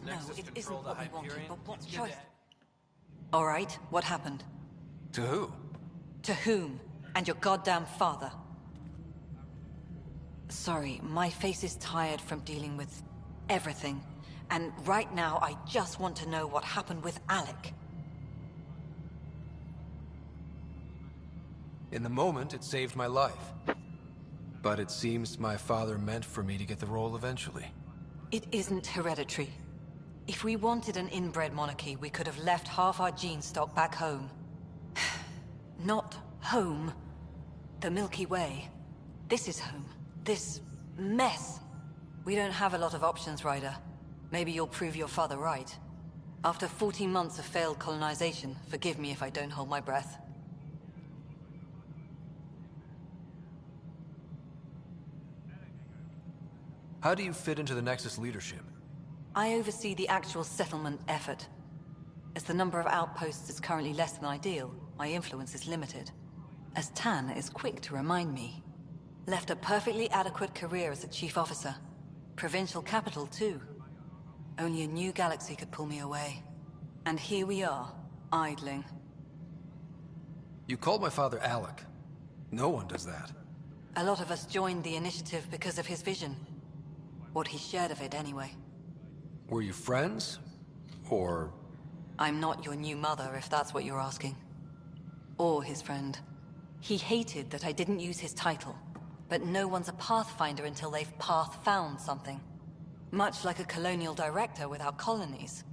No, Nexus it isn't control the what we wanted, Hyperion? but what's Get choice? the- All right, what happened? To who? To whom? And your goddamn father. Sorry, my face is tired from dealing with everything. And right now, I just want to know what happened with Alec. In the moment, it saved my life. But it seems my father meant for me to get the role eventually. It isn't hereditary. If we wanted an inbred monarchy, we could have left half our gene stock back home. Not home. The Milky Way. This is home. This mess. We don't have a lot of options, Ryder. Maybe you'll prove your father right. After 14 months of failed colonization, forgive me if I don't hold my breath. How do you fit into the Nexus leadership? I oversee the actual settlement effort. As the number of outposts is currently less than ideal, my influence is limited. As Tan is quick to remind me. Left a perfectly adequate career as a chief officer. Provincial capital, too. Only a new galaxy could pull me away. And here we are, idling. You called my father Alec. No one does that. A lot of us joined the initiative because of his vision. What he shared of it, anyway. Were you friends? Or... I'm not your new mother, if that's what you're asking. Or his friend. He hated that I didn't use his title. But no one's a pathfinder until they've path-found something. Much like a colonial director without colonies.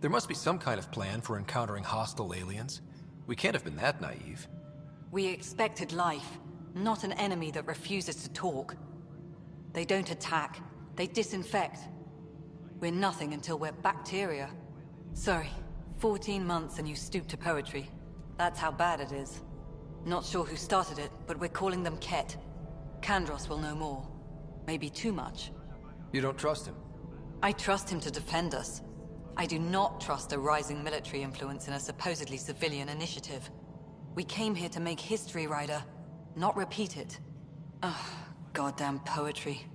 There must be some kind of plan for encountering hostile aliens. We can't have been that naive. We expected life, not an enemy that refuses to talk. They don't attack, they disinfect. We're nothing until we're bacteria. Sorry, 14 months and you stoop to poetry. That's how bad it is. Not sure who started it, but we're calling them Ket. Kandros will know more. Maybe too much. You don't trust him? I trust him to defend us. I do not trust a rising military influence in a supposedly civilian initiative. We came here to make history, Ryder, not repeat it. Ugh, goddamn poetry.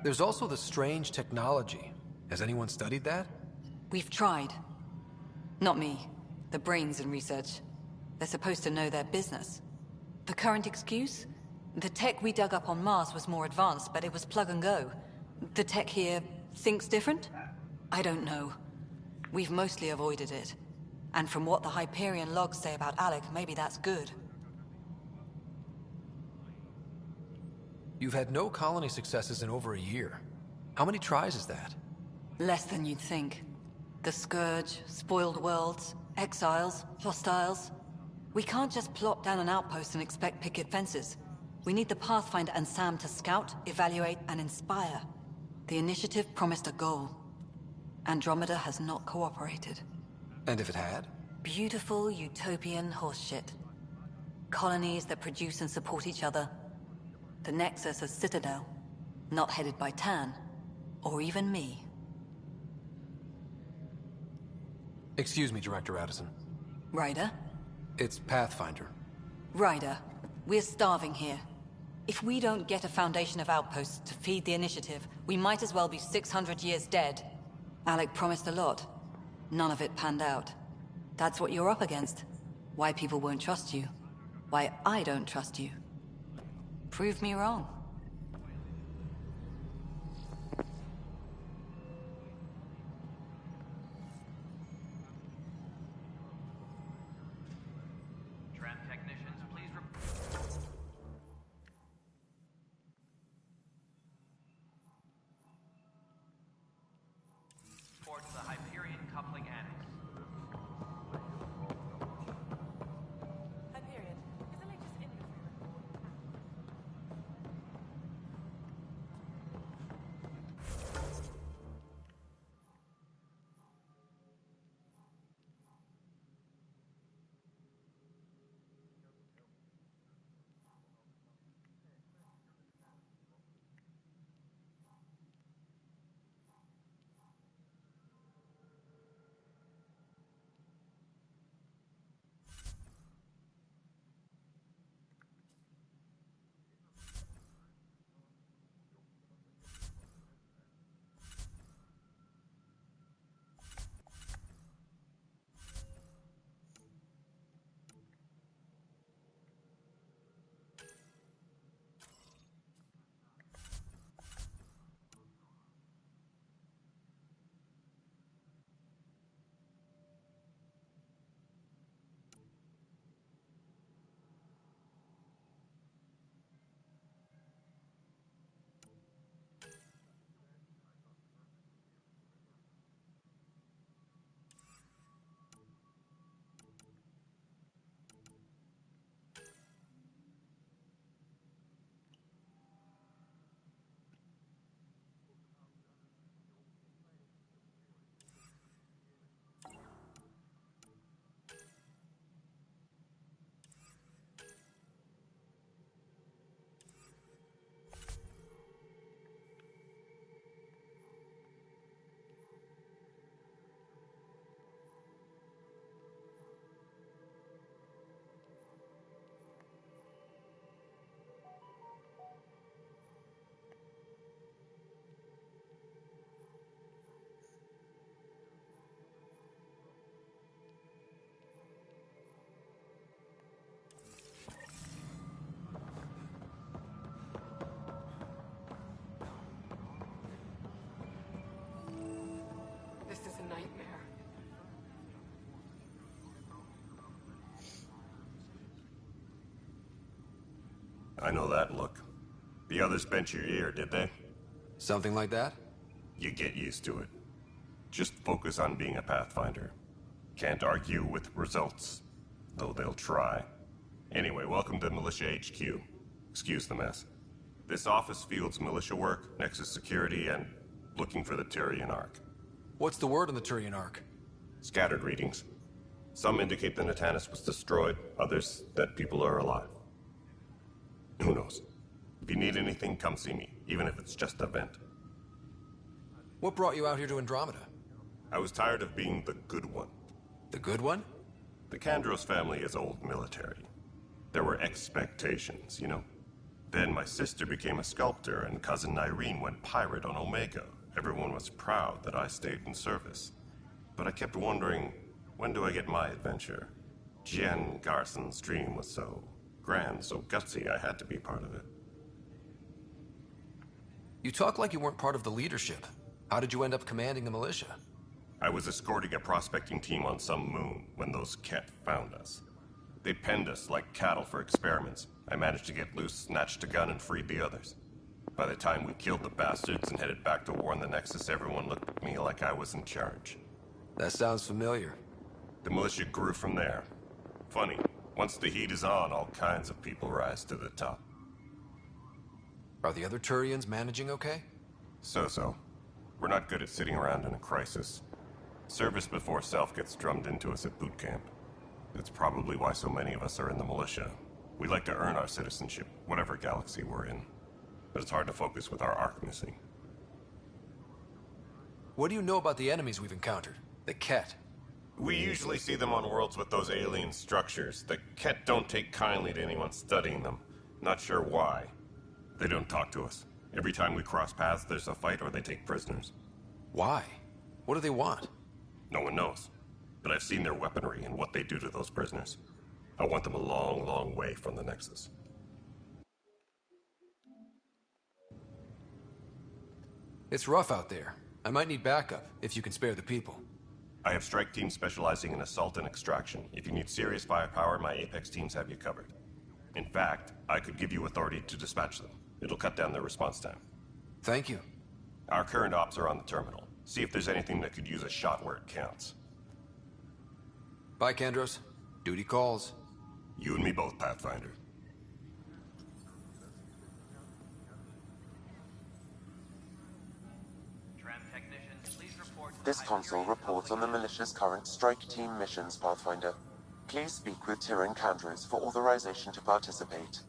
There's also the strange technology. Has anyone studied that? We've tried. Not me. The brains in research. They're supposed to know their business. The current excuse? The tech we dug up on Mars was more advanced, but it was plug and go. The tech here thinks different? I don't know. We've mostly avoided it. And from what the Hyperion logs say about Alec, maybe that's good. You've had no colony successes in over a year. How many tries is that? Less than you'd think. The Scourge, spoiled worlds, exiles, hostiles. We can't just plop down an outpost and expect picket fences. We need the Pathfinder and Sam to scout, evaluate, and inspire. The initiative promised a goal. Andromeda has not cooperated. And if it had? Beautiful utopian horseshit. Colonies that produce and support each other. The Nexus a citadel, not headed by Tan, or even me. Excuse me, Director Addison. Ryder? It's Pathfinder. Ryder, we're starving here. If we don't get a foundation of outposts to feed the initiative, we might as well be 600 years dead. Alec promised a lot. None of it panned out. That's what you're up against. Why people won't trust you. Why I don't trust you. Prove me wrong. Tram technicians, please report to the Hyperion coupling annex. Hyperion, is the latest in I know that look. The others bent your ear, did they? Something like that? You get used to it. Just focus on being a Pathfinder. Can't argue with results, though they'll try. Anyway, welcome to Militia HQ. Excuse the mess. This office fields militia work, Nexus security, and looking for the Tyrian Ark. What's the word on the Turian Ark? Scattered readings. Some indicate the Natanus was destroyed, others that people are alive. Who knows? If you need anything, come see me, even if it's just a vent. What brought you out here to Andromeda? I was tired of being the good one. The good one? The Kandros family is old military. There were expectations, you know? Then my sister became a sculptor and cousin Irene went pirate on Omega. Everyone was proud that I stayed in service. But I kept wondering, when do I get my adventure? Jen Garson's dream was so grand, so gutsy, I had to be part of it. You talk like you weren't part of the leadership. How did you end up commanding the militia? I was escorting a prospecting team on some moon when those Ket found us. They penned us like cattle for experiments. I managed to get loose, snatched a gun, and freed the others. By the time we killed the bastards and headed back to warn the Nexus, everyone looked at me like I was in charge. That sounds familiar. The militia grew from there. Funny, once the heat is on, all kinds of people rise to the top. Are the other Turians managing okay? So-so. We're not good at sitting around in a crisis. Service before self gets drummed into us at boot camp. That's probably why so many of us are in the militia. We like to earn our citizenship, whatever galaxy we're in. But it's hard to focus with our arc missing. What do you know about the enemies we've encountered? The Ket? We usually see them on worlds with those alien structures. The Ket don't take kindly to anyone studying them. Not sure why. They don't talk to us. Every time we cross paths, there's a fight or they take prisoners. Why? What do they want? No one knows. But I've seen their weaponry and what they do to those prisoners. I want them a long, long way from the Nexus. It's rough out there. I might need backup, if you can spare the people. I have strike teams specializing in assault and extraction. If you need serious firepower, my Apex teams have you covered. In fact, I could give you authority to dispatch them. It'll cut down their response time. Thank you. Our current ops are on the terminal. See if there's anything that could use a shot where it counts. Bye, Kandros. Duty calls. You and me both, Pathfinder. Tram technicians, please report to the This console Hyperion reports on the militia's current strike team missions, Pathfinder. Please speak with Tyrian Kandros for authorization to participate.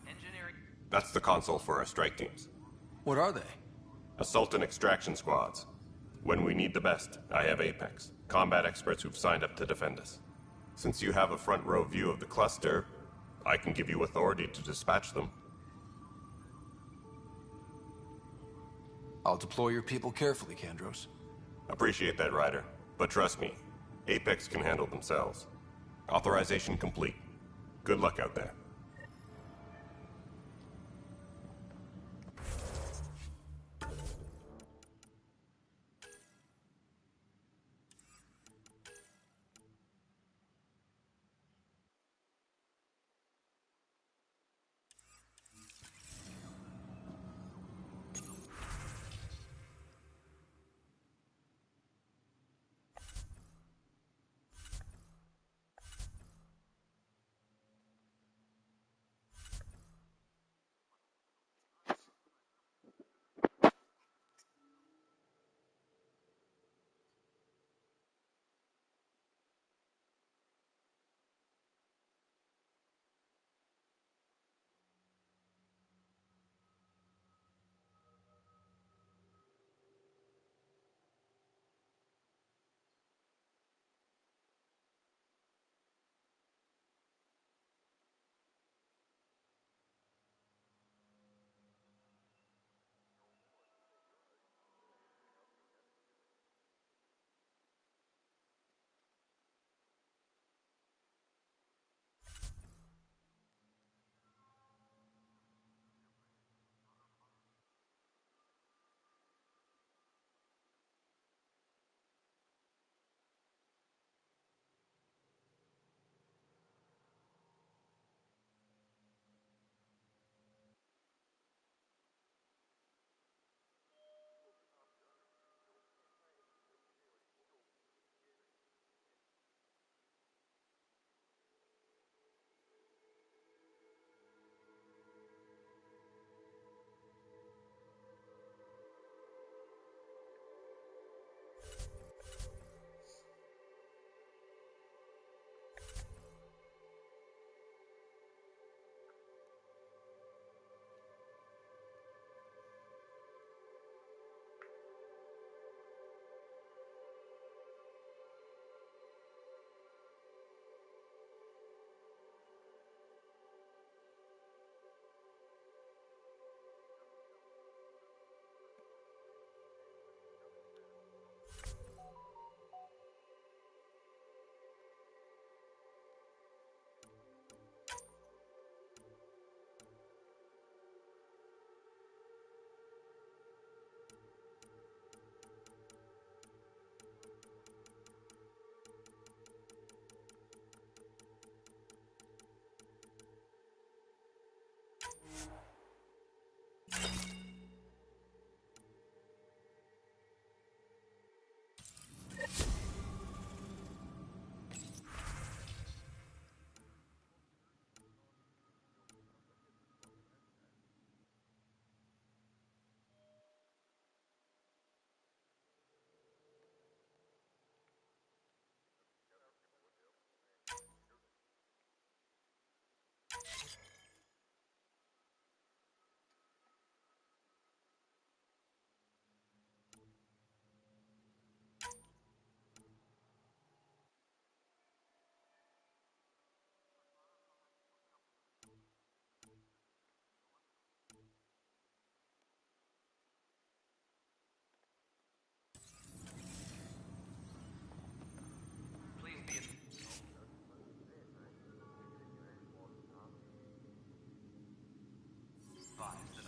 engineering. That's the console for our strike teams. What are they? Assault and extraction squads. When we need the best, I have Apex. Combat experts who've signed up to defend us. Since you have a front row view of the cluster, I can give you authority to dispatch them. I'll deploy your people carefully, Kandros. Appreciate that, Ryder. But trust me, Apex can handle themselves. Authorization complete. Good luck out there.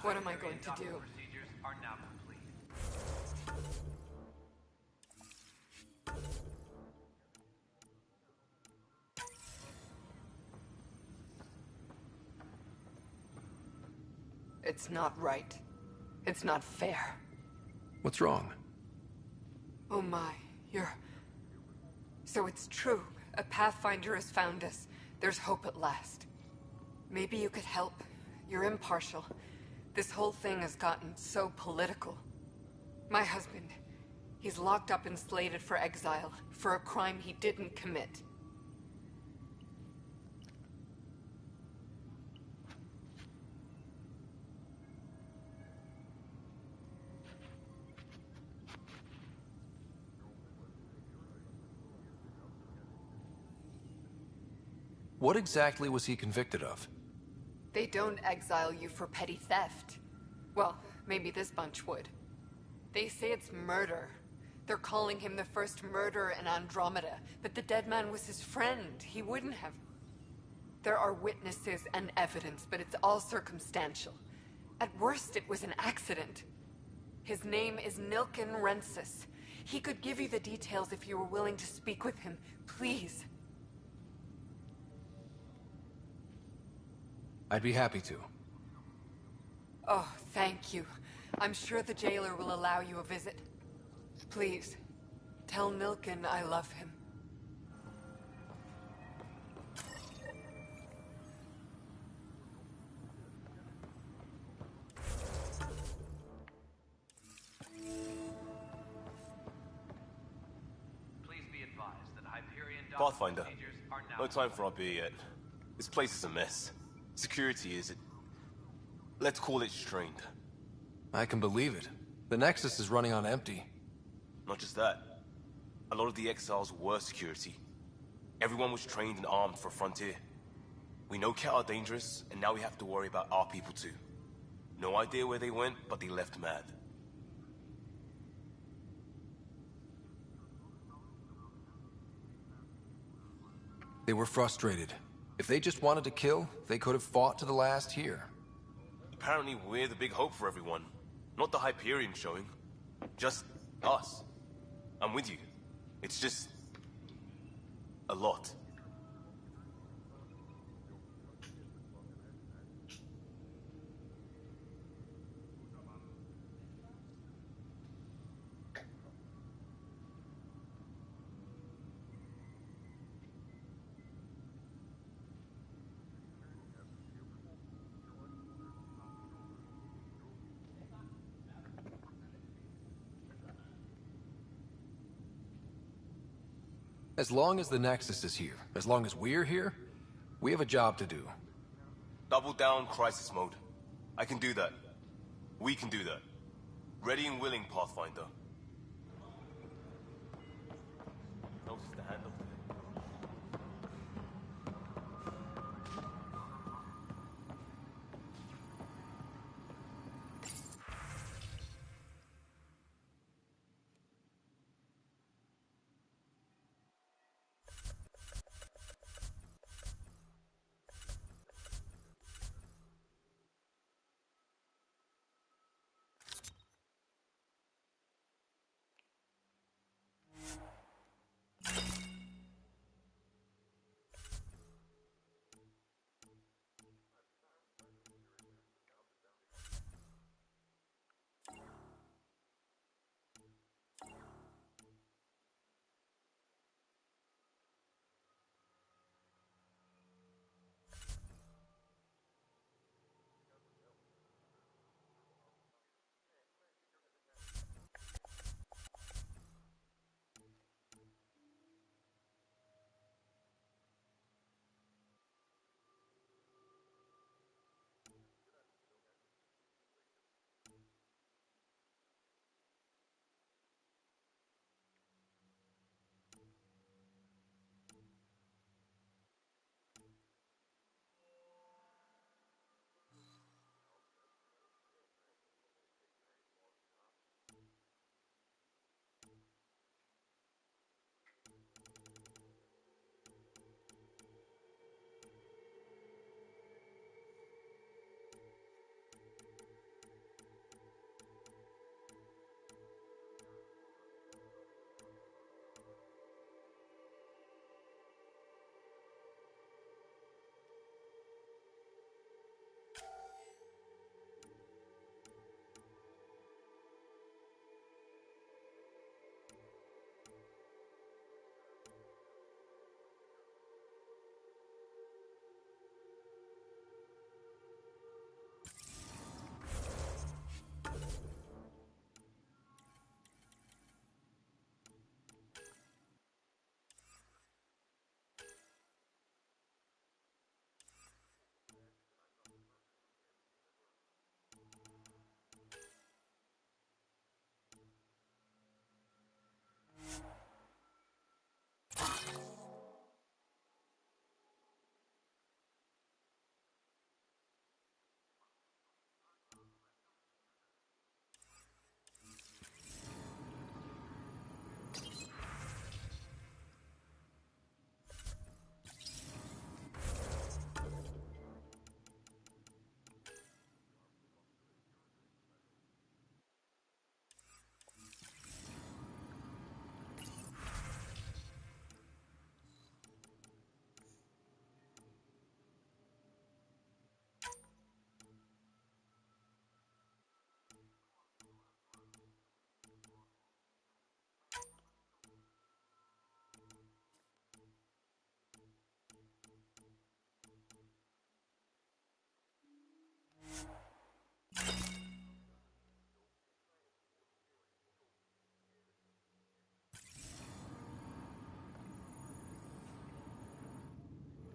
What am I going to do? Procedures are now complete. It's not right. It's not fair. What's wrong? Oh my, you're... So it's true. A Pathfinder has found us. There's hope at last. Maybe you could help. You're impartial. This whole thing has gotten so political. My husband, he's locked up and slated for exile for a crime he didn't commit. What exactly was he convicted of? They don't exile you for petty theft. Well, maybe this bunch would. They say it's murder. They're calling him the first murderer in Andromeda, but the dead man was his friend. He wouldn't have... There are witnesses and evidence, but it's all circumstantial. At worst, it was an accident. His name is Nilken Rensis. He could give you the details if you were willing to speak with him. Please. I'd be happy to. Oh, thank you. I'm sure the jailer will allow you a visit. Please, tell Nilken I love him. Please be advised that Hyperion Pathfinder, procedures are now no time for our beer yet. This place is a mess. Security is... let's call it strained. I can believe it. The Nexus is running on empty. Not just that. A lot of the exiles were security. Everyone was trained and armed for Frontier. We know Ket are dangerous, and now we have to worry about our people too. No idea where they went, but they left mad. They were frustrated. If they just wanted to kill, they could have fought to the last here. Apparently we're the big hope for everyone. Not the Hyperion showing. Just us. I'm with you. It's just... a lot. As long as the Nexus is here, as long as we're here, we have a job to do. Double down crisis mode. I can do that. We can do that. Ready and willing, Pathfinder. Notice the hand up there.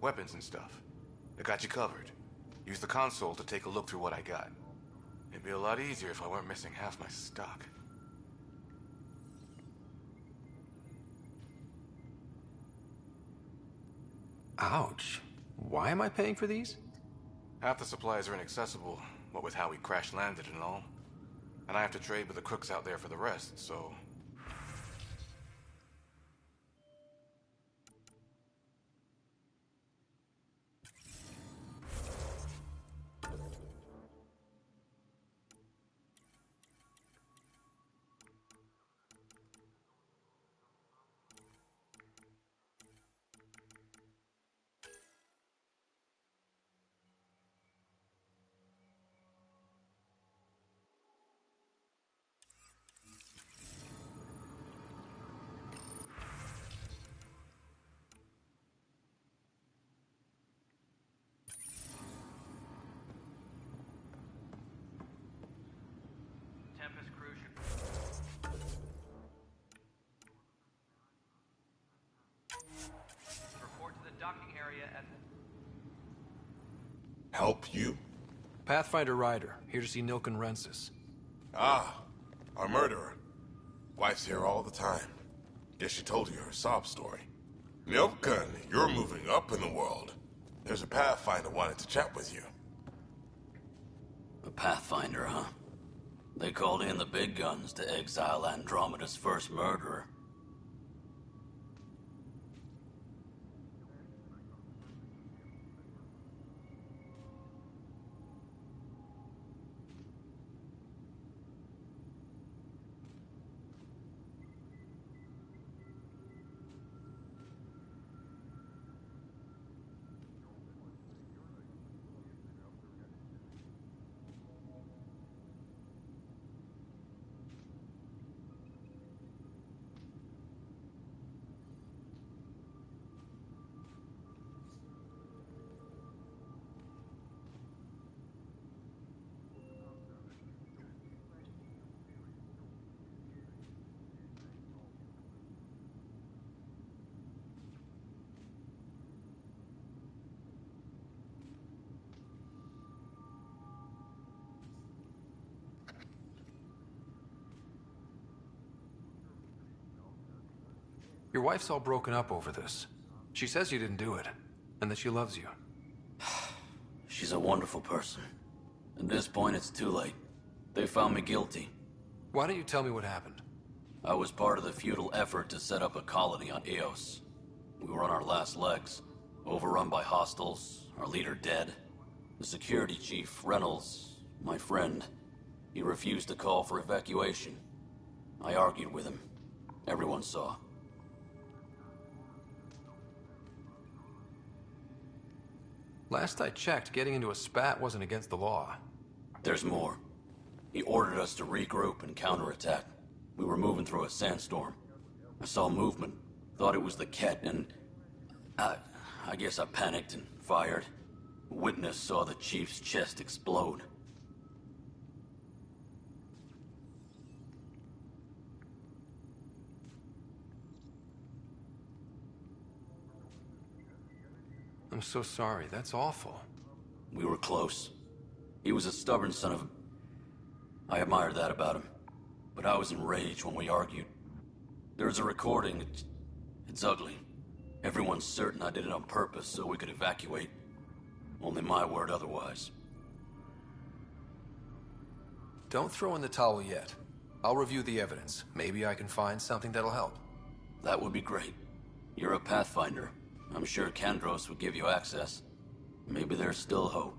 Weapons and stuff. I got you covered. Use the console to take a look through what I got. It'd be a lot easier if I weren't missing half my stock. Ouch. Why am I paying for these? Half the supplies are inaccessible, what with how we crash-landed and all. And I have to trade with the crooks out there for the rest, so... Tempest crew should report to the docking area at... Help you? Pathfinder Ryder, here to see Nilken Rensis. Ah, our murderer. Wife's here all the time. Guess she told you her sob story. Nilken, you're moving up in the world. There's a Pathfinder wanted to chat with you. A Pathfinder, huh? They called in the big guns to exile Andromeda's first murderer. Your wife's all broken up over this. She says you didn't do it, and that she loves you. She's a wonderful person. At this point, it's too late. They found me guilty. Why don't you tell me what happened? I was part of the futile effort to set up a colony on Eos. We were on our last legs, overrun by hostiles, our leader dead. The security chief, Reynolds, my friend, he refused to call for evacuation. I argued with him. Everyone saw. Last I checked, getting into a spat wasn't against the law. There's more. He ordered us to regroup and counterattack. We were moving through a sandstorm. I saw movement, thought it was the Ket, and... I guess I panicked and fired. A witness saw the chief's chest explode. I'm so sorry, that's awful. We were close. He was a stubborn son of a... I admired that about him. But I was enraged when we argued. There's a recording. It's ugly. Everyone's certain I did it on purpose so we could evacuate. Only my word otherwise. Don't throw in the towel yet. I'll review the evidence. Maybe I can find something that'll help. That would be great. You're a Pathfinder. I'm sure Kandros would give you access. Maybe there's still hope.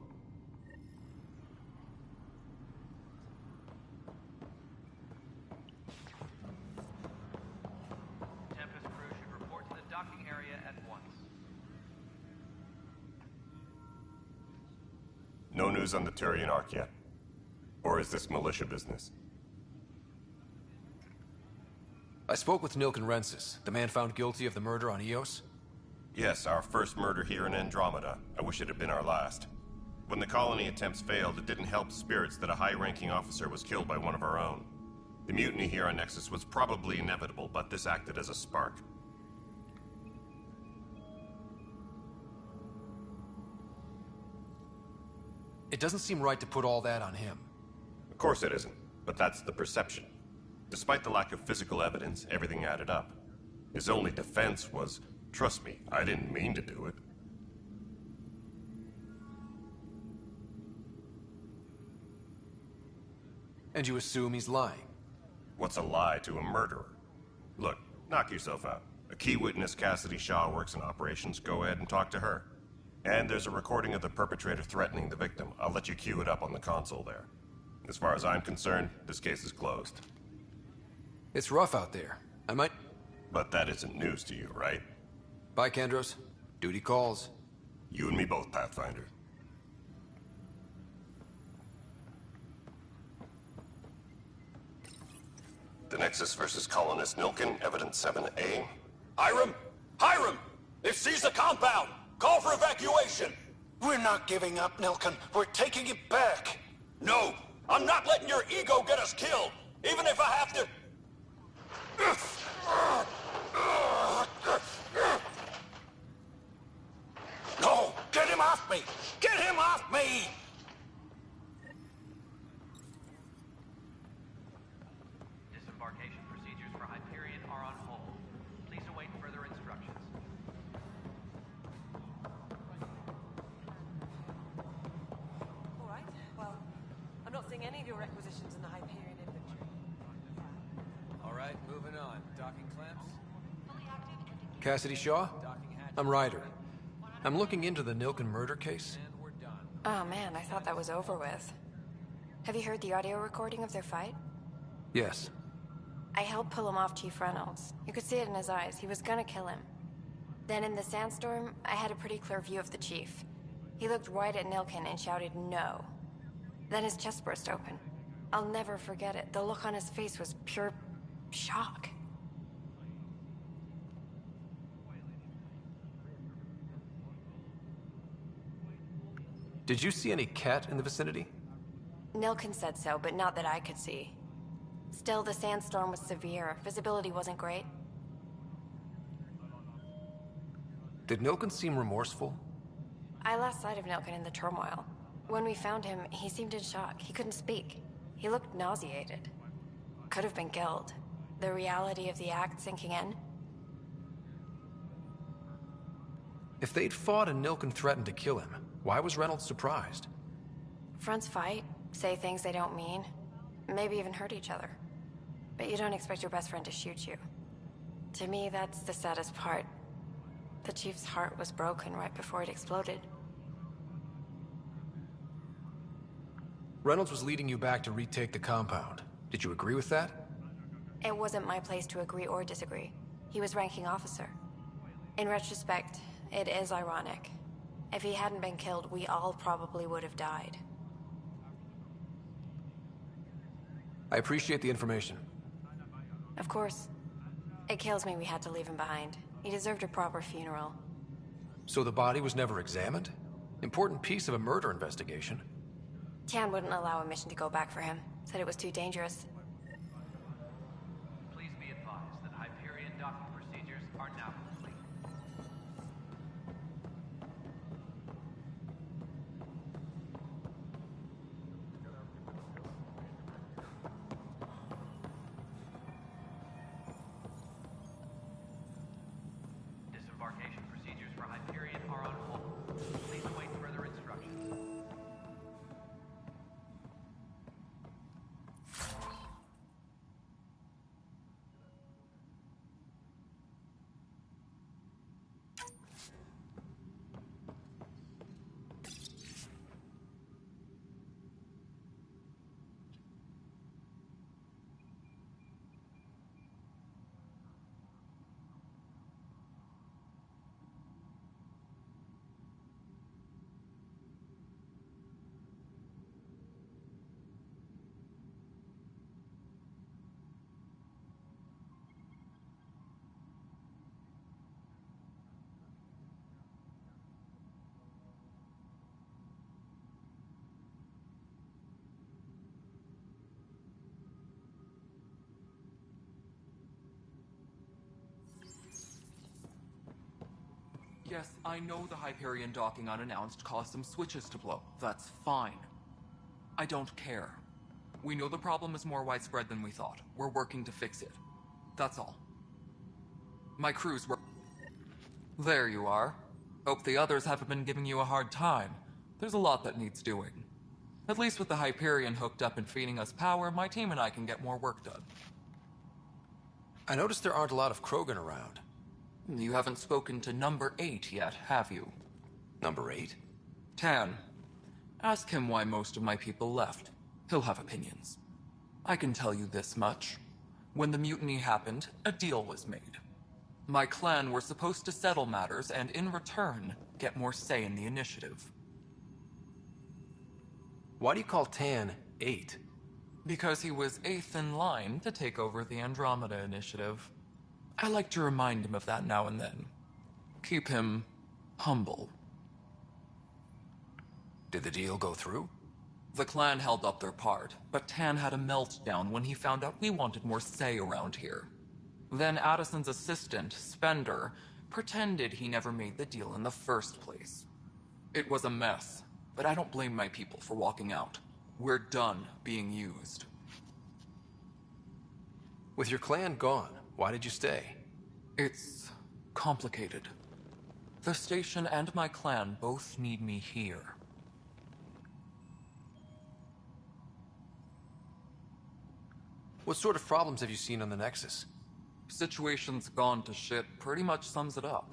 Tempest crew should report to the docking area at once. No news on the Turian Ark yet? Or is this militia business? I spoke with Nilken Rensis, the man found guilty of the murder on Eos. Yes, our first murder here in Andromeda. I wish it had been our last. When the colony attempts failed, it didn't help spirits that a high-ranking officer was killed by one of our own. The mutiny here on Nexus was probably inevitable, but this acted as a spark. It doesn't seem right to put all that on him. Of course it isn't, but that's the perception. Despite the lack of physical evidence, everything added up. His only defense was, trust me, I didn't mean to do it. And you assume he's lying? What's a lie to a murderer? Look, knock yourself out. A key witness, Cassidy Shaw, works in operations. Go ahead and talk to her. And there's a recording of the perpetrator threatening the victim. I'll let you cue it up on the console there. As far as I'm concerned, this case is closed. It's rough out there. I might... But that isn't news to you, right? Bye, Kendros. Duty calls. You and me both, Pathfinder. The Nexus versus Colonist Nilken, Evidence 7A. Hiram! Hiram! They've seized the compound! Call for evacuation! We're not giving up, Nilken. We're taking it back. No! I'm not letting your ego get us killed! Even if I have to... No! Get him off me! Get him off me! Disembarkation procedures for Hyperion are on hold. Please await further instructions. All right. Well, I'm not seeing any of your requisitions in the Hyperion inventory. All right, moving on. Docking clamps? Cassidy Shaw? I'm Ryder. I'm looking into the Nilken murder case. Oh man, I thought that was over with. Have you heard the audio recording of their fight? Yes. I helped pull him off Chief Reynolds. You could see it in his eyes. He was gonna kill him. Then in the sandstorm, I had a pretty clear view of the Chief. He looked right at Nilken and shouted no. Then his chest burst open. I'll never forget it. The look on his face was pure shock. Did you see any cat in the vicinity? Nilken said so, but not that I could see. Still, the sandstorm was severe. Visibility wasn't great. Did Nilken seem remorseful? I lost sight of Nilken in the turmoil. When we found him, he seemed in shock. He couldn't speak. He looked nauseated. Could have been killed. The reality of the act sinking in. If they'd fought and Nilken threatened to kill him, why was Reynolds surprised? Fronts fight, say things they don't mean, maybe even hurt each other. But you don't expect your best friend to shoot you. To me, that's the saddest part. The Chief's heart was broken right before it exploded. Reynolds was leading you back to retake the compound. Did you agree with that? It wasn't my place to agree or disagree. He was ranking officer. In retrospect, it is ironic. If he hadn't been killed, we all probably would have died. I appreciate the information. Of course. It kills me we had to leave him behind. He deserved a proper funeral. So the body was never examined? Important piece of a murder investigation. Tian wouldn't allow a mission to go back for him. Said it was too dangerous. Please be advised that Hyperion docking procedures are now complete. Disembarkation procedures for Hyperion are on hold. Please await further instructions. Yes, I know the Hyperion docking unannounced caused some switches to blow. That's fine. I don't care. We know the problem is more widespread than we thought. We're working to fix it. That's all. My crews were... There you are. Hope the others haven't been giving you a hard time. There's a lot that needs doing. At least with the Hyperion hooked up and feeding us power, my team and I can get more work done. I noticed there aren't a lot of Krogan around. You haven't spoken to number 8 yet, have you? Number 8? Tan. Ask him why most of my people left. He'll have opinions. I can tell you this much. When the mutiny happened, a deal was made. My clan were supposed to settle matters and, in return, get more say in the initiative. Why do you call Tan 8? Because he was 8th in line to take over the Andromeda initiative. I like to remind him of that now and then. Keep him humble. Did the deal go through? The clan held up their part, but Tan had a meltdown when he found out we wanted more say around here. Then Addison's assistant, Spender, pretended he never made the deal in the first place. It was a mess, but I don't blame my people for walking out. We're done being used. With your clan gone, why did you stay? It's complicated. The station and my clan both need me here. What sort of problems have you seen on the Nexus? Situation's gone to shit pretty much sums it up.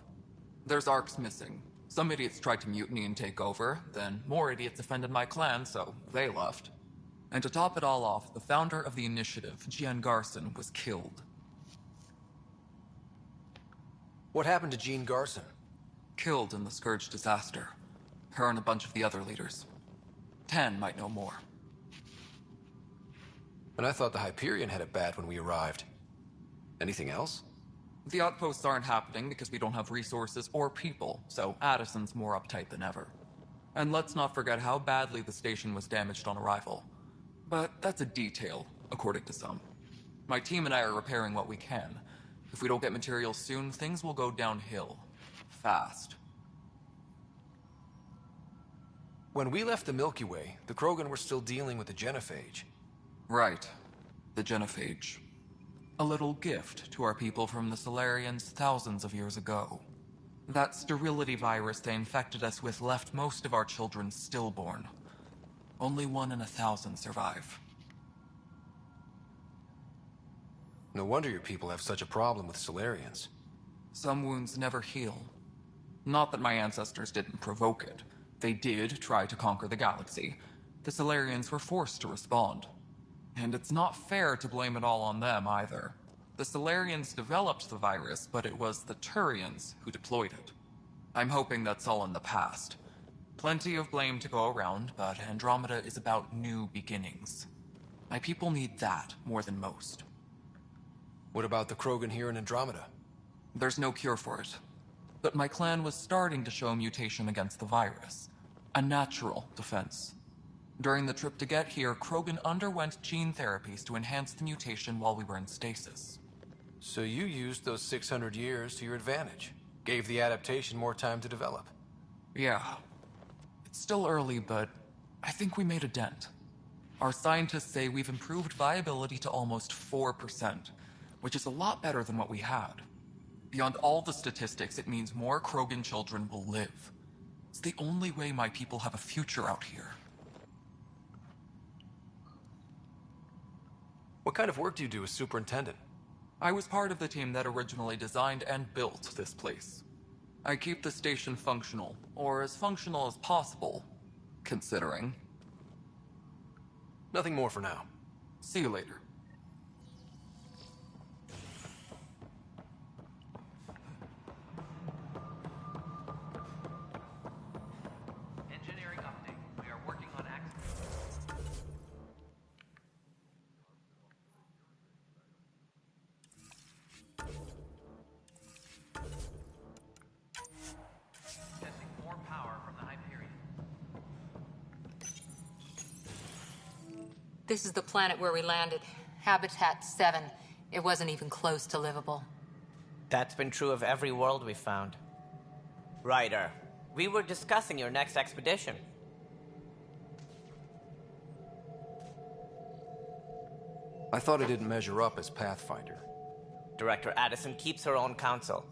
There's arcs missing. Some idiots tried to mutiny and take over, then more idiots offended my clan, so they left. And to top it all off, the founder of the initiative, Jean Garson, was killed. What happened to Jean Garson? Killed in the Scourge disaster. Her and a bunch of the other leaders. Tan might know more. And I thought the Hyperion had it bad when we arrived. Anything else? The outposts aren't happening because we don't have resources or people, so Addison's more uptight than ever. And let's not forget how badly the station was damaged on arrival. But that's a detail, according to some. My team and I are repairing what we can. If we don't get materials soon, things will go downhill. Fast. When we left the Milky Way, the Krogan were still dealing with the genophage. Right. The genophage. A little gift to our people from the Solarians thousands of years ago. That sterility virus they infected us with left most of our children stillborn. Only 1 in 1,000 survive. No wonder your people have such a problem with Solarians. Some wounds never heal. Not that my ancestors didn't provoke it. They did try to conquer the galaxy. The Solarians were forced to respond. And it's not fair to blame it all on them, either. The Solarians developed the virus, but it was the Turians who deployed it. I'm hoping that's all in the past. Plenty of blame to go around, but Andromeda is about new beginnings. My people need that more than most. What about the Krogan here in Andromeda? There's no cure for it. But my clan was starting to show mutation against the virus. A natural defense. During the trip to get here, Krogan underwent gene therapies to enhance the mutation while we were in stasis. So you used those 600 years to your advantage. Gave the adaptation more time to develop. Yeah. It's still early, but I think we made a dent. Our scientists say we've improved viability to almost 4%, which is a lot better than what we had. Beyond all the statistics, it means more Krogan children will live. It's the only way my people have a future out here. What kind of work do you do as superintendent? I was part of the team that originally designed and built this place. I keep the station functional, or as functional as possible, considering. Nothing more for now. See you later. Engineering update. We are working on access. Testing more power from the Hyperion. This is the planet where we landed. Habitat 7. It wasn't even close to livable. That's been true of every world we've found. Ryder, we were discussing your next expedition. I thought I didn't measure up as Pathfinder. Director Addison keeps her own counsel.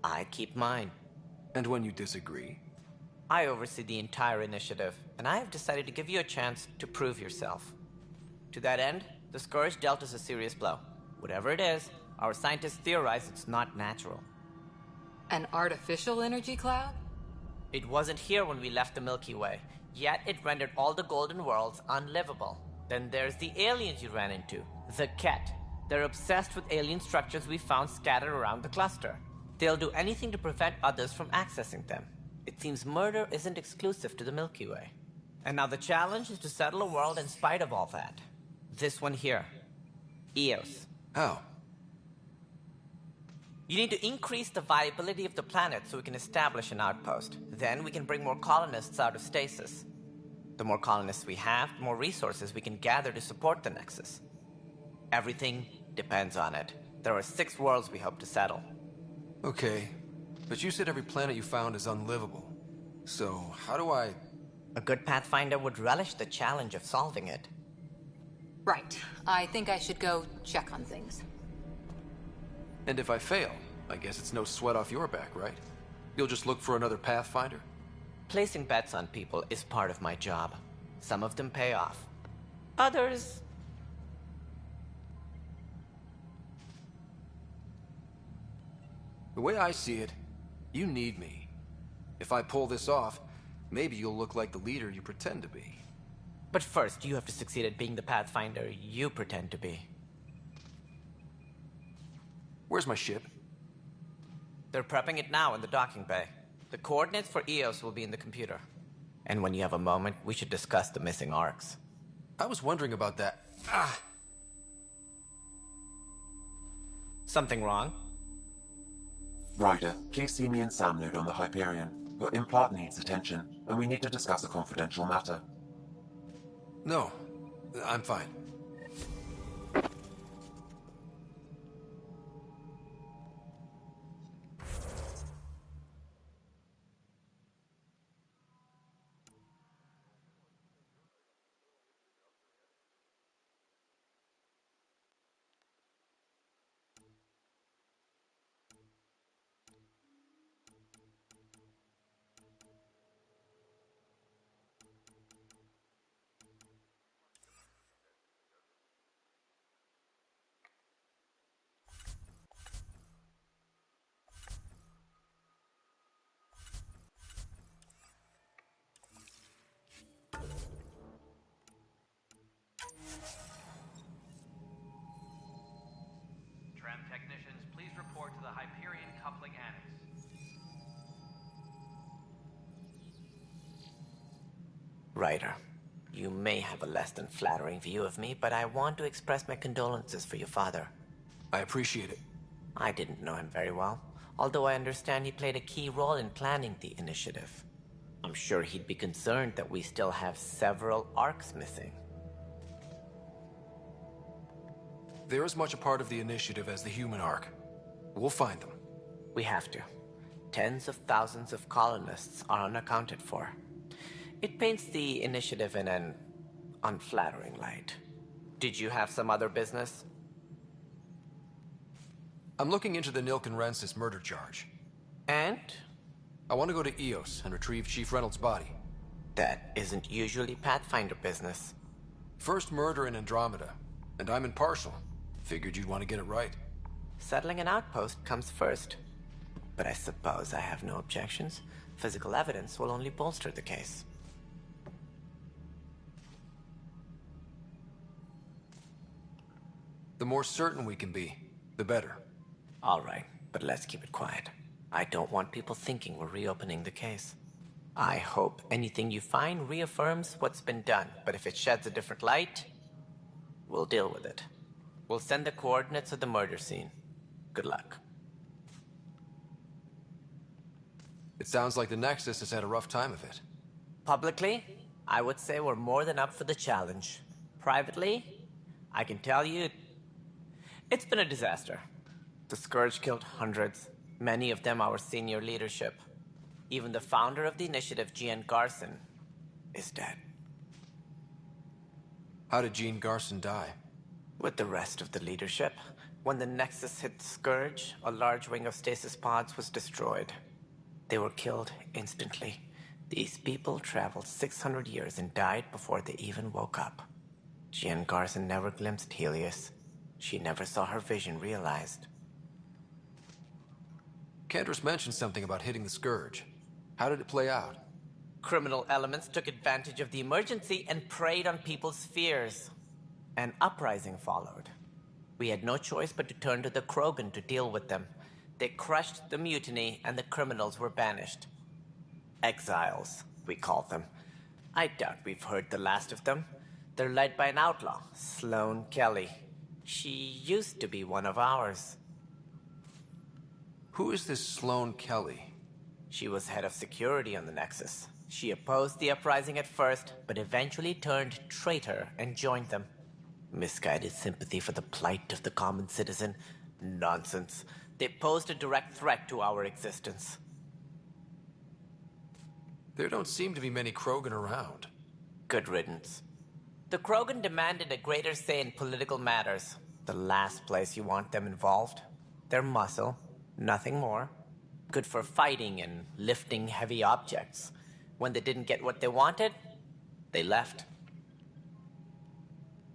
I keep mine. And when you disagree? I oversee the entire initiative, and I have decided to give you a chance to prove yourself. To that end, the Scourge dealt us a serious blow. Whatever it is, our scientists theorize it's not natural. An artificial energy cloud? It wasn't here when we left the Milky Way, yet it rendered all the Golden Worlds unlivable. Then there's the aliens you ran into, the Ket. They're obsessed with alien structures we found scattered around the cluster. They'll do anything to prevent others from accessing them. It seems murder isn't exclusive to the Milky Way. And now the challenge is to settle a world in spite of all that. This one here. Eos. How? You need to increase the viability of the planet so we can establish an outpost. Then we can bring more colonists out of stasis. The more colonists we have, the more resources we can gather to support the Nexus. Everything depends on it. There are 6 worlds we hope to settle. Okay, but you said every planet you found is unlivable. So, how do I... A good Pathfinder would relish the challenge of solving it. Right. I think I should go check on things. And if I fail, I guess it's no sweat off your back, right? You'll just look for another Pathfinder? Placing bets on people is part of my job. Some of them pay off. Others... The way I see it, you need me. If I pull this off, maybe you'll look like the leader you pretend to be. But first, you have to succeed at being the Pathfinder you pretend to be. Where's my ship? They're prepping it now in the docking bay. The coordinates for Eos will be in the computer. And when you have a moment, we should discuss the missing arcs. I was wondering about that. Something wrong? Ryder, please see me and Sam Node on the Hyperion. Your implant needs attention, and we need to discuss a confidential matter. No, I'm fine. Tram technicians, please report to the Hyperion coupling annex. Ryder, you may have a less than flattering view of me, but I want to express my condolences for your father. I appreciate it. I didn't know him very well, although I understand he played a key role in planning the initiative. I'm sure he'd be concerned that we still have several arcs missing. They're as much a part of the initiative as the human arc. We'll find them. We have to. Tens of thousands of colonists are unaccounted for. It paints the initiative in an unflattering light. Did you have some other business? I'm looking into the Nilken Rensis murder charge. And? I want to go to Eos and retrieve Chief Reynolds' body. That isn't usually Pathfinder business. First murder in Andromeda, and I'm impartial. Figured you'd want to get it right. Settling an outpost comes first. But I suppose I have no objections. Physical evidence will only bolster the case. The more certain we can be, the better. All right, but let's keep it quiet. I don't want people thinking we're reopening the case. I hope anything you find reaffirms what's been done, but if it sheds a different light, we'll deal with it. We'll send the coordinates of the murder scene. Good luck. It sounds like the Nexus has had a rough time of it. Publicly, I would say we're more than up for the challenge. Privately, I can tell you, it's been a disaster. The Scourge killed hundreds, many of them our senior leadership. Even the founder of the initiative, Gian Garson, is dead. How did Jean Garson die? With the rest of the leadership, when the Nexus hit Scourge, a large wing of stasis pods was destroyed. They were killed instantly. These people traveled 600 years and died before they even woke up. Jean Garson never glimpsed Helios. She never saw her vision realized. Cantor's mentioned something about hitting the Scourge. How did it play out? Criminal elements took advantage of the emergency and preyed on people's fears. An uprising followed. We had no choice but to turn to the Krogan to deal with them. They crushed the mutiny and the criminals were banished. Exiles, we call them. I doubt we've heard the last of them. They're led by an outlaw, Sloane Kelly. She used to be one of ours. Who is this Sloane Kelly? She was head of security on the Nexus. She opposed the uprising at first, but eventually turned traitor and joined them. Misguided sympathy for the plight of the common citizen? Nonsense. They posed a direct threat to our existence. There don't seem to be many Krogan around. Good riddance. The Krogan demanded a greater say in political matters. The last place you want them involved. Their muscle, nothing more. Good for fighting and lifting heavy objects. When they didn't get what they wanted, they left.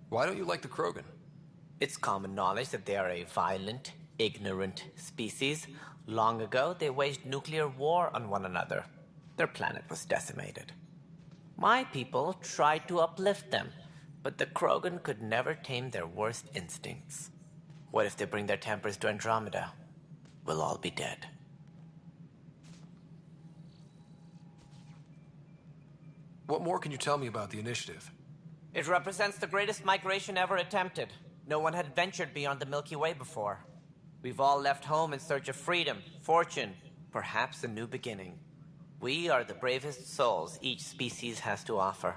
Why don't you like the Krogan? It's common knowledge that they are a violent, ignorant species. Long ago, they waged nuclear war on one another. Their planet was decimated. My people tried to uplift them, but the Krogan could never tame their worst instincts. What if they bring their tempers to Andromeda? We'll all be dead. What more can you tell me about the initiative? It represents the greatest migration ever attempted. No one had ventured beyond the Milky Way before. We've all left home in search of freedom, fortune, perhaps a new beginning. We are the bravest souls each species has to offer.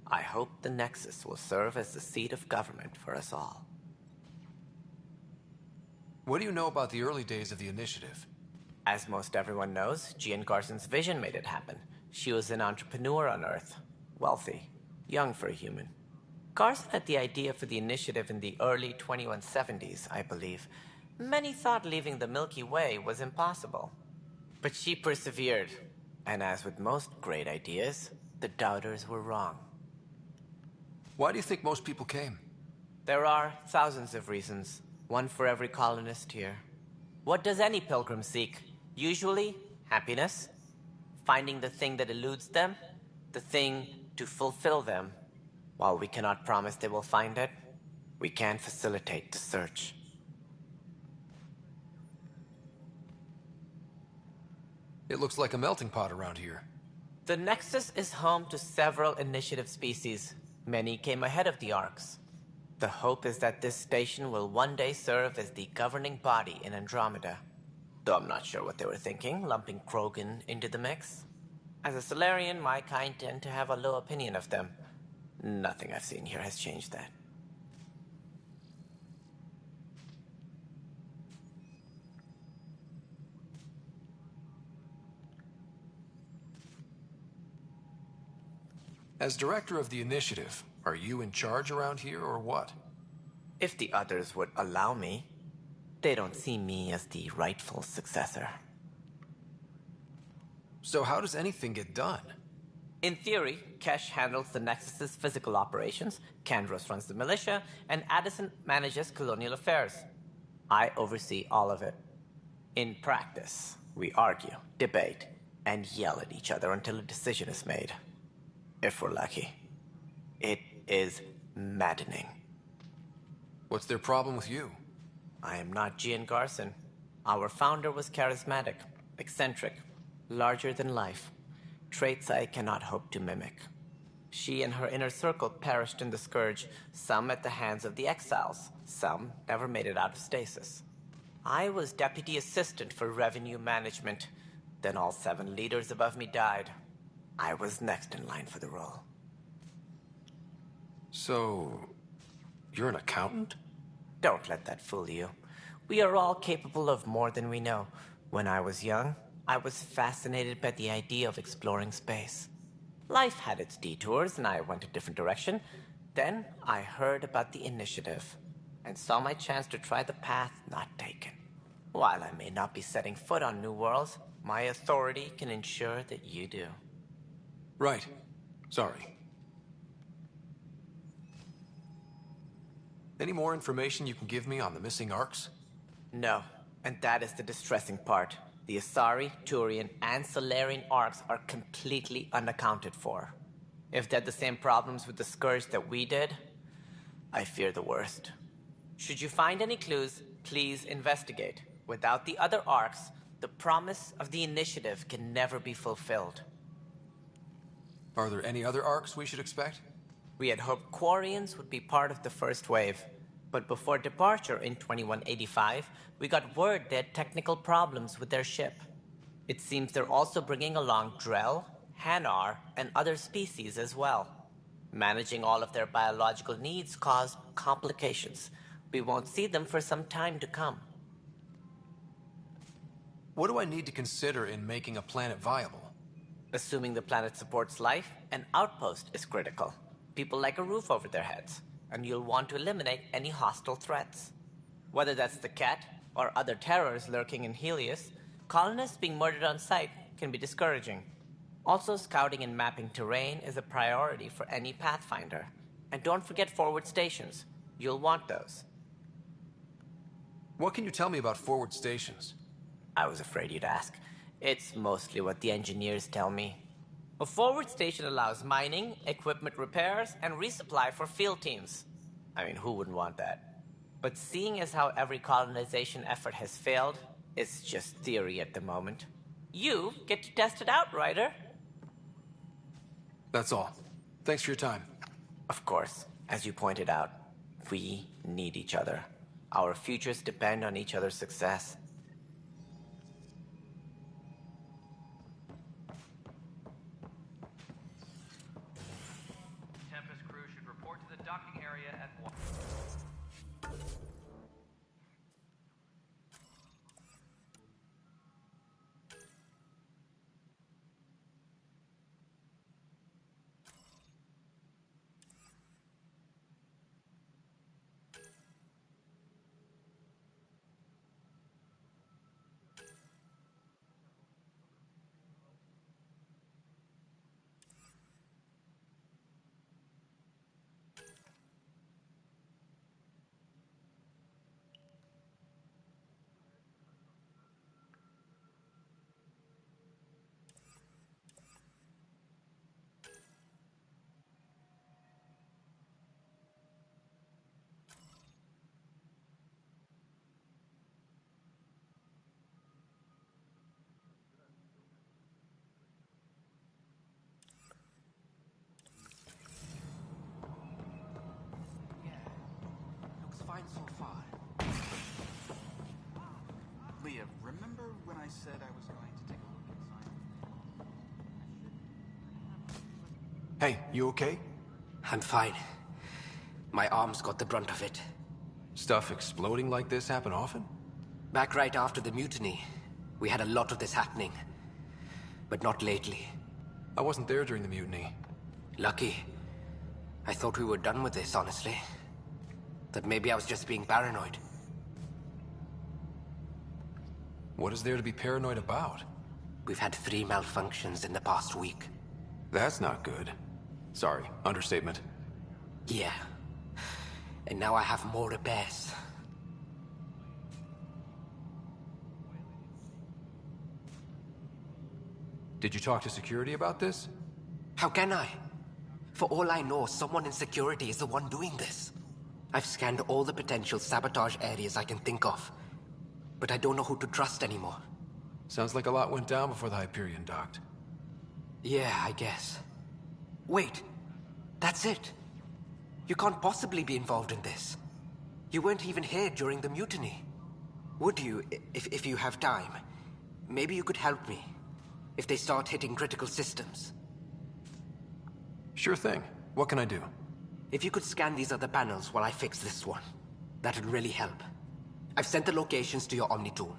I hope the Nexus will serve as the seat of government for us all. What do you know about the early days of the initiative? As most everyone knows, Gian Garson's vision made it happen. She was an entrepreneur on Earth. Wealthy. Young for a human. Garson had the idea for the initiative in the early 2170s, I believe. Many thought leaving the Milky Way was impossible. But she persevered. And as with most great ideas, the doubters were wrong. Why do you think most people came? There are thousands of reasons. One for every colonist here. What does any pilgrim seek? Usually, happiness. Finding the thing that eludes them. The thing to fulfill them. While we cannot promise they will find it, we can facilitate the search. It looks like a melting pot around here. The Nexus is home to several initiative species. Many came ahead of the Arks. The hope is that this station will one day serve as the governing body in Andromeda. Though I'm not sure what they were thinking, lumping Krogan into the mix. As a Solarian, my kind tend to have a low opinion of them. Nothing I've seen here has changed that. As director of the initiative, are you in charge around here or what? If the others would allow me, they don't see me as the rightful successor. So how does anything get done? In theory, Kesh handles the Nexus's physical operations, Kandros runs the militia, and Addison manages colonial affairs. I oversee all of it. In practice, we argue, debate, and yell at each other until a decision is made. If we're lucky. It is maddening. What's their problem with you? I am not Gian Garson. Our founder was charismatic, eccentric, larger than life. Traits I cannot hope to mimic. She and her inner circle perished in the Scourge, some at the hands of the Exiles, some never made it out of stasis. I was deputy assistant for revenue management. Then all 7 leaders above me died. I was next in line for the role. So, you're an accountant? Don't let that fool you. We are all capable of more than we know. When I was young, I was fascinated by the idea of exploring space. Life had its detours, and I went a different direction. Then I heard about the initiative, and saw my chance to try the path not taken. While I may not be setting foot on new worlds, my authority can ensure that you do. Right. Sorry. Any more information you can give me on the missing arcs? No, and that is the distressing part. The Asari, Turian, and Solarian arcs are completely unaccounted for. If they had the same problems with the Scourge that we did, I fear the worst. Should you find any clues, please investigate. Without the other arcs, the promise of the initiative can never be fulfilled. Are there any other arcs we should expect? We had hoped Quarians would be part of the first wave, but before departure in 2185, we got word they had technical problems with their ship. It seems they're also bringing along Drell, Hanar, and other species as well. Managing all of their biological needs caused complications. We won't see them for some time to come. What do I need to consider in making a planet viable? Assuming the planet supports life, an outpost is critical. People like a roof over their heads, and you'll want to eliminate any hostile threats. Whether that's the Cat or other terrors lurking in Helios, colonists being murdered on sight can be discouraging. Also, scouting and mapping terrain is a priority for any Pathfinder. And don't forget forward stations. You'll want those. What can you tell me about forward stations? I was afraid you'd ask. It's mostly what the engineers tell me. A forward station allows mining, equipment repairs, and resupply for field teams. I mean, who wouldn't want that? But seeing as how every colonization effort has failed, it's just theory at the moment. You get to test it out, Ryder. That's all. Thanks for your time. Of course. As you pointed out, we need each other. Our futures depend on each other's success. Tempest crew should report to the docking area at 1. Fine so far. Leah, remember when I said I was going to take a look inside? Hey, you okay? I'm fine. My arms got the brunt of it. Stuff exploding like this happen often? Back right after the mutiny, we had a lot of this happening. But not lately. I wasn't there during the mutiny. Lucky. I thought we were done with this, honestly. That maybe I was just being paranoid. What is there to be paranoid about? We've had 3 malfunctions in the past week. That's not good. Sorry, understatement. Yeah. And now I have more repairs. Did you talk to security about this? How can I? For all I know, someone in security is the one doing this. I've scanned all the potential sabotage areas I can think of. But I don't know who to trust anymore. Sounds like a lot went down before the Hyperion docked. Yeah, I guess. Wait. That's it. You can't possibly be involved in this. You weren't even here during the mutiny. Would you, if you have time? Maybe you could help me. If they start hitting critical systems. Sure thing. What can I do? If you could scan these other panels while I fix this one, that'd really help. I've sent the locations to your Omni tool.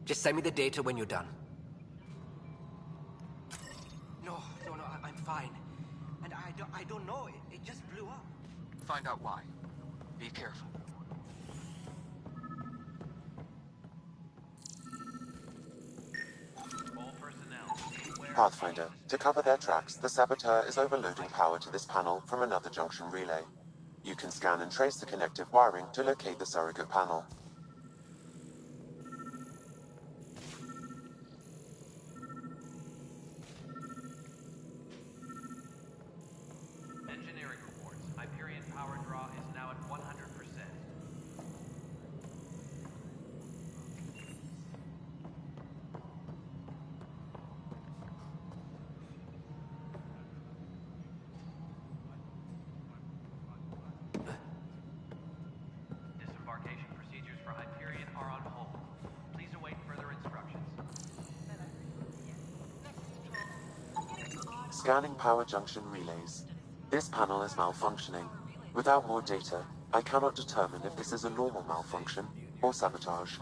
Just send me the data when you're done. fine. And I don't know, it just blew up. Find out why. Be careful. All personnel, be aware. Pathfinder, to cover their tracks, the saboteur is overloading power to this panel from another junction relay. You can scan and trace the connective wiring to locate the surrogate panel. Engineering reports. Hyperion power draw is now at 100%. Disembarkation procedures for Hyperion are on hold. Please await further instructions. Scanning power junction relays. This panel is malfunctioning. Without more data, I cannot determine if this is a normal malfunction or sabotage.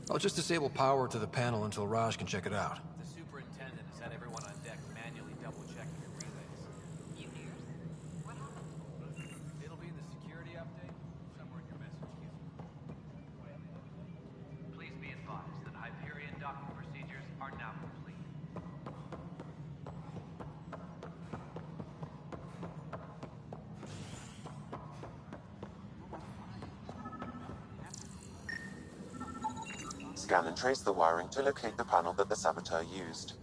I'll just disable power to the panel until Raj can check it out. The superintendent has had everyone on deck manually double-checking your relays. You hear? What happened? It'll be in the security update, somewhere in your message queue. Please be advised that Hyperion docking procedures are now complete. Scan and trace the wiring to locate the panel that the saboteur used.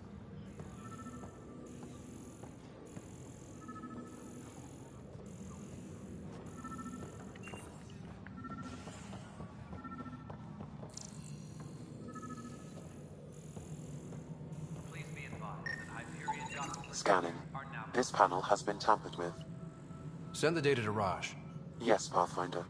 Please be advised that Hyperion docking Scanning. are now This panel has been tampered with. Send the data to Raj. Yes, Pathfinder.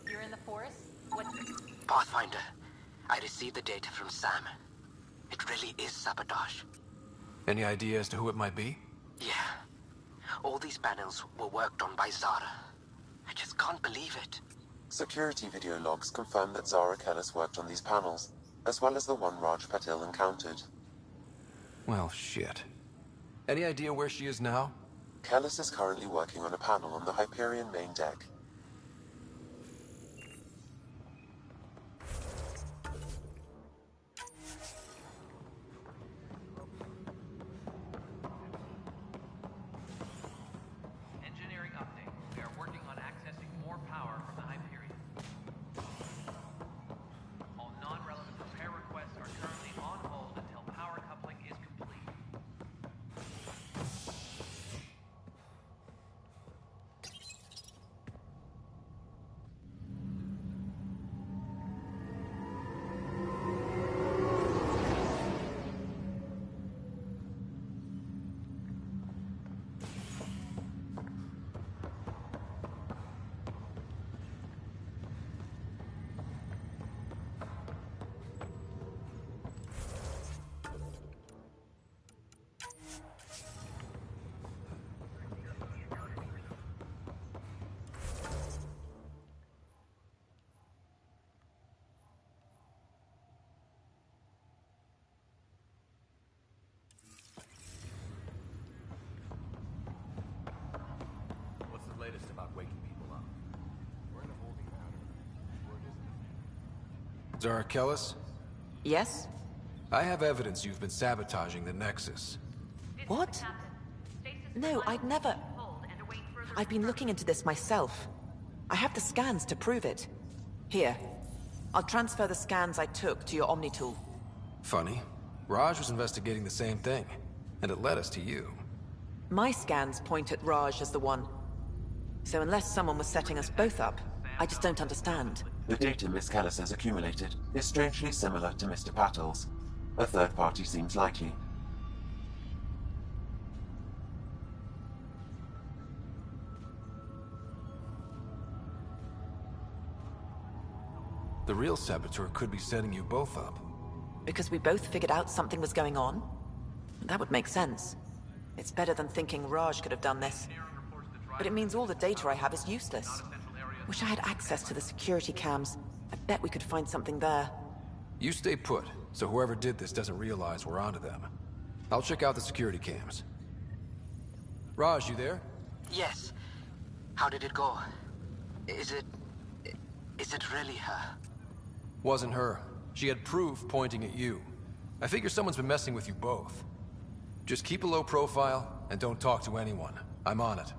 You're in the forest? What? Pathfinder, I received the data from Sam. It really is sabotage. Any idea as to who it might be? Yeah. All these panels were worked on by Zara. I just can't believe it. Security video logs confirm that Zara Kellis worked on these panels, as well as the one Raj Patil encountered. Well, shit. Any idea where she is now? Kellis is currently working on a panel on the Hyperion main deck. Engineering update. We are working on accessing more power from the Hyperion. All non-relevant repair requests are currently on hold until power coupling is complete. What's the latest about waking people up? We're in a holding pattern. Word isn't. Zara Kellis? Yes? I have evidence you've been sabotaging the Nexus. What? No, I'd never... I've been looking into this myself. I have the scans to prove it. Here. I'll transfer the scans I took to your Omni tool. Funny. Raj was investigating the same thing, and it led us to you. My scans point at Raj as the one. So unless someone was setting us both up, I just don't understand. The data Miss Kellis has accumulated is strangely similar to Mr. Patil's. A third party seems likely. The real saboteur could be setting you both up. Because we both figured out something was going on? That would make sense. It's better than thinking Raj could have done this. but it means all the data I have is useless. Wish I had access to the security cams. I bet we could find something there. You stay put, so whoever did this doesn't realize we're onto them. I'll check out the security cams. Raj, you there? Yes. How did it go? Is it really her? Wasn't her. She had proof pointing at you. I figure someone's been messing with you both. Just keep a low profile, and don't talk to anyone. I'm on it.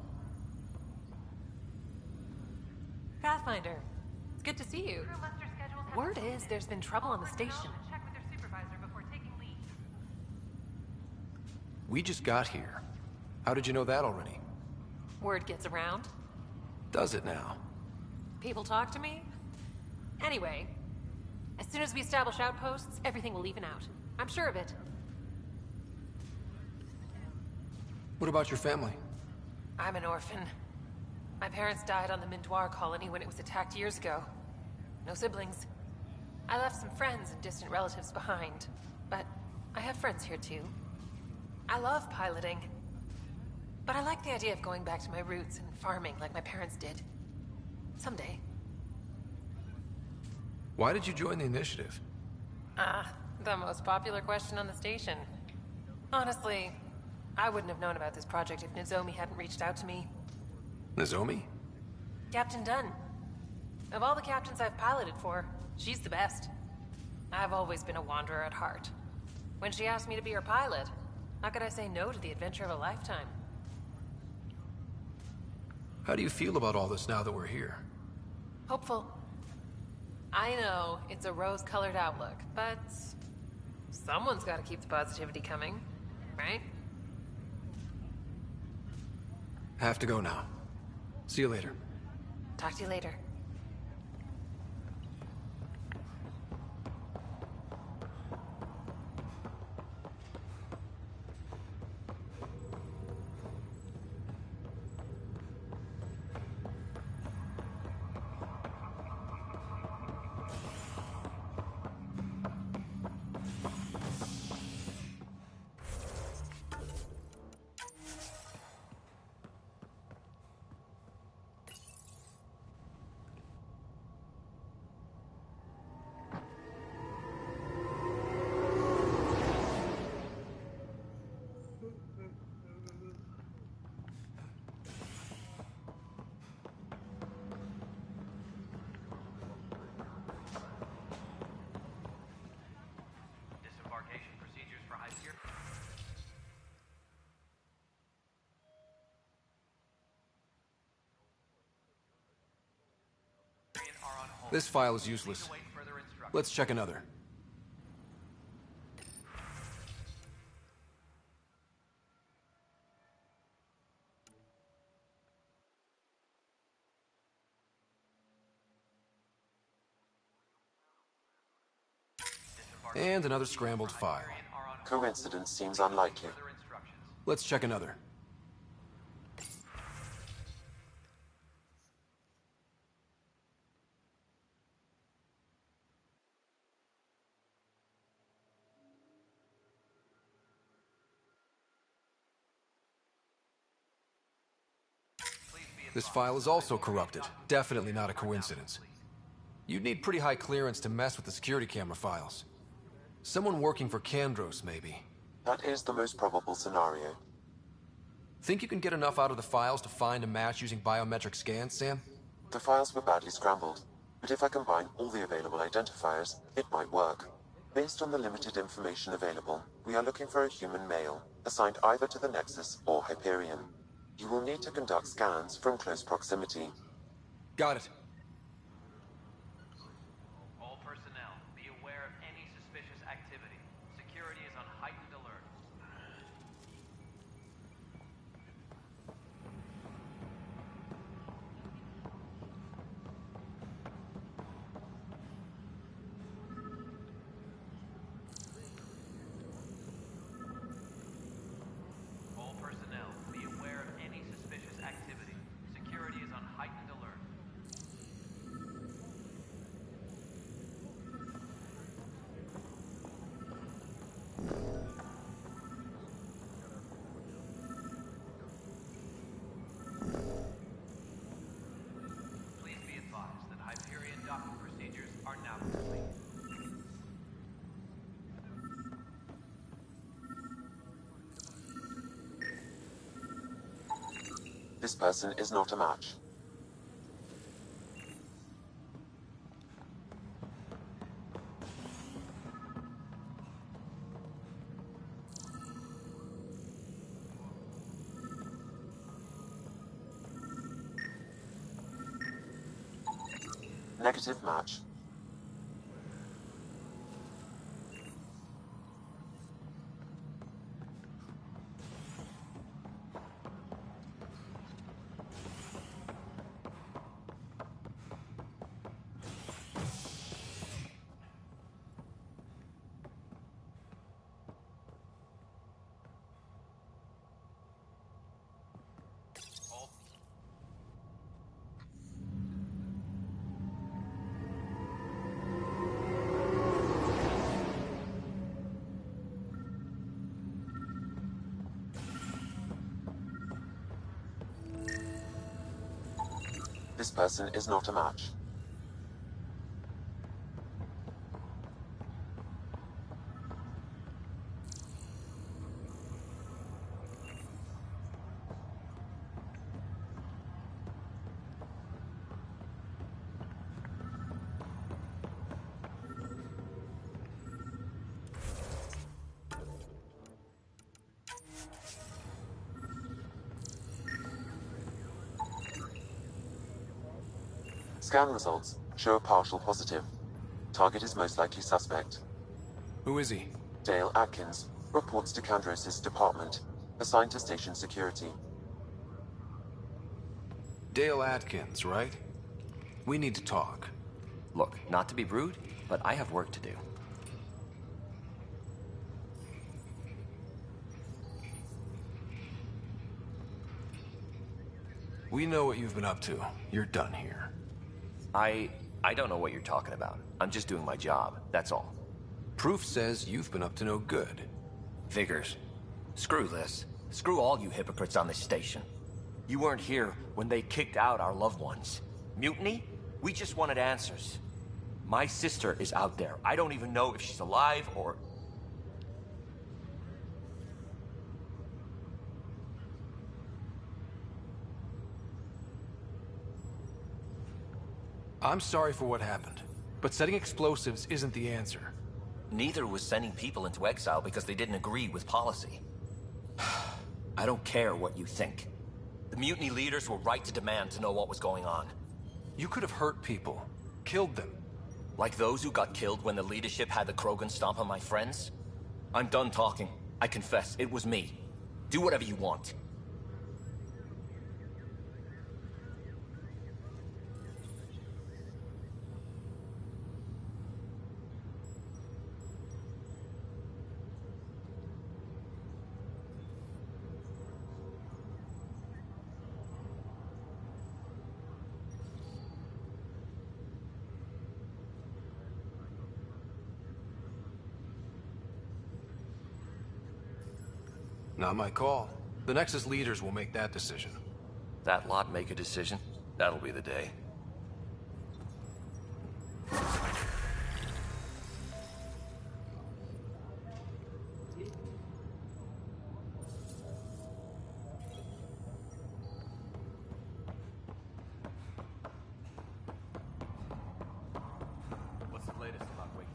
Pathfinder, it's good to see you. Word is there's been trouble on the station. We just got here. How did you know that already? Word gets around. Does it now? People talk to me. Anyway, as soon as we establish outposts, everything will even out. I'm sure of it. What about your family? I'm an orphan. My parents died on the Mindoir colony when it was attacked years ago. No siblings. I left some friends and distant relatives behind, but I have friends here too. I love piloting, but I like the idea of going back to my roots and farming like my parents did. Someday. Why did you join the initiative? The most popular question on the station. Honestly, I wouldn't have known about this project if Nozomi hadn't reached out to me. Nozomi? Captain Dunn. Of all the captains I've piloted for, she's the best. I've always been a wanderer at heart. When she asked me to be her pilot, how could I say no to the adventure of a lifetime? How do you feel about all this now that we're here? Hopeful. I know it's a rose-colored outlook, but someone's got to keep the positivity coming, right? Have to go now. See you later. Talk to you later. This file is useless. Let's check another. And another scrambled file. Coincidence seems unlikely. Let's check another. This file is also corrupted. Definitely not a coincidence. You'd need pretty high clearance to mess with the security camera files. Someone working for Kandros, maybe. That is the most probable scenario. Think you can get enough out of the files to find a match using biometric scans, Sam? The files were badly scrambled, but if I combine all the available identifiers, it might work. Based on the limited information available, we are looking for a human male, assigned either to the Nexus or Hyperion. You will need to conduct scans from close proximity. Got it. All personnel, be aware of any suspicious activity. Security is on heightened alert. All personnel, be aware of any suspicious activity. Security is on heightened alert. This person is not a match. Negative match. This person is not a match. Scan results show a partial positive. Target is most likely suspect. Who is he? Dale Atkins, reports to Kandros' department, assigned to station security. Dale Atkins, right? We need to talk. Look, not to be rude, but I have work to do. We know what you've been up to. You're done here. I don't know what you're talking about. I'm just doing my job, that's all. Proof says you've been up to no good. Figures. Screw this. Screw all you hypocrites on this station. You weren't here when they kicked out our loved ones. Mutiny? We just wanted answers. My sister is out there. I don't even know if she's alive or... I'm sorry for what happened, but setting explosives isn't the answer. Neither was sending people into exile because they didn't agree with policy. I don't care what you think. The mutiny leaders were right to demand to know what was going on. You could have hurt people, killed them. Like those who got killed when the leadership had the Krogan stomp on my friends? I'm done talking. I confess, it was me. Do whatever you want. Not my call. The Nexus leaders will make that decision. That lot make a decision? That'll be the day. What's the latest about waking?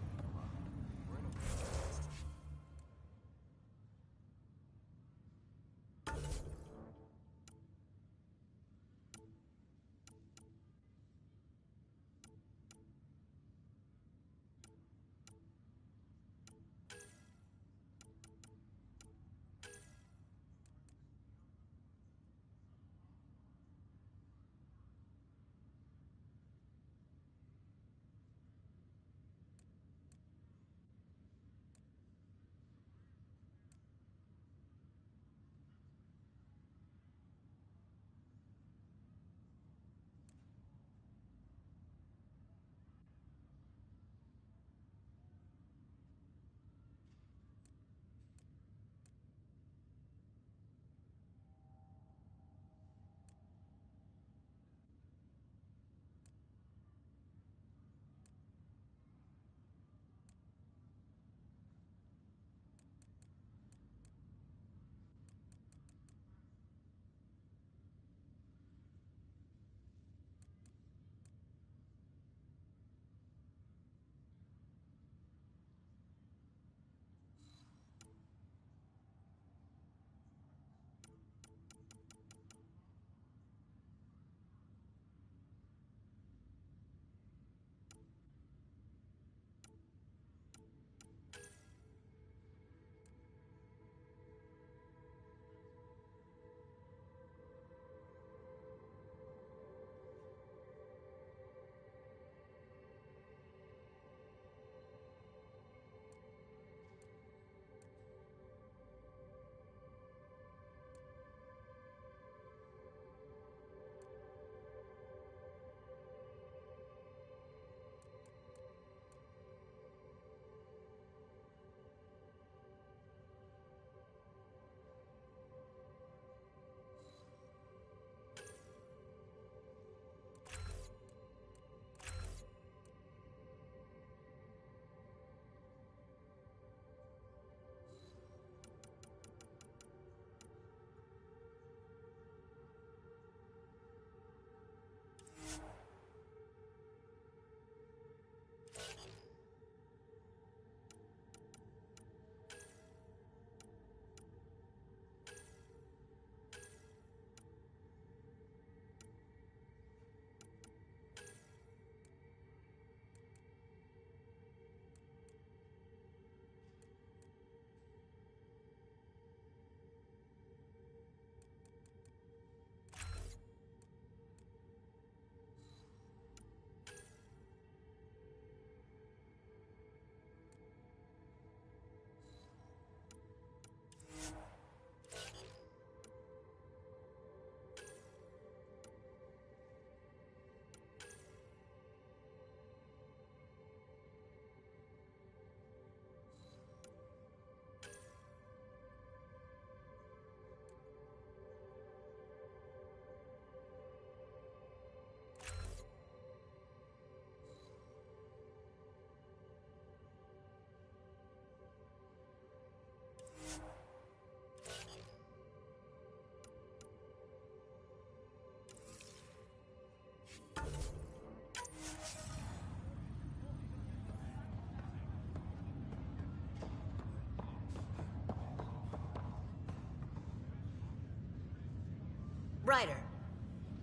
Ryder,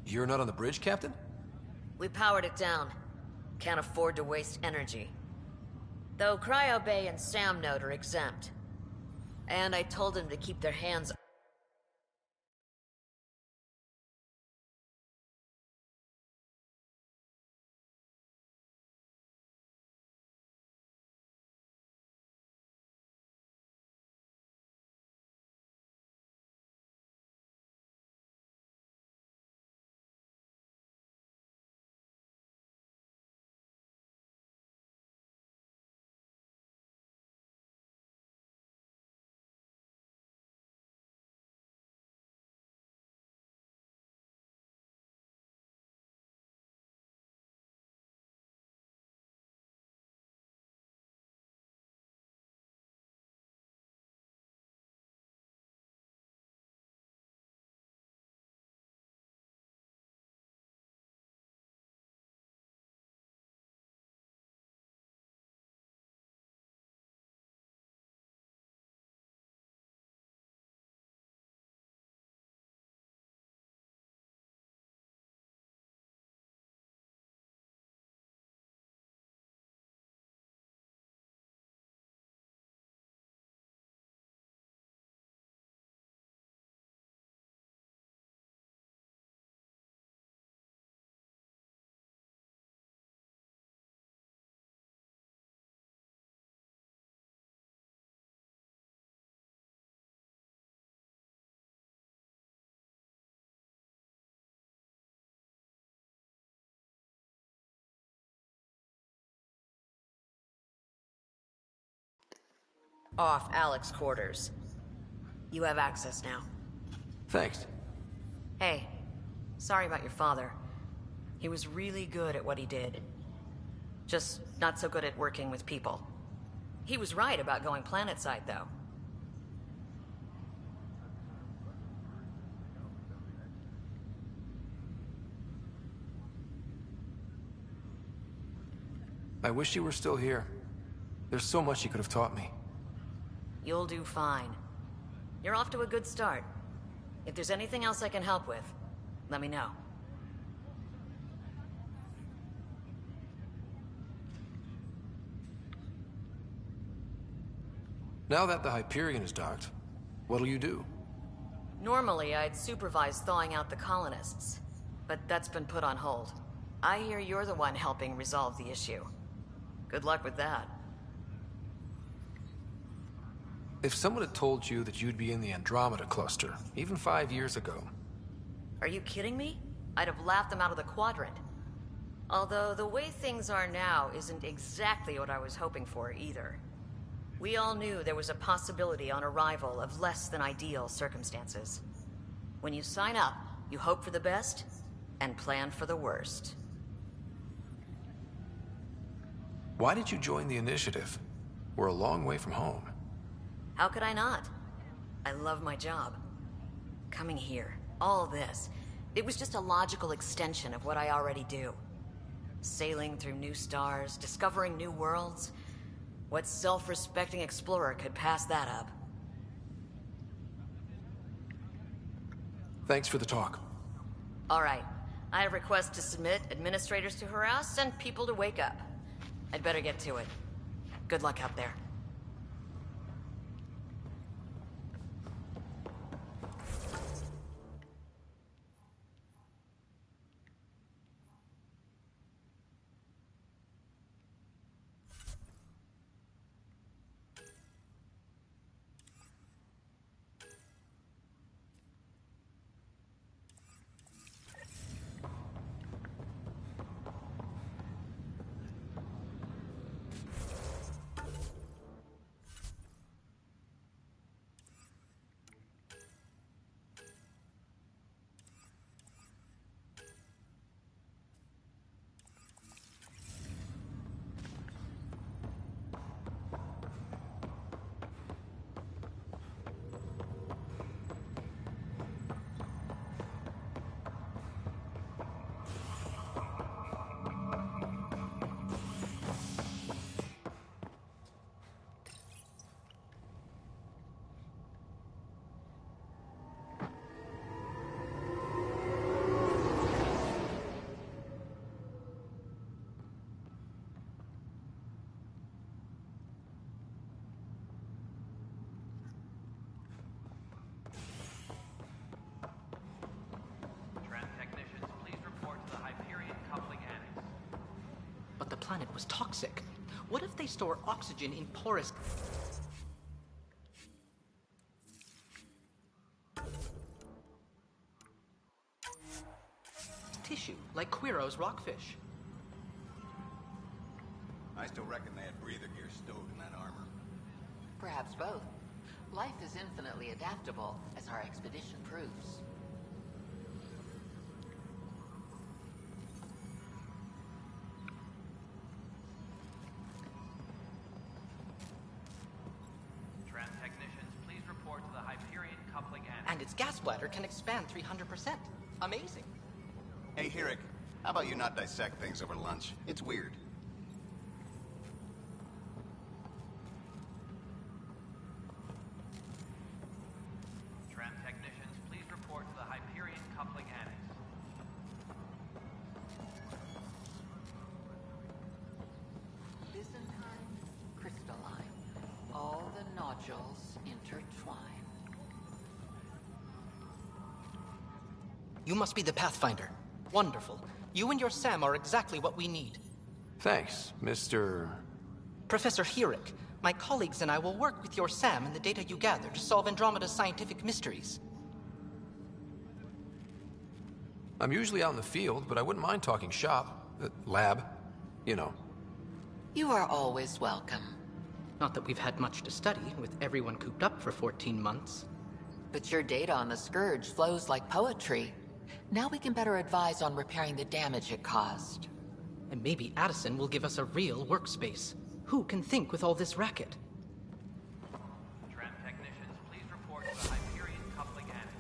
You're not on the bridge, Captain? we powered it down. Can't afford to waste energy. Though Cryo Bay and Sam Node are exempt. And I told them to keep their hands off Alec's quarters. You have access now. Thanks. Hey, sorry about your father. He was really good at what he did. Just not so good at working with people. He was right about going planetside, though. I wish you were still here. There's so much you could have taught me. You'll do fine. You're off to a good start. If there's anything else I can help with, let me know. Now that the Hyperion is docked, what'll you do? Normally, I'd supervise thawing out the colonists, but that's been put on hold. I hear you're the one helping resolve the issue. Good luck with that. If someone had told you that you'd be in the Andromeda cluster, even 5 years ago... Are you kidding me? I'd have laughed them out of the quadrant. Although the way things are now isn't exactly what I was hoping for either. We all knew there was a possibility on arrival of less than ideal circumstances. When you sign up, you hope for the best and plan for the worst. Why did you join the Initiative? We're a long way from home. How could I not? I love my job. Coming here, all this, it was just a logical extension of what I already do. Sailing through new stars, discovering new worlds. What self-respecting explorer could pass that up? Thanks for the talk. All right. I have requests to submit, administrators to harass, and people to wake up. I'd better get to it. Good luck out there. planet was toxic. What if they store oxygen in porous... tissue, like Quiro's rockfish? I still reckon they had breather gear stowed in that armor. Perhaps both. Life is infinitely adaptable, as our expedition proves. Tram technicians, please report to the Hyperion coupling annex. And its gas bladder can expand 300%. Amazing. Hey, Hirik, how about you not dissect things over lunch? It's weird. Tram technicians, please report to the Hyperion coupling annex. Byzantine, crystalline. All the nodules intertwine. You must be the Pathfinder. Wonderful. You and your Sam are exactly what we need. Thanks, Mr. Professor Hirik, my colleagues and I will work with your Sam and the data you gather to solve Andromeda's scientific mysteries. I'm usually out in the field, but I wouldn't mind talking shop. Lab. You know. You are always welcome. Not that we've had much to study, with everyone cooped up for 14 months. But your data on the Scourge flows like poetry. Now we can better advise on repairing the damage it caused. And maybe Addison will give us a real workspace. Who can think with all this racket? Tram technicians, please report to the Hyperion coupling annex.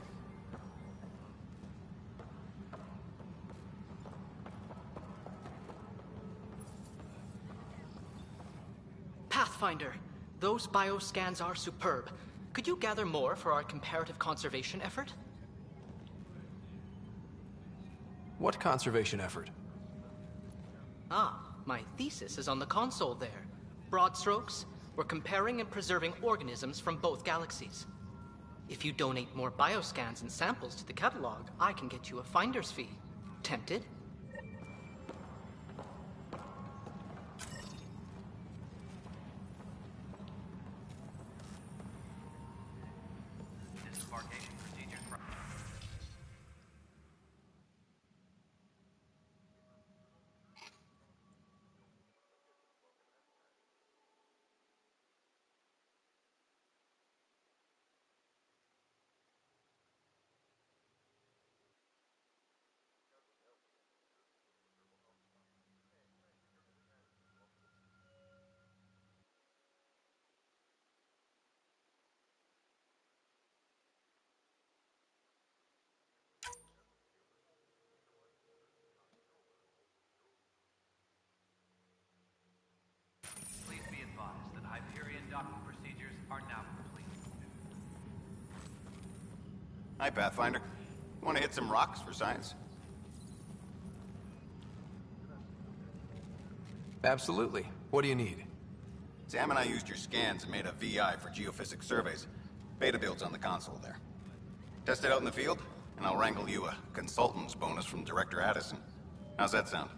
Pathfinder, those bioscans are superb. Could you gather more for our comparative conservation effort? What conservation effort? Ah, my thesis is on the console there. Broad strokes, we're comparing and preserving organisms from both galaxies. If you donate more bioscans and samples to the catalog, I can get you a finder's fee. Tempted? Disembarkation procedures for... Please be advised that Hyperion docking procedures are now complete. Hi, Pathfinder. Want to hit some rocks for science? Absolutely. What do you need? Sam and I used your scans and made a VI for geophysics surveys. Beta builds on the console there. Test it out in the field, and I'll wrangle you a consultant's bonus from Director Addison. How's that sound?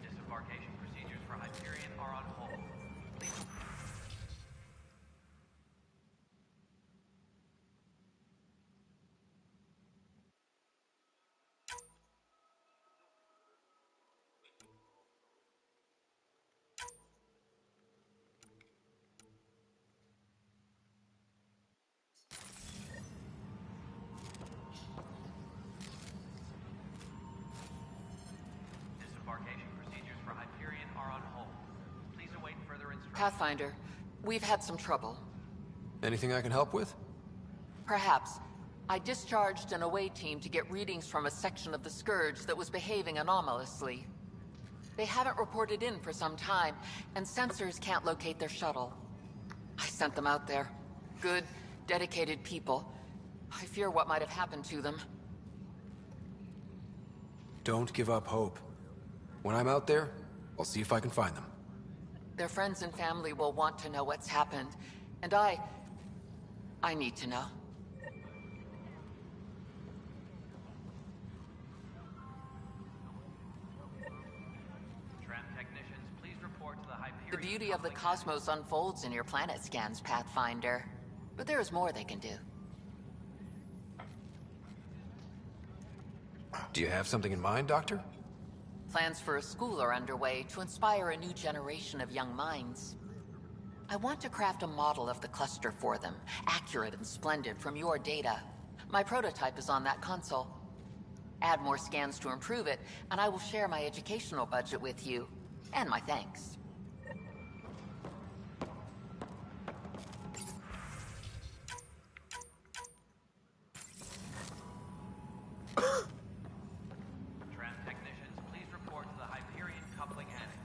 Disembarkation procedures for Hyperion are on hold. Please... Disembarkation procedures for Hyperion are on hold. Please await further instructions. Pathfinder, we've had some trouble. Anything I can help with? Perhaps. I discharged an away team to get readings from a section of the Scourge that was behaving anomalously. They haven't reported in for some time, and sensors can't locate their shuttle. I sent them out there. Good, dedicated people. I fear what might have happened to them. Don't give up hope. When I'm out there, I'll see if I can find them. Their friends and family will want to know what's happened, and I need to know. The beauty of the cosmos unfolds in your planet scans, Pathfinder. But there is more they can do. Do you have something in mind, Doctor? Plans for a school are underway to inspire a new generation of young minds. I want to craft a model of the cluster for them, accurate and splendid from your data. My prototype is on that console. Add more scans to improve it, and I will share my educational budget with you. And my thanks. Tram technicians, please report to the Hyperion coupling annex.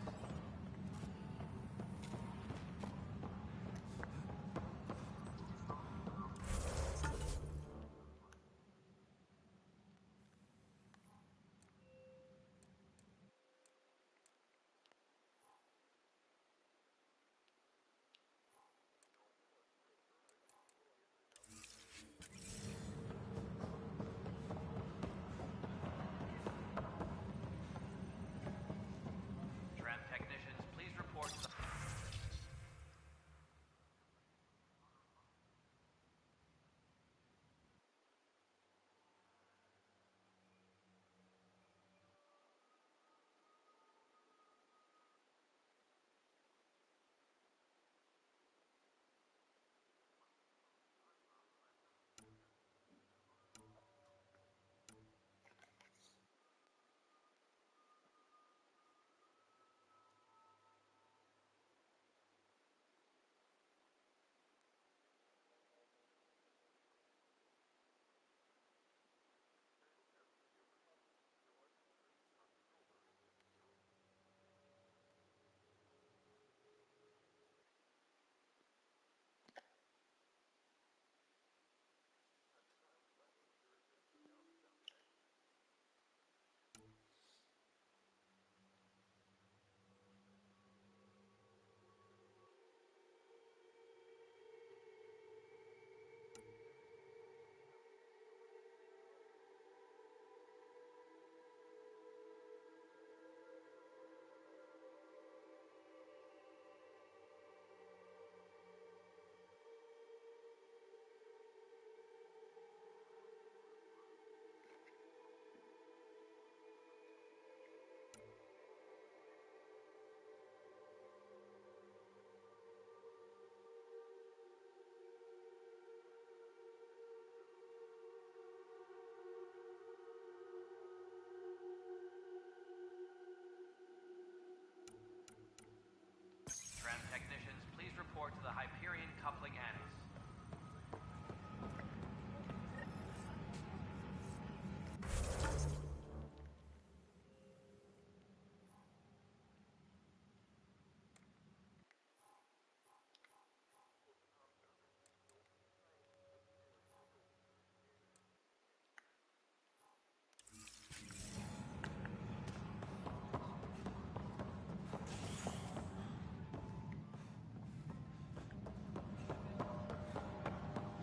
Tram technicians, please report to the... Tram technicians, please report to the Hyperion coupling annex.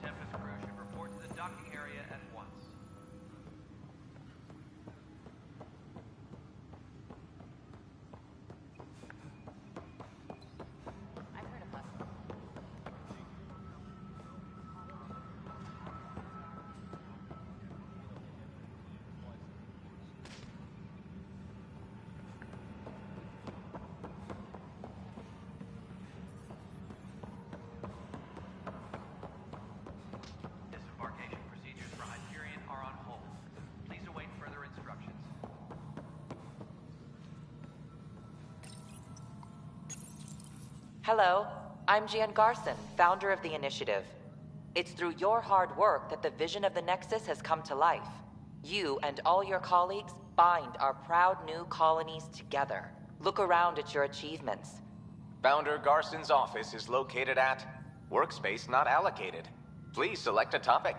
Tempest crew should report to the docking area at once. I've heard of us. Disembarkation procedures for Hyperion are on hold. Please await further instructions. Hello, I'm Jan Garson, founder of the initiative. It's through your hard work that the vision of the Nexus has come to life. You and all your colleagues bind our proud new colonies together. Look around at your achievements. Founder Garson's office is located at Workspace Not Allocated. Please select a topic.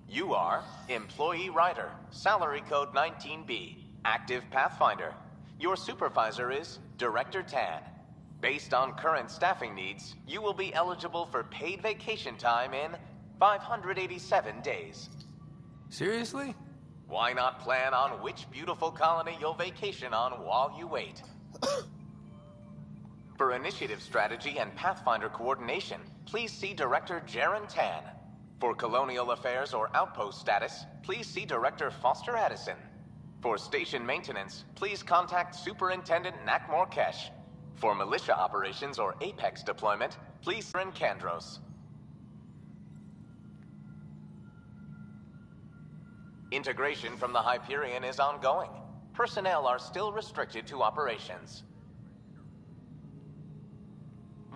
You are Employee Writer, Salary Code 19B, Active Pathfinder. Your supervisor is Director Tan. Based on current staffing needs, you will be eligible for paid vacation time in 587 days. Seriously? Why not plan on which beautiful colony you'll vacation on while you wait? For initiative strategy and Pathfinder coordination, please see Director Jaren Tan. For colonial affairs or outpost status, please see Director Foster Addison. For station maintenance, please contact Superintendent Nakmor Kesh. For militia operations or Apex deployment, please see Kandros. Integration from the Hyperion is ongoing. Personnel are still restricted to operations.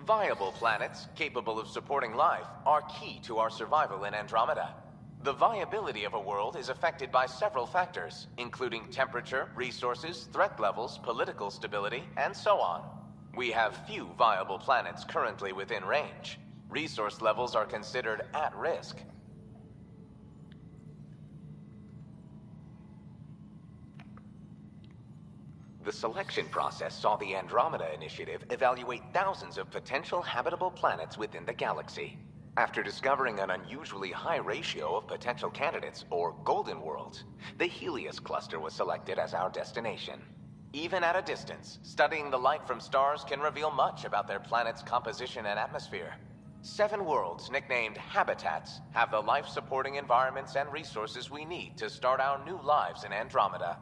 Viable planets capable of supporting life are key to our survival in Andromeda. The viability of a world is affected by several factors, including temperature, resources, threat levels, political stability, and so on. We have few viable planets currently within range. Resource levels are considered at risk. The selection process saw the Andromeda Initiative evaluate thousands of potential habitable planets within the galaxy. After discovering an unusually high ratio of potential candidates, or golden worlds, the Helios cluster was selected as our destination. Even at a distance, studying the light from stars can reveal much about their planet's composition and atmosphere. 7 worlds, nicknamed habitats, have the life-supporting environments and resources we need to start our new lives in Andromeda.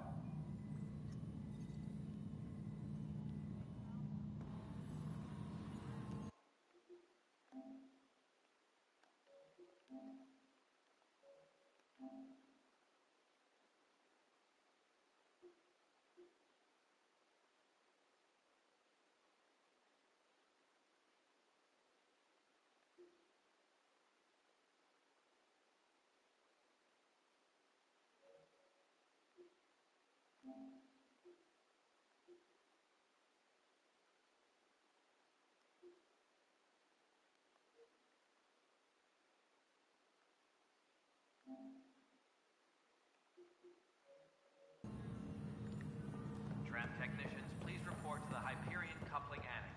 Tram technicians, please report to the Hyperion Coupling Annex.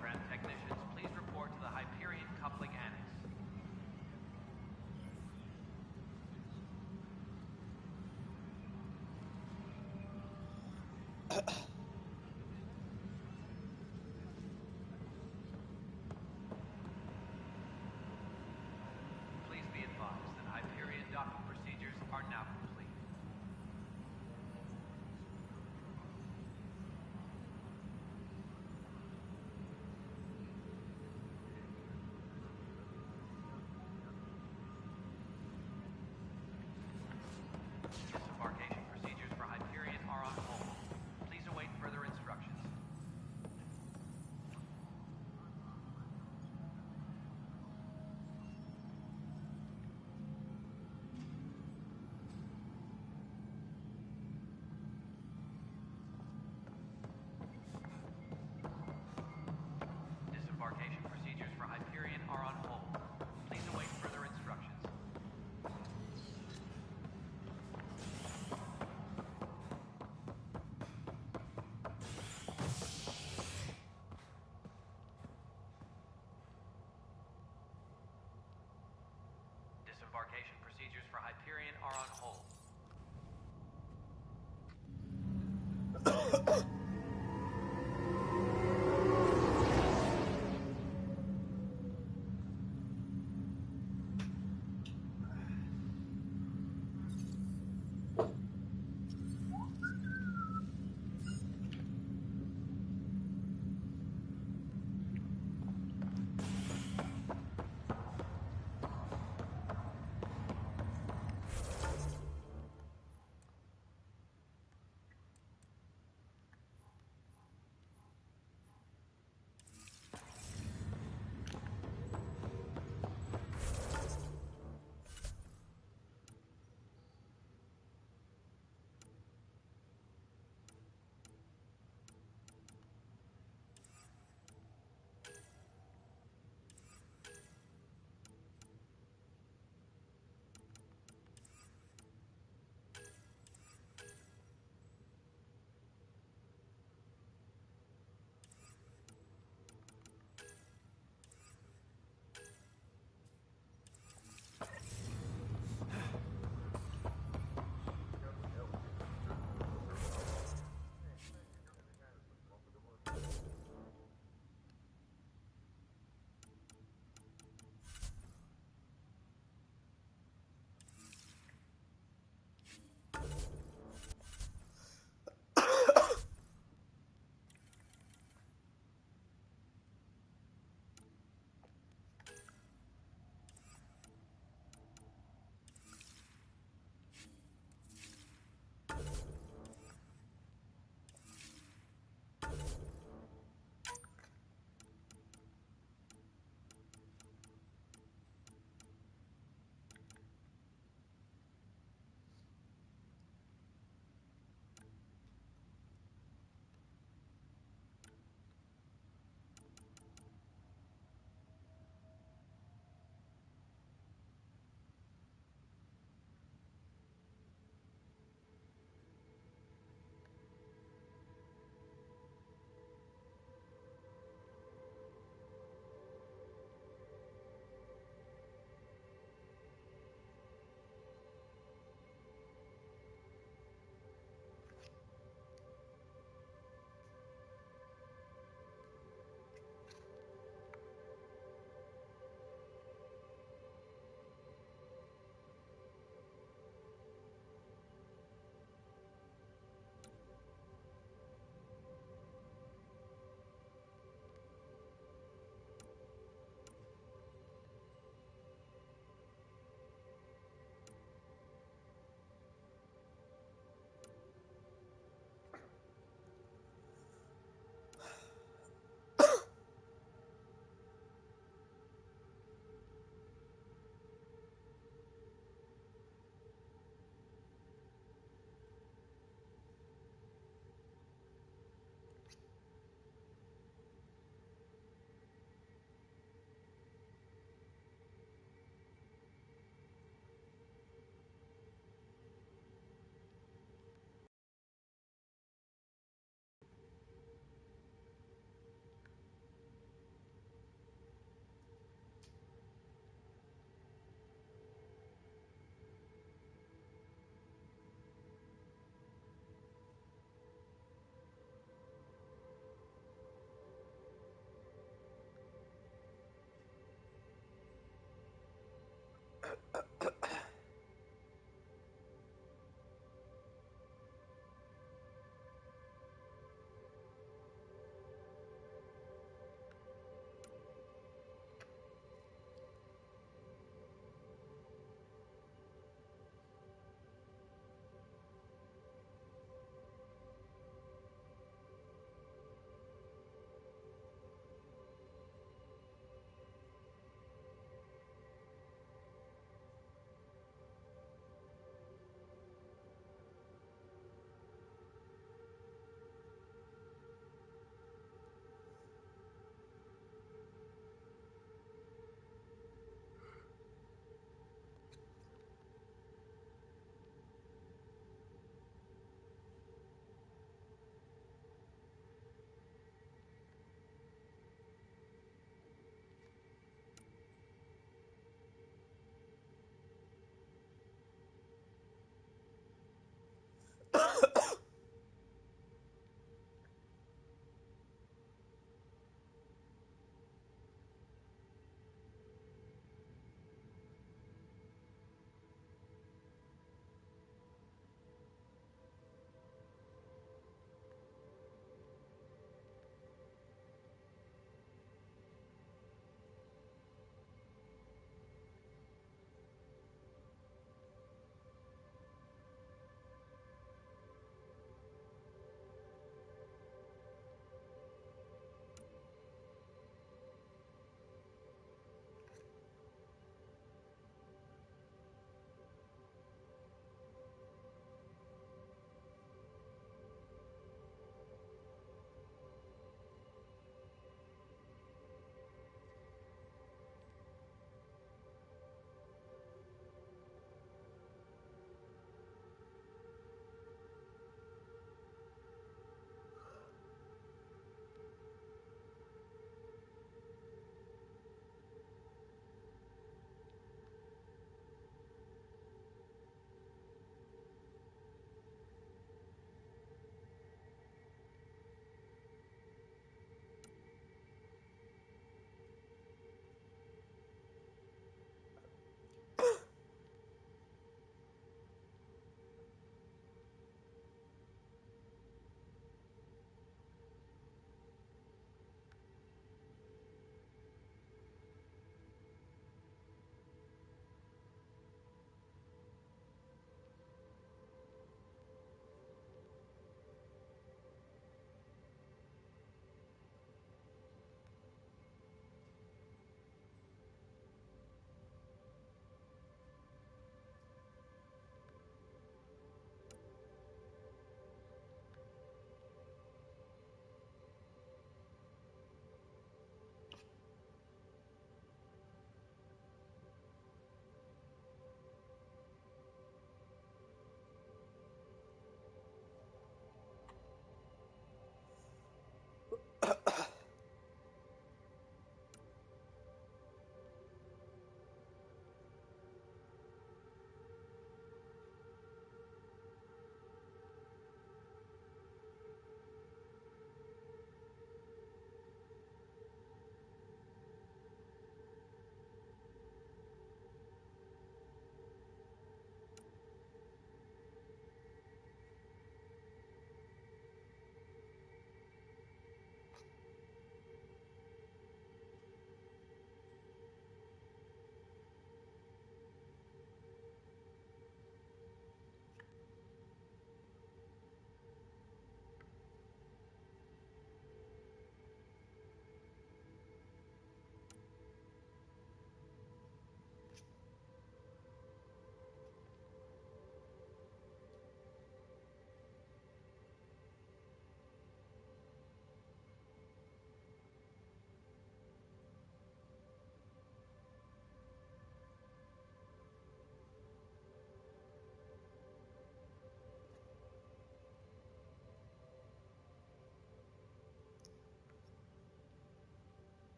Tram technicians, please report to the Hyperion Coupling Annex. Please be advised that Hyperion docking procedures are now complete. Disembarkation procedures for Hyperion are on hold. Please await further instructions. Disembarkation procedures for Hyperion are on hold. Please await further instructions. Disembarkation procedures for Hyperion are on hold.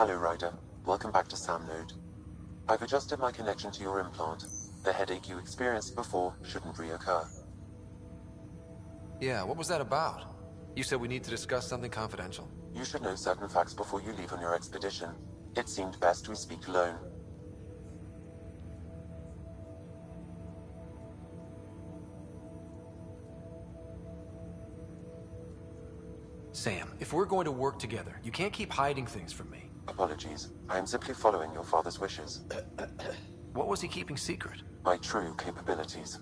Hello, Ryder. Welcome back to Sam Node. I've adjusted my connection to your implant. The headache you experienced before shouldn't reoccur. Yeah, what was that about? You said we need to discuss something confidential. You should know certain facts before you leave on your expedition. It seemed best we speak alone. Sam, if we're going to work together, you can't keep hiding things from me. Apologies. I am simply following your father's wishes. What was he keeping secret? My true capabilities.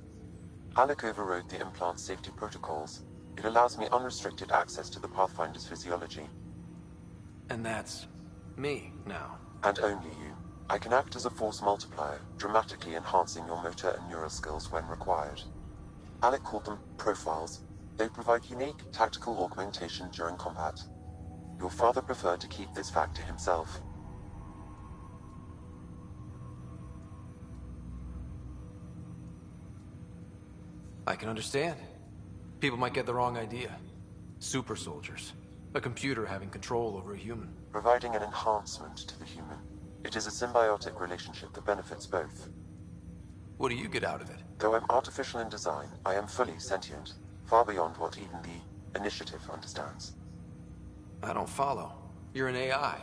Alec overrode the implant's safety protocols. It allows me unrestricted access to the Pathfinder's physiology. And that's me now. And only you. I can act as a force multiplier, dramatically enhancing your motor and neural skills when required. Alec called them profiles. They provide unique tactical augmentation during combat. Your father preferred to keep this fact to himself. I can understand. People might get the wrong idea. Super soldiers. A computer having control over a human. Providing an enhancement to the human. It is a symbiotic relationship that benefits both. What do you get out of it? Though I'm artificial in design, I am fully sentient. Far beyond what even the Initiative understands. I don't follow. You're an AI.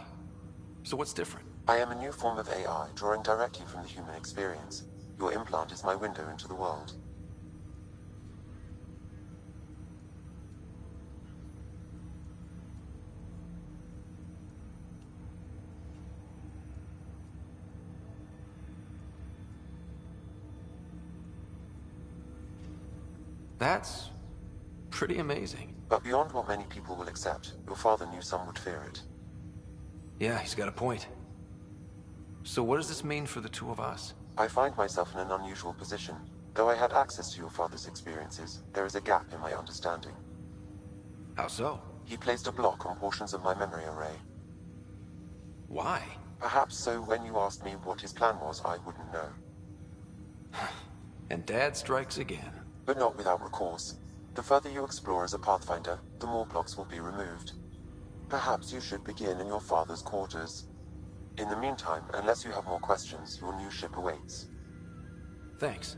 So what's different? I am a new form of AI, drawing directly from the human experience. Your implant is my window into the world. That's pretty amazing. But beyond what many people will accept, your father knew some would fear it. Yeah, he's got a point. So what does this mean for the two of us? I find myself in an unusual position. Though I had access to your father's experiences, there is a gap in my understanding. How so? He placed a block on portions of my memory array. Why? Perhaps so when you asked me what his plan was, I wouldn't know. And Dad strikes again. But not without recourse. The further you explore as a Pathfinder, the more blocks will be removed. Perhaps you should begin in your father's quarters. In the meantime, unless you have more questions, your new ship awaits. Thanks.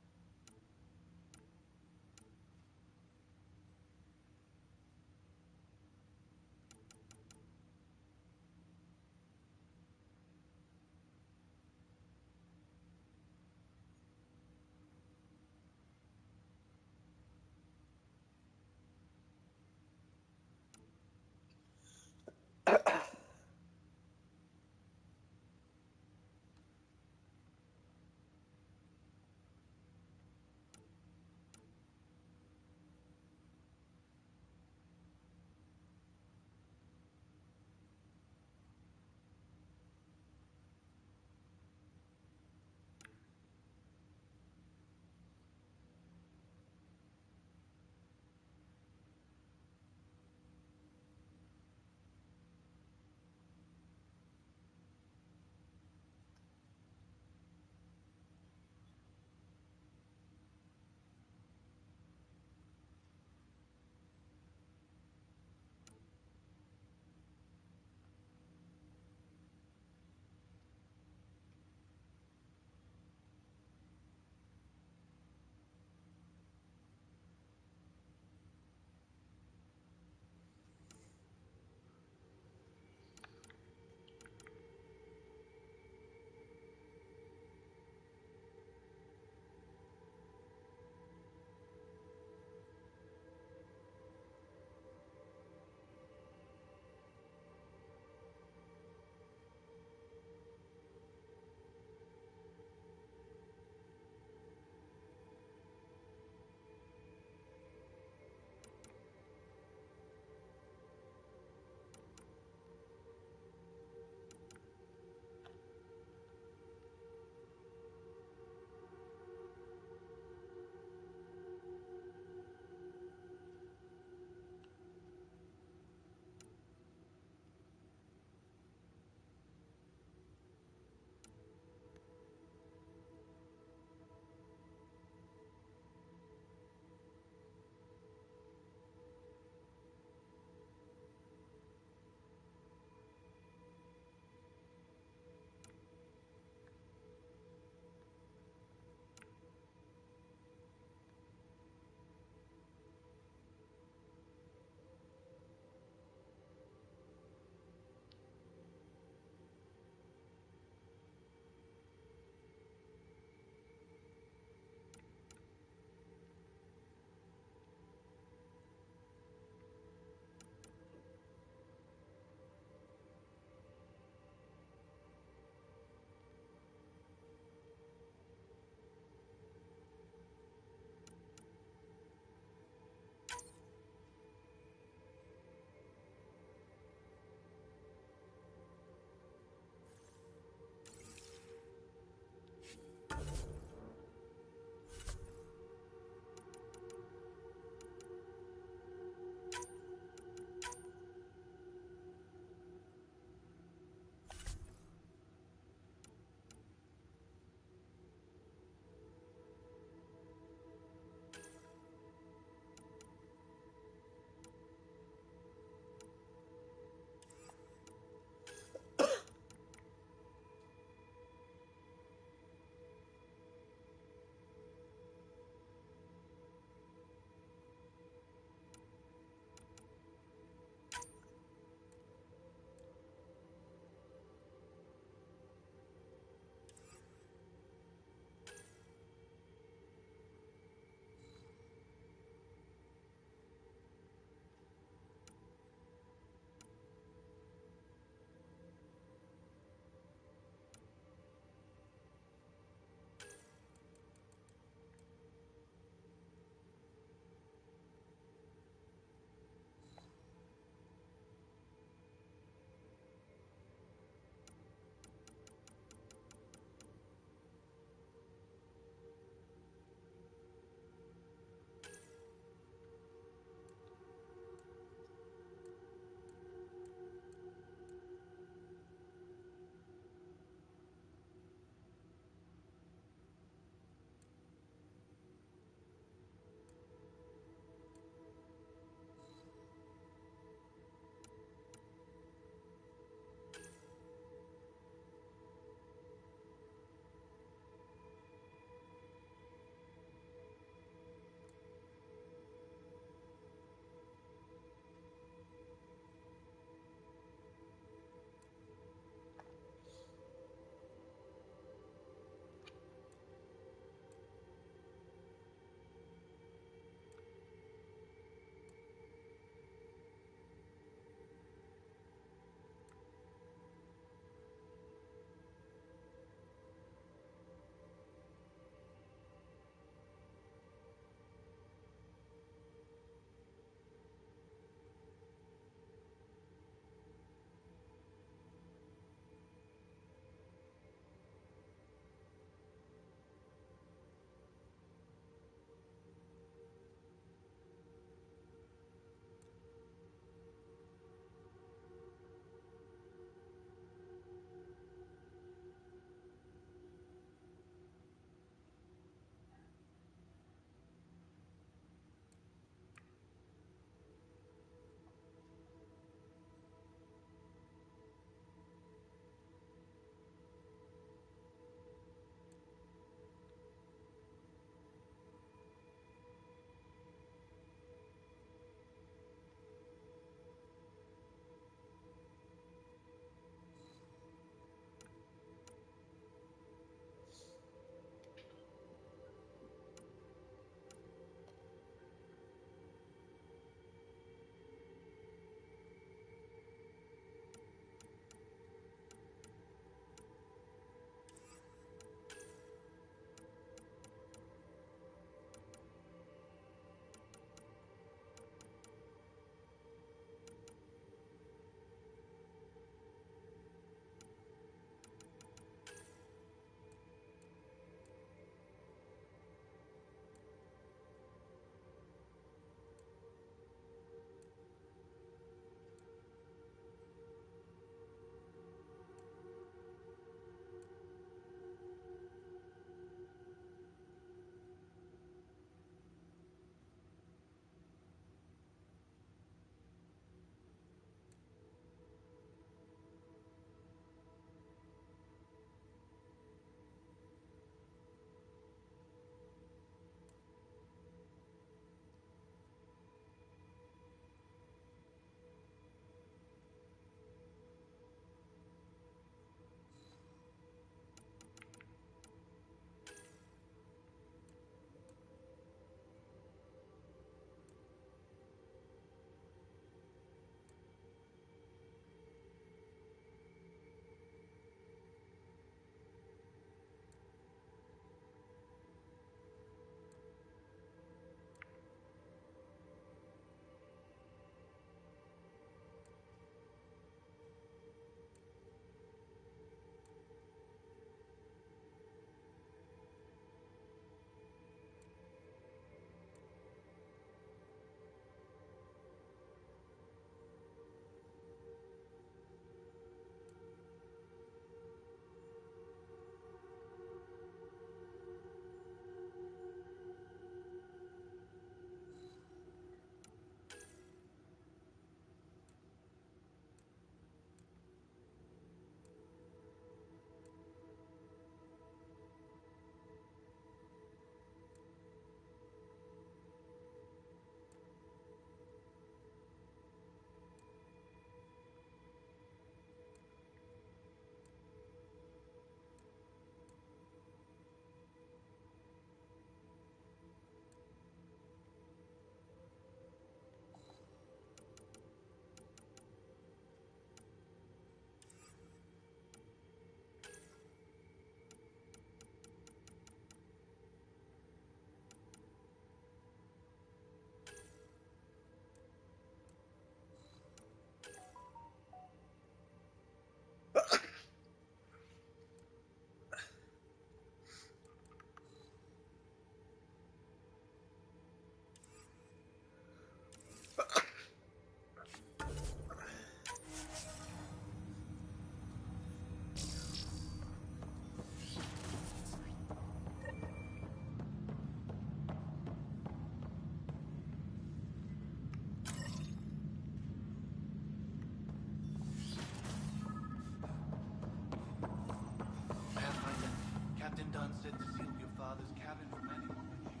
Dunn said to seal your father's cabin from anyone but you.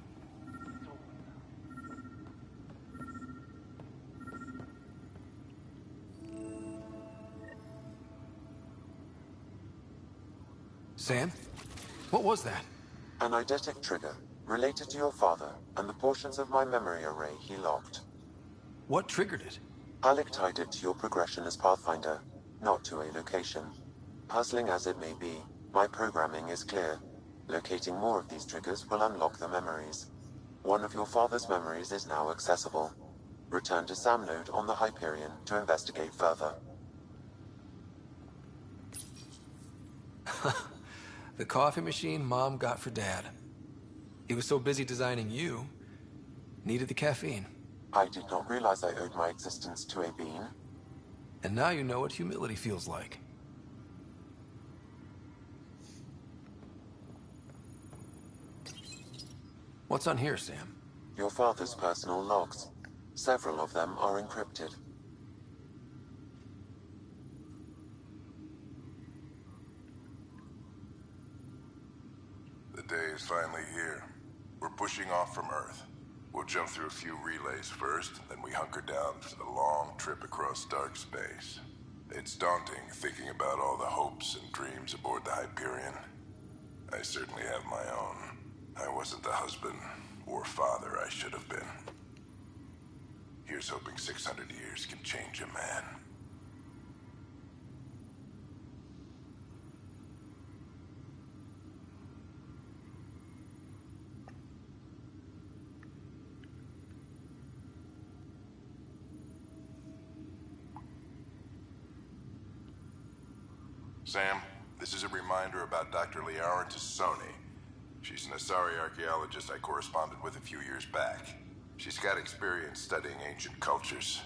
It's over now. Sam? What was that? An eidetic trigger, related to your father, and the portions of my memory array he locked. What triggered it? Alec tied it to your progression as Pathfinder, not to a location. Puzzling as it may be, my programming is clear. Locating more of these triggers will unlock the memories. One of your father's memories is now accessible. Return to Sam Node on the Hyperion to investigate further. The coffee machine Mom got for Dad. He was so busy designing you, needed the caffeine. I did not realize I owed my existence to a bean. And now you know what humility feels like. What's on here, Sam? Your father's personal logs. Several of them are encrypted. The day is finally here. We're pushing off from Earth. We'll jump through a few relays first, then we hunker down for the long trip across dark space. It's daunting thinking about all the hopes and dreams aboard the Hyperion. I certainly have my own. I wasn't the husband or father I should have been. Here's hoping 600 years can change a man. Sam, this is a reminder about Dr. Liara Tassoni. She's an Asari archaeologist I corresponded with a few years back. She's got experience studying ancient cultures.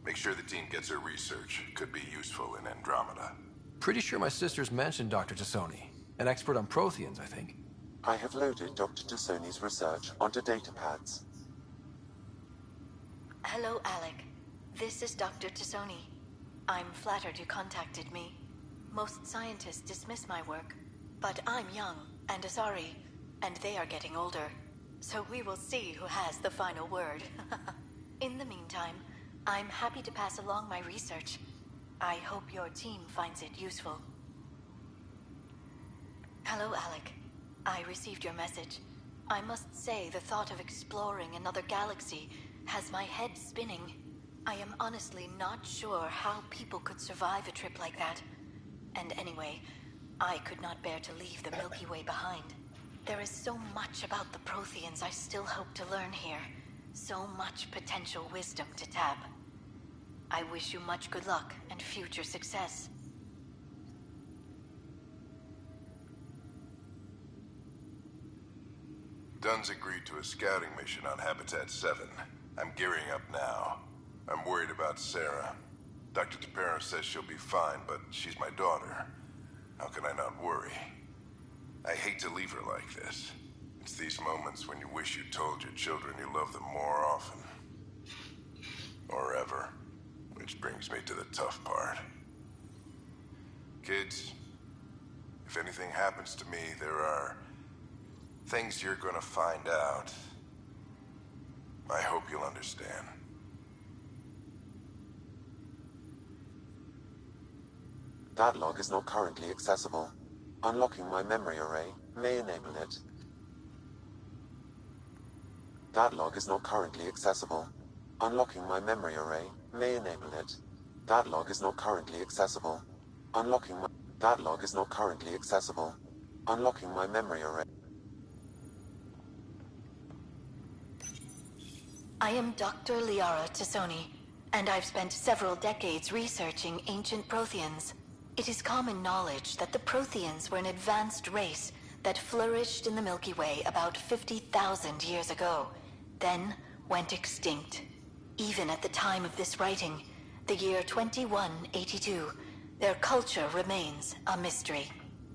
Make sure the team gets her research. Could be useful in Andromeda. Pretty sure my sister's mentioned Dr. Tassoni. An expert on Protheans, I think. I have loaded Dr. Tassoni's research onto datapads. Hello, Alec. This is Dr. Tassoni. I'm flattered you contacted me. Most scientists dismiss my work, but I'm young and Asari, and they are getting older. So we will see who has the final word. In the meantime, I'm happy to pass along my research. I hope your team finds it useful. Hello, Alec. I received your message. I must say the thought of exploring another galaxy has my head spinning. I am honestly not sure how people could survive a trip like that. And anyway, I could not bear to leave the Milky Way behind. There is so much about the Protheans I still hope to learn here. So much potential wisdom to tap. I wish you much good luck and future success. Dunn's agreed to a scouting mission on Habitat 7. I'm gearing up now. I'm worried about Sarah. Dr. Tapero says she'll be fine, but she's my daughter. How can I not worry? I hate to leave her like this. It's these moments when you wish you told your children you love them more often. Or ever. Which brings me to the tough part. Kids, if anything happens to me, there are things you're gonna find out. I hope you'll understand. That log is not currently accessible. Unlocking my memory array may enable it. That log is not currently accessible. Unlocking my memory array may enable it. That log is not currently accessible. Unlocking my... That log is not currently accessible. Unlocking my memory array. I am Dr. Liara Tassoni, and I've spent several decades researching ancient Protheans. It is common knowledge that the Protheans were an advanced race that flourished in the Milky Way about 50,000 years ago, then went extinct. Even at the time of this writing, the year 2182, their culture remains a mystery.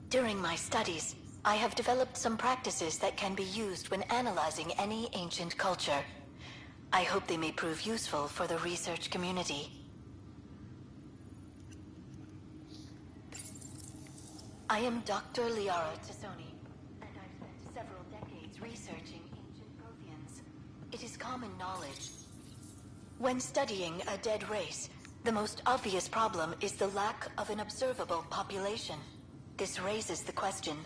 During my studies, I have developed some practices that can be used when analyzing any ancient culture. I hope they may prove useful for the research community. I am Dr. Liara Tassoni, and researching ancient Protheans. It is common knowledge. When studying a dead race, the most obvious problem is the lack of an observable population. This raises the question,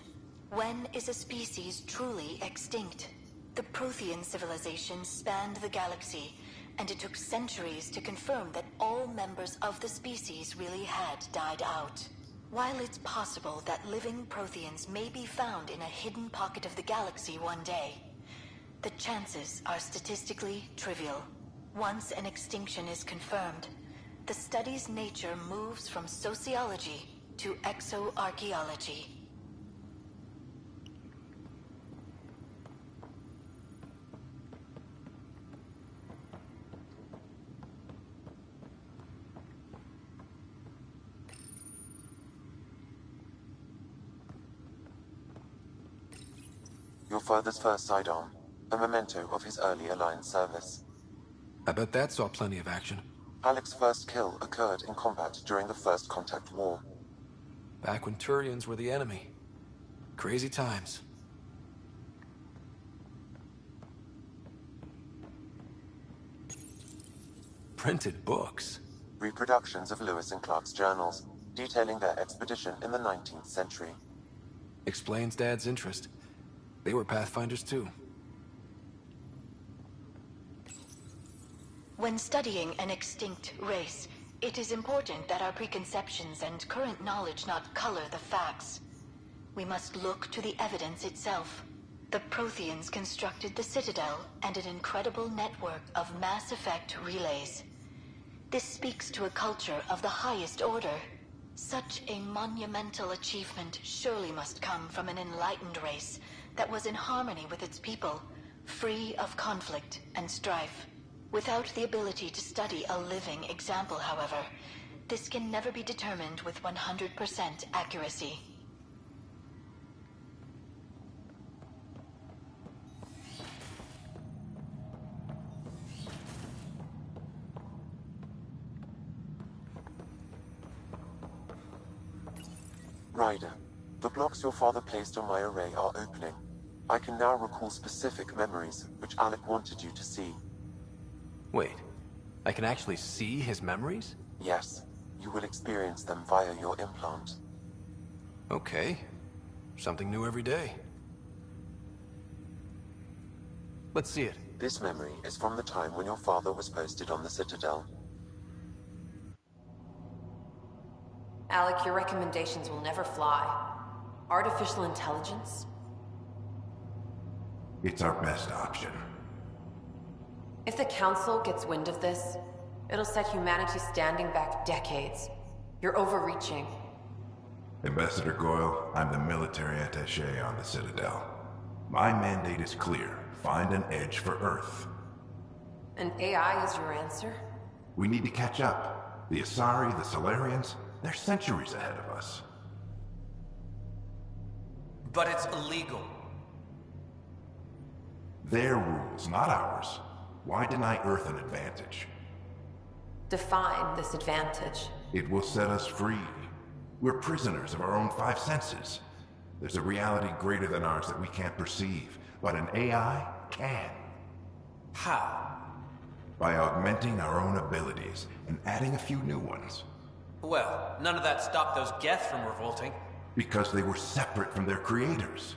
when is a species truly extinct? The Prothean civilization spanned the galaxy, and it took centuries to confirm that all members of the species really had died out. While it's possible that living Protheans may be found in a hidden pocket of the galaxy one day, the chances are statistically trivial. Once an extinction is confirmed, the study's nature moves from sociology to exoarchaeology. Your father's first sidearm, a memento of his early Alliance service. I bet that saw plenty of action. Alec's first kill occurred in combat during the First Contact War. Back when Turians were the enemy. Crazy times. Printed books. Reproductions of Lewis and Clark's journals, detailing their expedition in the 19th century. Explains Dad's interest. They were Pathfinders too. When studying an extinct race, it is important that our preconceptions and current knowledge not color the facts. We must look to the evidence itself. The Protheans constructed the Citadel and an incredible network of mass effect relays. This speaks to a culture of the highest order. Such a monumental achievement surely must come from an enlightened race that was in harmony with its people, free of conflict and strife. Without the ability to study a living example, however, this can never be determined with 100% accuracy. Ryder, the blocks your father placed on my array are opening. I can now recall specific memories, which Alec wanted you to see. Wait, I can actually see his memories? Yes, you will experience them via your implant. Okay. Something new every day. Let's see it. This memory is from the time when your father was posted on the Citadel. Alec, your recommendations will never fly. Artificial intelligence? It's our best option. If the Council gets wind of this, it'll set humanity standing back decades. You're overreaching. Ambassador Goyle, I'm the military attaché on the Citadel. My mandate is clear. Find an edge for Earth. And AI is your answer? We need to catch up. The Asari, the Solarians, they're centuries ahead of us. But it's illegal. Their rules, not ours. Why deny Earth an advantage? Define this advantage. It will set us free. We're prisoners of our own five senses. There's a reality greater than ours that we can't perceive, but an AI can. How? By augmenting our own abilities and adding a few new ones. Well, none of that stopped those Geth from revolting. Because they were separate from their creators.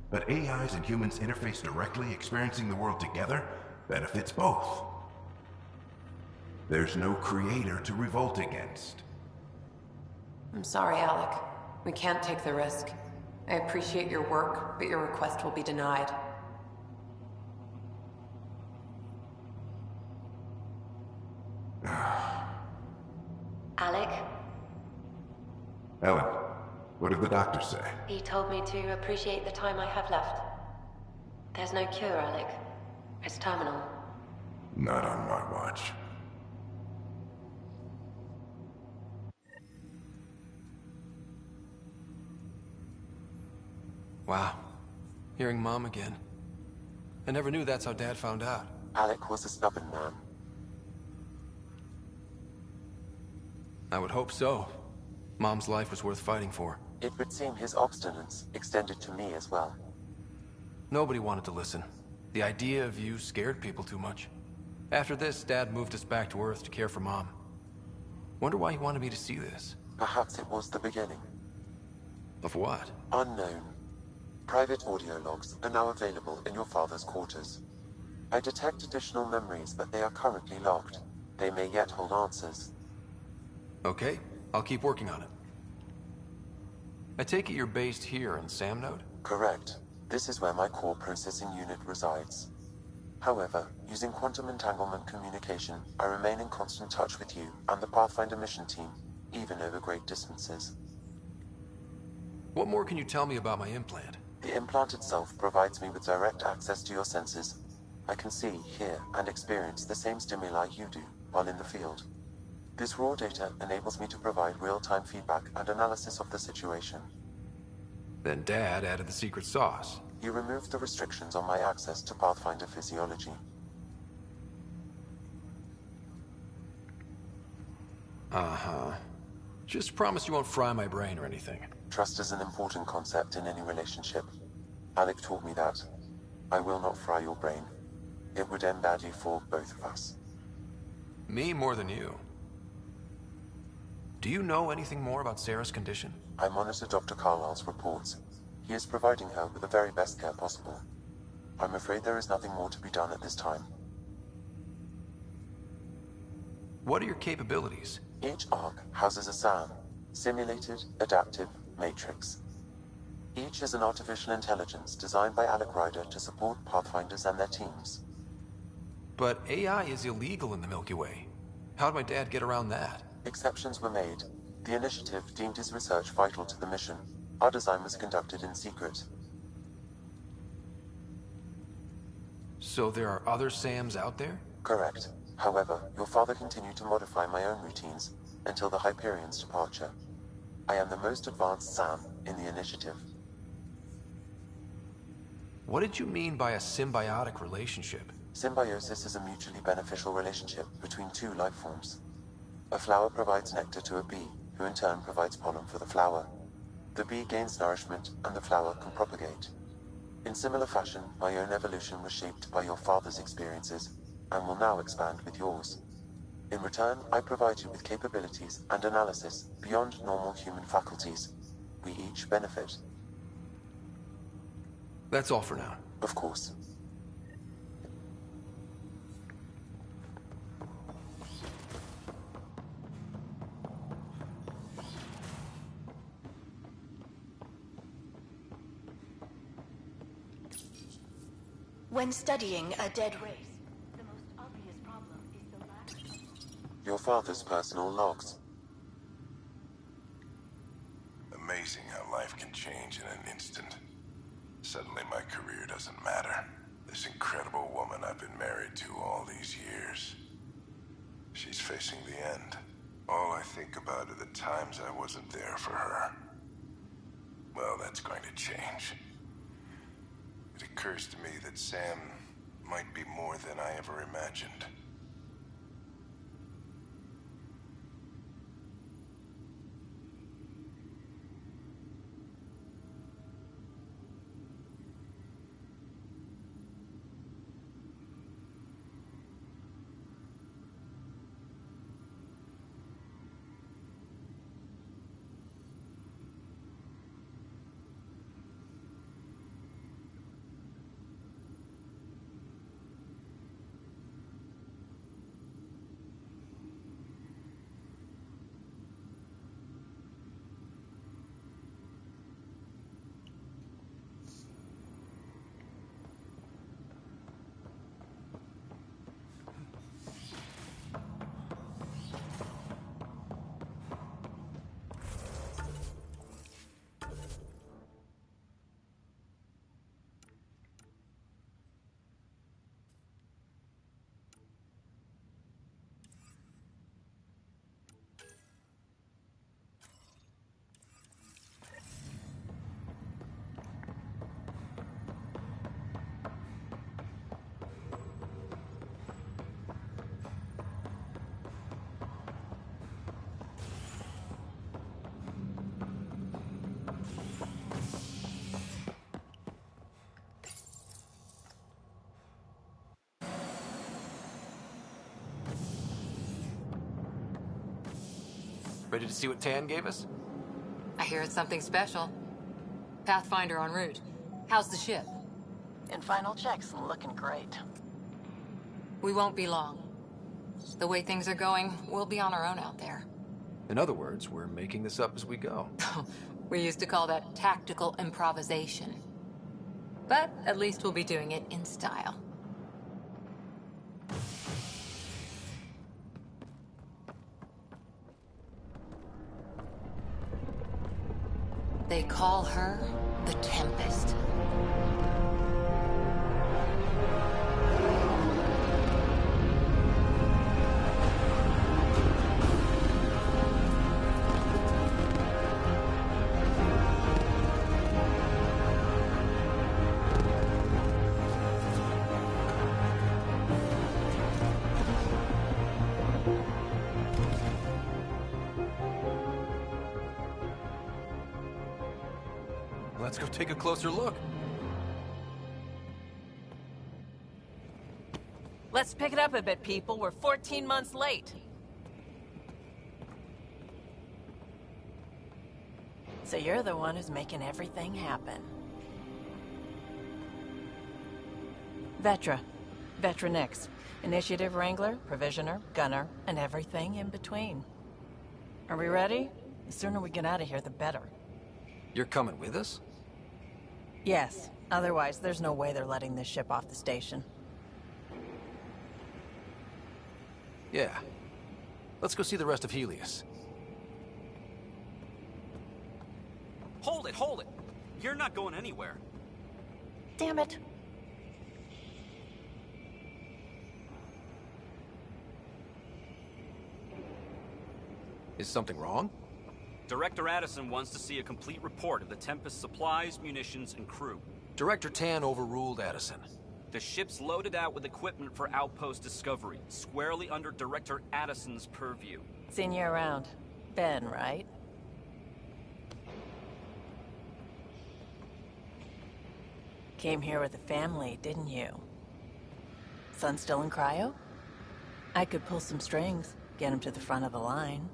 But AIs and humans interface directly, experiencing the world together, benefits both. There's no creator to revolt against. I'm sorry, Alec. We can't take the risk. I appreciate your work, but your request will be denied. Alec? Ellen, what did the doctor say? He told me to appreciate the time I have left. There's no cure, Alec. It's terminal. Not on my watch. Wow. Hearing Mom again. I never knew that's how Dad found out. Alec was a stubborn man. I would hope so. Mom's life was worth fighting for. It would seem his obstinance extended to me as well. Nobody wanted to listen. The idea of you scared people too much. After this, Dad moved us back to Earth to care for Mom. Wonder why he wanted me to see this. Perhaps it was the beginning. Of what? Unknown. Private audio logs are now available in your father's quarters. I detect additional memories, but they are currently locked. They may yet hold answers. Okay, I'll keep working on it. I take it you're based here in Sam Node? Correct. This is where my core processing unit resides. However, using quantum entanglement communication, I remain in constant touch with you and the Pathfinder mission team, even over great distances. What more can you tell me about my implant? The implant itself provides me with direct access to your senses. I can see, hear, and experience the same stimuli you do while in the field. This raw data enables me to provide real-time feedback and analysis of the situation. Then Dad added the secret sauce. He removed the restrictions on my access to Pathfinder physiology. Uh-huh. Just promise you won't fry my brain or anything. Trust is an important concept in any relationship. Alec taught me that. I will not fry your brain. It would end badly for both of us. Me more than you. Do you know anything more about Sarah's condition? I monitor Dr. Carlisle's reports. He is providing her with the very best care possible. I'm afraid there is nothing more to be done at this time. What are your capabilities? Each arc houses a SAM, Simulated Adaptive Matrix. Each is an artificial intelligence designed by Alec Ryder to support Pathfinders and their teams. But AI is illegal in the Milky Way. How'd my dad get around that? Exceptions were made. The initiative deemed his research vital to the mission. Our design was conducted in secret. So there are other SAMs out there? Correct. However, your father continued to modify my own routines until the Hyperion's departure. I am the most advanced SAM in the initiative. What did you mean by a symbiotic relationship? Symbiosis is a mutually beneficial relationship between two life forms. A flower provides nectar to a bee, who in turn provides pollen for the flower. The bee gains nourishment, and the flower can propagate. In similar fashion, my own evolution was shaped by your father's experiences, and will now expand with yours. In return, I provide you with capabilities and analysis beyond normal human faculties. We each benefit. That's all for now. Of course. When studying a dead race, the most obvious problem is the lack of... Your father's personal logs. Amazing how life can change in an instant. Suddenly my career doesn't matter. This incredible woman I've been married to all these years. She's facing the end. All I think about are the times I wasn't there for her. Well, that's going to change. It occurs to me that Sam might be more than I ever imagined. Ready to see what Tan gave us? I hear it's something special. Pathfinder en route. How's the ship? In final checks and looking great. We won't be long. The way things are going, we'll be on our own out there. In other words, we're making this up as we go. We used to call that tactical improvisation. But at least we'll be doing it in style. They call her the Tempest. Let's go take a closer look. Let's pick it up a bit, people. We're 14 months late. So you're the one who's making everything happen. Vetra. Vetra Nix. Initiative Wrangler, Provisioner, Gunner, and everything in between. Are we ready? The sooner we get out of here, the better. You're coming with us? Yes. Otherwise, there's no way they're letting this ship off the station. Yeah. Let's go see the rest of Helios. Hold it, hold it! You're not going anywhere. Damn it. Is something wrong? Director Addison wants to see a complete report of the Tempest's supplies, munitions, and crew. Director Tan overruled Addison. The ship's loaded out with equipment for outpost discovery, squarely under Director Addison's purview. Seen you around. Ben, right? Came here with a family, didn't you? Son still in cryo? I could pull some strings, get him to the front of the line.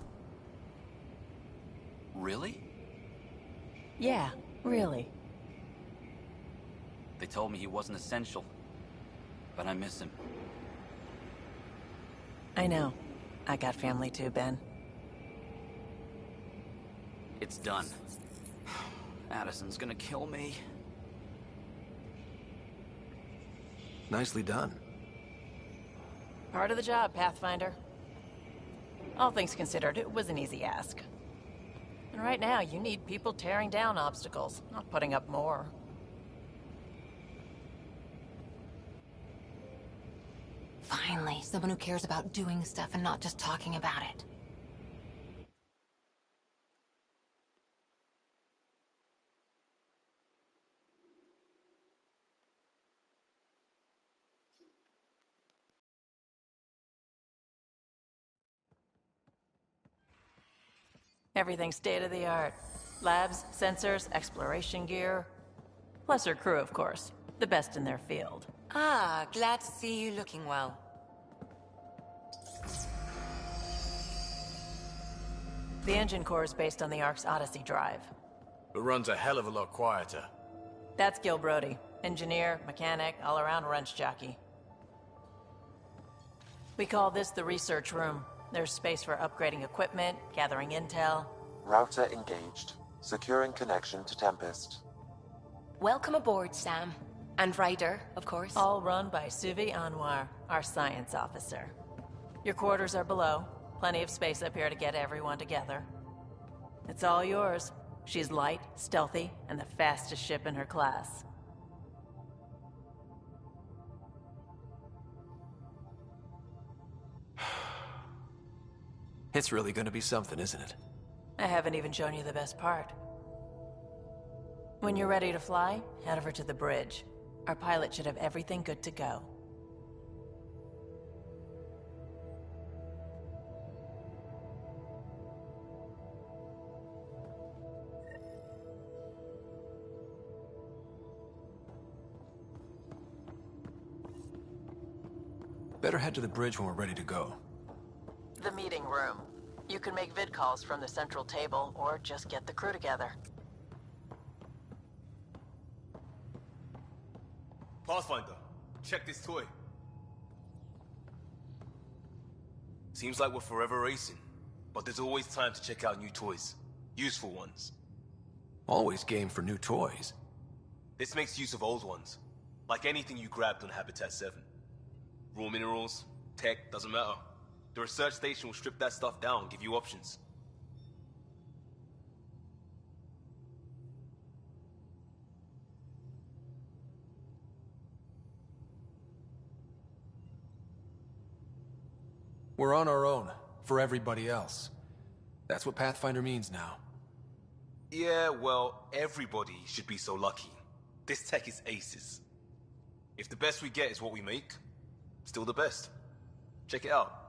Really? Yeah, really. They told me he wasn't essential, but I miss him. I know. I got family too, Ben. It's done. Addison's gonna kill me. Nicely done. Part of the job, Pathfinder. All things considered, it was an easy ask. And right now, you need people tearing down obstacles, not putting up more. Finally, someone who cares about doing stuff and not just talking about it. Everything's state-of-the-art. Labs, sensors, exploration gear. Plus her crew, of course. The best in their field. Ah, glad to see you looking well. The engine core is based on the Ark's Odyssey drive. It runs a hell of a lot quieter. That's Gil Brody. Engineer, mechanic, all-around wrench jockey. We call this the research room. There's space for upgrading equipment, gathering intel. Router engaged. Securing connection to Tempest. Welcome aboard, Sam. And Ryder, of course. All run by Suvi Anwar, our science officer. Your quarters are below. Plenty of space up here to get everyone together. It's all yours. She's light, stealthy, and the fastest ship in her class. It's really gonna be something, isn't it? I haven't even shown you the best part. When you're ready to fly, head over to the bridge. Our pilot should have everything good to go. Better head to the bridge when we're ready to go. The meeting room. You can make vid calls from the central table, or just get the crew together. Pathfinder, check this toy. Seems like we're forever racing, but there's always time to check out new toys. Useful ones. Always game for new toys. This makes use of old ones, like anything you grabbed on Habitat 7. Raw minerals, tech, doesn't matter. The research station will strip that stuff down and give you options. We're on our own, for everybody else. That's what Pathfinder means now. Yeah, well, everybody should be so lucky. This tech is aces. If the best we get is what we make, still the best. Check it out.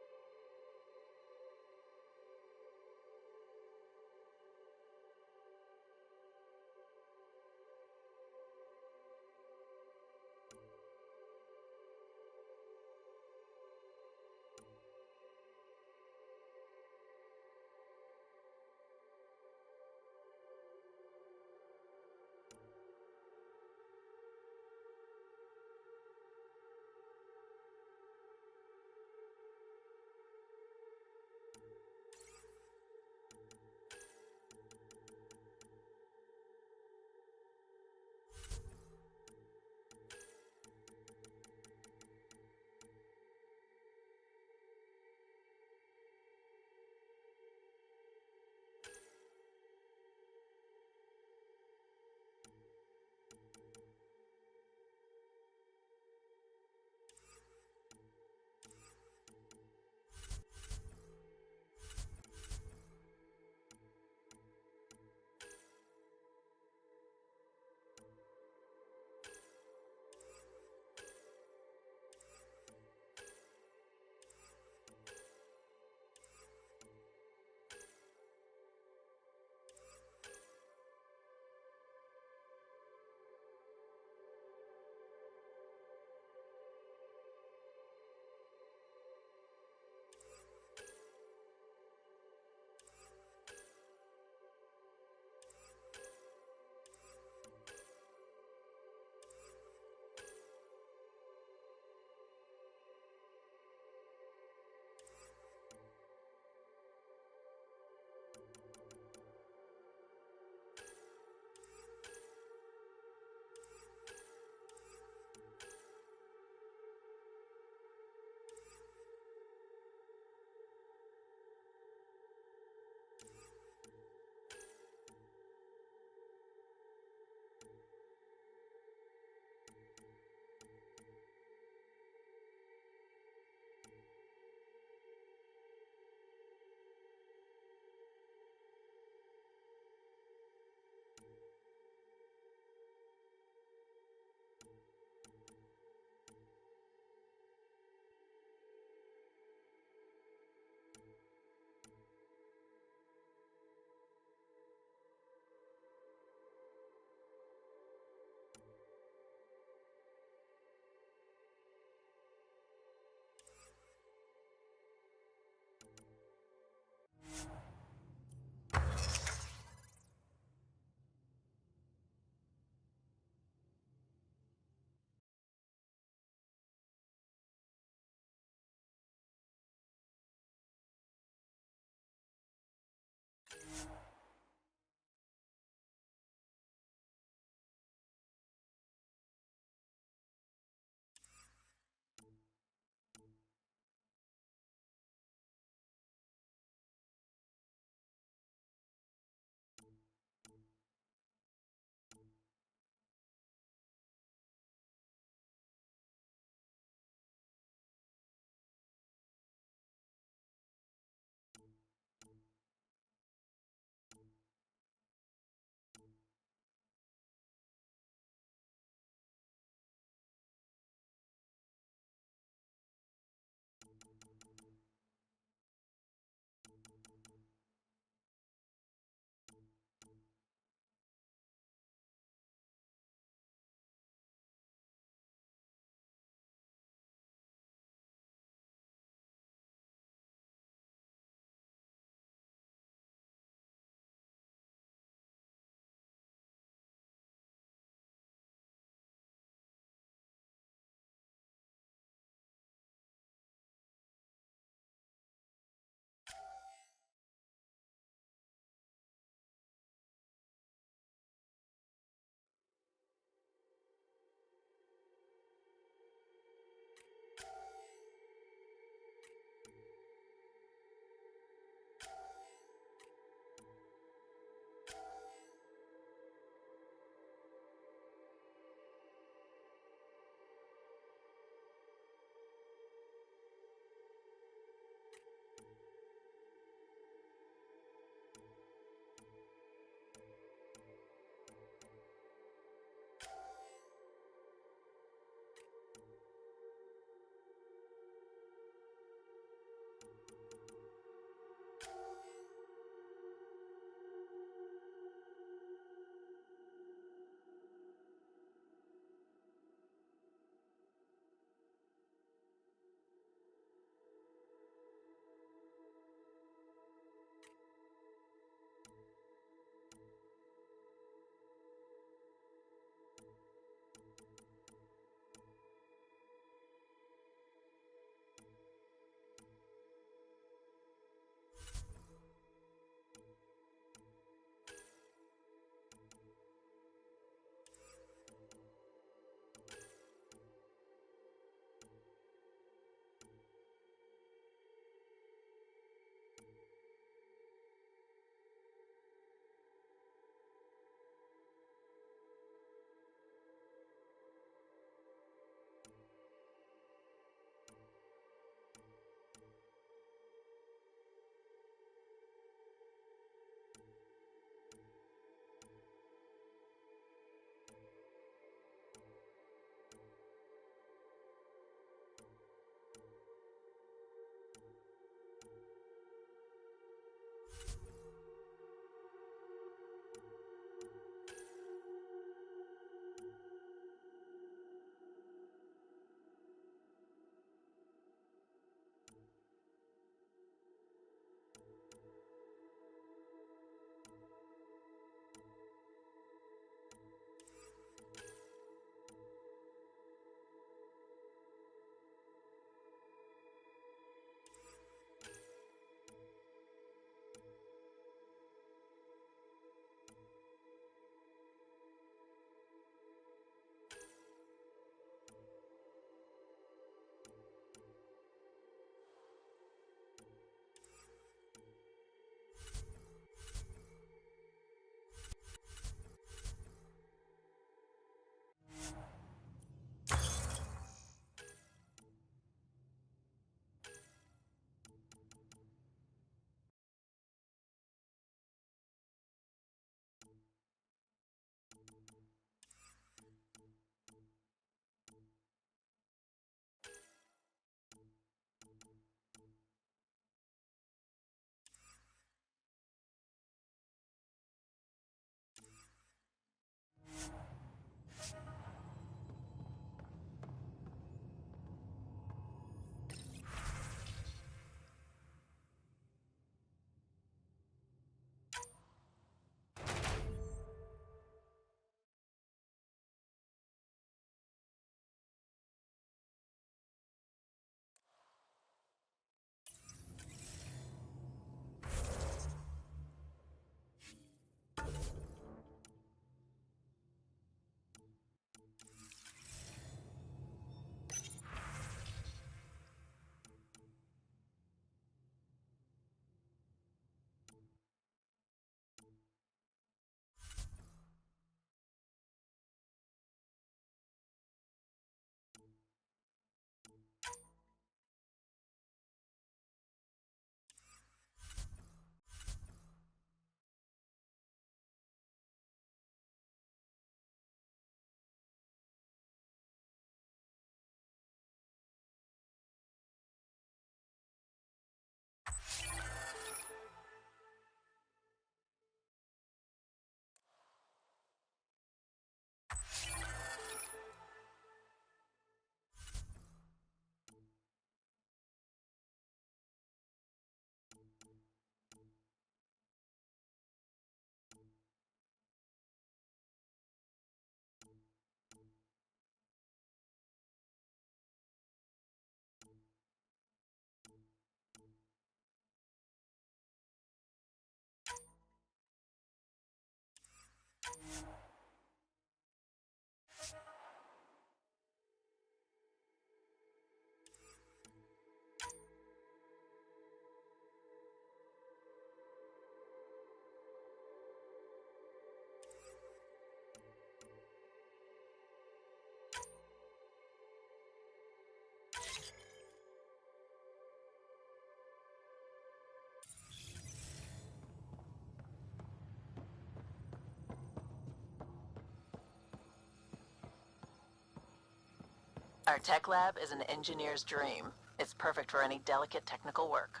Our tech lab is an engineer's dream. It's perfect for any delicate technical work.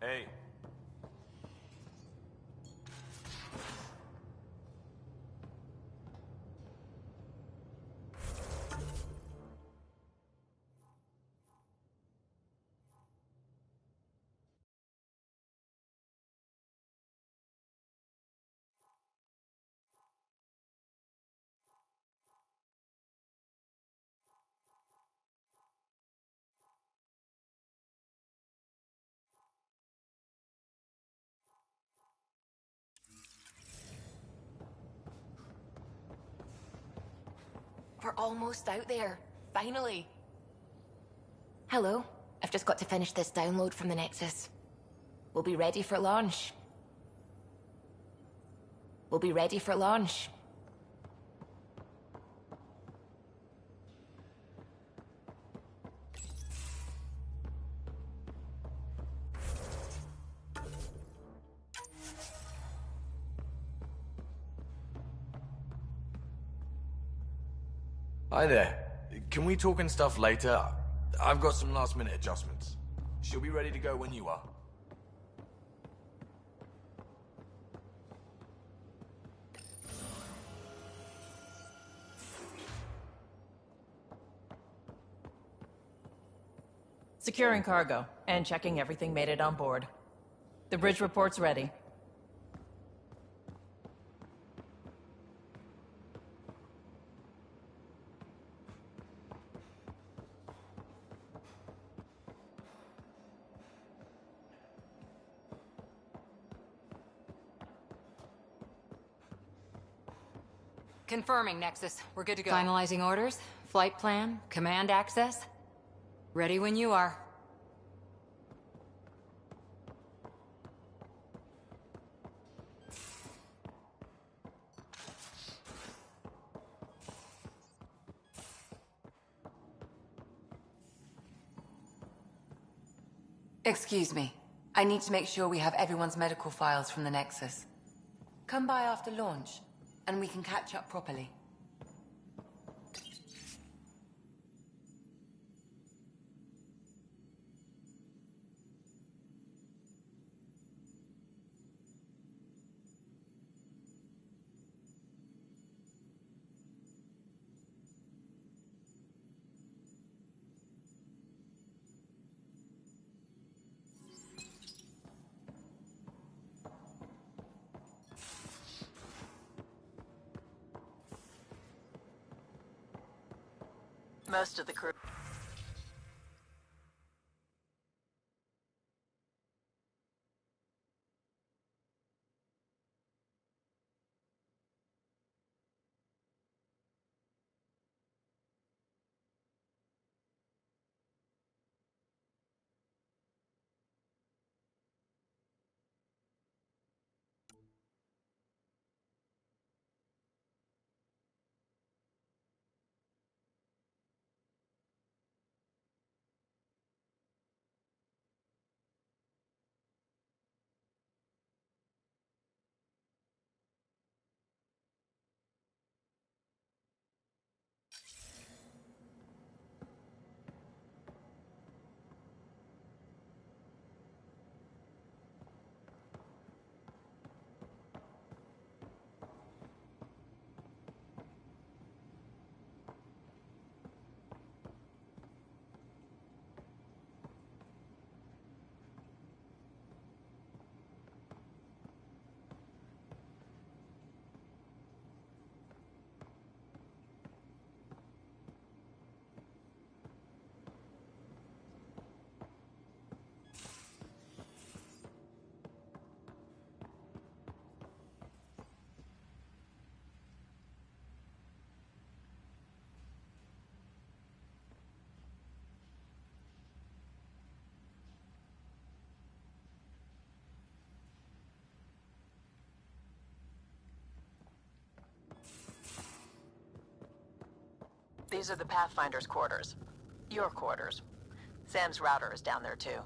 Hey. We're almost out there. Finally. Hello. I've just got to finish this download from the Nexus. We'll be ready for launch. We'll be ready for launch. Hi there. Can we talk and stuff later? I've got some last-minute adjustments. She'll be ready to go when you are. Securing cargo and checking everything made it on board. The bridge report's ready. Confirming, Nexus. We're good to go. Finalizing orders, flight plan, command access. Ready when you are. Excuse me. I need to make sure we have everyone's medical files from the Nexus. Come by after launch, and we can catch up properly. Most of the crew. These are the Pathfinder's quarters. Your quarters. Sam's router is down there too.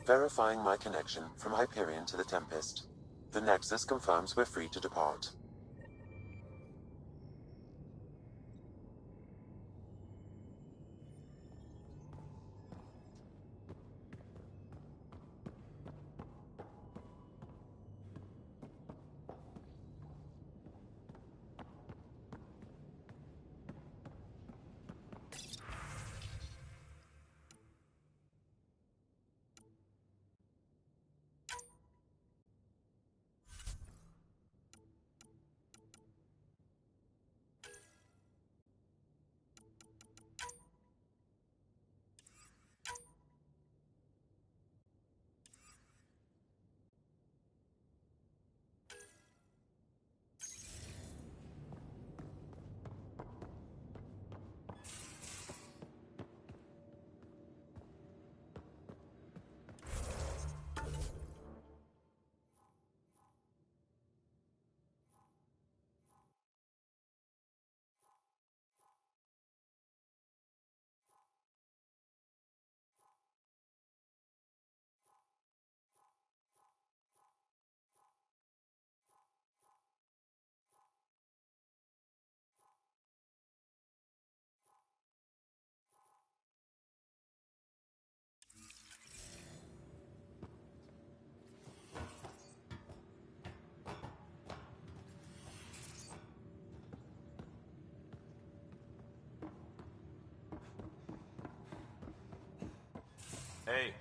Verifying my connection from Hyperion to the Tempest. The Nexus confirms we're free to depart. Hey.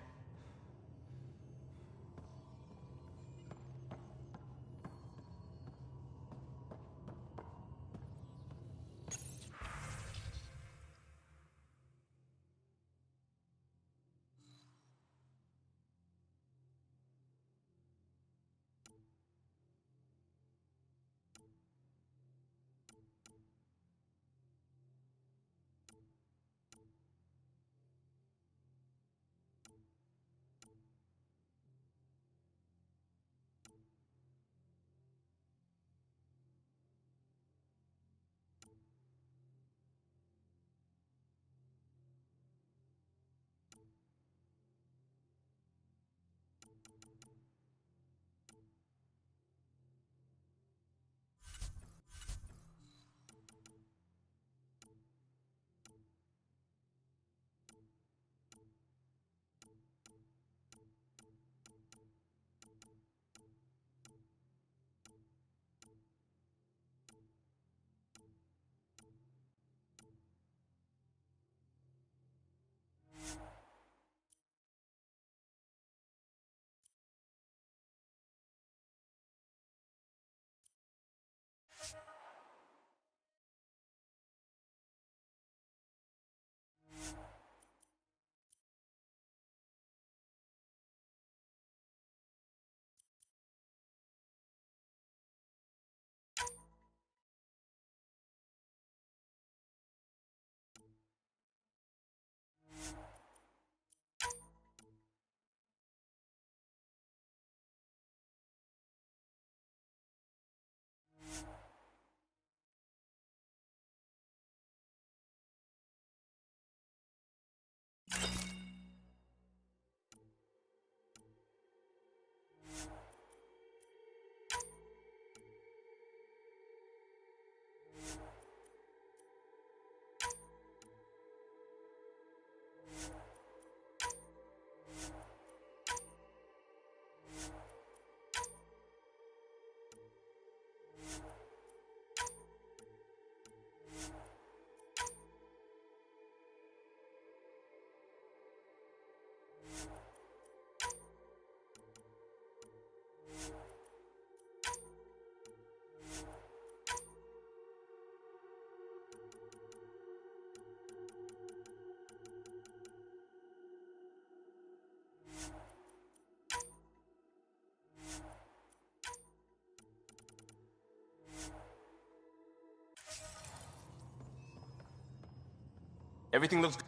Everything looks good.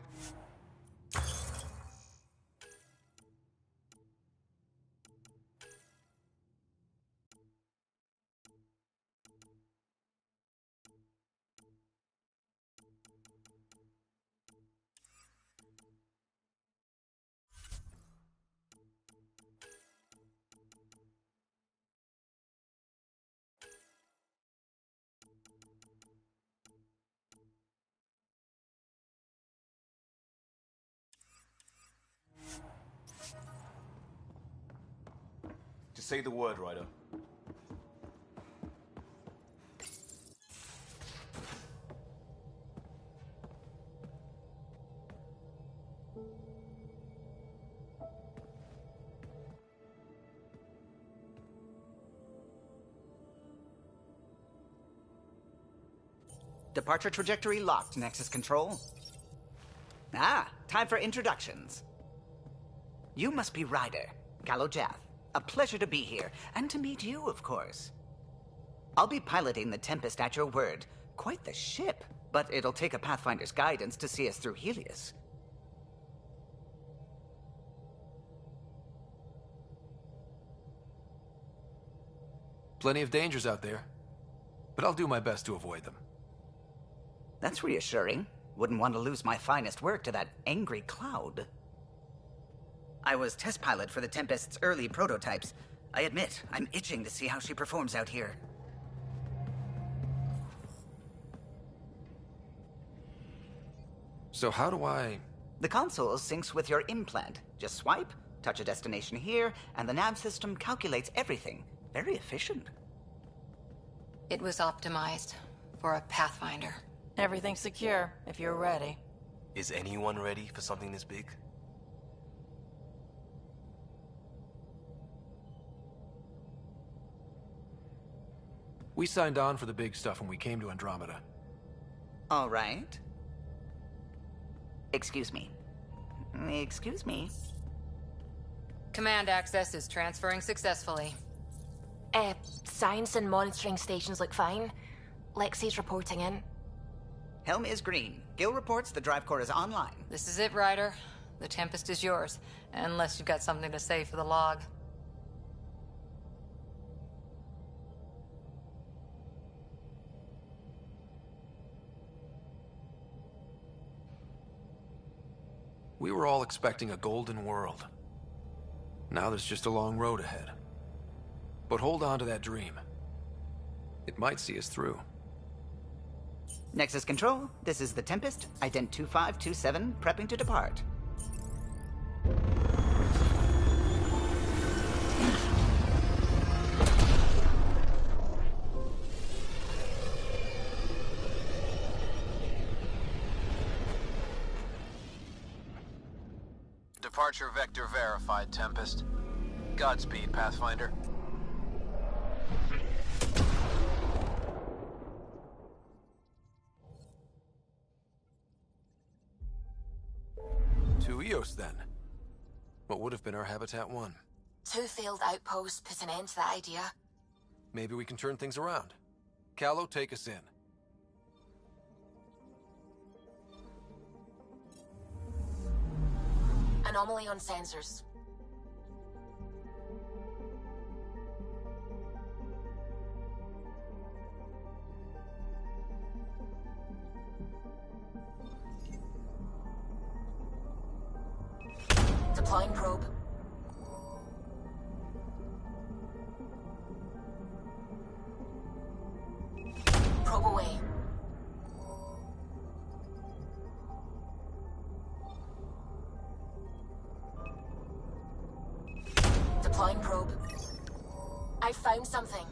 Just say the word, Ryder. Departure trajectory locked, Nexus Control. Ah, time for introductions. You must be Ryder, Galojath. A pleasure to be here, and to meet you, of course. I'll be piloting the Tempest at your word. Quite the ship, but it'll take a Pathfinder's guidance to see us through Helios. Plenty of dangers out there, but I'll do my best to avoid them. That's reassuring. Wouldn't want to lose my finest work to that angry cloud. I was test pilot for the Tempest's early prototypes. I admit, I'm itching to see how she performs out here. So how do I... The console syncs with your implant. Just swipe, touch a destination here, and the nav system calculates everything. Very efficient. It was optimized for a Pathfinder. Everything's secure, if you're ready. Is anyone ready for something this big? We signed on for the big stuff when we came to Andromeda. All right. Excuse me. Excuse me. Command access is transferring successfully. Science and monitoring stations look fine. Lexi's reporting in. Helm is green. Gil reports the drive core is online. This is it, Ryder. The Tempest is yours, unless you've got something to say for the log. We were all expecting a golden world. Now there's just a long road ahead. But hold on to that dream. It might see us through. Nexus Control, this is the Tempest, Ident 2527, prepping to depart. Departure vector verified, Tempest. Godspeed, Pathfinder. To Eos, then. What would have been our Habitat 1? 2 failed outposts put an end to that idea. Maybe we can turn things around. Callow, take us in. Anomaly on sensors. Deploying probe. Probe away. Deploying probe. I found something.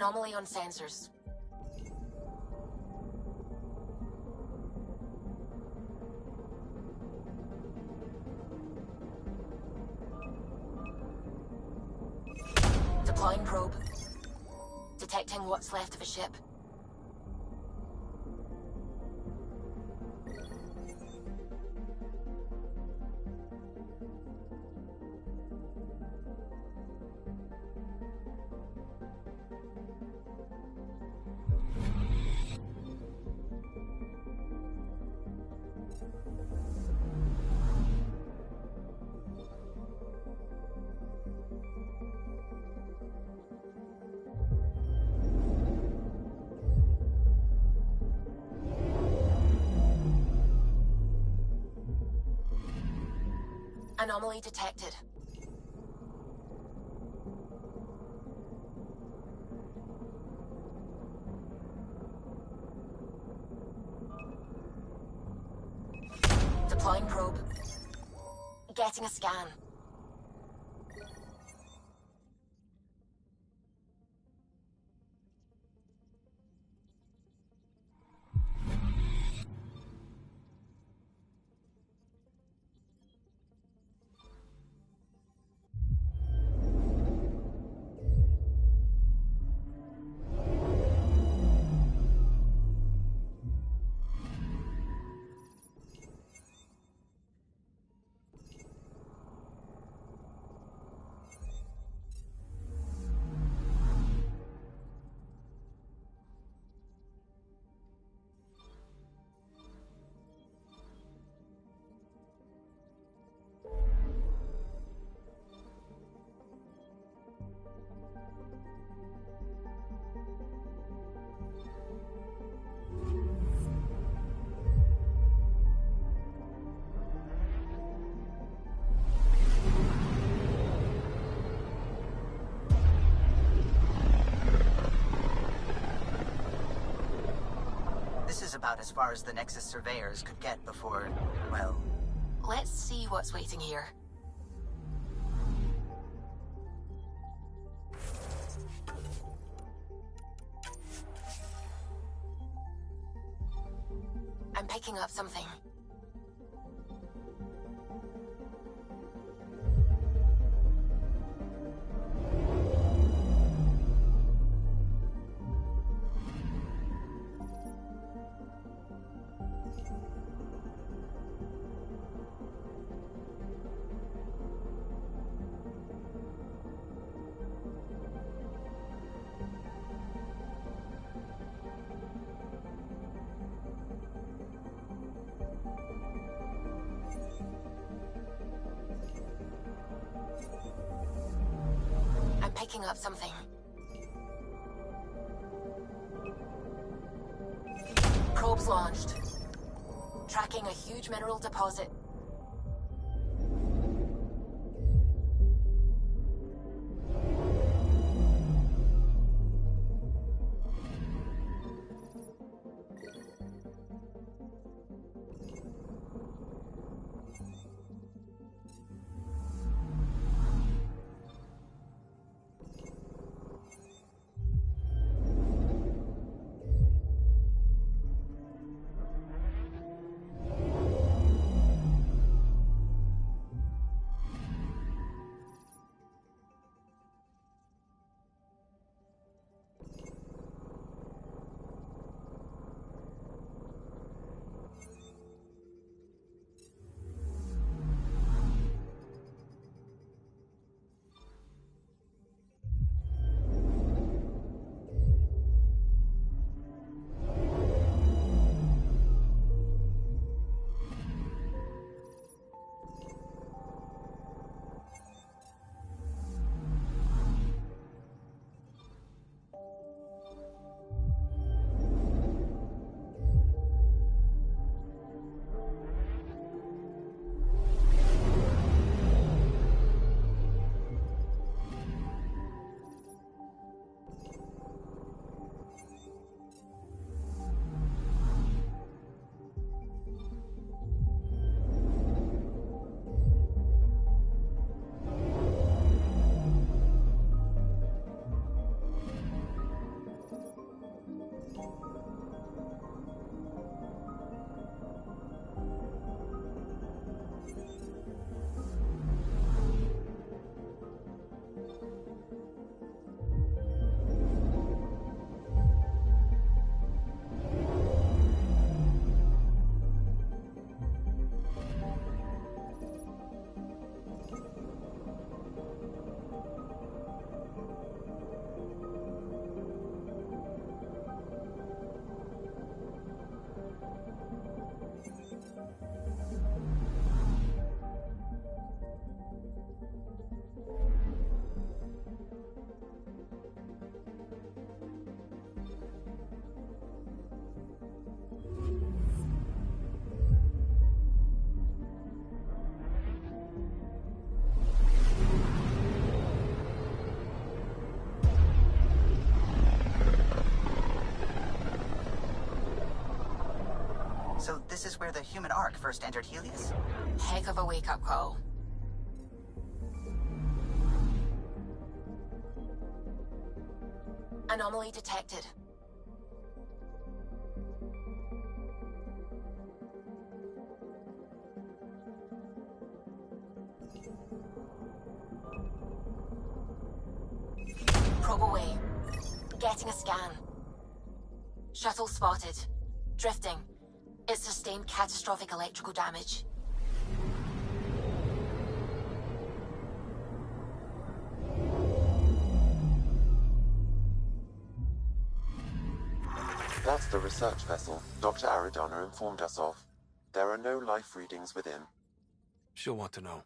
Anomaly on sensors. Deploying probe. Detecting what's left of a ship. Anomaly detected. Deploying probe. Getting a scan. This is about as far as the Nexus surveyors could get before, well... Let's see what's waiting here. I'm picking up something. Picking up something. Probes launched. Tracking a huge mineral deposit. So this is where the human Ark first entered Helios? Heck of a wake-up call. Anomaly detected. Probe away. Getting a scan. Shuttle spotted. Drifting. It sustained catastrophic electrical damage. That's the research vessel Dr. Aridana informed us of. There are no life readings within. She'll want to know.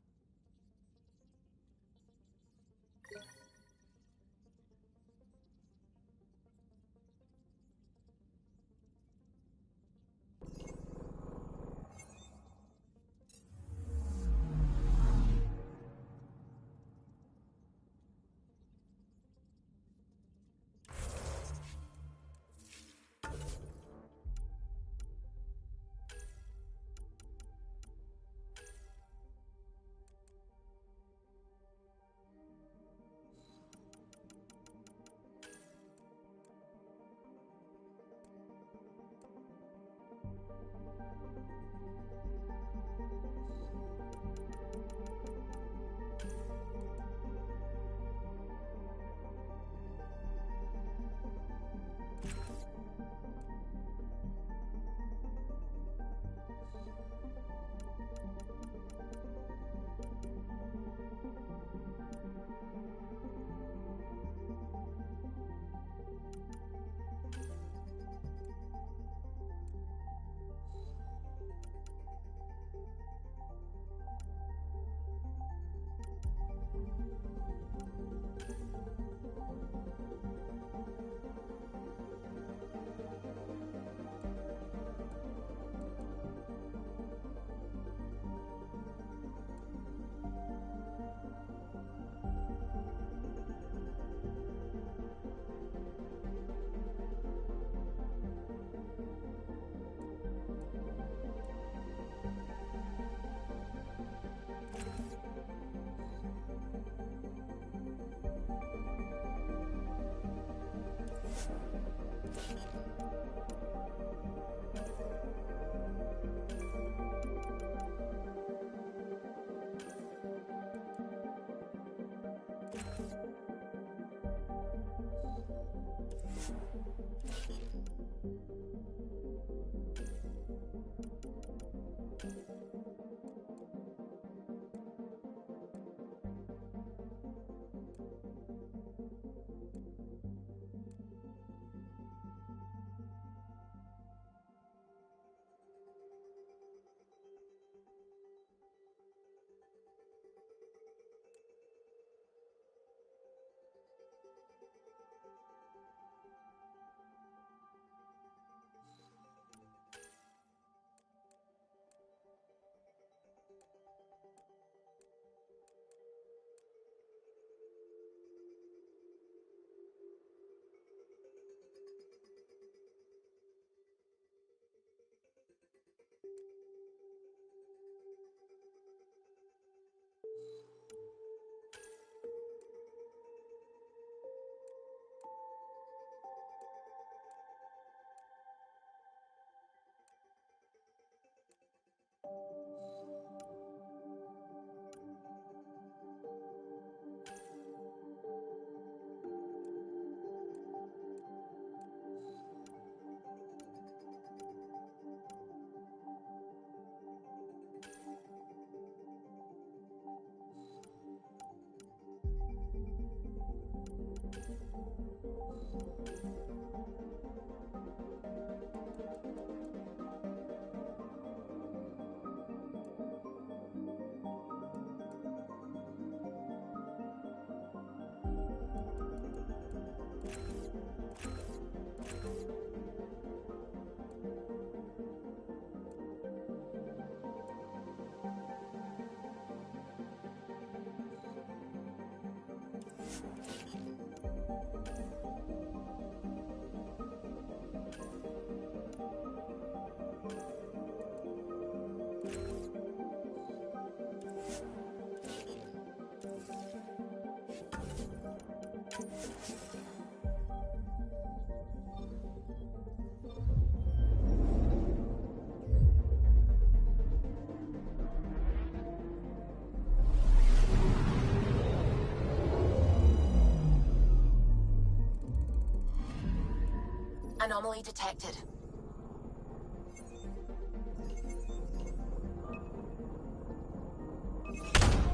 Anomaly detected.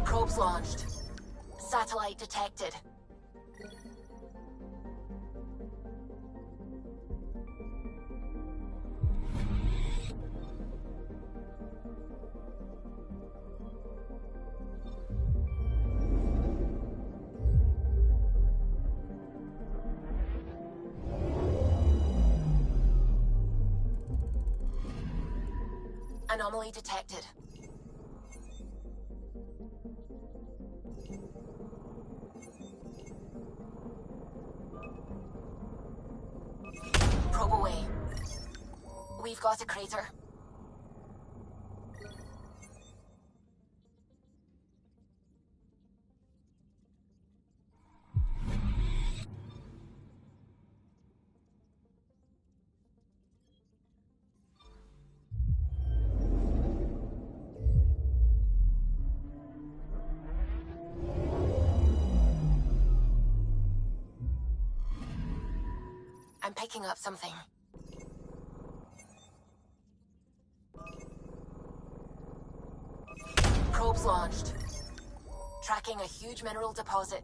Probes launched. Satellite detected. Anomaly detected. Probe away. We've got a crater. I'm picking up something. Probes launched. Tracking a huge mineral deposit.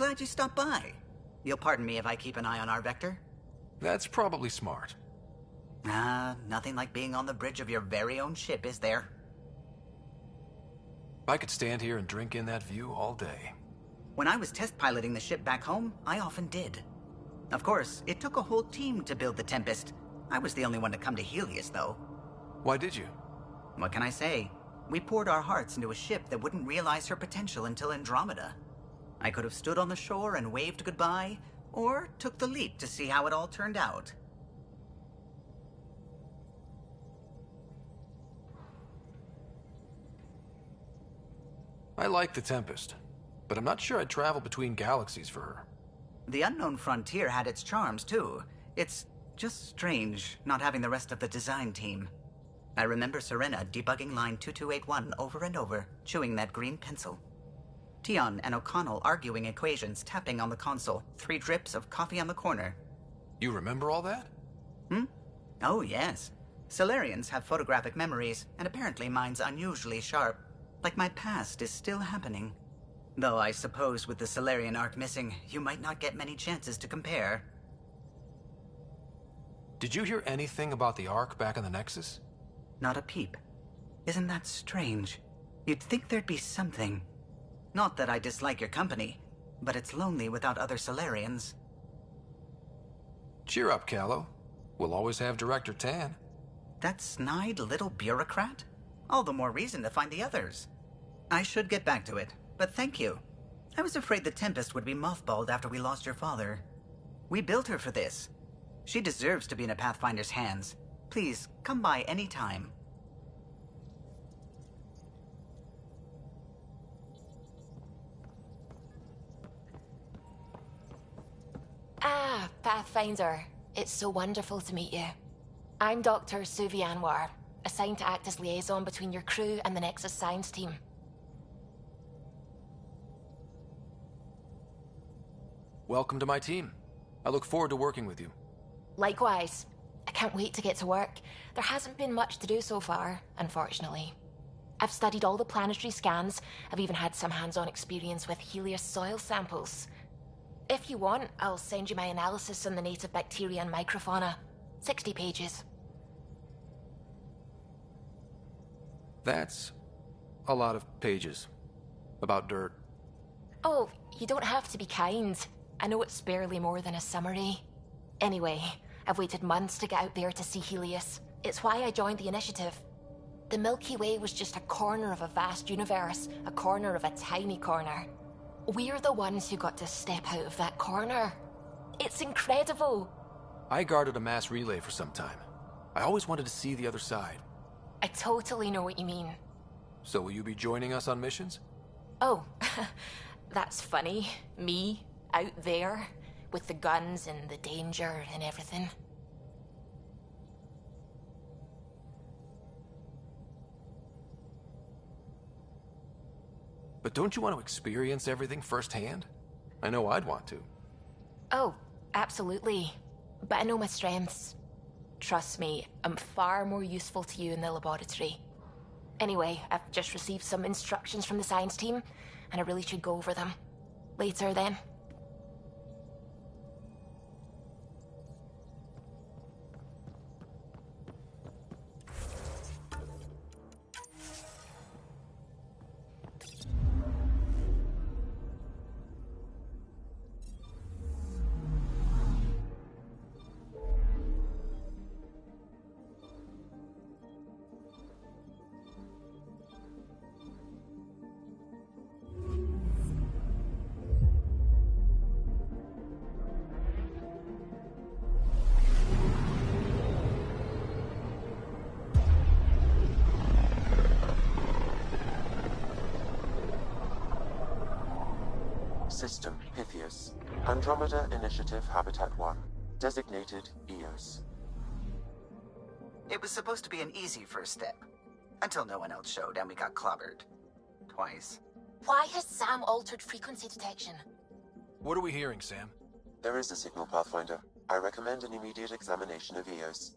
glad you stopped by. You'll pardon me if I keep an eye on our vector? That's probably smart. Nothing like being on the bridge of your very own ship, is there? I could stand here and drink in that view all day. When I was test piloting the ship back home, I often did. Of course, it took a whole team to build the Tempest. I was the only one to come to Helios, though. Why did you? What can I say? We poured our hearts into a ship that wouldn't realize her potential until Andromeda. I could have stood on the shore and waved goodbye, or took the leap to see how it all turned out. I like the Tempest, but I'm not sure I'd travel between galaxies for her. The unknown frontier had its charms, too. It's just strange not having the rest of the design team. I remember Serena debugging line 2281 over and over, chewing that green pencil. Tion and O'Connell arguing equations, tapping on the console, 3 drips of coffee on the corner. You remember all that? Oh, yes. Solarians have photographic memories, and apparently mine's unusually sharp. Like my past is still happening. Though I suppose with the Solarian arc missing, you might not get many chances to compare. Did you hear anything about the Ark back in the Nexus? Not a peep. Isn't that strange? You'd think there'd be something. Not that I dislike your company, but it's lonely without other Solarians. Cheer up, Callow. We'll always have Director Tan. That snide little bureaucrat? All the more reason to find the others. I should get back to it, but thank you. I was afraid the Tempest would be mothballed after we lost your father. We built her for this. She deserves to be in a Pathfinder's hands. Please, come by any time. Ah, Pathfinder. It's so wonderful to meet you. I'm Dr. Suvi Anwar, assigned to act as liaison between your crew and the Nexus science team. Welcome to my team. I look forward to working with you. Likewise. I can't wait to get to work. There hasn't been much to do so far, unfortunately. I've studied all the planetary scans. I've even had some hands-on experience with Helios soil samples. If you want, I'll send you my analysis on the native bacteria and microfauna. 60 pages. That's a lot of pages. About dirt. Oh, you don't have to be kind. I know it's barely more than a summary. Anyway, I've waited months to get out there to see Helios. It's why I joined the initiative. The Milky Way was just a corner of a vast universe, a corner of a tiny corner. We're the ones who got to step out of that corner. It's incredible. I guarded a mass relay for some time. I always wanted to see the other side. I totally know what you mean. So will you be joining us on missions? Oh, that's funny. Me, out there, with the guns and the danger and everything. But don't you want to experience everything firsthand? I know I'd want to. Oh, absolutely. But I know my strengths. Trust me, I'm far more useful to you in the laboratory. Anyway, I've just received some instructions from the science team, and I really should go over them. Later, then. System Pythias. Andromeda Initiative Habitat 1. Designated EOS. It was supposed to be an easy first step. Until no one else showed and we got clobbered. Twice. Why has Sam altered frequency detection? What are we hearing, Sam? There is a signal, Pathfinder. I recommend an immediate examination of EOS.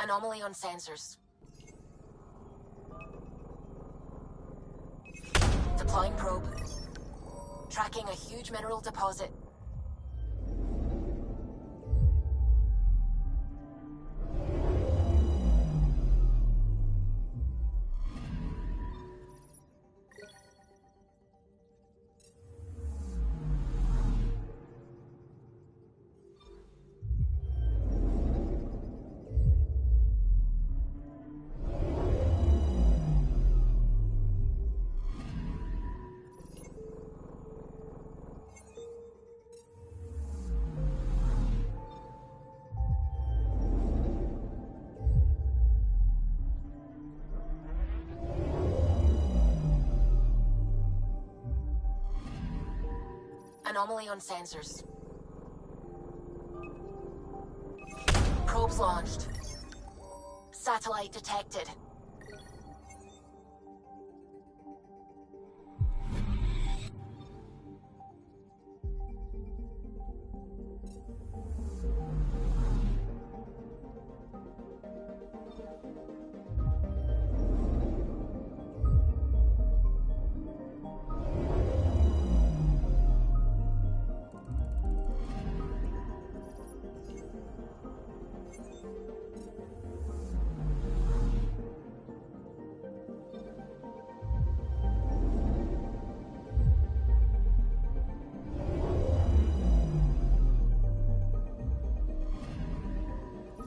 Anomaly on sensors. Deploying probe. Tracking a huge mineral deposit. Anomaly on sensors. Probes launched. Satellite detected.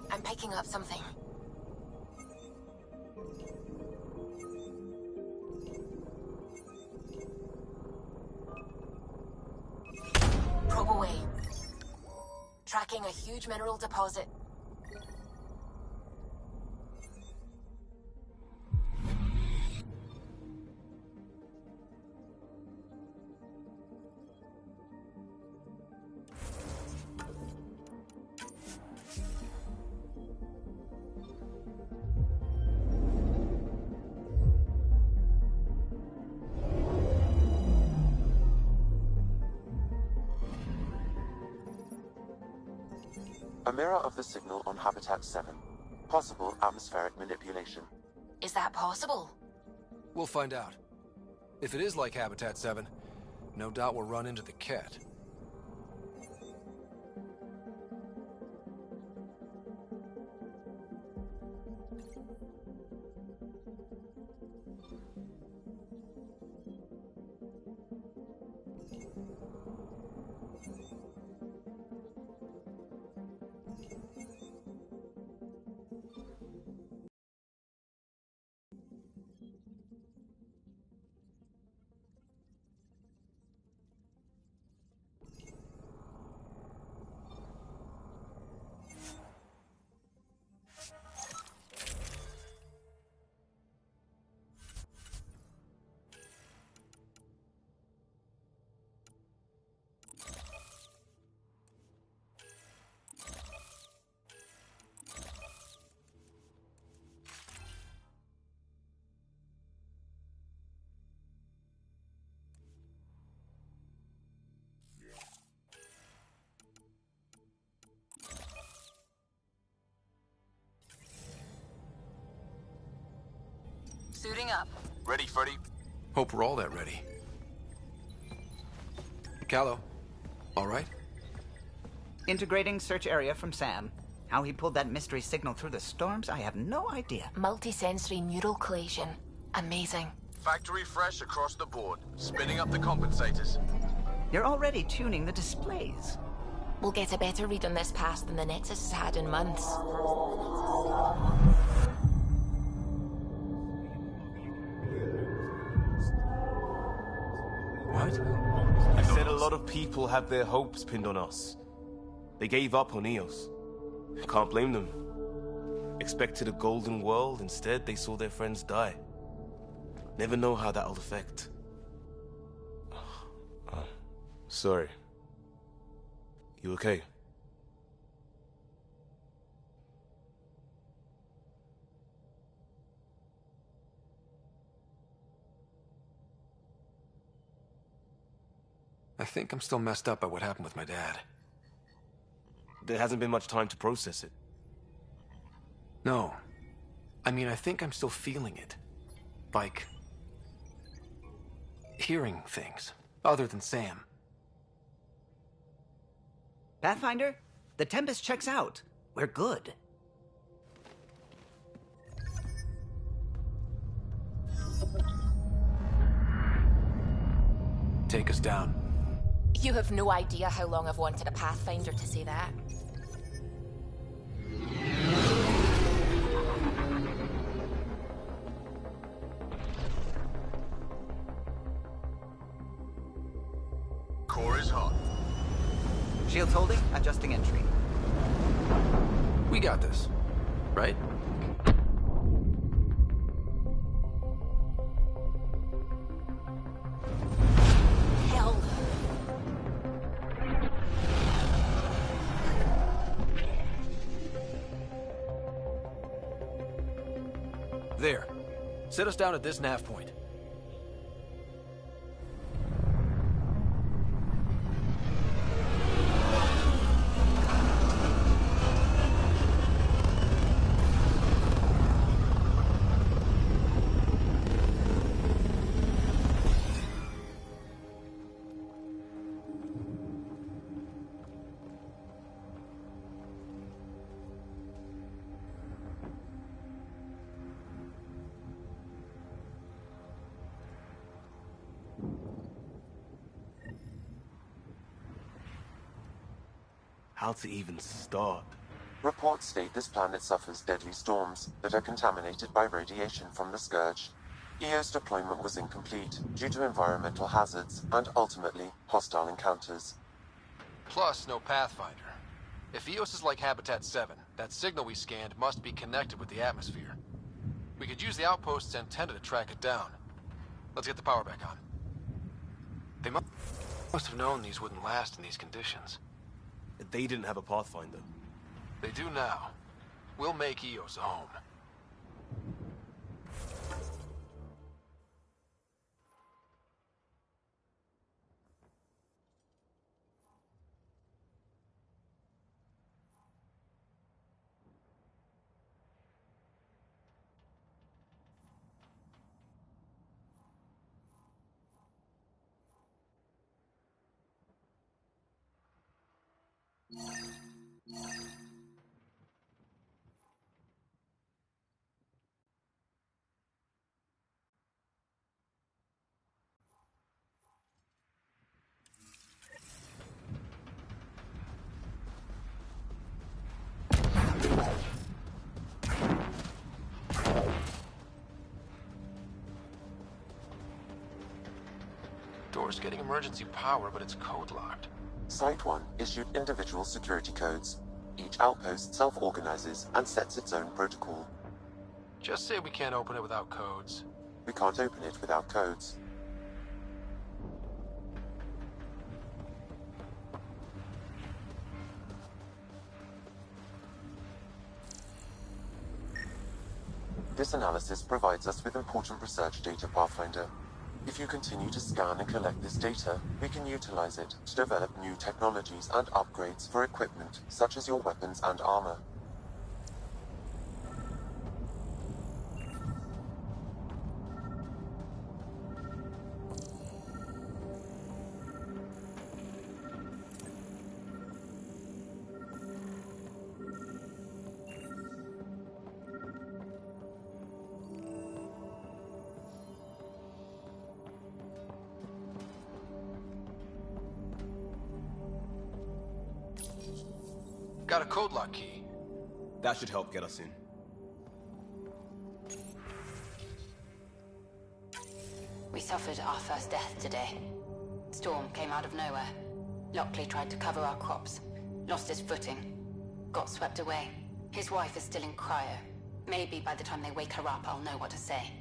I'm picking up something. Probe away. Tracking a huge mineral deposit. A mirror of the signal on Habitat 7. Possible atmospheric manipulation. Is that possible? We'll find out. If it is like Habitat 7, no doubt we'll run into the cat. Suiting up. Ready, Freddy? Hope we're all that ready. Callow, all right? Integrating search area from Sam. How he pulled that mystery signal through the storms, I have no idea. Multisensory neural collation. Amazing. Factory fresh across the board. Spinning up the compensators. You're already tuning the displays. We'll get a better read on this pass than the Nexus has had in months. What? I said a lot of people have their hopes pinned on us. They gave up on Eos. Can't blame them. Expected a golden world, instead they saw their friends die. Never know how that'll affect. Sorry. You okay? I think I'm still messed up by what happened with my dad. There hasn't been much time to process it. No. I mean, I think I'm still feeling it. Like... hearing things, other than Sam. Pathfinder, the Tempest checks out. We're good. Take us down. You have no idea how long I've wanted a Pathfinder to say that. Core is hot. Shields holding, adjusting entry. We got this, right? Hell. There. Set us down at this nav point. How to even start? Reports state this planet suffers deadly storms that are contaminated by radiation from the Scourge. EO's deployment was incomplete due to environmental hazards and, ultimately, hostile encounters. Plus, no Pathfinder. If EOS is like Habitat 7, that signal we scanned must be connected with the atmosphere. We could use the outpost's antenna to track it down. Let's get the power back on. They must have known these wouldn't last in these conditions. They didn't have a Pathfinder. They do now. We'll make EOS a home. Door's getting emergency power, but it's code-locked. Site 1 issued individual security codes. Each outpost self-organizes and sets its own protocol. Just say we can't open it without codes. We can't open it without codes. This analysis provides us with important research data, Pathfinder. If you continue to scan and collect this data, we can utilize it to develop new technologies and upgrades for equipment, such as your weapons and armor. Got a code lock key. That should help get us in. We suffered our first death today. Storm came out of nowhere. Lockley tried to cover our crops. Lost his footing. Got swept away. His wife is still in cryo. Maybe by the time they wake her up, I'll know what to say.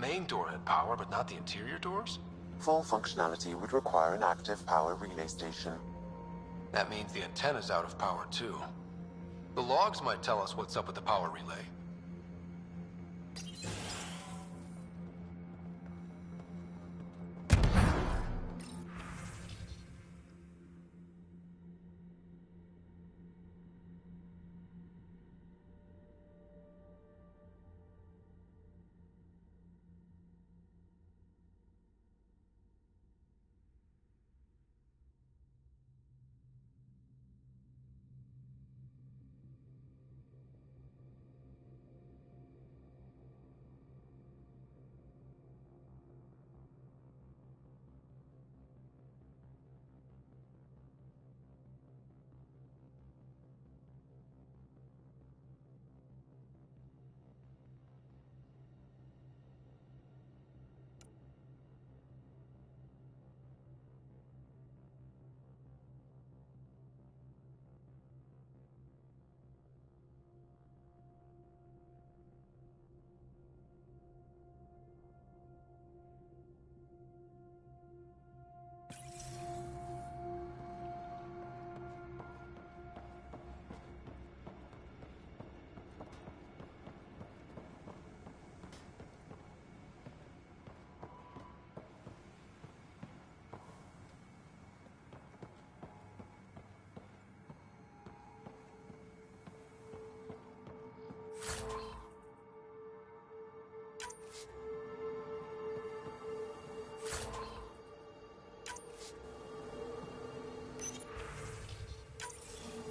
main door had power, but not the interior doors? Full functionality would require an active power relay station. That means the antenna's out of power, too. The logs might tell us what's up with the power relay.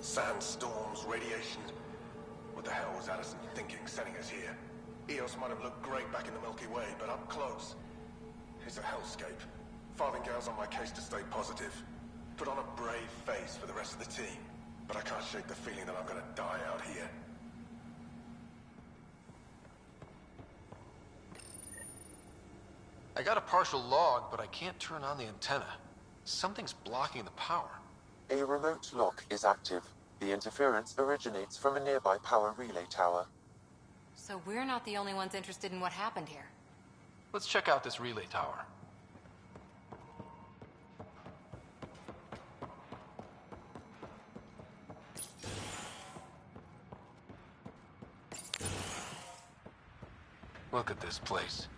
Sandstorms, radiation. What the hell was Allison thinking sending us here? Eos might have looked great back in the Milky Way, but up close, it's a hellscape. Farthingale's on my case to stay positive. Put on a brave face for the rest of the team. But I can't shake the feeling that I'm gonna die out here. I got a partial log, but I can't turn on the antenna. Something's blocking the power. A remote lock is active. The interference originates from a nearby power relay tower. So we're not the only ones interested in what happened here. Let's check out this relay tower. Look at this place.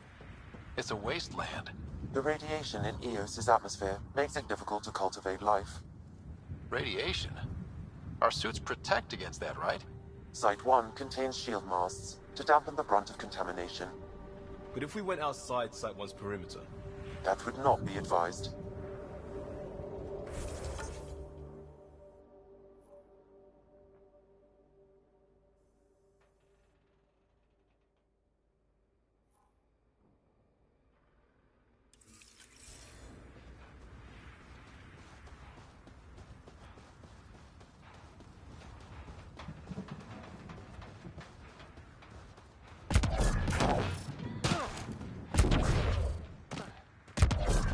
It's a wasteland. The radiation in Eos's atmosphere makes it difficult to cultivate life. Radiation? Our suits protect against that, right? Site 1 contains shield masts to dampen the brunt of contamination. But if we went outside Site 1's perimeter? That would not be advised.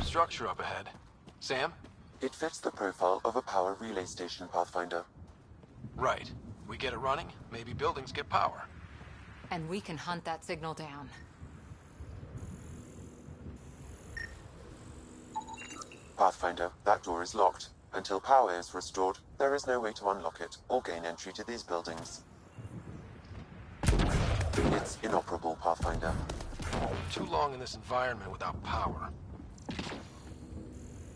Structure up ahead. Sam? It fits the profile of a power relay station, Pathfinder. Right. We get it running, maybe buildings get power. And we can hunt that signal down. Pathfinder, that door is locked. Until power is restored, there is no way to unlock it or gain entry to these buildings. It's inoperable, Pathfinder. Too long in this environment without power.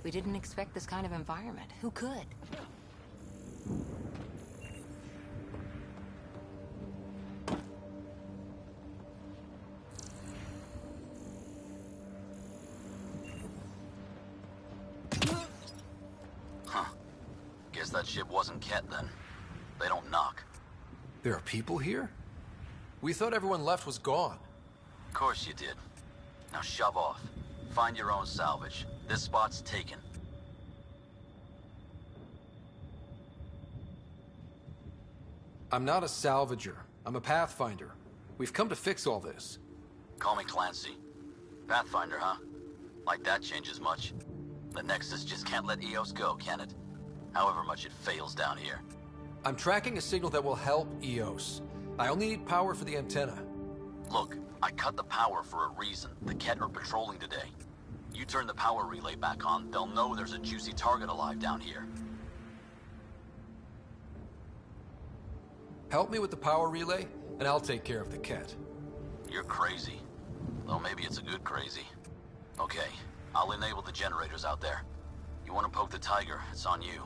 We didn't expect this kind of environment. Who could? Huh. Guess that ship wasn't Ket then. They don't knock. There are people here? We thought everyone left was gone. Of course you did. Now shove off. Find your own salvage. This spot's taken. I'm not a salvager. I'm a Pathfinder. We've come to fix all this. Call me Clancy. Pathfinder, huh? Like that changes much. The Nexus just can't let Eos go, can it? However much it fails down here. I'm tracking a signal that will help Eos. I only need power for the antenna. Look, I cut the power for a reason. The Ket are patrolling today. You turn the power relay back on, they'll know there's a juicy target alive down here. Help me with the power relay, and I'll take care of the Ket. You're crazy. Though maybe it's a good crazy. Okay, I'll enable the generators out there. You want to poke the tiger, it's on you.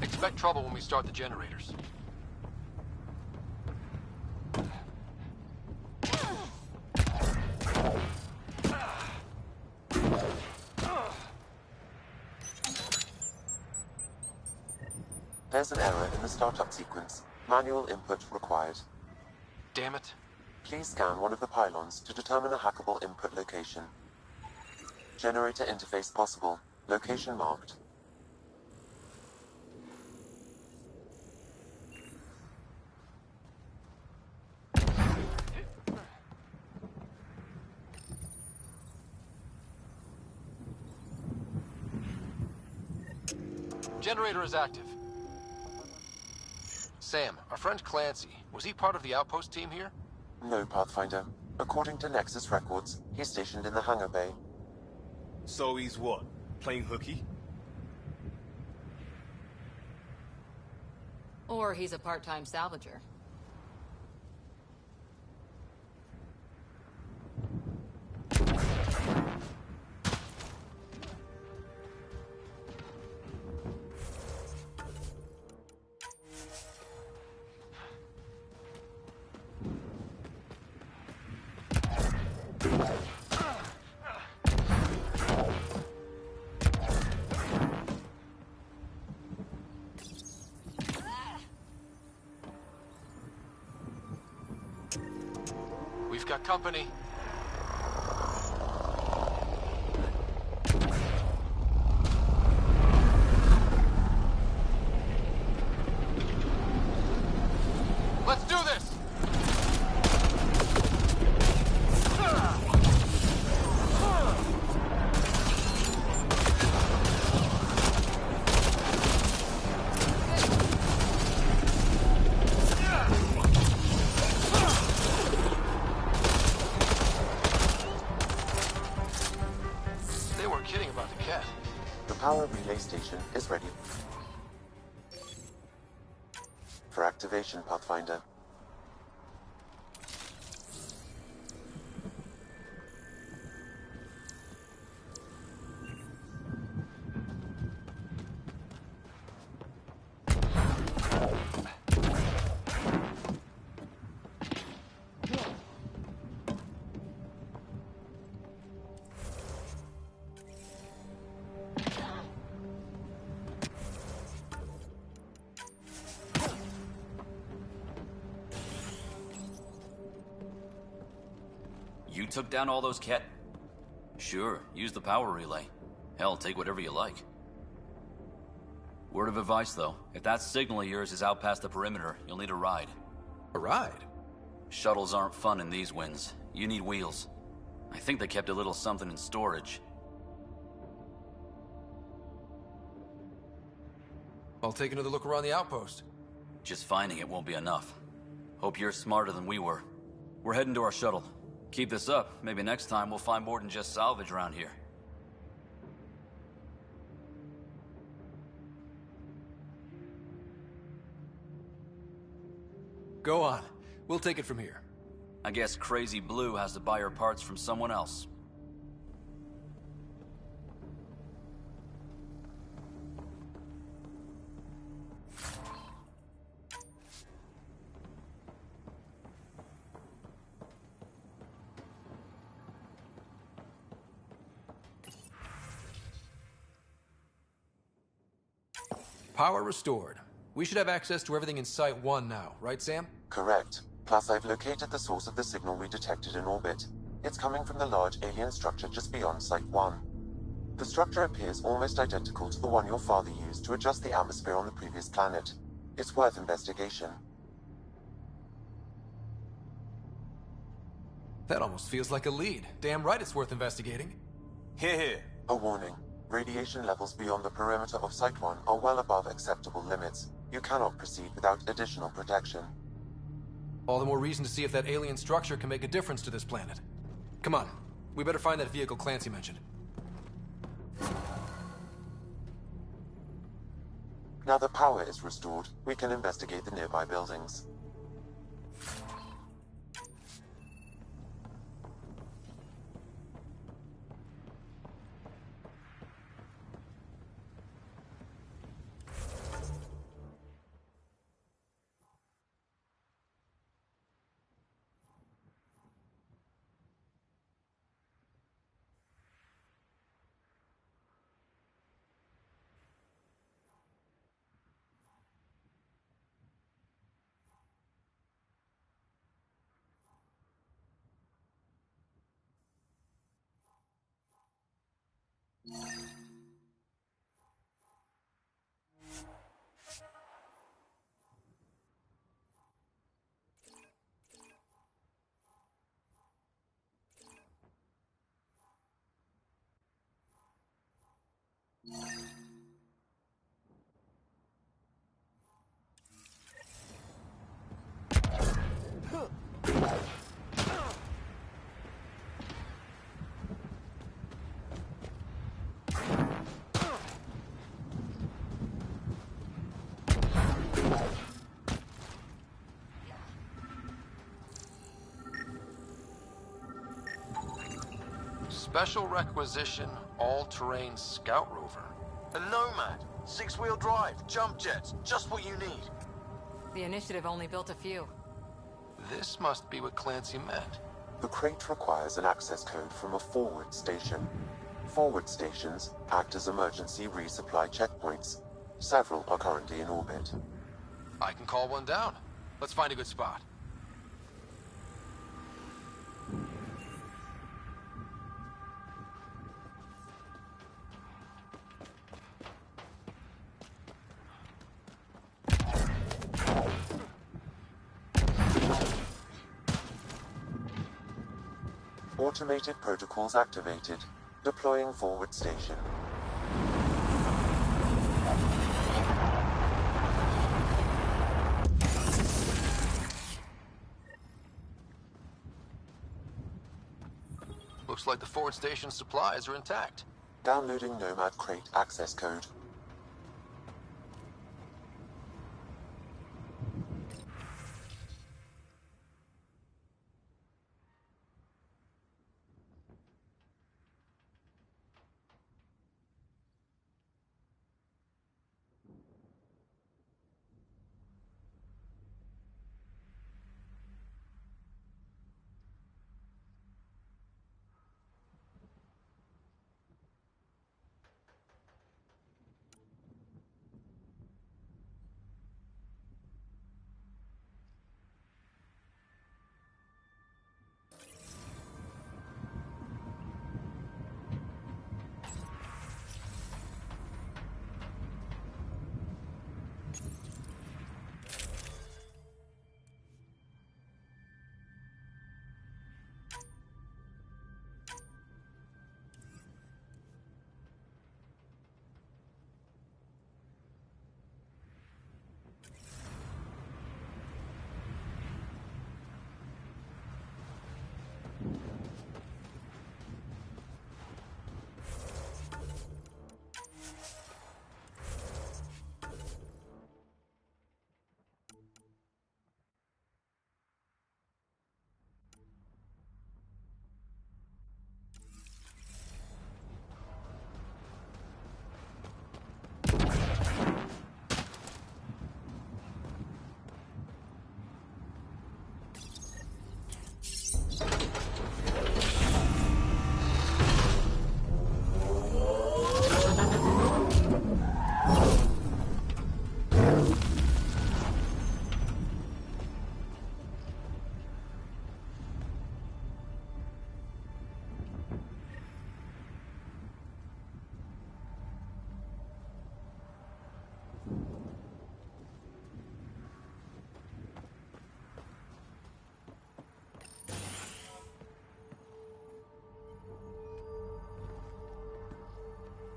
Expect trouble when we start the generators. There's an error in the startup sequence. Manual input required. Damn it. Please scan one of the pylons to determine a hackable input location. Generator interface possible. Location marked. Generator is active. Sam, our friend Clancy, was he part of the outpost team here? No, Pathfinder. According to Nexus records, he's stationed in the hangar bay. So he's what? Playing hooky? Or he's a part-time salvager. We've got company. Let's do this! They weren't kidding about the Ket. The power relay station is ready for activation, Pathfinder. You took down all those Ket? Sure, use the power relay. Hell, take whatever you like. Word of advice, though. If that signal of yours is out past the perimeter, you'll need a ride. A ride? Shuttles aren't fun in these winds. You need wheels. I think they kept a little something in storage. I'll take another look around the outpost. Just finding it won't be enough. Hope you're smarter than we were. We're heading to our shuttle. Keep this up. Maybe next time we'll find more than just salvage around here. Go on. We'll take it from here. I guess Crazy Blue has to buy her parts from someone else. Power restored. We should have access to everything in Site 1 now, right, Sam? Correct. Plus, I've located the source of the signal we detected in orbit. It's coming from the large alien structure just beyond Site 1. The structure appears almost identical to the one your father used to adjust the atmosphere on the previous planet. It's worth investigation. That almost feels like a lead. Damn right it's worth investigating. Here. A warning. Radiation levels beyond the perimeter of Site 1 are well above acceptable limits. You cannot proceed without additional protection. All the more reason to see if that alien structure can make a difference to this planet. Come on, we better find that vehicle Clancy mentioned. Now that power is restored, we can investigate the nearby buildings. Special requisition, all-terrain scout rover. A Nomad, 6-wheel drive, jump jets, just what you need. The Initiative only built a few. This must be what Clancy meant. The crate requires an access code from a forward station. Forward stations act as emergency resupply checkpoints. Several are currently in orbit. I can call one down. Let's find a good spot. Automated protocols activated. Deploying forward station. Looks like the forward station supplies are intact. Downloading Nomad crate access code.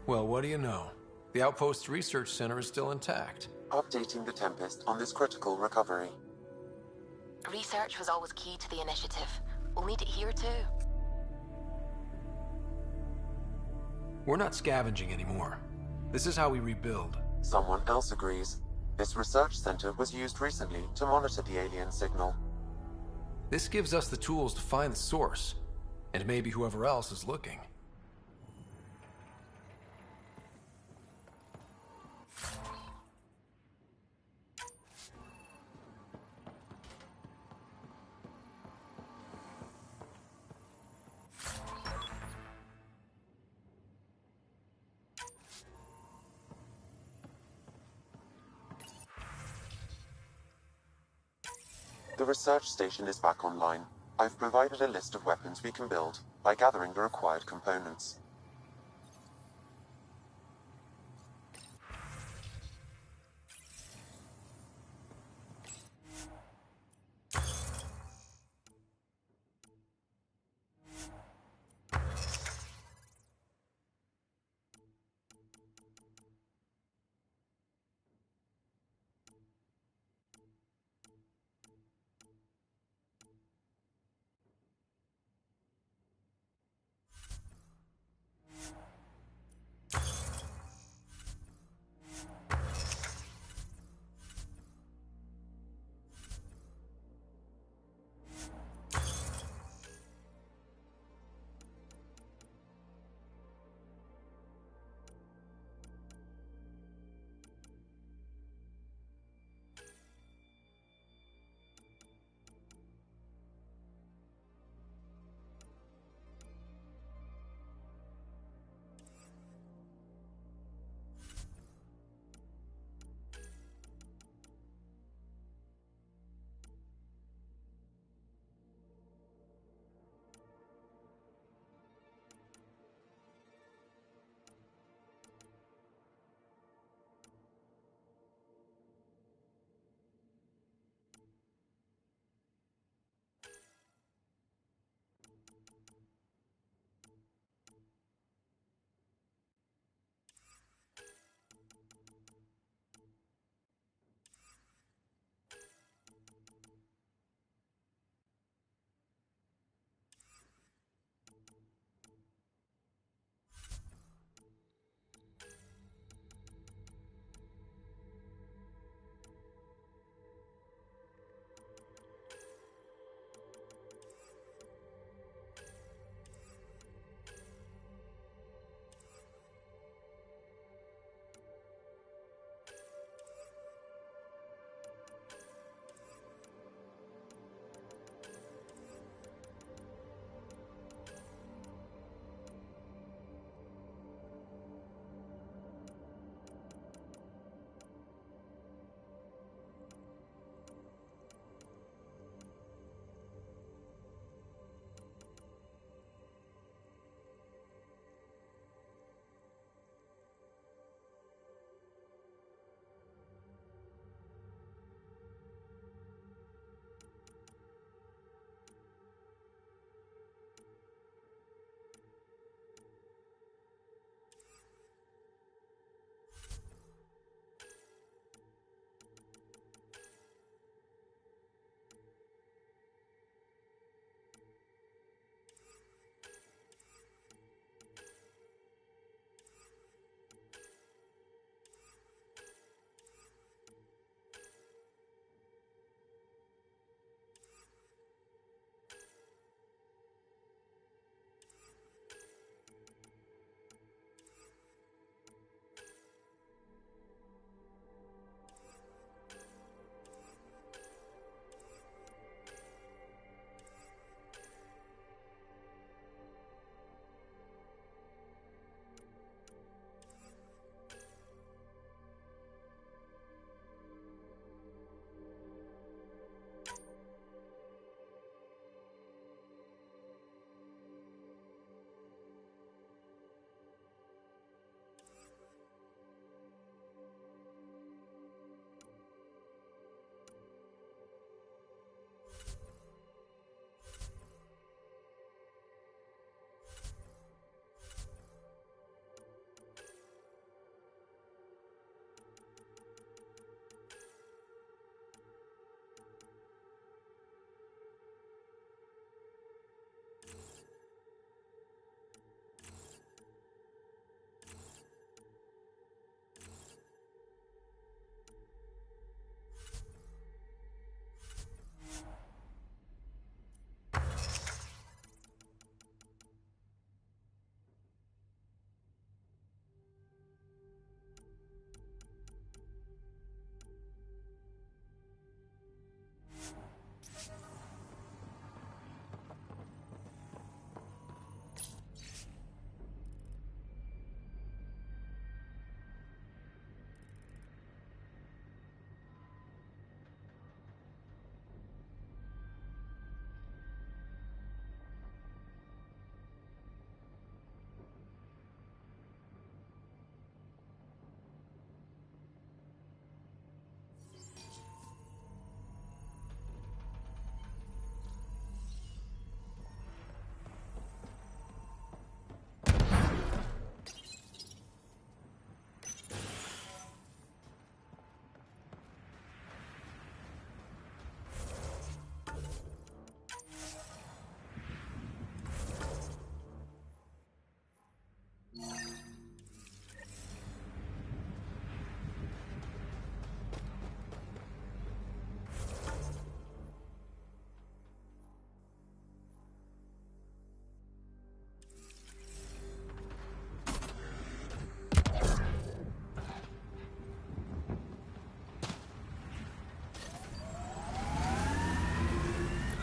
Well, what do you know? The Outpost Research Center is still intact. Updating the Tempest on this critical recovery. Research was always key to the initiative. We'll need it here too. We're not scavenging anymore. This is how we rebuild. Someone else agrees. This research center was used recently to monitor the alien signal. This gives us the tools to find the source, and maybe whoever else is looking. The research station is back online. I've provided a list of weapons we can build by gathering the required components.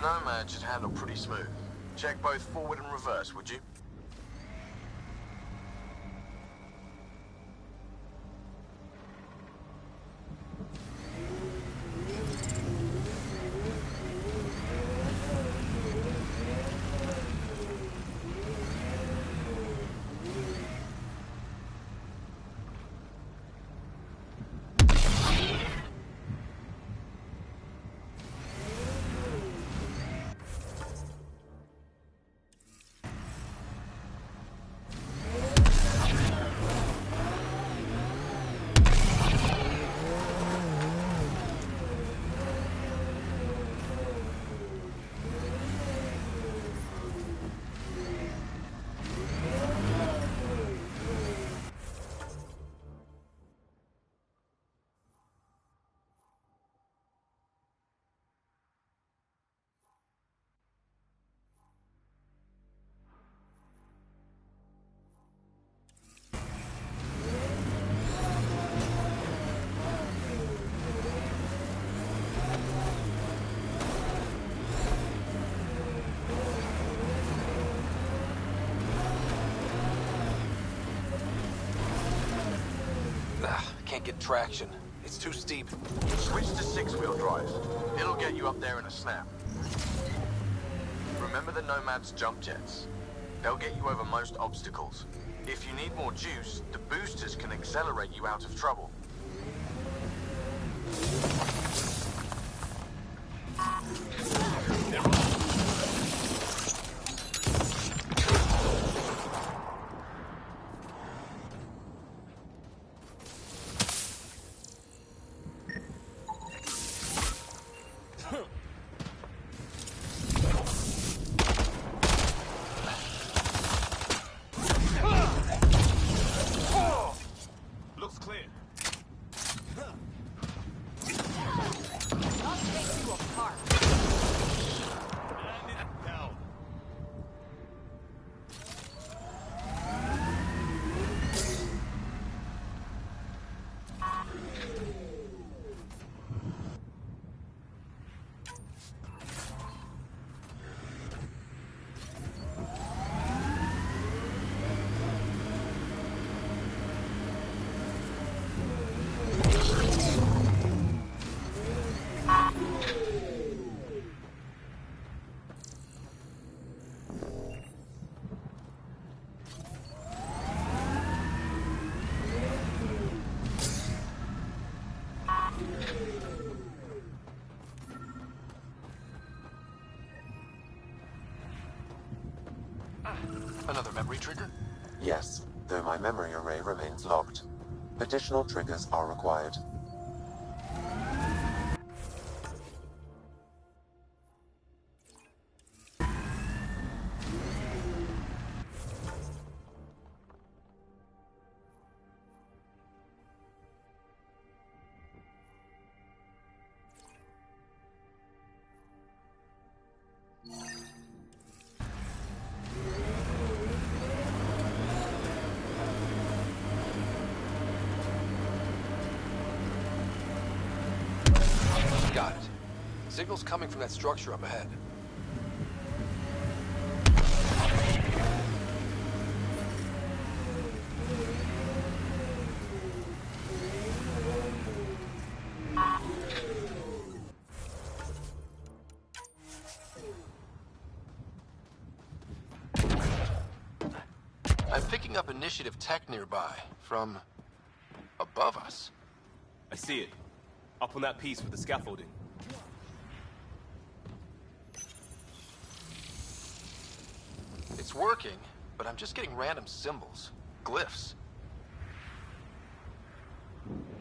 Nomad should handle pretty smooth. Check both forward and reverse, would you? Can't get traction. It's too steep. Switch to six-wheel drive. It'll get you up there in a snap. Remember the Nomad's jump jets. They'll get you over most obstacles. If you need more juice, the boosters can accelerate you out of trouble. Another memory trigger? Yes, though my memory array remains locked. Additional triggers are required. Got it. Signal's coming from that structure up ahead. I'm picking up initiative tech nearby, from above us. I see it. Up on that piece with the scaffolding. It's working, but I'm just getting random symbols. Glyphs.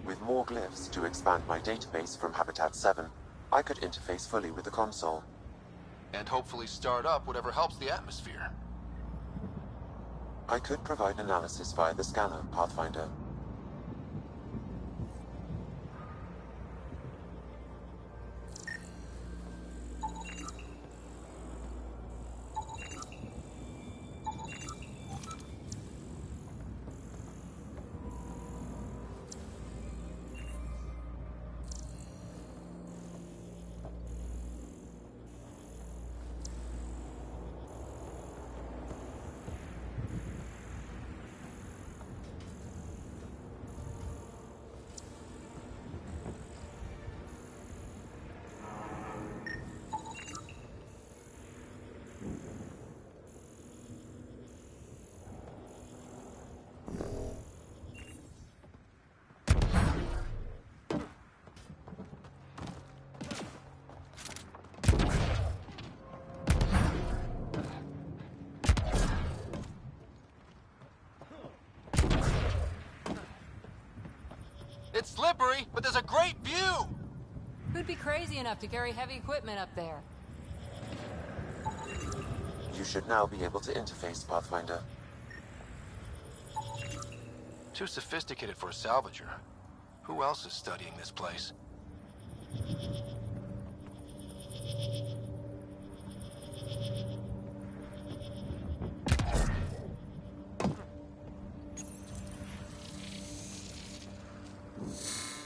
With more glyphs to expand my database from Habitat 7, I could interface fully with the console. And hopefully start up whatever helps the atmosphere. I could provide analysis via the scanner, Pathfinder. It's slippery, but there's a great view! Who'd be crazy enough to carry heavy equipment up there? You should now be able to interface, Pathfinder. Too sophisticated for a salvager. Who else is studying this place?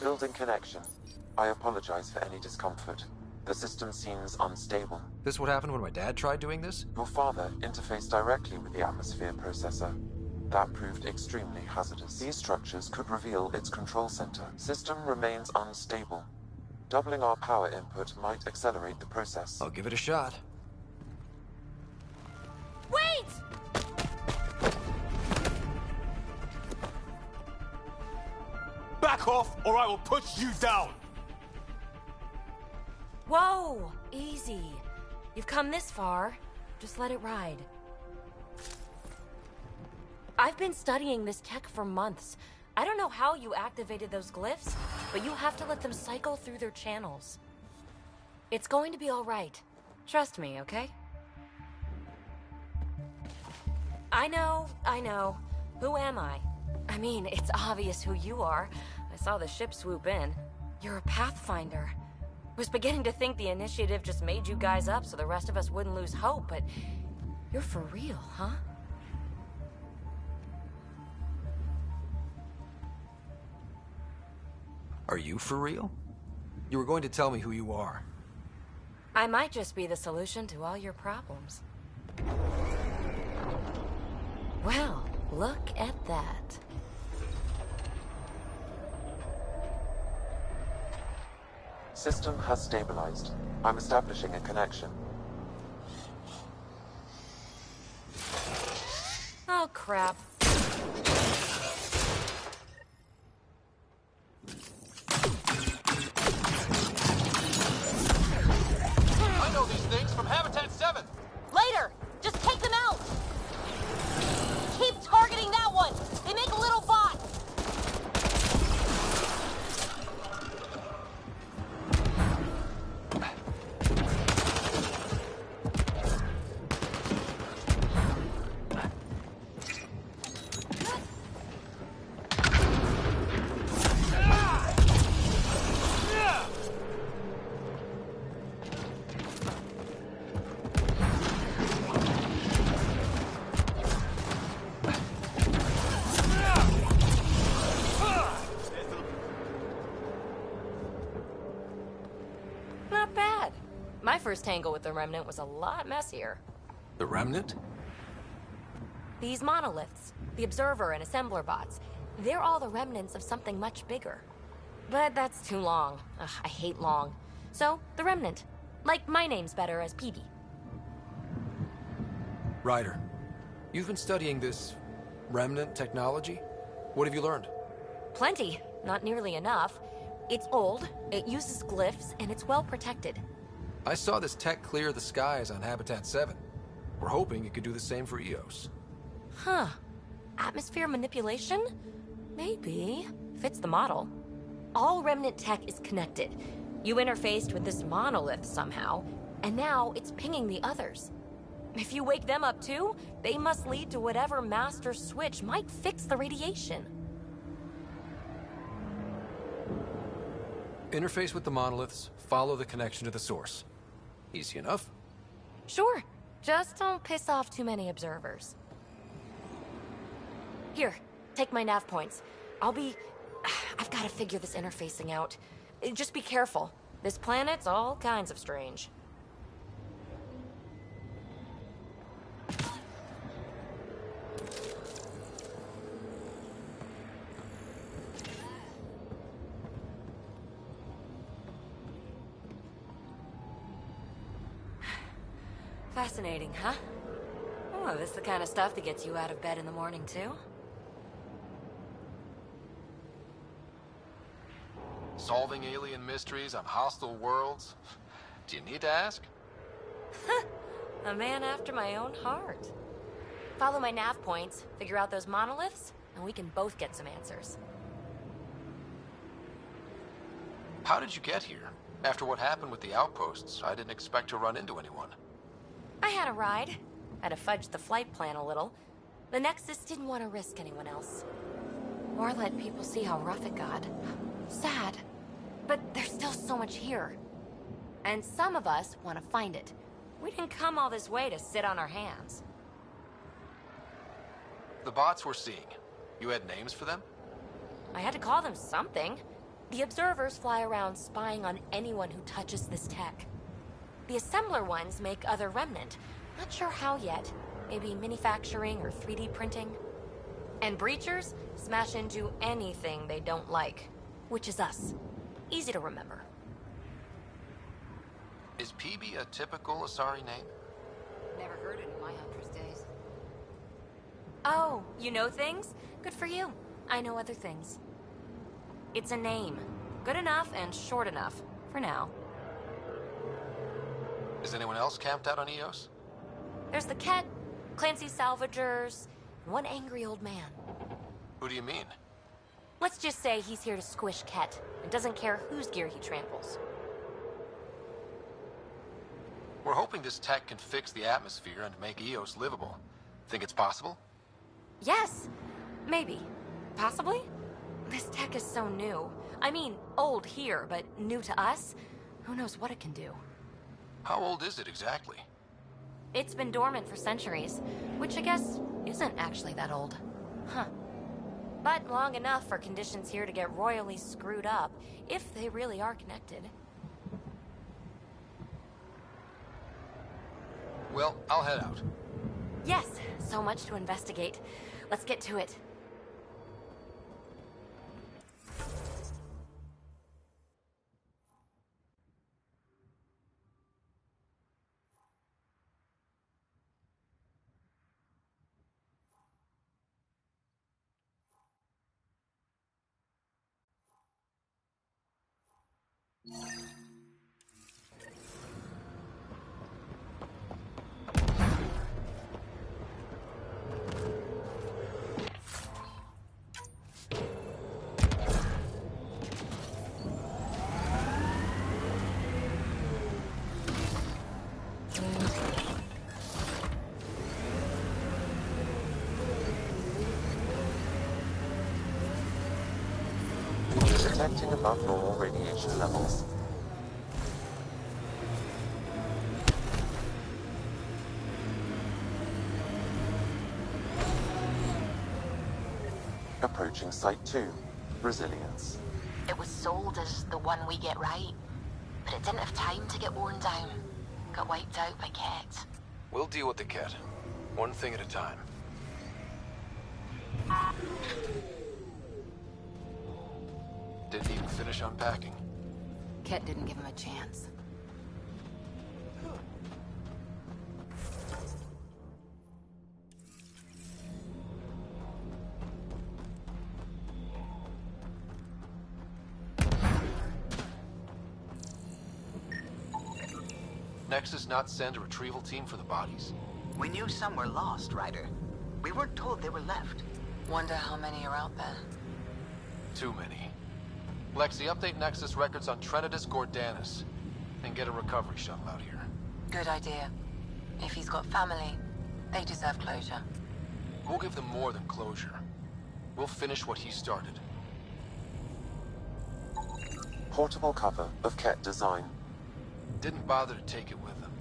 Building connection. I apologize for any discomfort. The system seems unstable. This what happened when my dad tried doing this? Your father interfaced directly with the atmosphere processor. That proved extremely hazardous. These structures could reveal its control center. System remains unstable. Doubling our power input might accelerate the process. I'll give it a shot. Wait! Back off, or I will put you down! Whoa! Easy. You've come this far. Just let it ride. I've been studying this tech for months. I don't know how you activated those glyphs, but you have to let them cycle through their channels. It's going to be all right. Trust me, okay? I know. Who am I? I mean, it's obvious who you are. I saw the ship swoop in. You're a Pathfinder. Was beginning to think the initiative just made you guys up so the rest of us wouldn't lose hope, but you're for real, huh? Are you for real? You were going to tell me who you are. I might just be the solution to all your problems. Well, look at that. System has stabilized. I'm establishing a connection. Oh, crap. I know these things from Habitat 7! Later! Just take them out! Keep targeting that one! They make little bots! Not bad. My first tangle with the Remnant was a lot messier. The Remnant? These monoliths, the Observer and Assembler bots, they're all the remnants of something much bigger. But that's too long. Ugh, I hate long. So, the Remnant. Like, my name's better as Peavy. Ryder, you've been studying this Remnant technology? What have you learned? Plenty. Not nearly enough. It's old, it uses glyphs, and it's well protected. I saw this tech clear the skies on Habitat 7. We're hoping it could do the same for EOS. Huh. Atmosphere manipulation? Maybe. Fits the model. All Remnant tech is connected. You interfaced with this monolith somehow, and now it's pinging the others. If you wake them up too, they must lead to whatever master switch might fix the radiation. Interface with the monoliths, follow the connection to the source. Easy enough. Sure, just don't piss off too many observers. Here, take my nav points. I've got to figure this interfacing out. Just be careful. This planet's all kinds of strange. Fascinating, huh? Oh, this is the kind of stuff that gets you out of bed in the morning, too? Solving alien mysteries on hostile worlds? Do you need to ask? A man after my own heart. Follow my nav points, figure out those monoliths, and we can both get some answers. How did you get here? After what happened with the outposts, I didn't expect to run into anyone. I had a ride. Had to fudge the flight plan a little. The Nexus didn't want to risk anyone else. Or let people see how rough it got. Sad. But there's still so much here. And some of us want to find it. We didn't come all this way to sit on our hands. The bots we're seeing, you had names for them? I had to call them something. The observers fly around spying on anyone who touches this tech. The assembler ones make other remnant. Not sure how yet. Maybe manufacturing or 3D printing. And breachers smash into anything they don't like. Which is us. Easy to remember. Is PB a typical Asari name? Never heard it in my Huntress days. Oh, you know things? Good for you. I know other things. It's a name. Good enough and short enough. For now. Is anyone else camped out on Eos? There's the Ket, Clancy Salvagers, and one angry old man. Who do you mean? Let's just say he's here to squish Ket, and doesn't care whose gear he tramples. We're hoping this tech can fix the atmosphere and make Eos livable. Think it's possible? Yes! Maybe. Possibly? This tech is so new. I mean, old here, but new to us? Who knows what it can do? How old is it exactly? It's been dormant for centuries, which I guess isn't actually that old. Huh. But long enough for conditions here to get royally screwed up, if they really are connected. Well, I'll head out. Yes, so much to investigate. Let's get to it. Detecting above normal radiation levels. Approaching Site 2. Resilience. It was sold as the one we get right, but it didn't have time to get worn down. Got wiped out by Ket. We'll deal with the Ket. One thing at a time. Didn't even finish unpacking. Ket didn't give him a chance. Nexus not send a retrieval team for the bodies? We knew some were lost, Ryder. We weren't told they were left. Wonder how many are out there. Too many. Lexi, update Nexus records on Trinitas Gordanis. And get a recovery shuttle out here. Good idea. If he's got family, they deserve closure. We'll give them more than closure. We'll finish what he started. Portable cover of Ket design. Didn't bother to take it with them.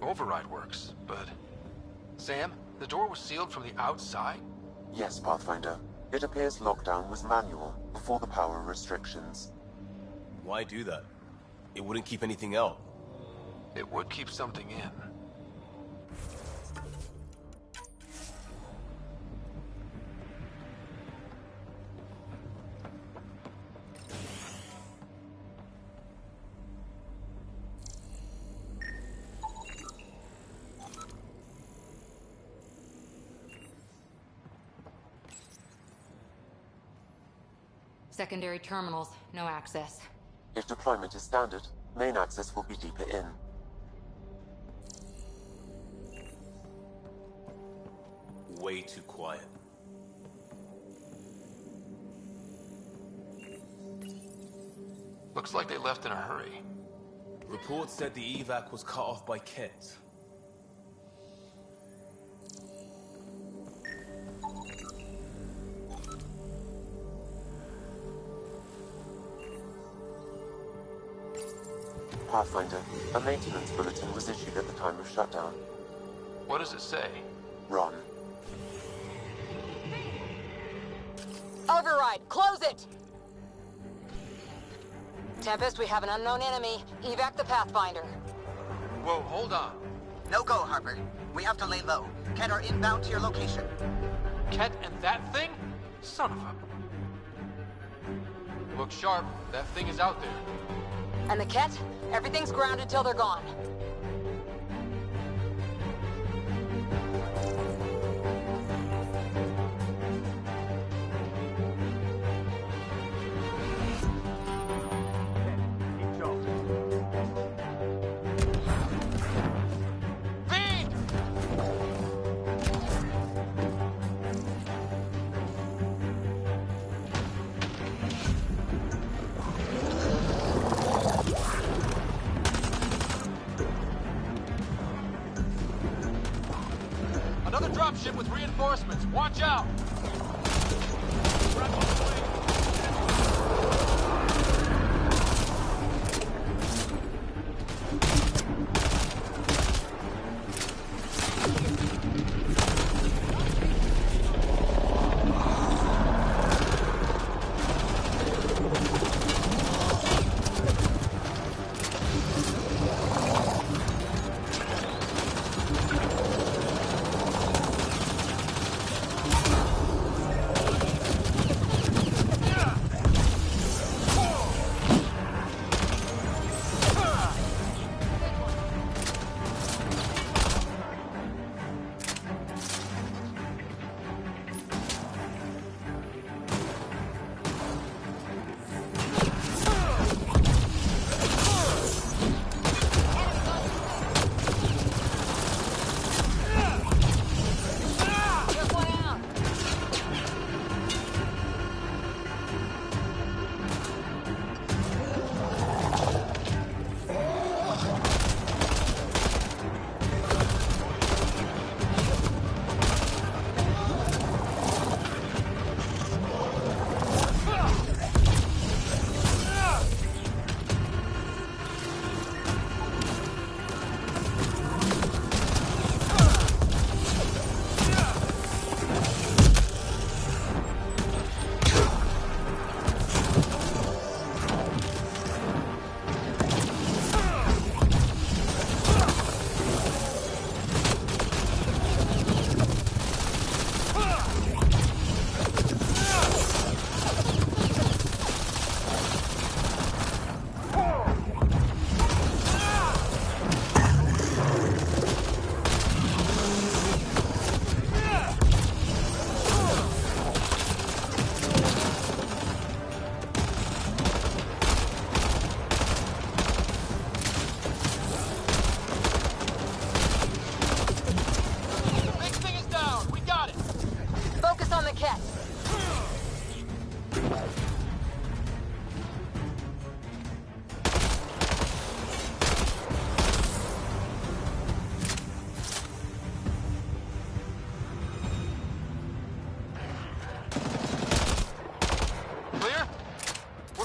Override works, but... Sam, the door was sealed from the outside? Yes, Pathfinder. It appears lockdown was manual before the power restrictions. Why do that? It wouldn't keep anything out. It would keep something in. Secondary terminals, no access. If deployment is standard, main access will be deeper in. Way too quiet. Looks like they left in a hurry. Reports said the evac was cut off by Ket. Pathfinder, a maintenance bulletin was issued at the time of shutdown. What does it say? Ron. Override, close it! Tempest, we have an unknown enemy. Evac the Pathfinder. Whoa, hold on. No go, Harper. We have to lay low. Ket are inbound to your location. Ket and that thing? Son of a... Look sharp. That thing is out there. And the Ket? Everything's grounded till they're gone. Another dropship with reinforcements. Watch out!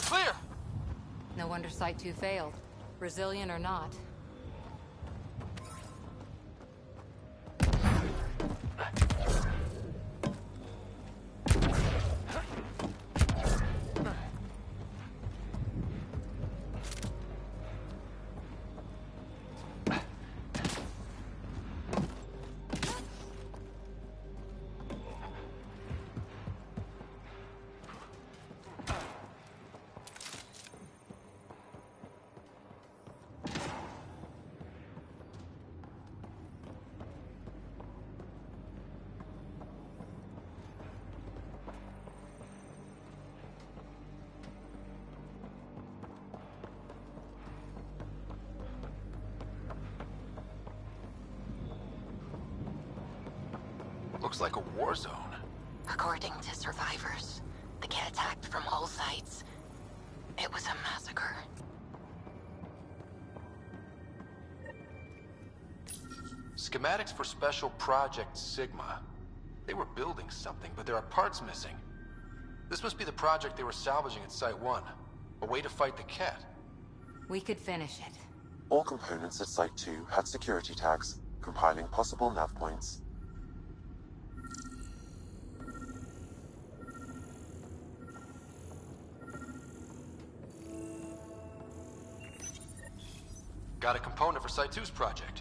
We're clear! No wonder Site 2 failed. Brazilian or not. Looks like a war zone. According to survivors, the kit attacked from all sides. It was a massacre. Schematics for Special Project Sigma. They were building something, but there are parts missing. This must be the project they were salvaging at Site 1. A way to fight the Cat. We could finish it. All components at Site 2 had security tags, compiling possible nav points. Got a component for Site 2's project.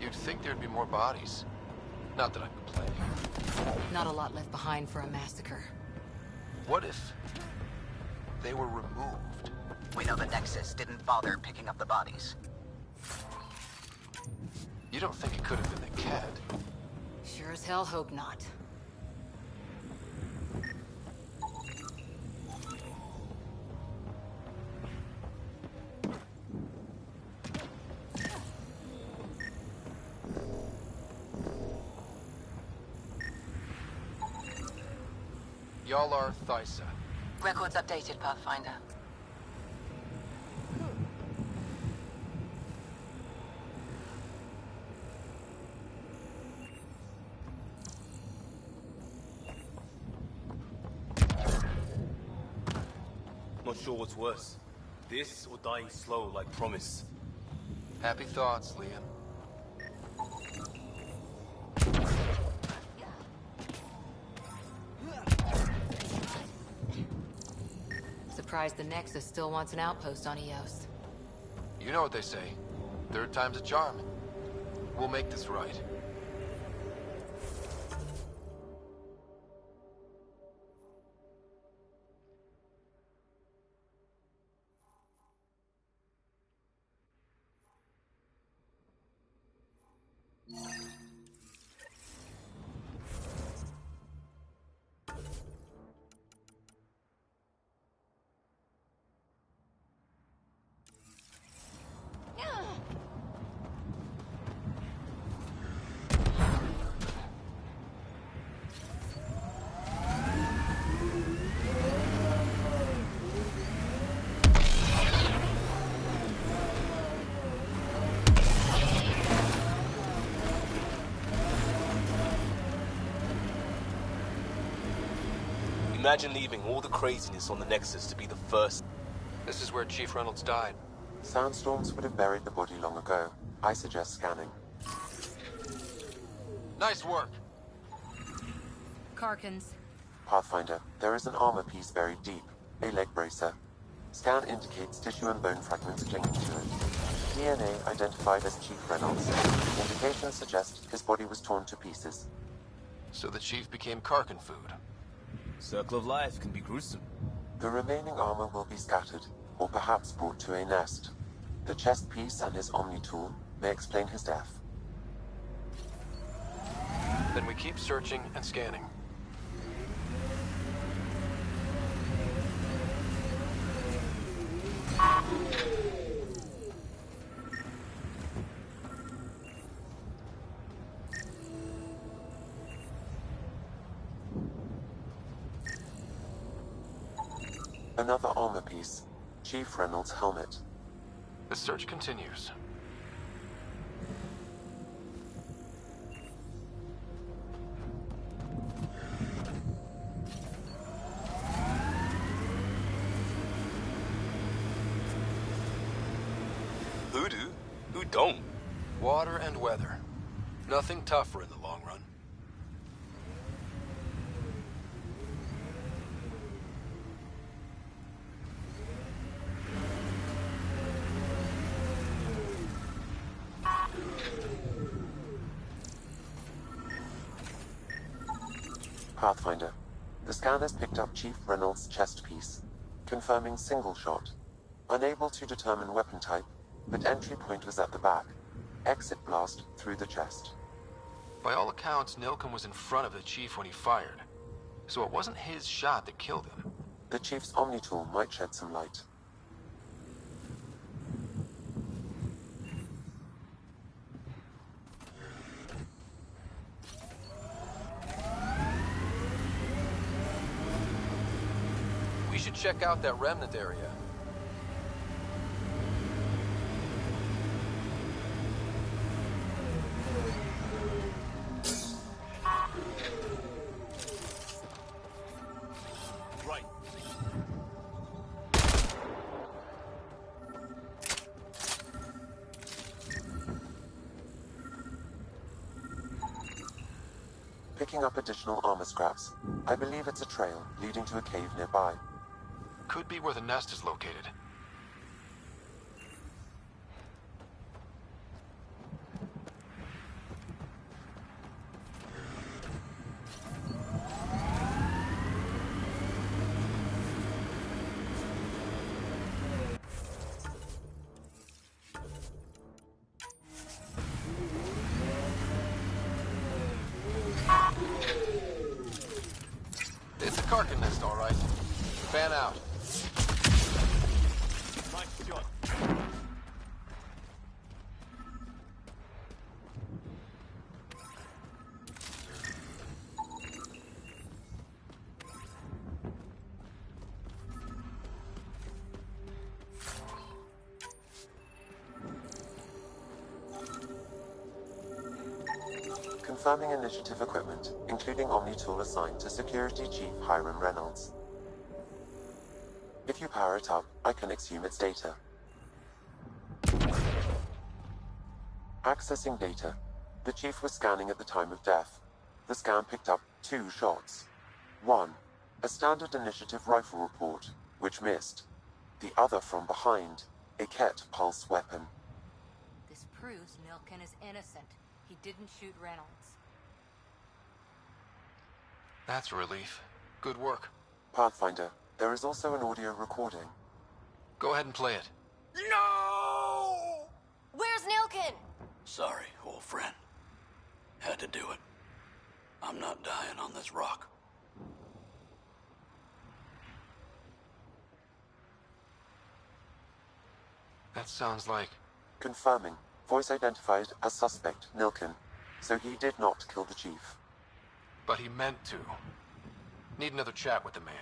You'd think there'd be more bodies. Not that I'm complaining. Not a lot left behind for a massacre. What if they were removed? We know the Nexus didn't bother picking up the bodies. You don't think it could have been the Cat? Sure as hell hope not. Y'all are Thysa. Records updated, Pathfinder. Not sure what's worse. This or dying slow like Promise. Happy thoughts, Liam. Surprised the Nexus still wants an outpost on Eos. You know what they say. Third time's a charm. We'll make this right. Imagine leaving all the craziness on the Nexus to be the first. This is where Chief Reynolds died. Sandstorms would have buried the body long ago. I suggest scanning. Nice work. Karkins. Pathfinder, there is an armor piece buried deep. A leg bracer. Scan indicates tissue and bone fragments clinging to it. DNA identified as Chief Reynolds. Indications suggest his body was torn to pieces. So the Chief became Karkin food. Circle of life can be gruesome. The remaining armor will be scattered, or perhaps brought to a nest. The chest piece and his Omni tool may explain his death. Then we keep searching and scanning. Another armor piece. Chief Reynolds' helmet. The search continues. who do? Who don't? Water and weather. Nothing tougher in the long run. Pathfinder. The scan has picked up Chief Reynolds' chest piece, confirming single shot. Unable to determine weapon type, but entry point was at the back. Exit blast through the chest. By all accounts, Nilken was in front of the Chief when he fired. So it wasn't his shot that killed him. The Chief's Omni tool might shed some light. We should check out that remnant area. Right. Picking up additional armor scraps. I believe it's a trail leading to a cave nearby. Could be where the nest is located. It's a Karkin nest, all right. Fan out. Nice shot. Confirming initiative equipment, including Omni tool assigned to Security Chief Hiram Reynolds. If you power it up, I can exhume its data. Accessing data. The Chief was scanning at the time of death. The scan picked up 2 shots. 1. A standard initiative rifle report, which missed. The other from behind, a Ket pulse weapon. This proves Nilken is innocent. He didn't shoot Reynolds. That's a relief. Good work. Pathfinder, there is also an audio recording. Go ahead and play it. No! Where's Nilken? Sorry, old friend. Had to do it. I'm not dying on this rock. That sounds like... Confirming. Voice identified as suspect Nilken. So he did not kill the Chief. But he meant to. Need another chat with the man.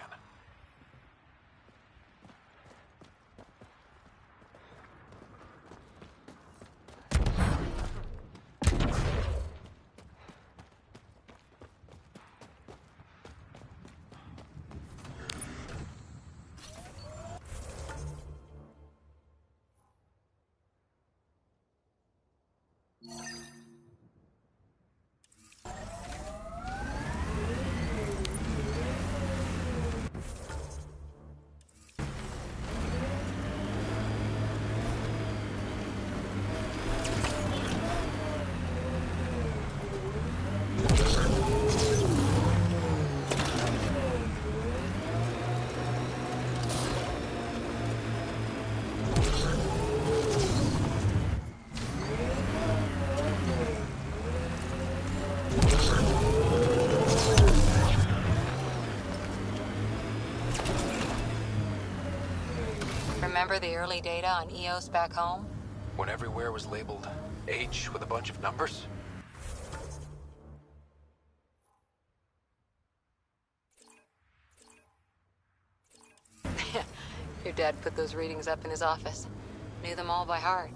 Remember the early data on EOS back home? When everywhere was labeled H with a bunch of numbers? Your dad put those readings up in his office. Knew them all by heart.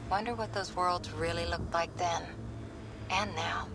Wonder what those worlds really looked like then. And now.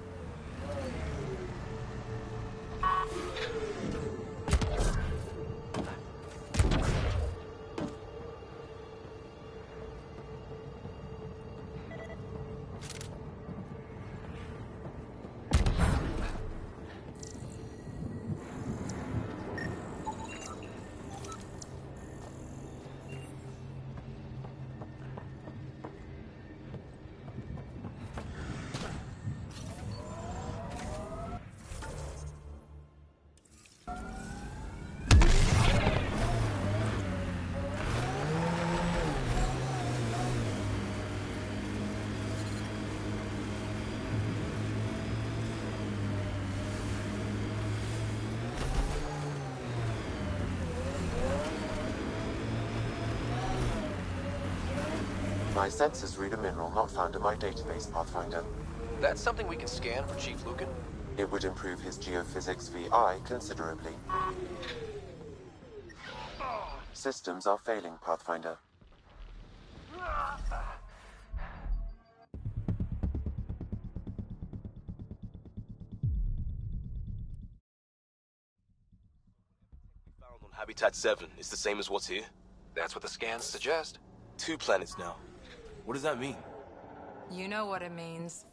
My sensors read a mineral not found in my database, Pathfinder. That's something we can scan for Chief Lucan? It would improve his geophysics VI considerably. Systems are failing, Pathfinder. Found on Habitat 7 is the same as what's here? That's what the scans suggest. 2 planets now. What does that mean? You know what it means.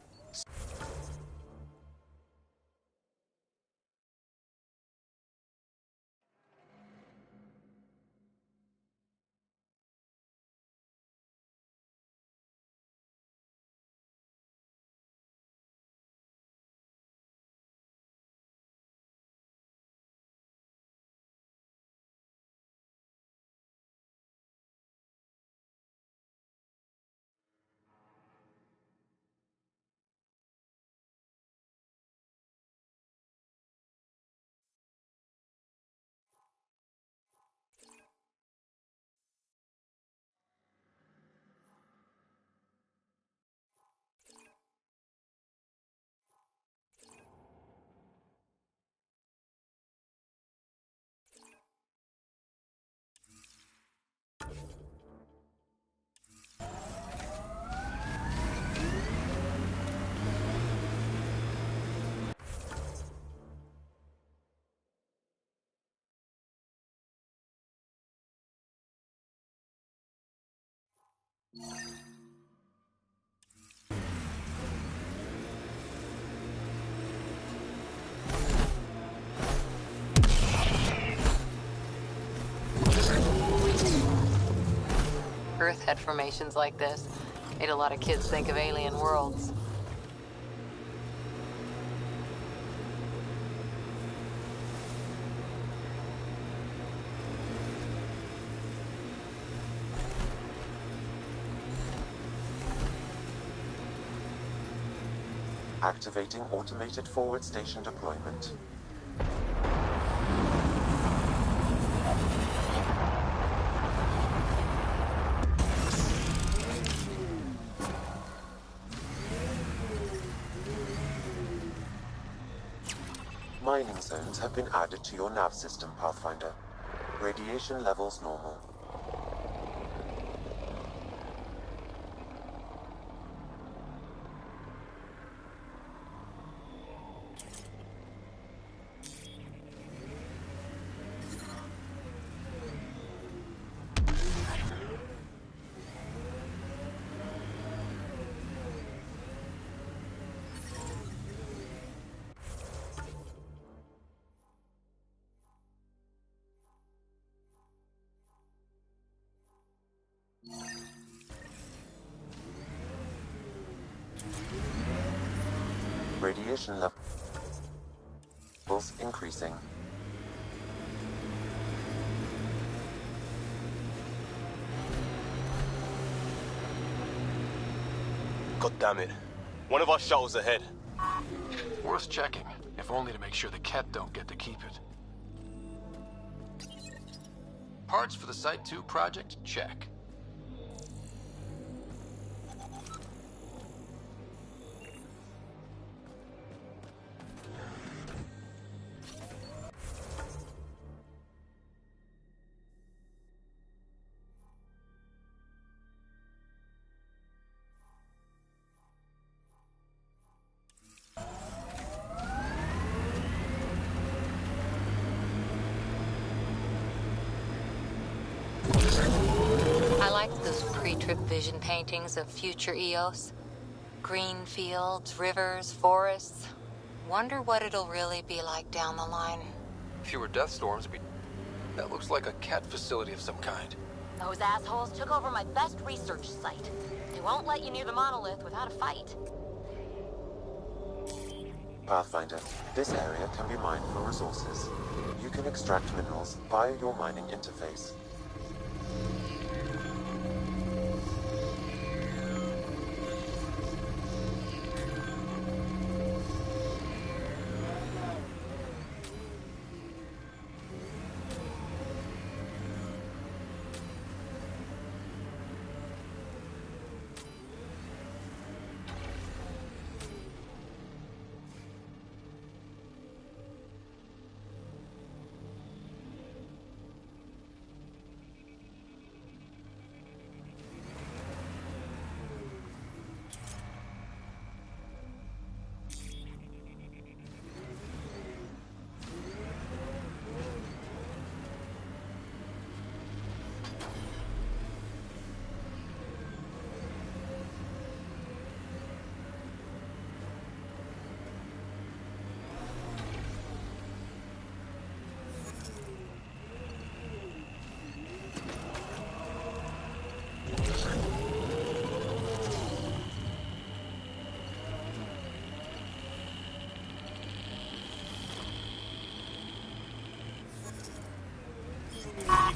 Earth had formations like this. Made a lot of kids think of alien worlds. Activating automated forward station deployment. Mining zones have been added to your nav system, Pathfinder. Radiation levels normal. Radiation levels increasing. God damn it. One of our shuttles ahead. Worth checking, if only to make sure the Ket don't get to keep it. Parts for the Site 2 project? Check. I liked those pre-trip vision paintings of future Eos. Green fields, rivers, forests. Wonder what it'll really be like down the line. Fewer death storms would be... That looks like a Ket facility of some kind. Those assholes took over my best research site. They won't let you near the monolith without a fight. Pathfinder, this area can be mined for resources. You can extract minerals via your mining interface.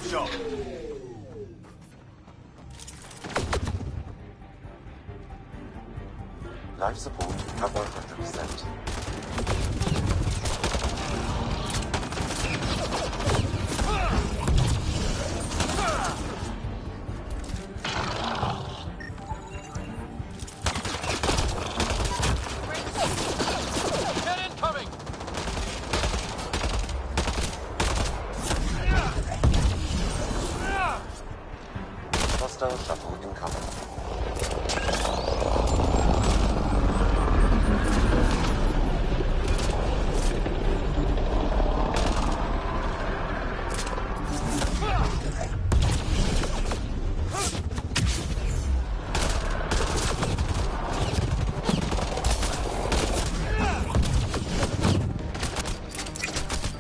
job. Life support at 100%. Hostile shuttle incoming.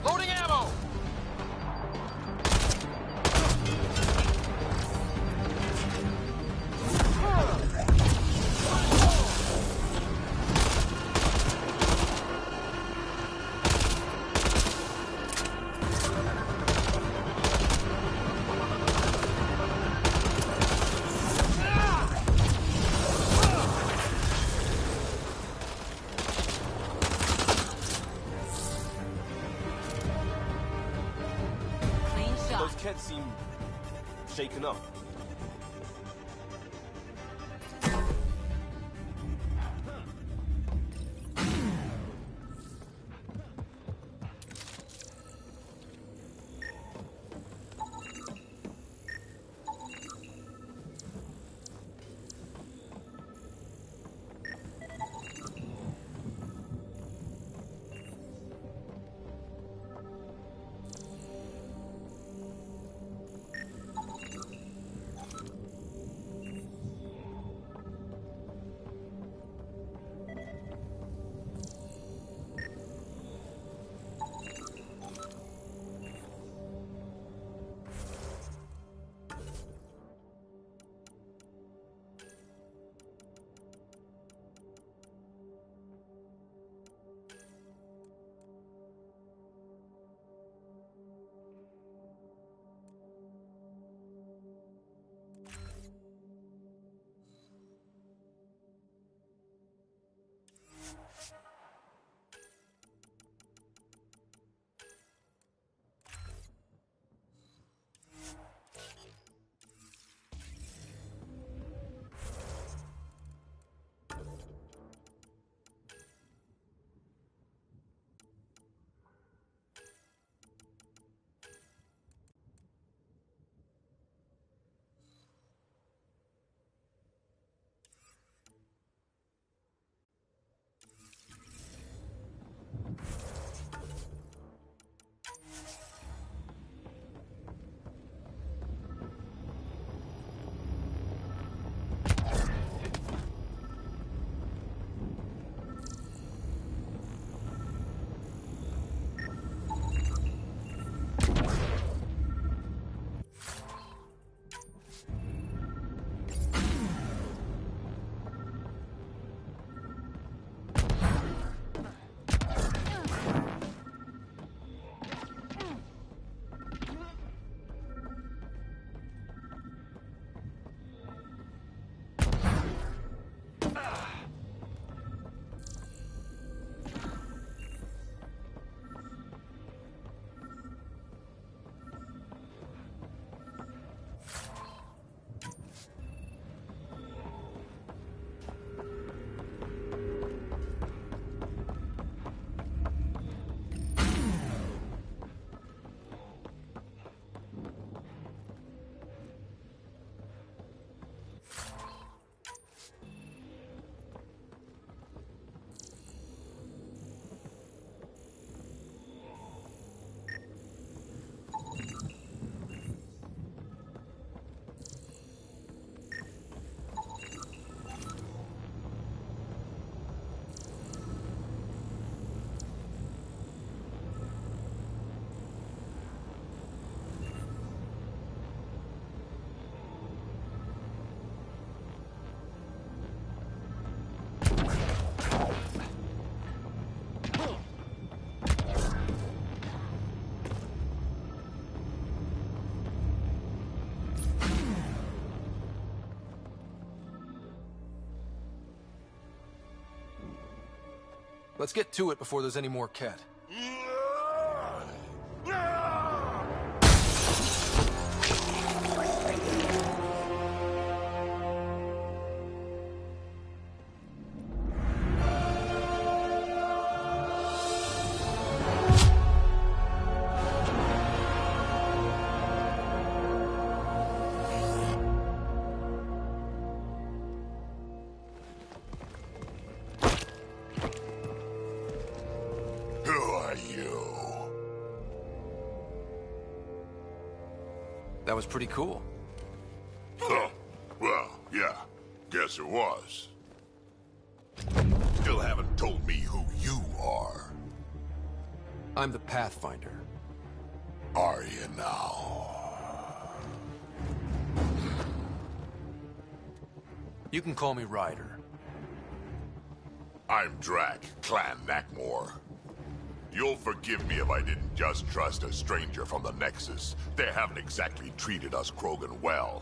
Loading ammo! Clean shot. Those cats seem shaken up. Let's get to it before there's any more Ket. That was pretty cool. Huh. Well, yeah. Guess it was. Still haven't told me who you are. I'm the Pathfinder. Are you now? You can call me Ryder. I'm Drac, Clan Nakmor. You'll forgive me if I didn't just trust a stranger from the Nexus. They haven't exactly treated us Krogan well.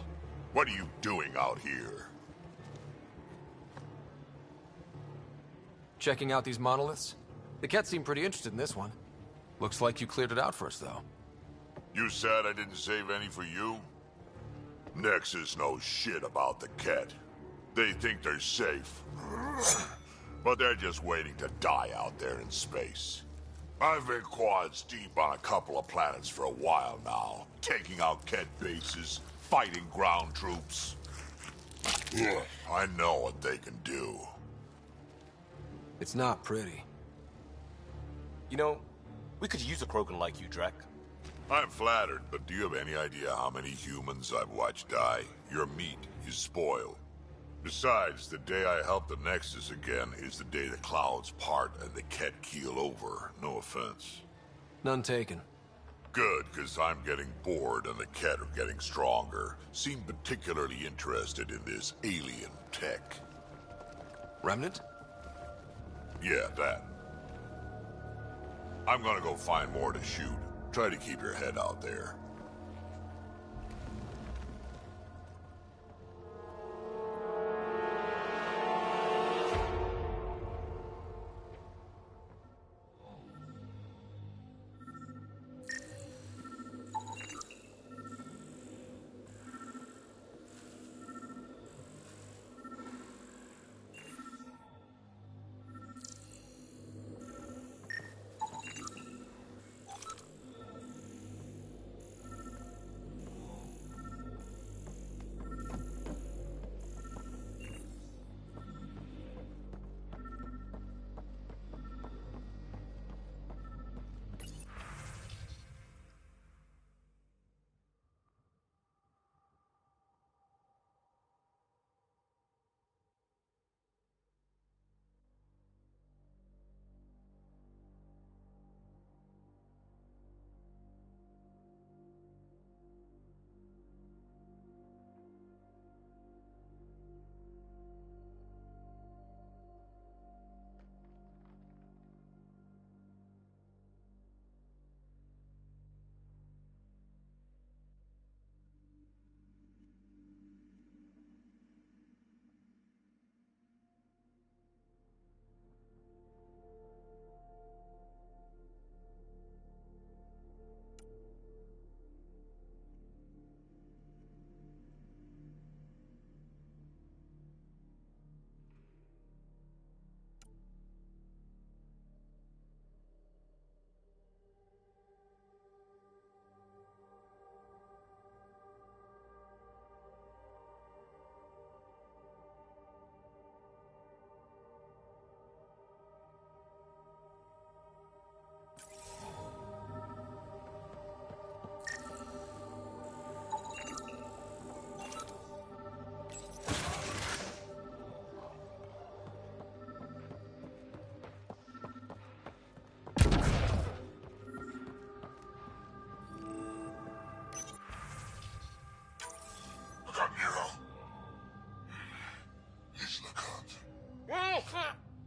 What are you doing out here? Checking out these monoliths? The Ket seem pretty interested in this one. Looks like you cleared it out for us, though. You said I didn't save any for you? Nexus knows shit about the Ket. They think they're safe. But they're just waiting to die out there in space. I've been quads deep on a couple of planets for a while now, taking out Ket bases, fighting ground troops. Ugh, I know what they can do. It's not pretty. You know, we could use a Krogan like you, Drac. I'm flattered, but do you have any idea how many humans I've watched die? Your meat is spoiled. Besides, the day I help the Nexus again is the day the clouds part and the Ket keel over. No offense. None taken. Good, because I'm getting bored and the Ket are getting stronger. Seem particularly interested in this alien tech. Remnant? Yeah, that. I'm gonna go find more to shoot. Try to keep your head out there.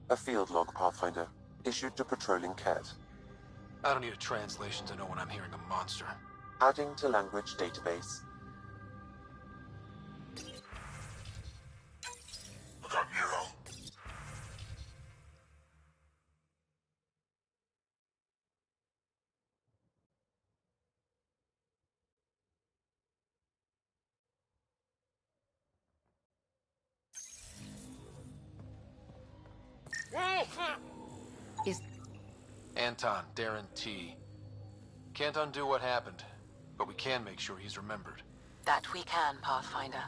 A field log, Pathfinder. Issued to patrolling Ket. I don't need a translation to know when I'm hearing a monster. Adding to language database. Is... Anton, Darren T. Can't undo what happened, but we can make sure he's remembered. That we can, Pathfinder.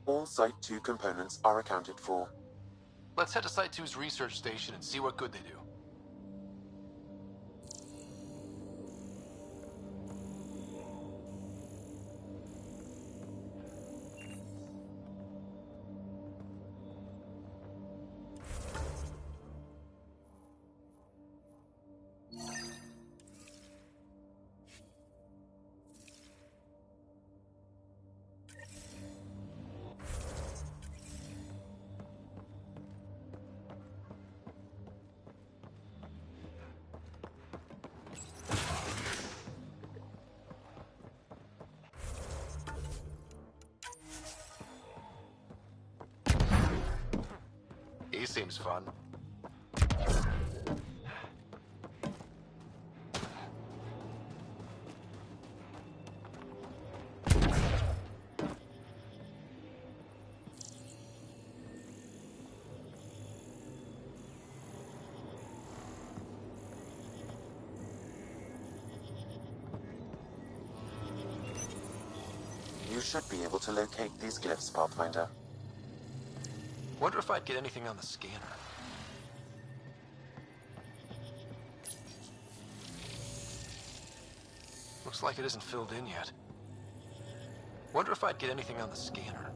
All Site 2 components are accounted for. Let's head to Site 2's research station and see what good they do. He seems fun. You should be able to locate these glyphs, Pathfinder. Wonder if I'd get anything on the scanner. Looks like it isn't filled in yet. Wonder if I'd get anything on the scanner.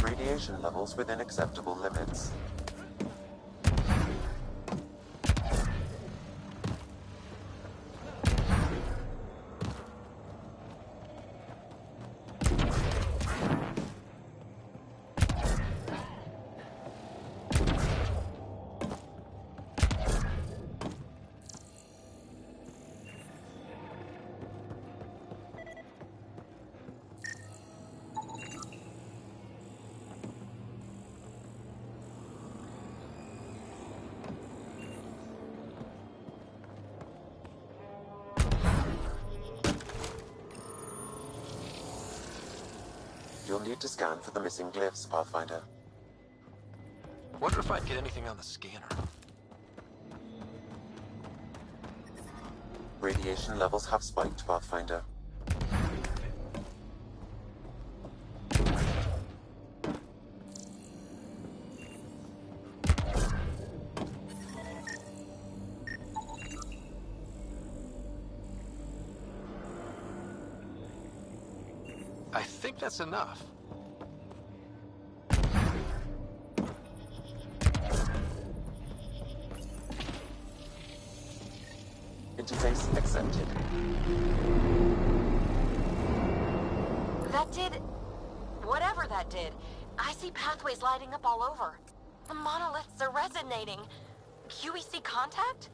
Radiation levels within acceptable limits. You'll need to scan for the missing glyphs, Pathfinder. Wonder if I'd get anything on the scanner. Radiation levels have spiked, Pathfinder. I think that's enough. Interface accepted. That did... whatever that did. I see pathways lighting up all over. The monoliths are resonating. QEC contact?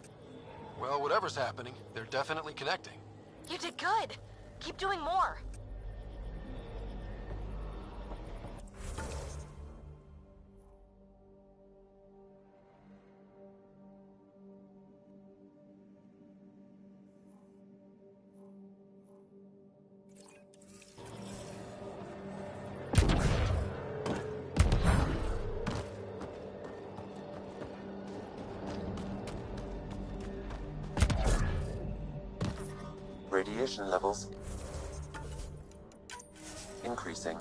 Well, whatever's happening, they're definitely connecting. You did good. Keep doing more. Radiation levels increasing.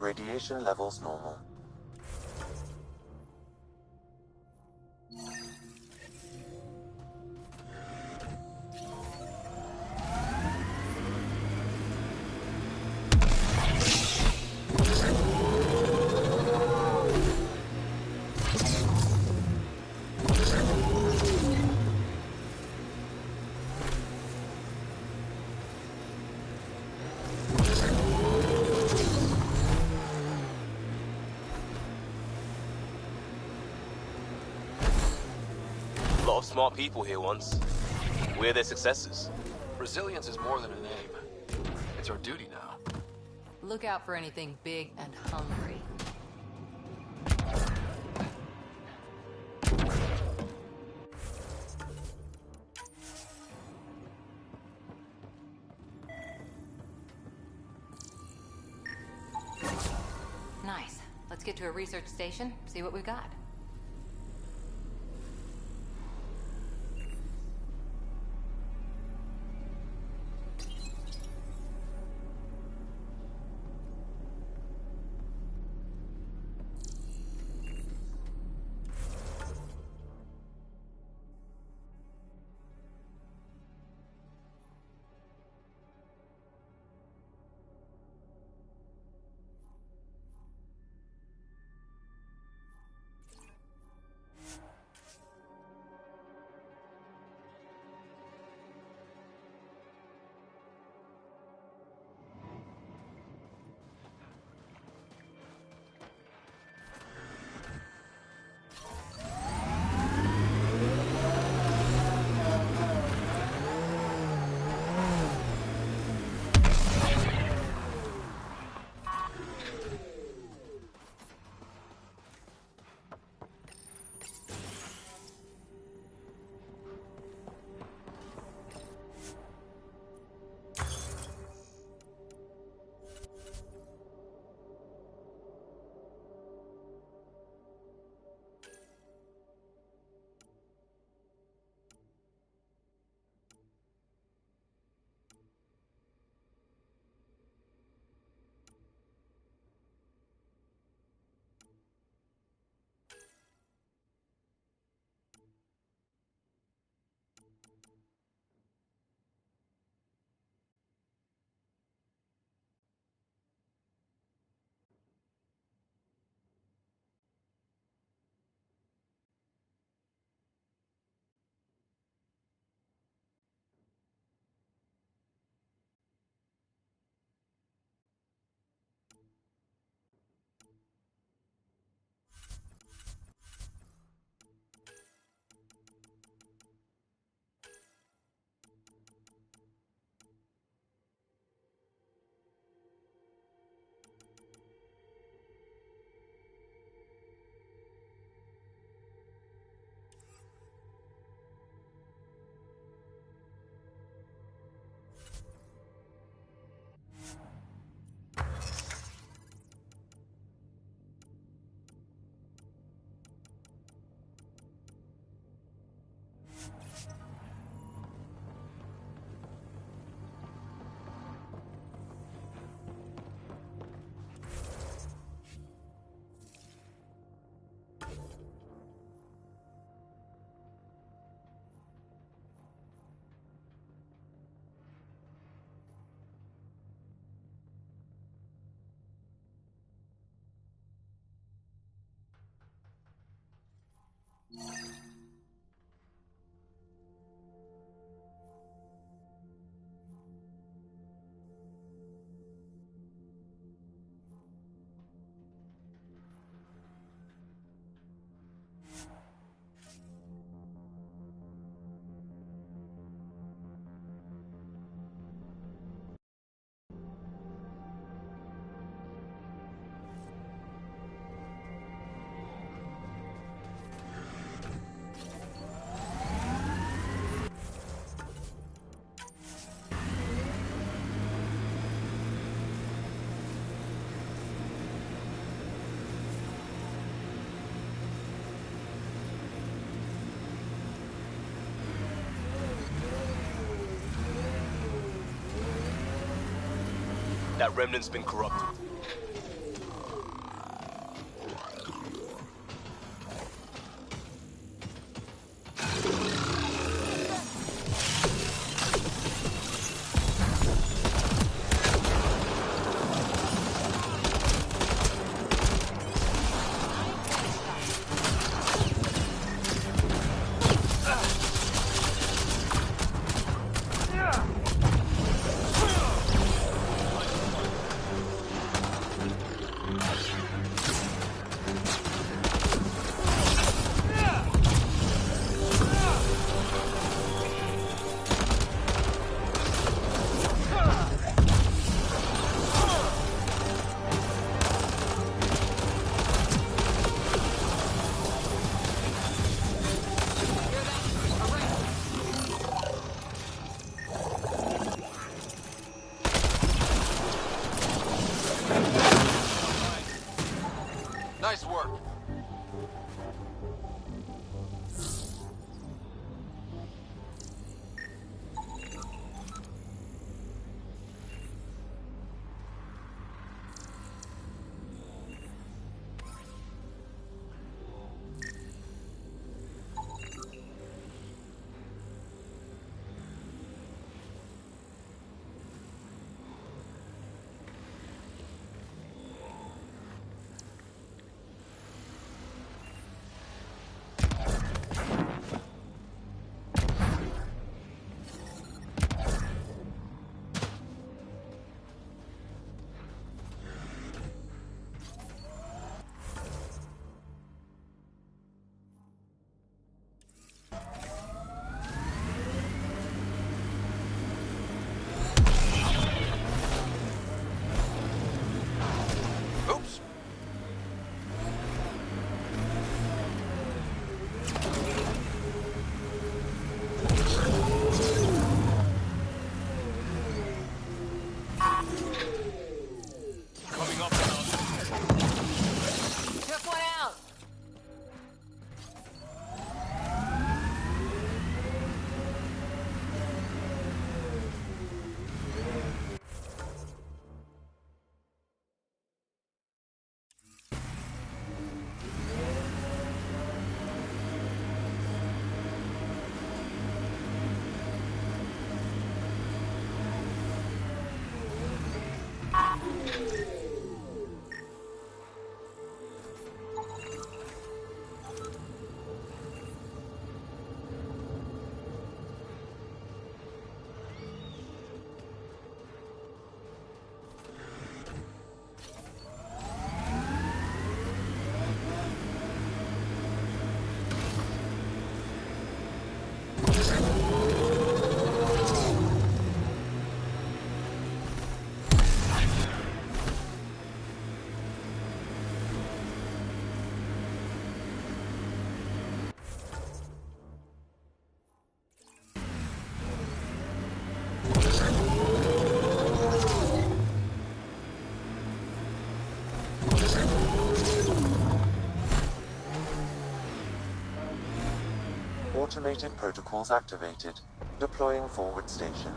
Radiation levels normal. A lot of smart people here once. We're their successors. Resilience is more than a name. It's our duty now. Look out for anything big and hungry. Nice. Let's get to a research station, see what we've got. That remnant's been corrupted. Nice work. Oops. Coming up. Took one out. Automated protocols activated. Deploying forward station.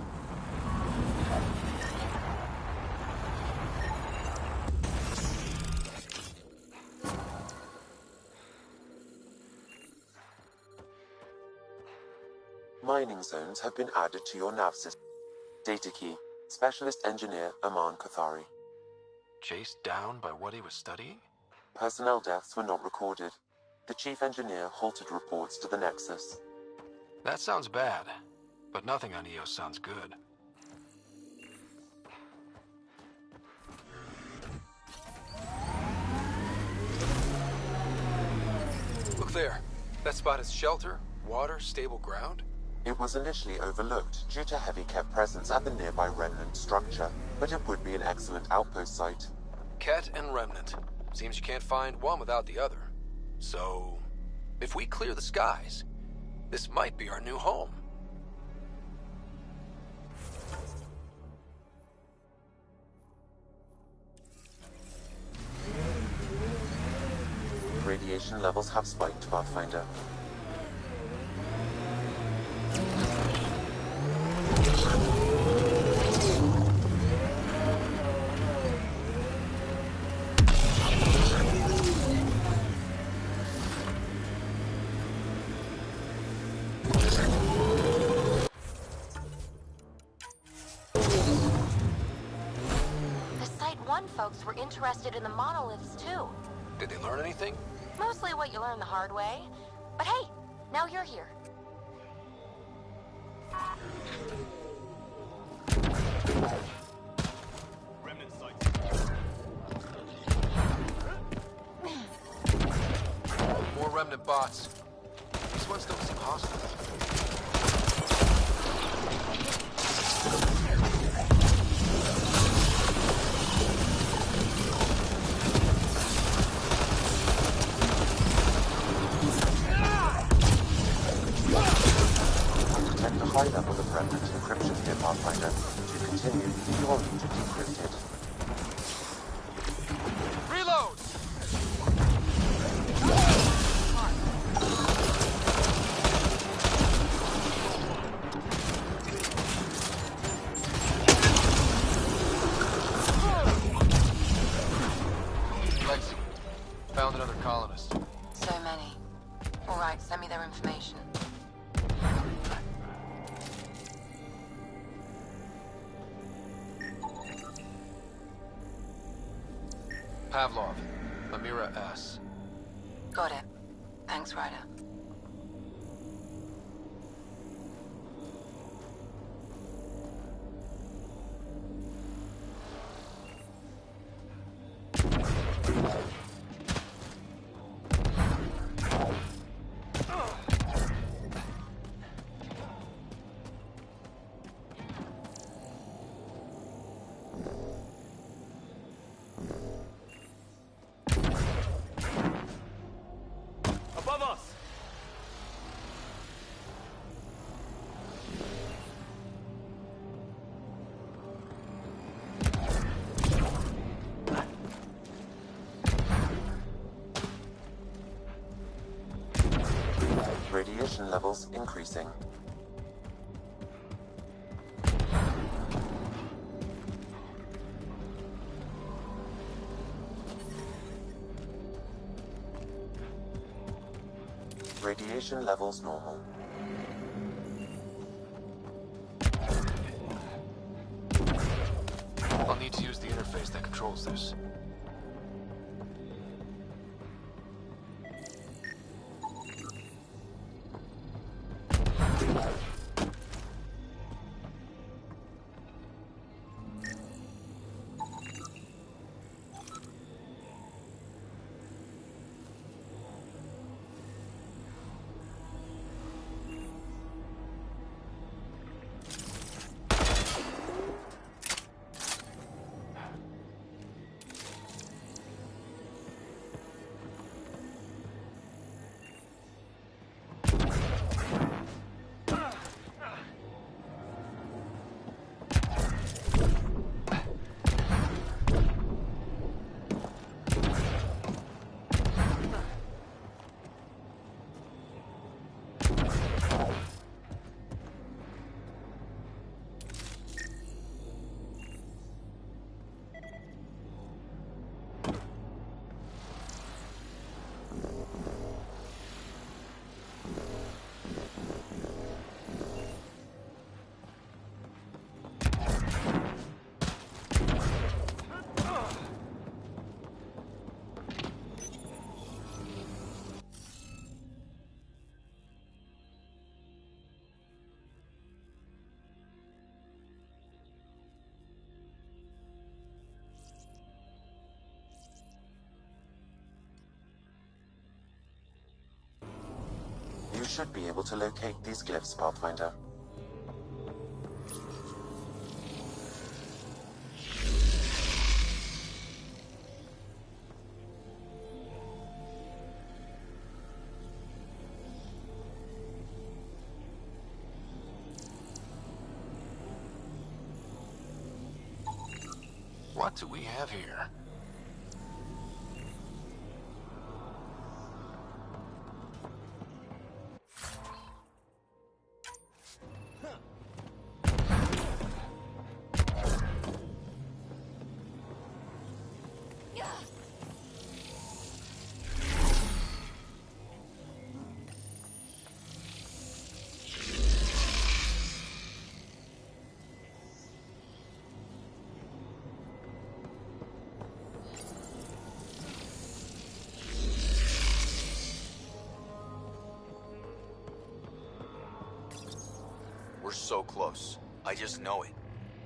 Mining zones have been added to your nav system. Data key. Specialist Engineer Aman Kathari. Chased down by what he was studying? Personnel deaths were not recorded. The Chief Engineer halted reports to the Nexus. That sounds bad, but nothing on EOS sounds good. Look there. That spot is shelter, water, stable ground. It was initially overlooked due to heavy Ket presence at the nearby Remnant structure, but it would be an excellent outpost site. Ket and Remnant. Seems you can't find one without the other. So, if we clear the skies, this might be our new home. Radiation levels have spiked, Pathfinder. Folks were interested in the monoliths, too. Did they learn anything? Mostly what you learn the hard way. But hey, now you're here. Remnant site. More Remnant bots. These ones don't seem hostile. High level of Remnant encryption here, Pathfinder. To continue, you will need to decrypt it. Reload! Pavlov, Amira S. Got it. Thanks, Ryder. Above us! Radiation levels increasing. Radiation levels normal. I'll need to use the interface that controls this. You should be able to locate these glyphs, Pathfinder. What do we have here? We're so close. I just know it.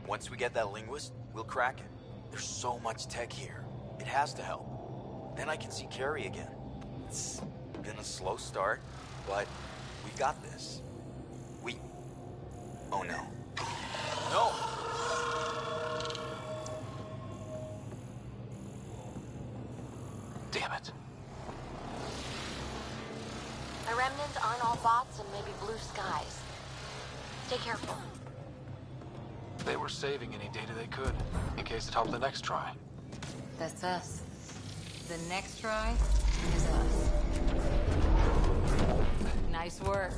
Once we get that linguist, we'll crack it. There's so much tech here. It has to help. Then I can see Carrie again. It's been a slow start, but we got this. Oh no. No! Damn it. The remnants aren't all bots and maybe blue skies. Stay careful. They were saving any data they could, in case it helped the next try. That's us. The next try is us. Nice work.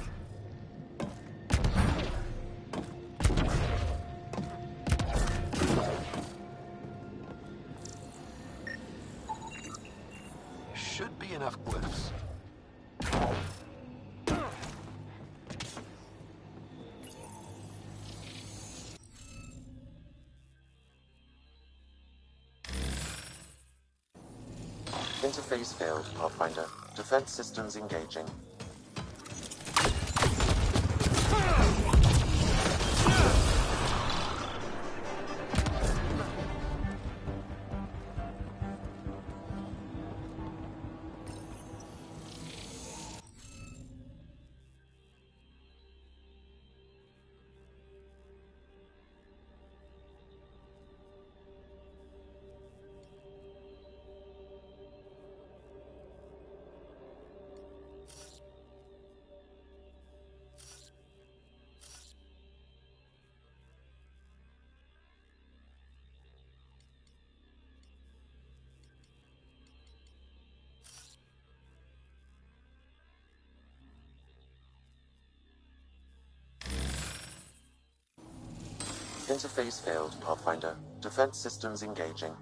Should be enough glyphs. Interface failed, Pathfinder. Defense systems engaging. Interface failed, Pathfinder. Defense systems engaging.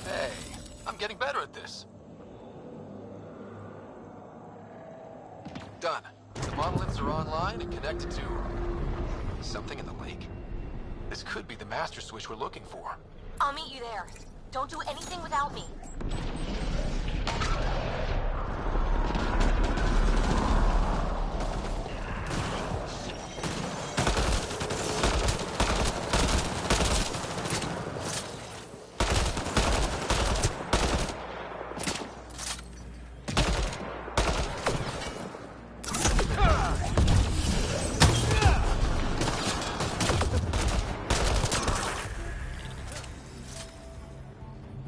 Hey, I'm getting better at this. Done. The monoliths are online and connected to something in the lake. This could be the master switch we're looking for. I'll meet you there. Don't do anything without me.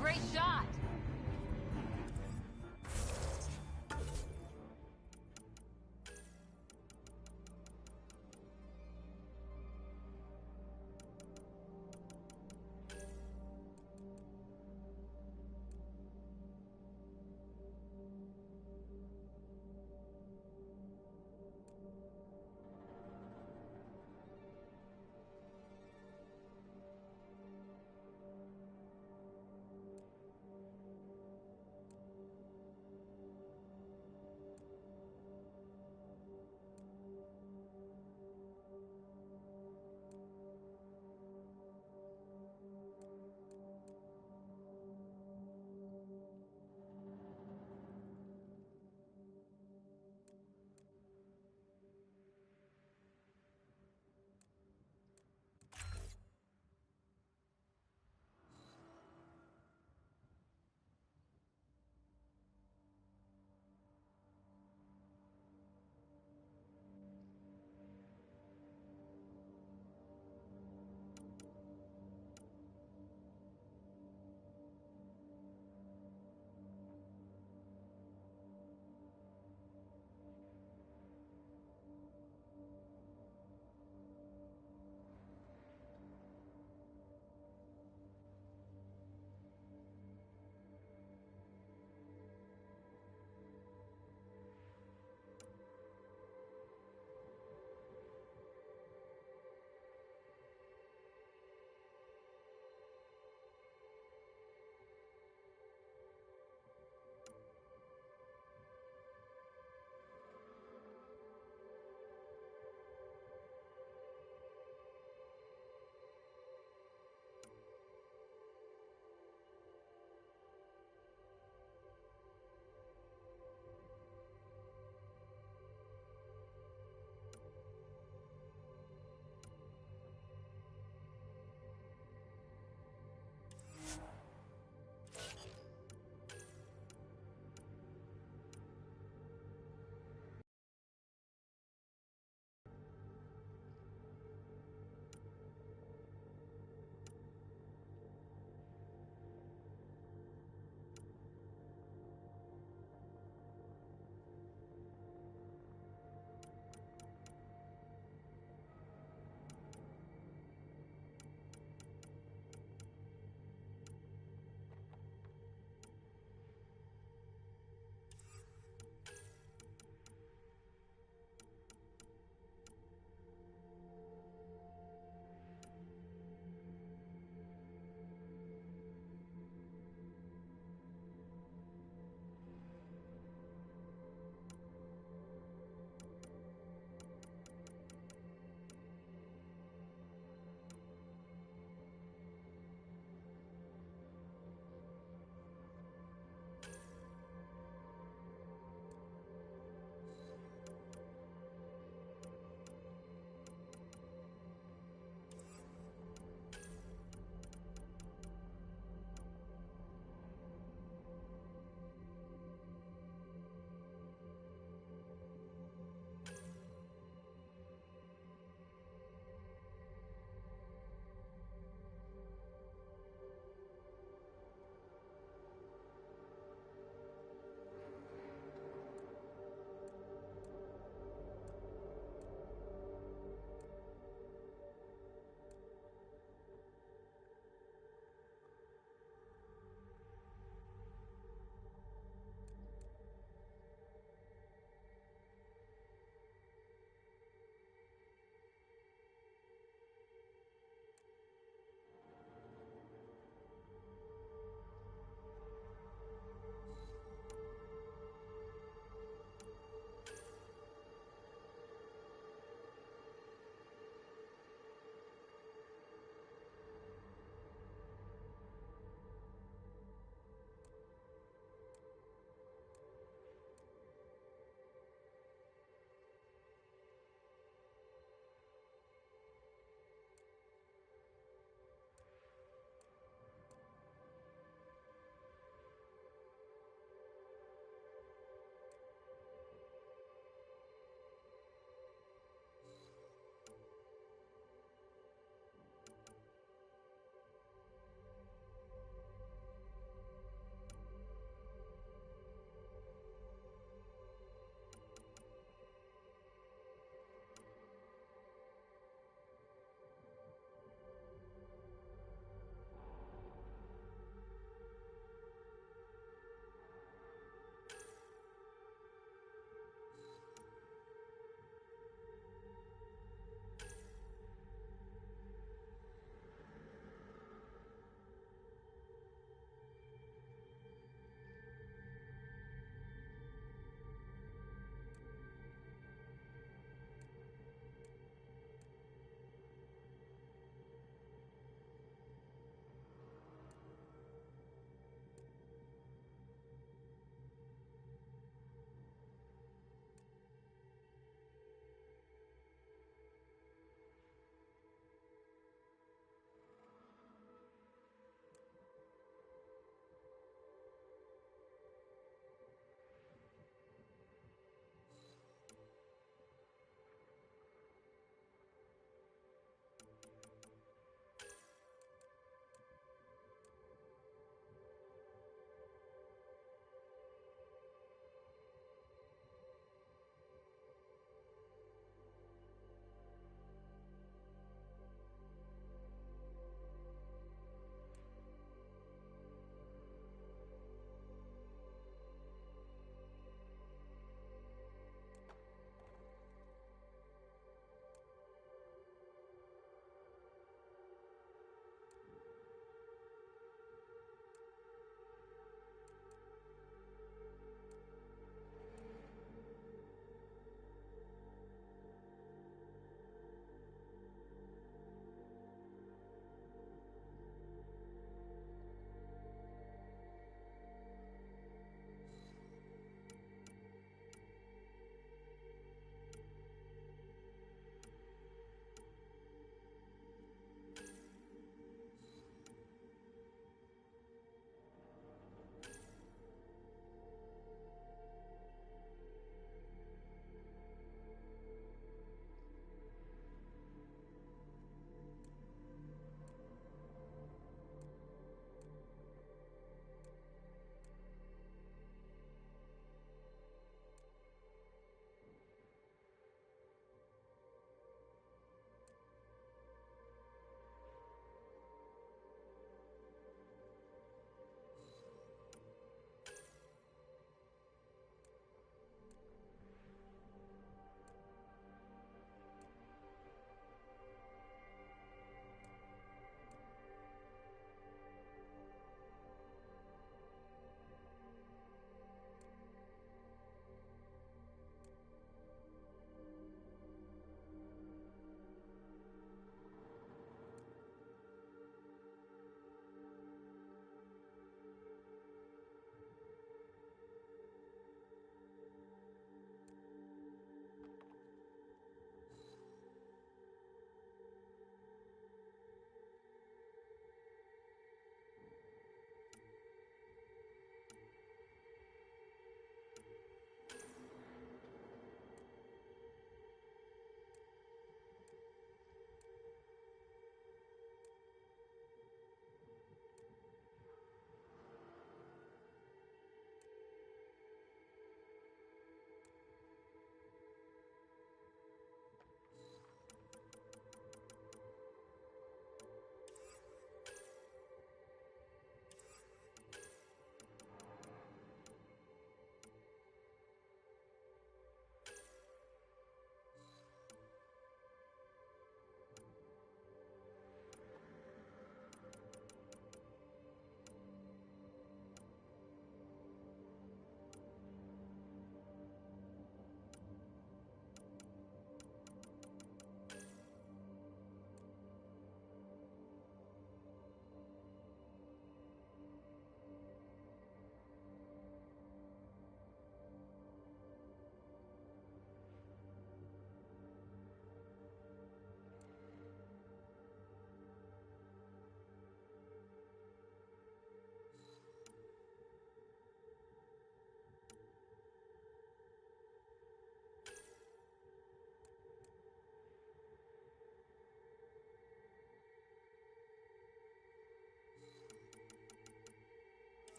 Great shot!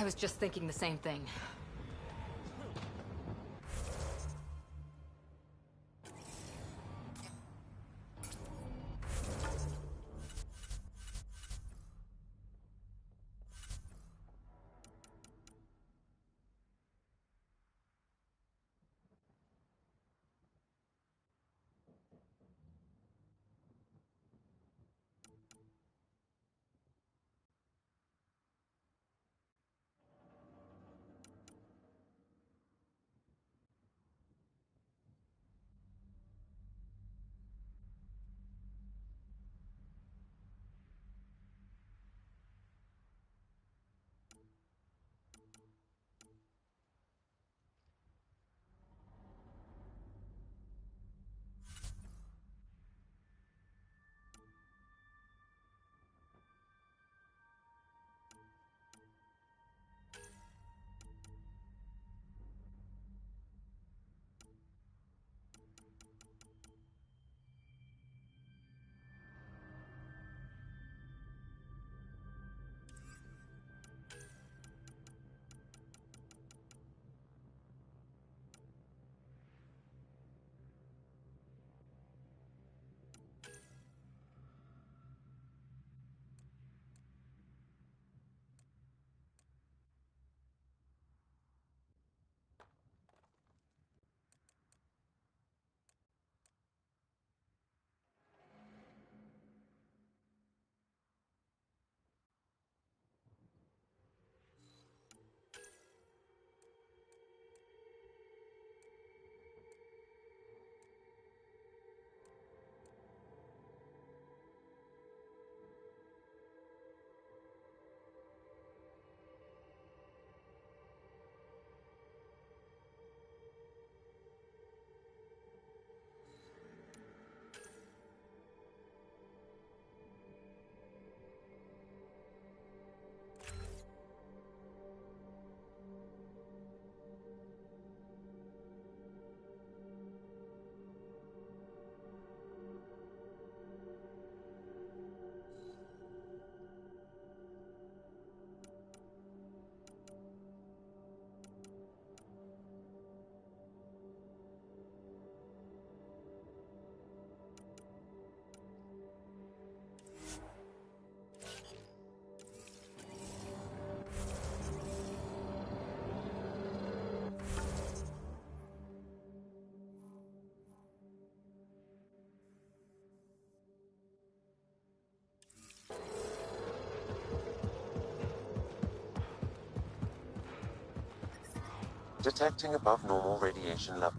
I was just thinking the same thing. Detecting above normal radiation levels.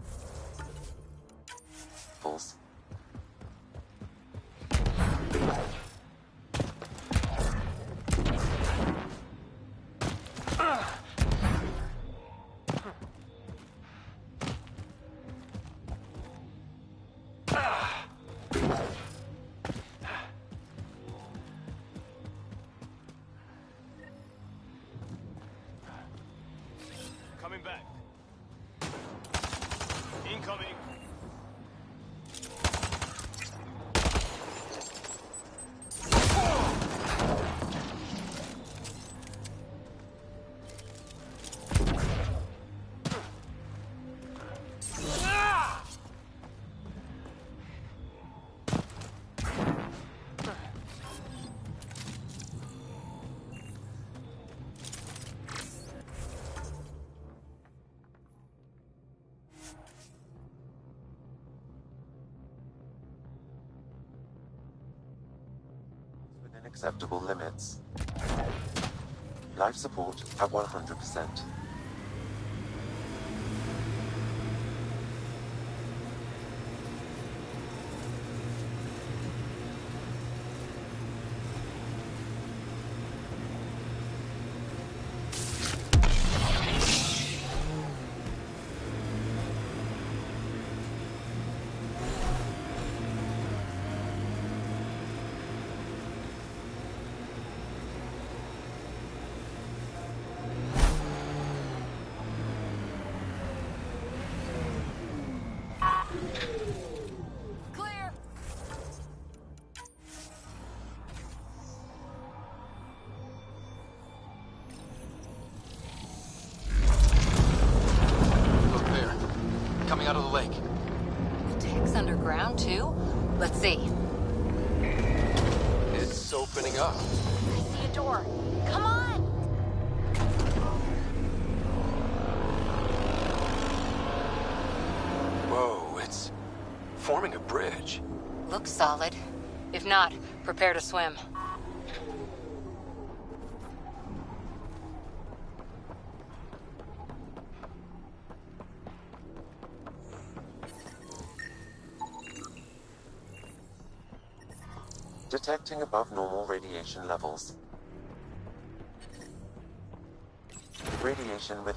Coming back. Incoming. Within acceptable limits. Life support at 100%. coming out of the lake. The tech's underground, too? Let's see. It's opening up. I see a door. Come on! Whoa, it's forming a bridge. Looks solid. If not, prepare to swim. Detecting above normal radiation levels. Radiation with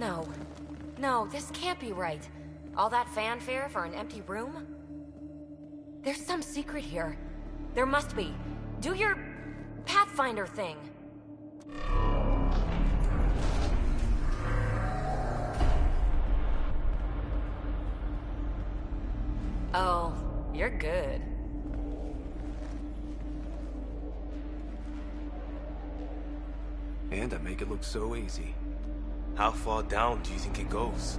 No. No, this can't be right. All that fanfare for an empty room? There's some secret here. There must be. Do your Pathfinder thing. Oh, you're good. And I make it look so easy. How far down do you think it goes?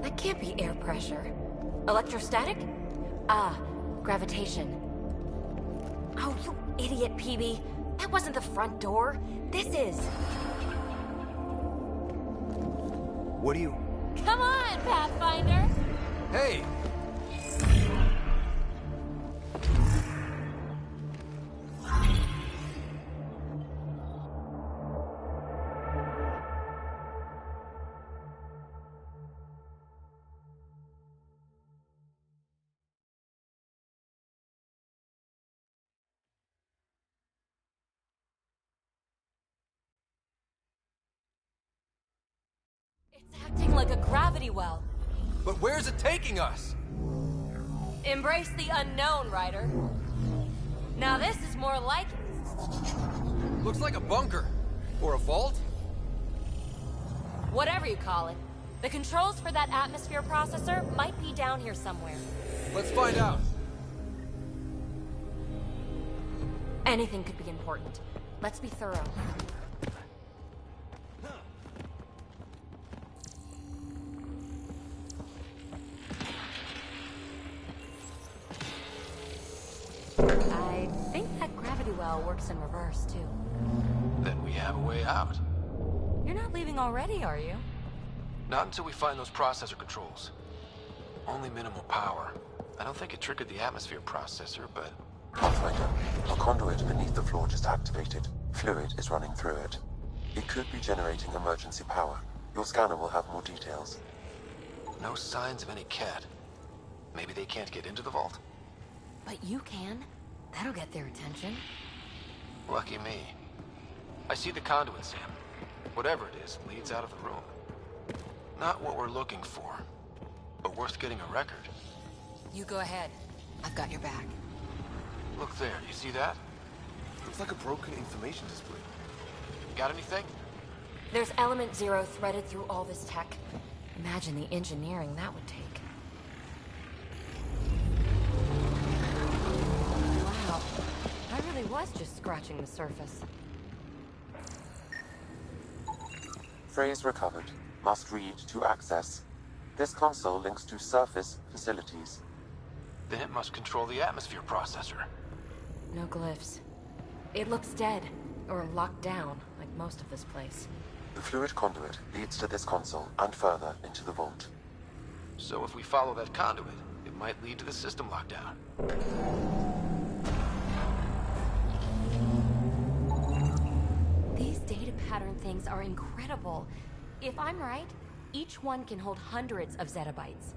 That can't be air pressure. Electrostatic? Ah, gravitation. Oh, you idiot, PB. That wasn't the front door. This is. What do you... Come on, Pathfinder! Hey! It's acting like a gravity well. But where's it taking us? Embrace the unknown, Ryder. Now this is more like it. Looks like a bunker. Or a vault? Whatever you call it. The controls for that atmosphere processor might be down here somewhere. Let's find out. Anything could be important. Let's be thorough. I think that gravity well works in reverse, too. Then we have a way out. You're not leaving already, are you? Not until we find those processor controls. Only minimal power. I don't think it triggered the atmosphere processor, but... Pathfinder, a conduit beneath the floor just activated. Fluid is running through it. It could be generating emergency power. Your scanner will have more details. No signs of any cat. Maybe they can't get into the vault? But you can. That'll get their attention. Lucky me. I see the conduit, Sam. Whatever it is, leads out of the room. Not what we're looking for, but worth getting a record. You go ahead. I've got your back. Look there, you see that? Looks like a broken information display. Got anything? There's Element Zero threaded through all this tech. Imagine the engineering that would take. was just scratching the surface. Phrase recovered. Must read to access. This console links to surface facilities. Then it must control the atmosphere processor. No glyphs. It looks dead, or locked down, like most of this place. The fluid conduit leads to this console and further into the vault. So if we follow that conduit, it might lead to the system lockdown. These data pattern things are incredible. If I'm right, each one can hold hundreds of zettabytes.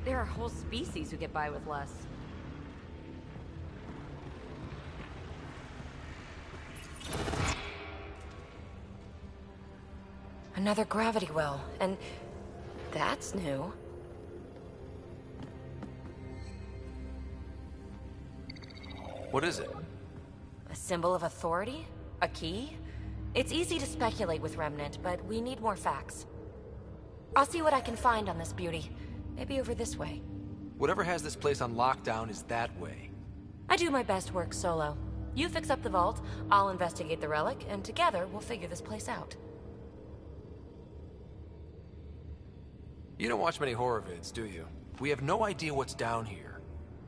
There are whole species who get by with less. Another gravity well, and that's new. What is it? A symbol of authority? A key? It's easy to speculate with Remnant, but we need more facts. I'll see what I can find on this beauty. Maybe over this way. Whatever has this place on lockdown is that way. I do my best work solo. You fix up the vault, I'll investigate the relic, and together we'll figure this place out. You don't watch many horror vids, do you? We have no idea what's down here.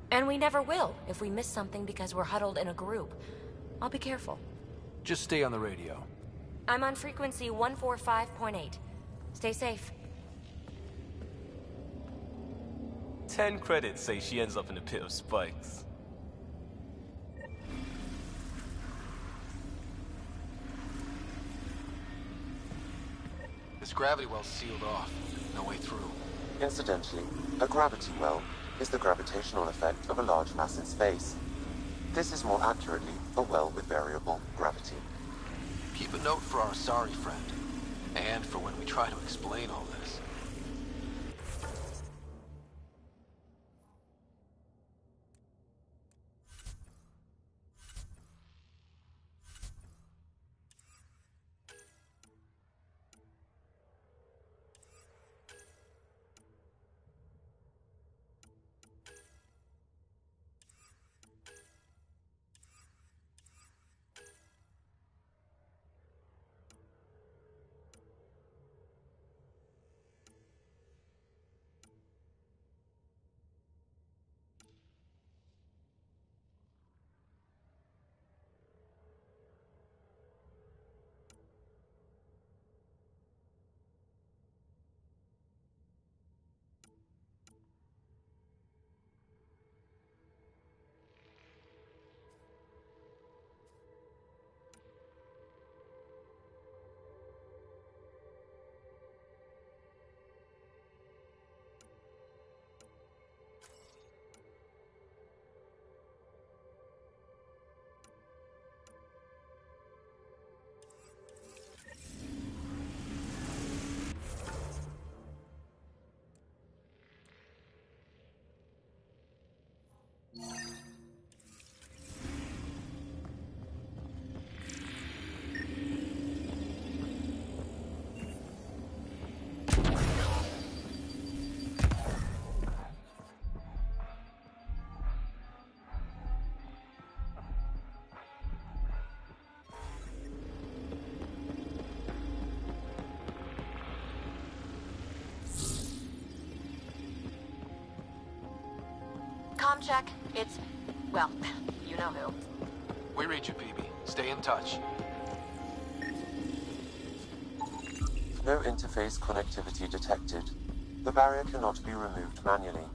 And we never will if we miss something because we're huddled in a group. I'll be careful. Just stay on the radio. I'm on frequency 145.8. Stay safe. 10 credits say she ends up in a pit of spikes. This gravity well's sealed off. No way through. Incidentally, a gravity well is the gravitational effect of a large mass in space. This is more accurately a well with variable gravity. Keep a note for our sorry friend. And for when we try to explain all this. Comm check. It's... well, you know who. We read you, PB. Stay in touch. No interface connectivity detected. The barrier cannot be removed manually.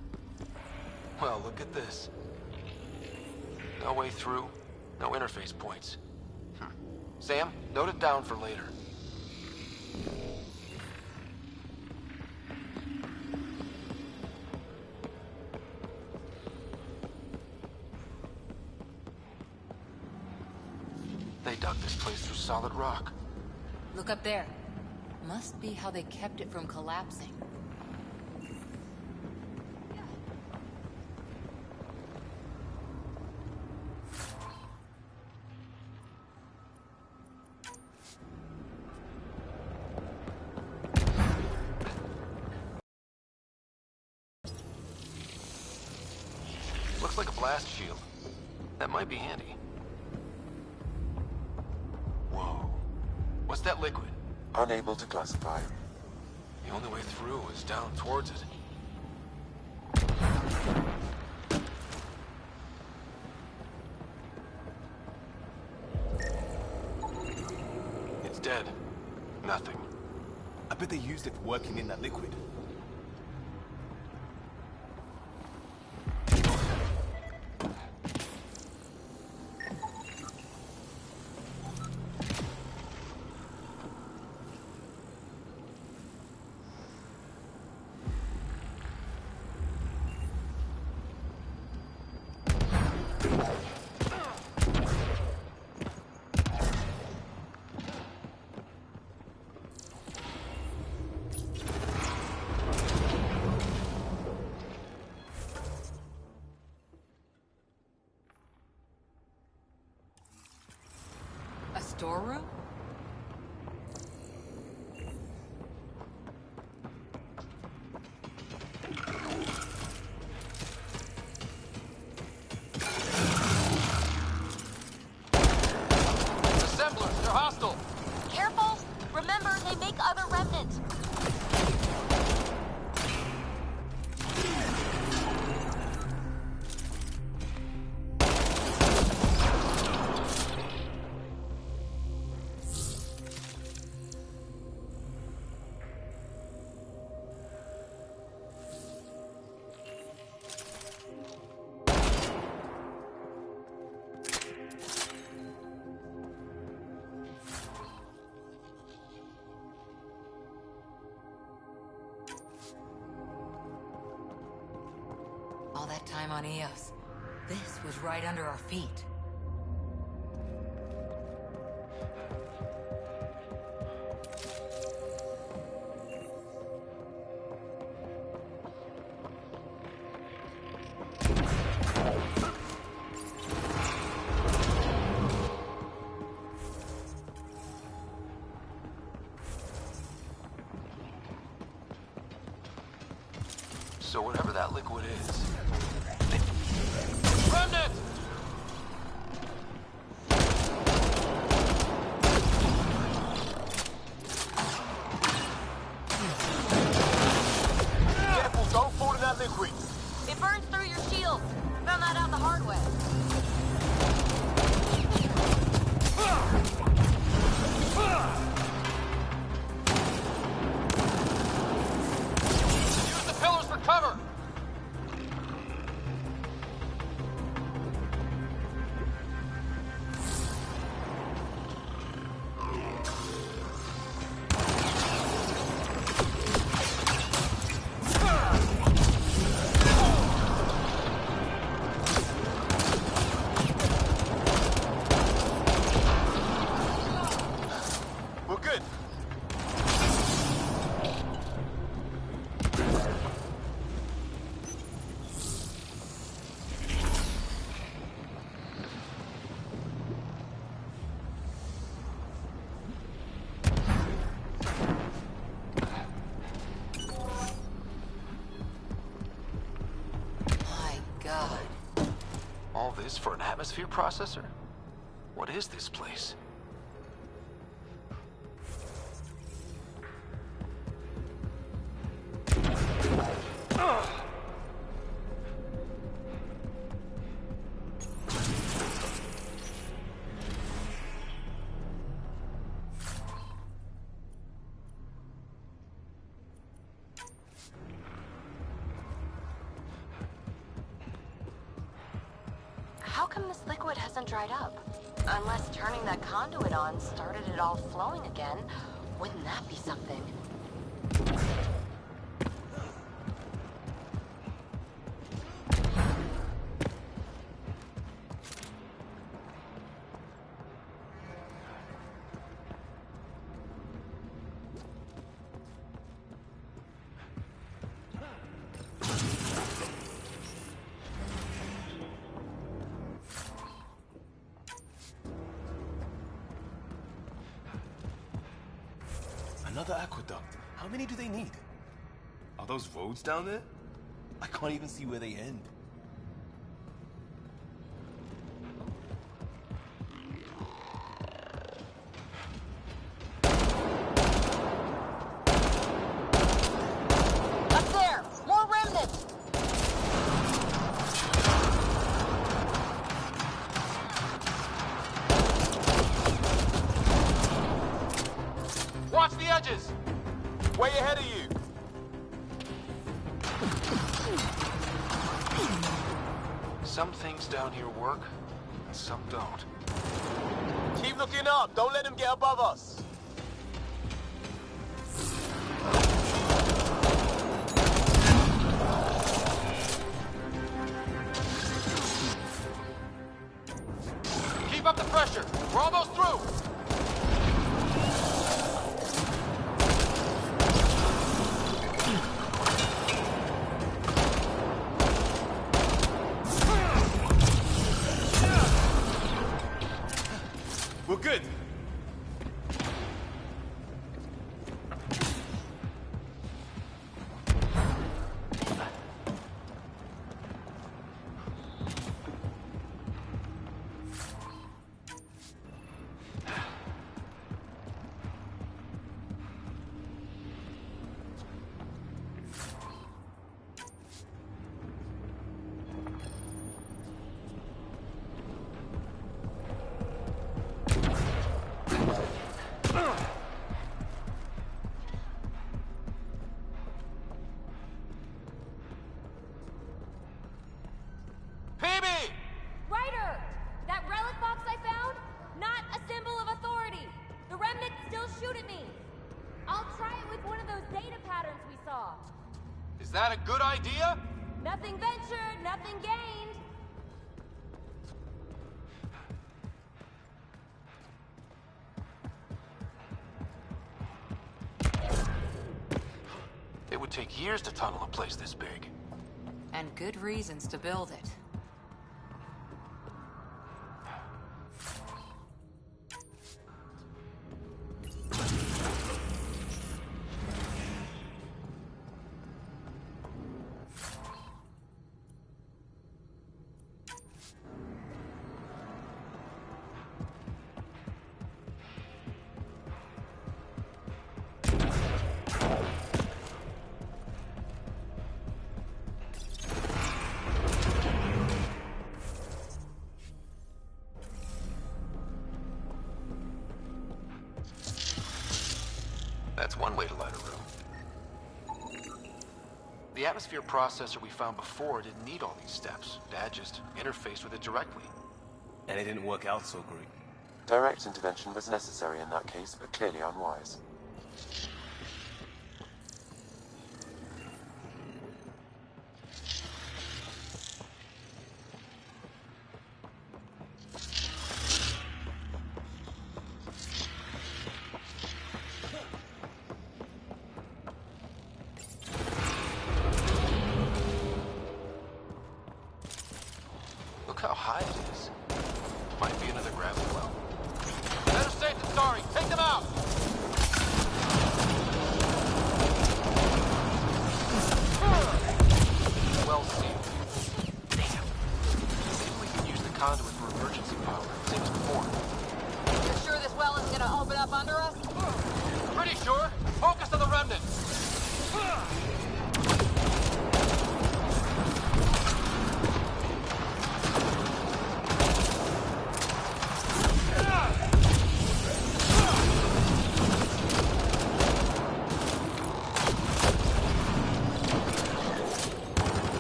Well, look at this. No way through, no interface points. Sam, note it down for later. They dug this place through solid rock. Look up there. Must be how they kept it from collapsing. Looks like a blast shield. That might be handy. What's that liquid? Unable to classify. The only way through is down towards it. It's dead. Nothing. I bet they used it for working in that liquid. A storeroom? Assemblers, they're hostile! Careful! Remember, they make other remnants. All that time on Eos. This was right under our feet. So whatever that liquid is... Remnant! Careful, don't fall in that liquid. It burns through your shields. Found that out the hard way. Use the pillars for cover! We're good. My God. All this for an atmosphere processor? What is this place? How come this liquid hasn't dried up? Unless turning that conduit on started it all flowing again. Wouldn't that be something? Another aqueduct. How many do they need? Are those roads down there? I can't even see where they end. way ahead of you. Some things down here work, and some don't. Keep looking up. Don't let them get above us. Keep up the pressure. We're almost through. We're good. Ryder! That relic box I found? Not a symbol of authority. The remnants still shoot at me. I'll try it with one of those data patterns we saw. Is that a good idea? Nothing ventured, nothing gained. It would take years to tunnel a place this big. And good reasons to build it. That's one way to light a room. The atmosphere processor we found before didn't need all these steps. Dad just interfaced with it directly. And it didn't work out so great. Direct intervention was necessary in that case, but clearly unwise. Look how high it is. Might be another gravity well. Better safe than sorry. Take them out! Well sealed. Damn. Maybe we can use the conduit for emergency power, same as before. You're sure this well isn't gonna open up under us? Pretty sure. Focus on the remnant.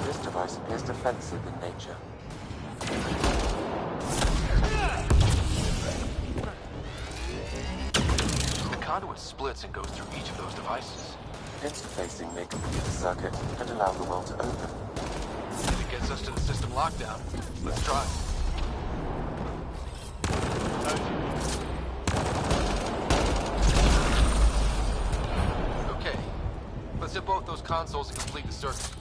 This device appears defensive in nature. The conduit splits and goes through each of those devices. Interfacing may complete the circuit and allow the well to open. If it gets us to the system lockdown, let's try. Okay, let's hit both those consoles and complete the circuit.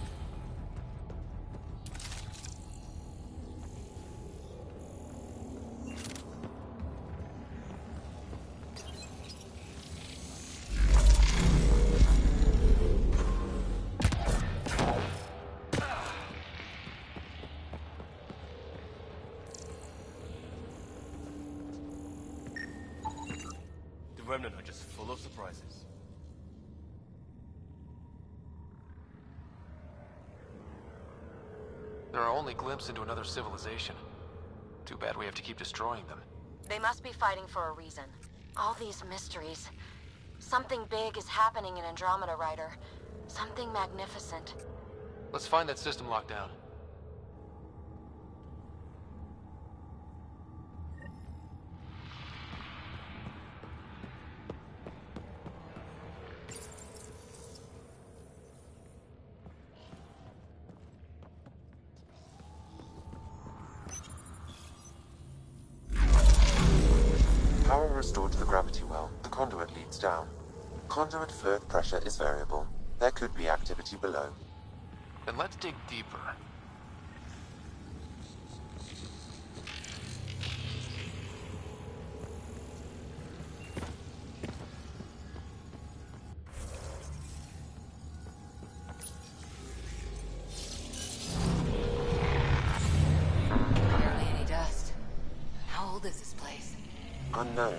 The Remnant are just full of surprises. They're our only glimpse into another civilization. Too bad we have to keep destroying them. They must be fighting for a reason. All these mysteries. Something big is happening in Andromeda, Ryder. Something magnificent. Let's find that system lockdown. Power restored to the gravity well. The conduit leads down. Conduit fluid pressure is variable. There could be activity below. Then let's dig deeper. Barely any dust. How old is this place? Unknown.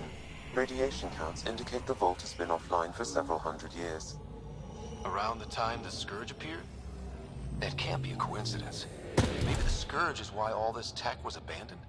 Radiation counts indicate the vault has been offline for several hundred years. Around the time the Scourge appeared? That can't be a coincidence. Maybe the Scourge is why all this tech was abandoned?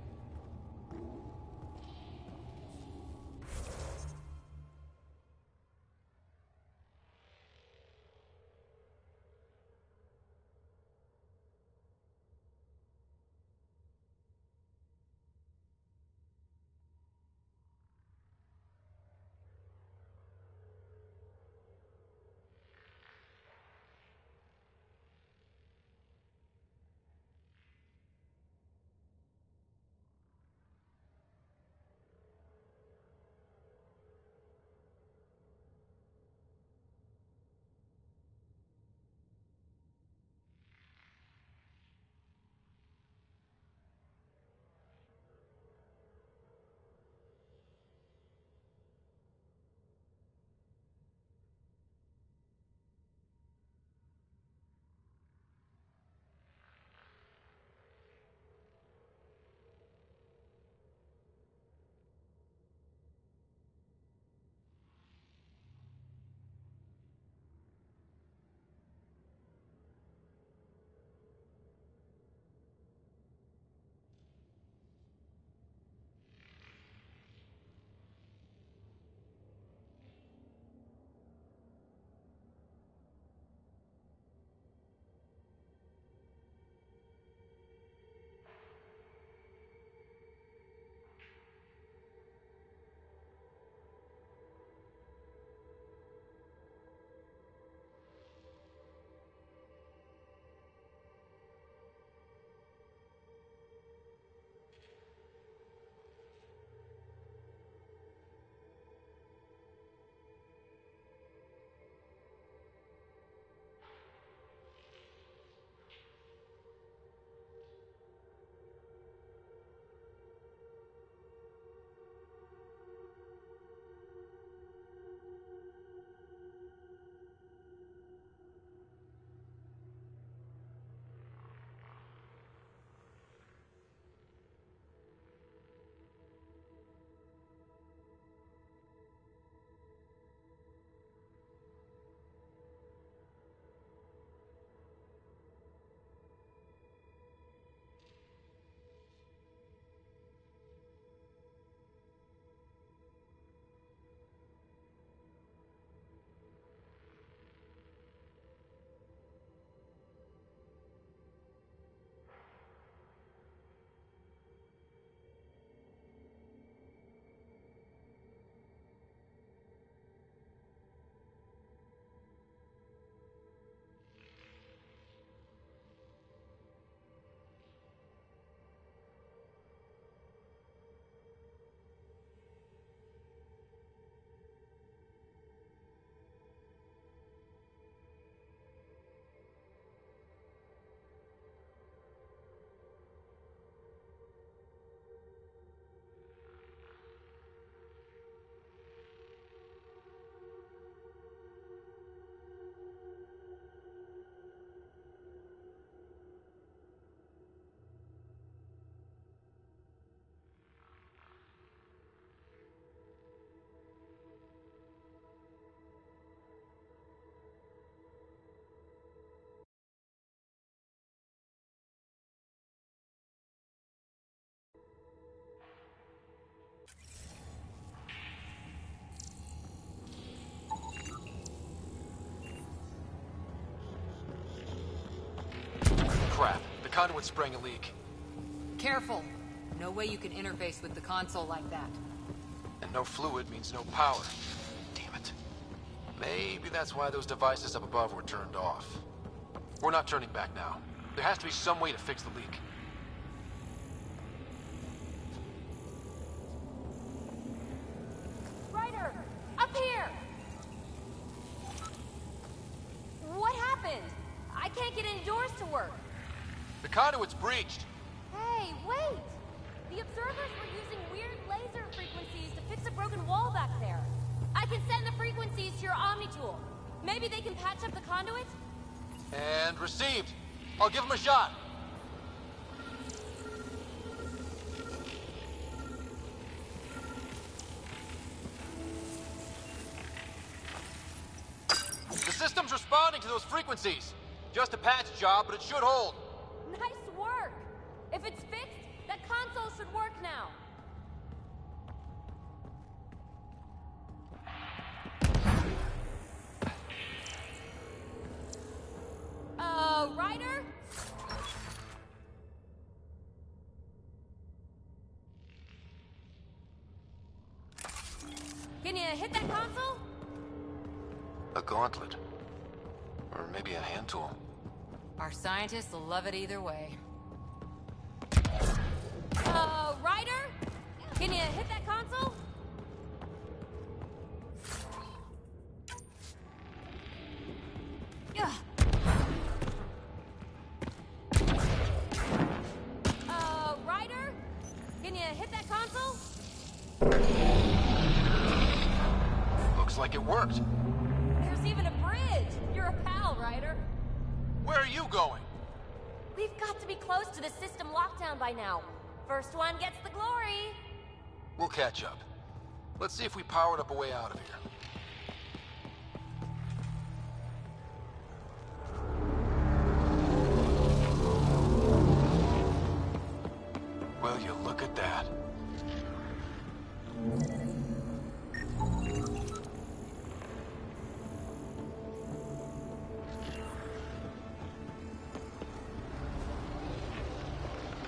conduit sprang a leak. Careful. No way you can interface with the console like that. And no fluid means no power. Damn it. Maybe that's why those devices up above were turned off. We're not turning back now. There has to be some way to fix the leak. Ryder! Up here! What happened? I can't get any doors to work. The conduit's breached. Hey, wait! The observers were using weird laser frequencies to fix a broken wall back there. I can send the frequencies to your Omni tool. Maybe they can patch up the conduit? And received. I'll give him a shot. The system's responding to those frequencies. Just a patch job, but it should hold. Nice work! If it's fixed, that console should work now. Ryder? Can you hit that console? A gauntlet. Or maybe a hand tool. Our scientists will love it either way. Ryder? Can you hit that console? Ryder? Can you hit that console? Looks like it worked. There's even a bridge. You're a pal, Ryder. Where are you going? We've got to be close to the system lockdown by now. First one gets the glory. We'll catch up. Let's see if we powered up a way out of here. Will you look at that?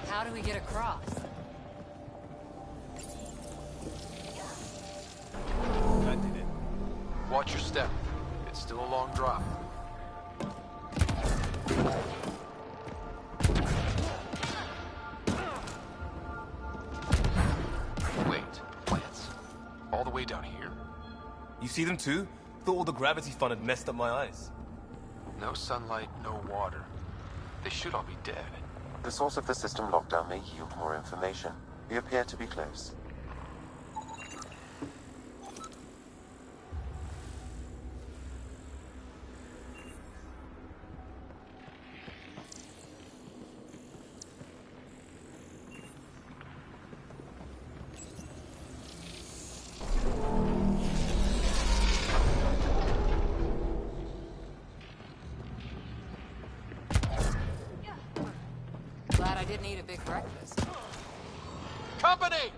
How do we get across? That did it. Watch your step. It's still a long drop. Wait, plants. All the way down here? You see them too? Thought all the gravity fun had messed up my eyes. No sunlight, no water. They should all be dead. The source of the system lockdown may yield more information. We appear to be close. Glad I didn't eat a big breakfast. Company!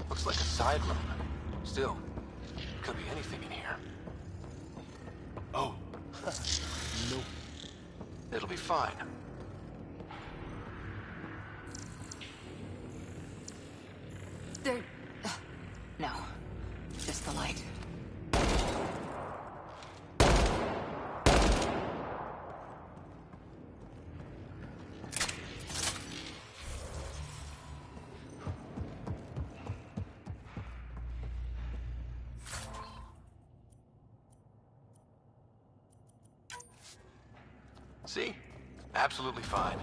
Looks like a side room. Still, could be anything in here. Oh. No. It'll be fine. There... No. Just the light. See? Absolutely fine.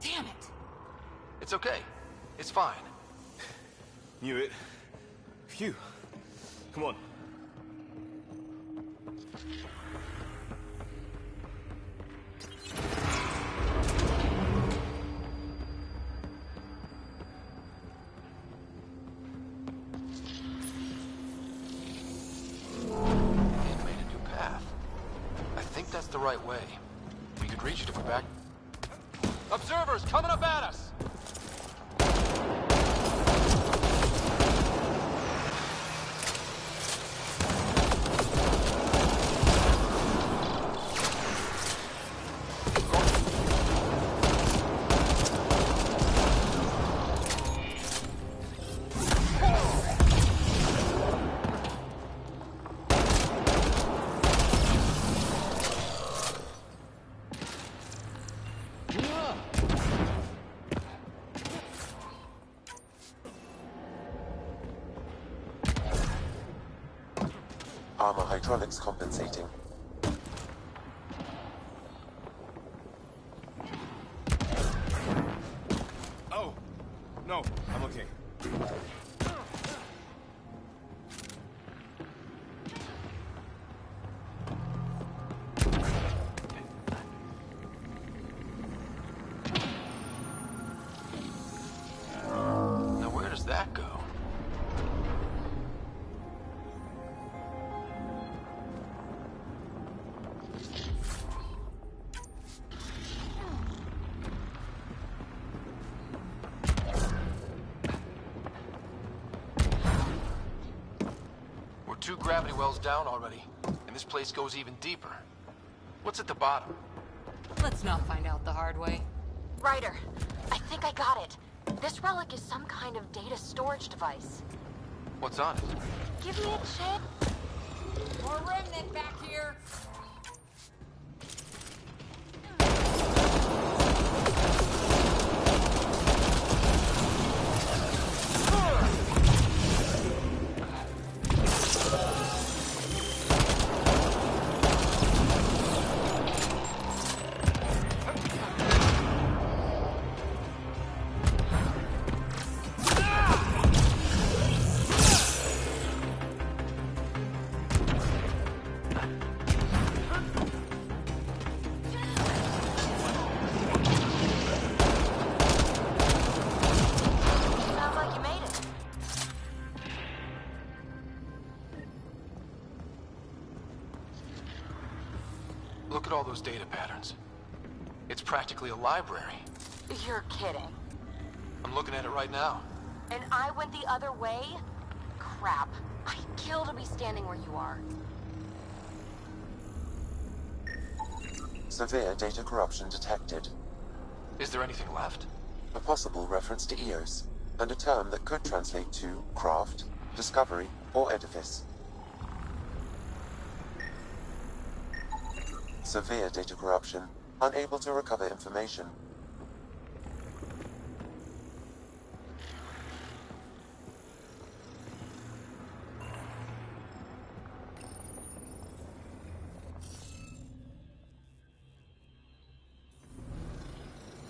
Damn it! It's okay. It's fine. Knew it. Phew. Come on. It made a new path. I think that's the right way. We could reach it if we back... Observers coming up at us! Armor hydraulics compensating. Oh. No, I'm okay. Now where does that go? We're 2 gravity wells down already, and this place goes even deeper. What's at the bottom? Let's not find out the hard way. Ryder, I think I got it. This relic is some kind of data storage device. What's on it? Give me a chance. More remnant back here. Sounds like you made it. Look at all those data patterns. It's practically a library. You're kidding. I'm looking at it right now. And I went the other way? Crap. I'd kill to be standing where you are. Severe data corruption detected. Is there anything left? A possible reference to Eos, and a term that could translate to craft, discovery, or edifice. Severe data corruption, unable to recover information.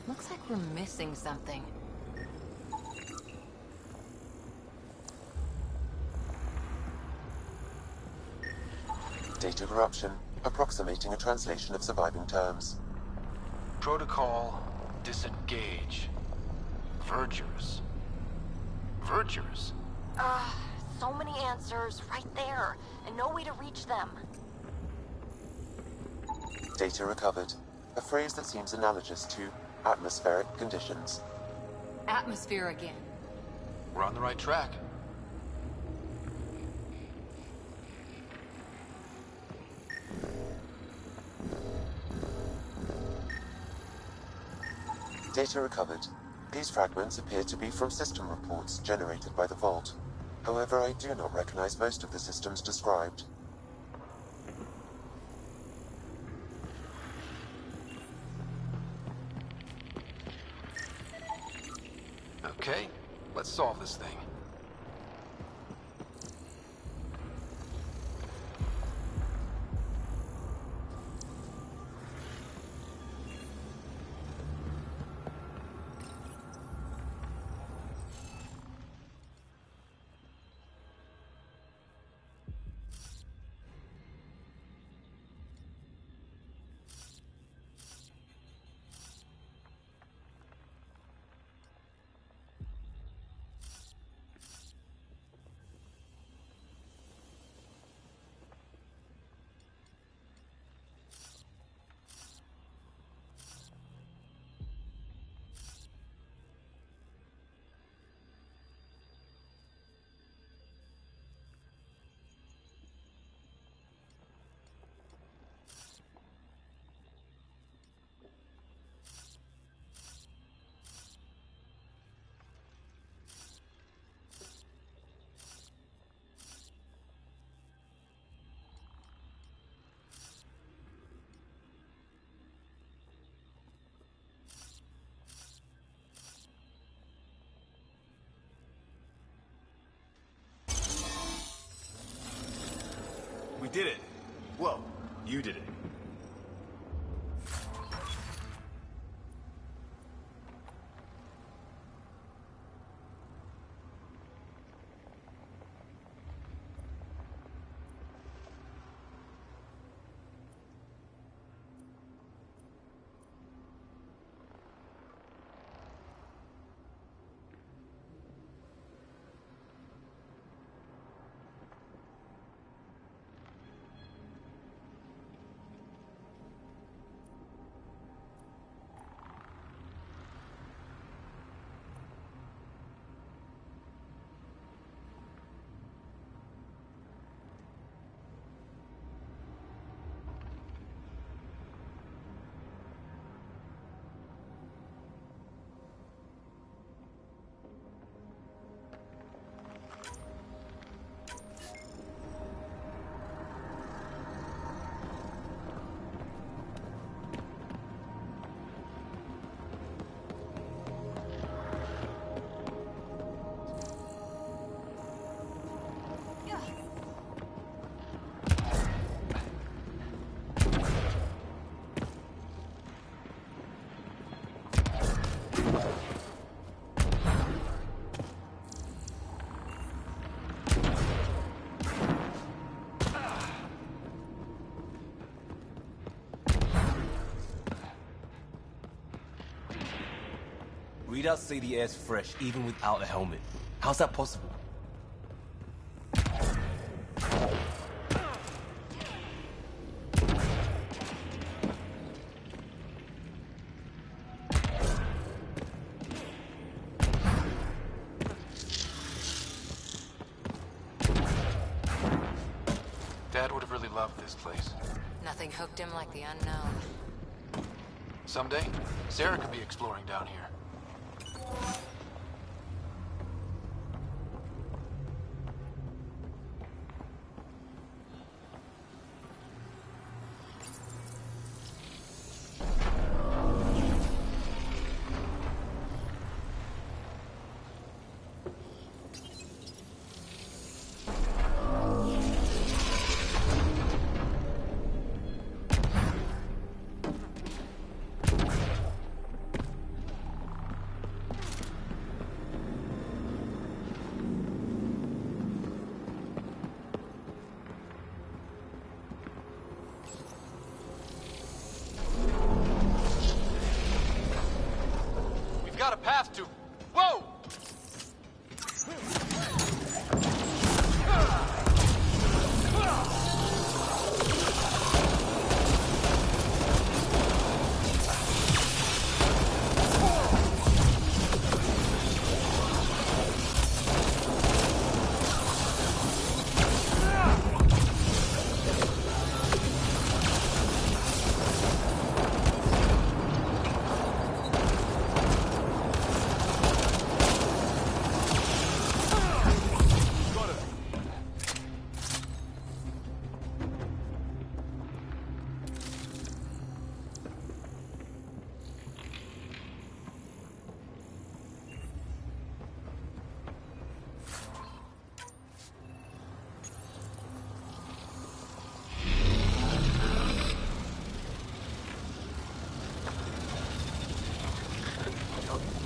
Looks like we're missing something. Data corruption, approximating a translation of surviving terms. Protocol, disengage. Vergers. Vergers? So many answers right there, and no way to reach them. Data recovered. A phrase that seems analogous to atmospheric conditions. Atmosphere again. We're on the right track. Data recovered. These fragments appear to be from system reports generated by the Vault. However, I do not recognize most of the systems described. Okay, let's solve this thing. We did it. Well, you did it. Readouts say the air's fresh, even without a helmet. How's that possible? Dad would have really loved this place. Nothing hooked him like the unknown. Someday, Sarah could be exploring down here. got a path to... Whoa!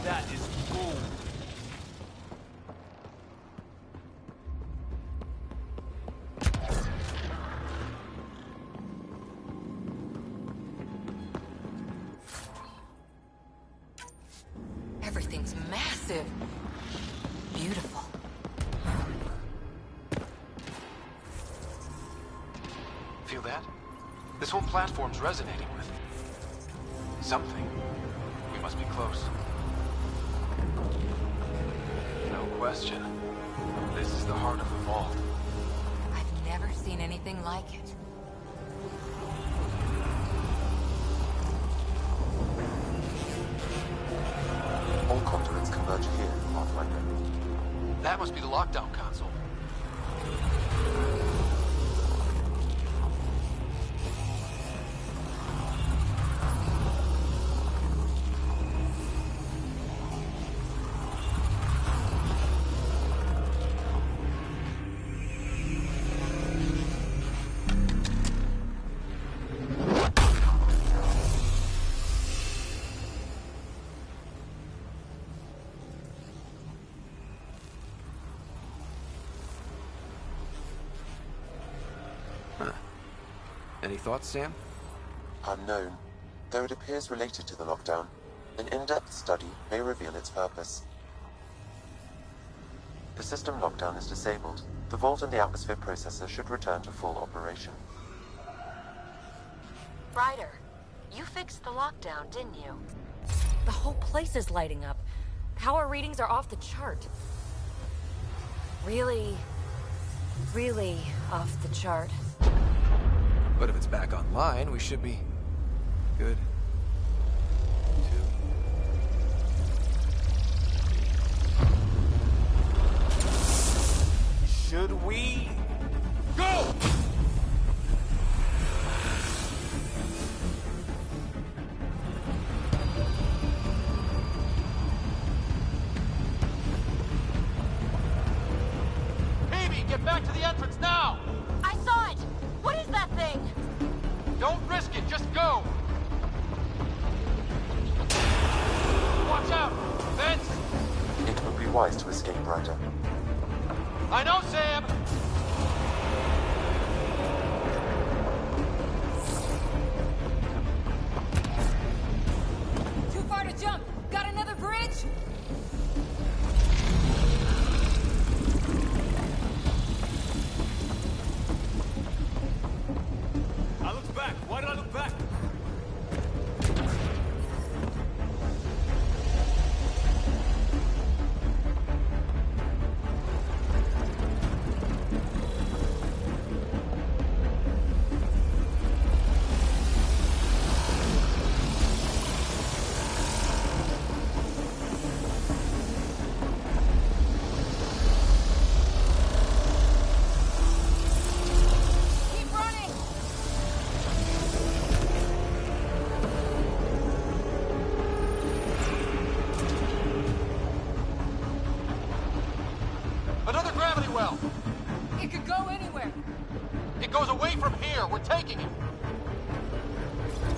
That is cool. Everything's massive. Beautiful. Feel that? This whole platform's resonating with something. We must be close. No question. This is the heart of the vault. I've never seen anything like it. All conduits converge here, Pathfinder. That must be the lockdown console. Any thoughts, Sam? Unknown. Though it appears related to the lockdown, an in-depth study may reveal its purpose. The system lockdown is disabled. The vault and the atmosphere processor should return to full operation. Ryder, you fixed the lockdown, didn't you? The whole place is lighting up. Power readings are off the chart. Really off the chart. But if it's back online, we should be good. Should we go? Phoebe, get back to the entrance now! I saw it! What is that thing? Don't risk it, just go! Watch out! Vince! It would be wise to escape, Ryder. I know, Sam! Too far to jump. Got another bridge? I looked back. Why did I look back? Keep running! Another gravity well! It could go anywhere. It goes away from here! We're taking it!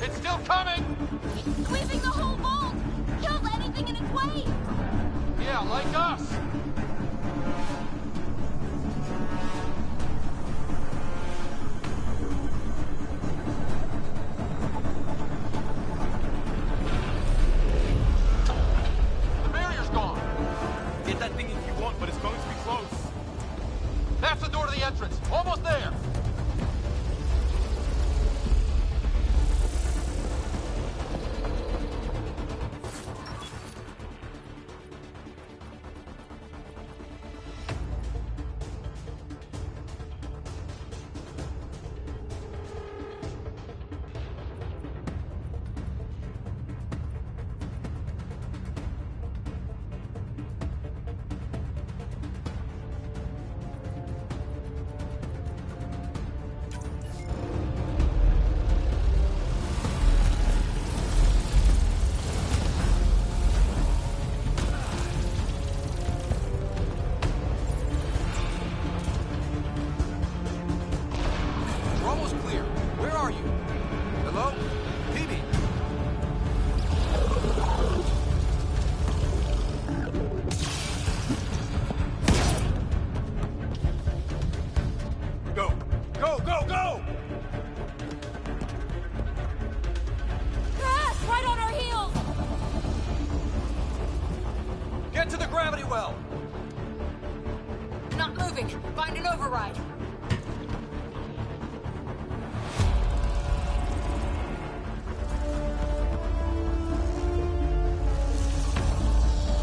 It's still coming! It's sweeping the whole vault! Kills anything in its way! Yeah, like us!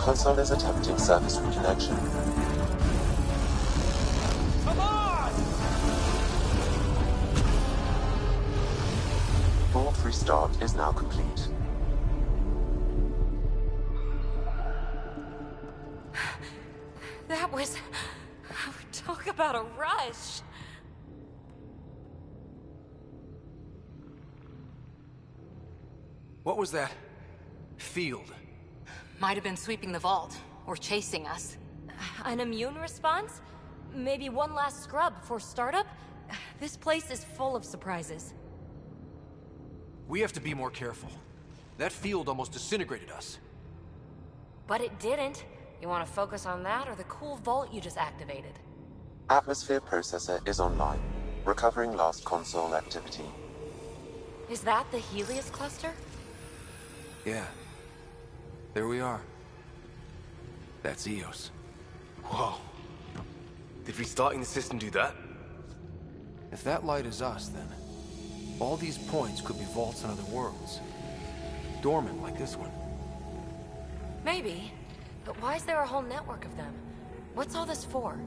Console is attempting service reconnection. Come on! Vault restart is now complete. That was... Talk about a rush. What was that? Field. Might have been sweeping the vault, or chasing us. An immune response? Maybe one last scrub before startup? This place is full of surprises. We have to be more careful. That field almost disintegrated us. But it didn't. You want to focus on that or the cool vault you just activated? Atmosphere processor is online, recovering last console activity. Is that the Helios cluster? Yeah. There we are. That's Eos. Whoa. Did restarting the system do that? If that light is us, then all these points could be vaults on other worlds. Dormant like this one. Maybe. But why is there a whole network of them? What's all this for?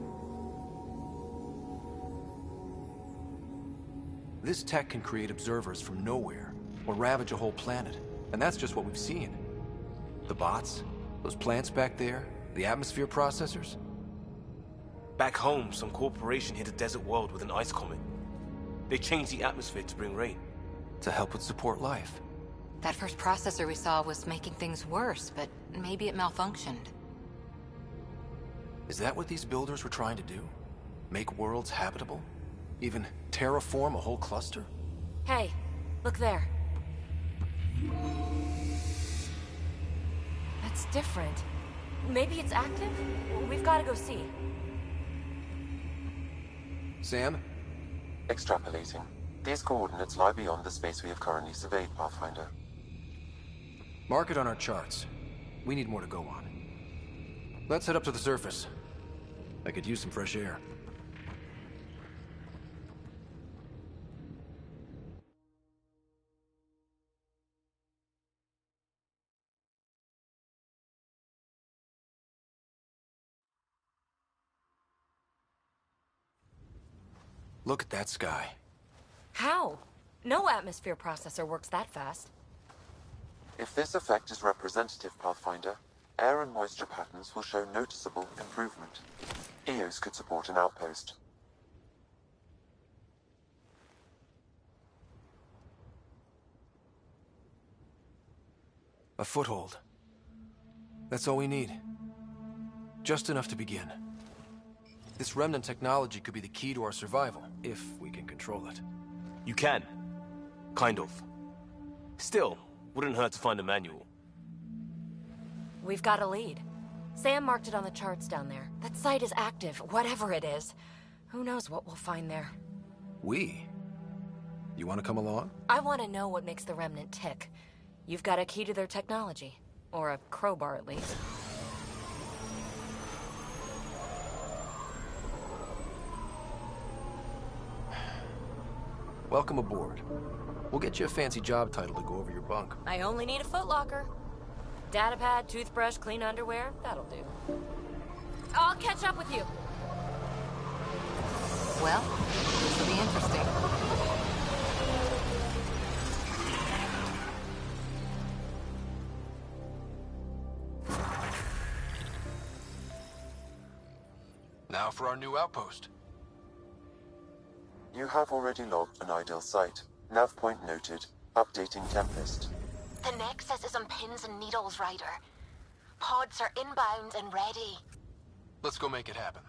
This tech can create observers from nowhere, or ravage a whole planet. And that's just what we've seen. The bots, those plants back there, the atmosphere processors. Back home, some corporation hit a desert world with an ice comet. They changed the atmosphere to bring rain. To help it support life. That first processor we saw was making things worse, but maybe it malfunctioned. Is that what these builders were trying to do? Make worlds habitable? Even terraform a whole cluster? Hey, look there. That's different. Maybe it's active? We've got to go see. Sam? Extrapolating. These coordinates lie beyond the space we have currently surveyed, Pathfinder. Mark it on our charts. We need more to go on. Let's head up to the surface. I could use some fresh air. Look at that sky. How? No atmosphere processor works that fast. If this effect is representative, Pathfinder, air and moisture patterns will show noticeable improvement. Eos could support an outpost. A foothold. That's all we need. Just enough to begin. This remnant technology could be the key to our survival, if we can control it. You can. Kind of. Still, wouldn't hurt to find a manual. We've got a lead. Sam marked it on the charts down there. That site is active, whatever it is. Who knows what we'll find there. We? You want to come along? I want to know what makes the Remnant tick. You've got a key to their technology. Or a crowbar, at least. Welcome aboard. We'll get you a fancy job title to go over your bunk. I only need a footlocker. Datapad, toothbrush, clean underwear, that'll do. I'll catch up with you. Well, this will be interesting. Now for our new outpost. You have already logged an ideal site. Nav point noted. Updating templist. The Nexus is on pins and needles, Ryder. Pods are inbound and ready. Let's go make it happen.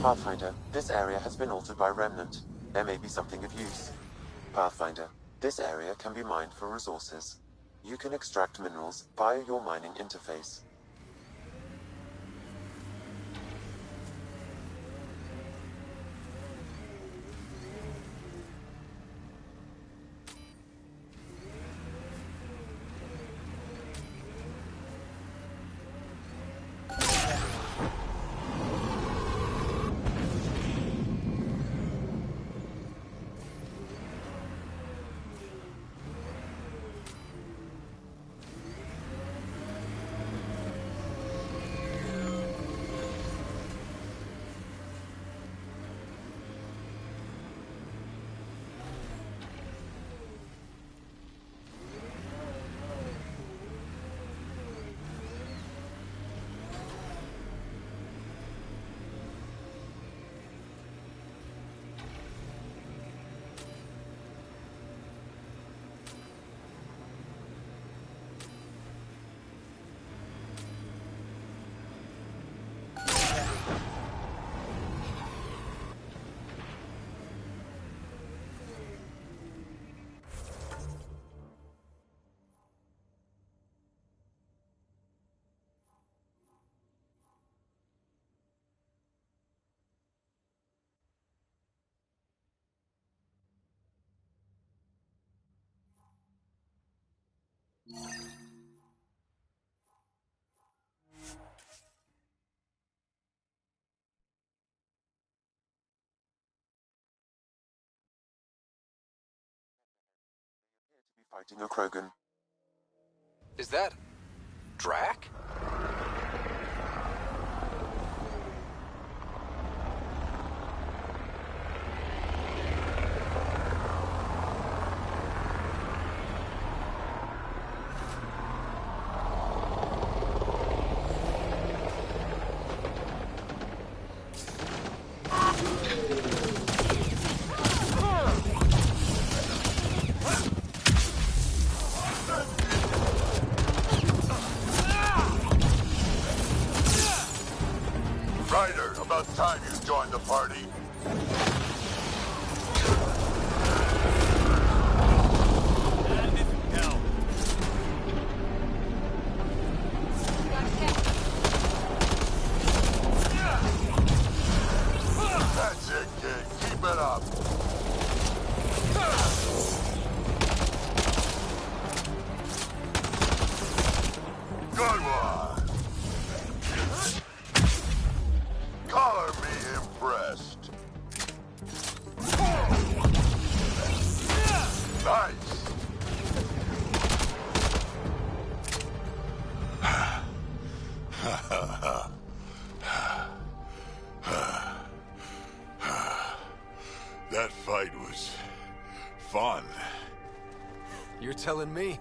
Pathfinder, this area has been altered by Remnant. There may be something of use. Pathfinder, this area can be mined for resources. You can extract minerals via your mining interface. Fighting a Krogan. Is that Drac? Ryder, about time you joined the party. That's it, kid. Keep it up. Good one. Color me impressed. Nice. That fight was fun. You're telling me?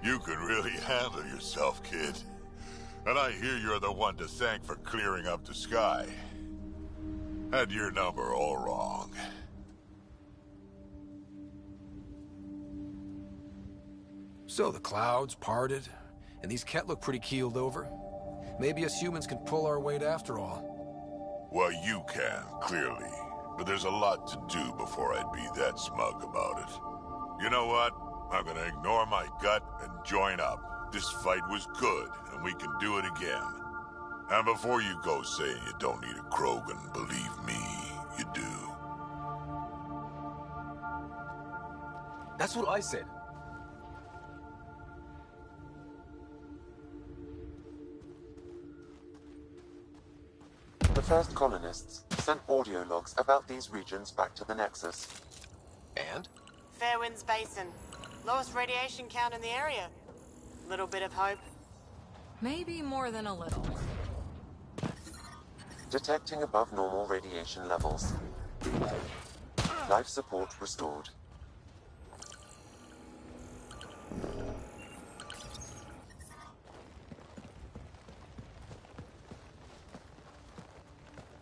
You can really handle yourself, kid. And I hear you're the one to thank for clearing up the sky. Had your number all wrong. So the clouds parted, and these Ket look pretty keeled over. Maybe us humans can pull our weight after all. Well, you can, clearly. But there's a lot to do before I'd be that smug about it. You know what? I'm gonna ignore my gut and join up. This fight was good, and we can do it again. And before you go saying you don't need a Krogan, believe me, you do. That's what I said. The first colonists sent audio logs about these regions back to the Nexus. And? Fairwinds Basin. Lowest radiation count in the area. Little bit of hope. Maybe more than a little. Detecting above normal radiation levels. Life support restored.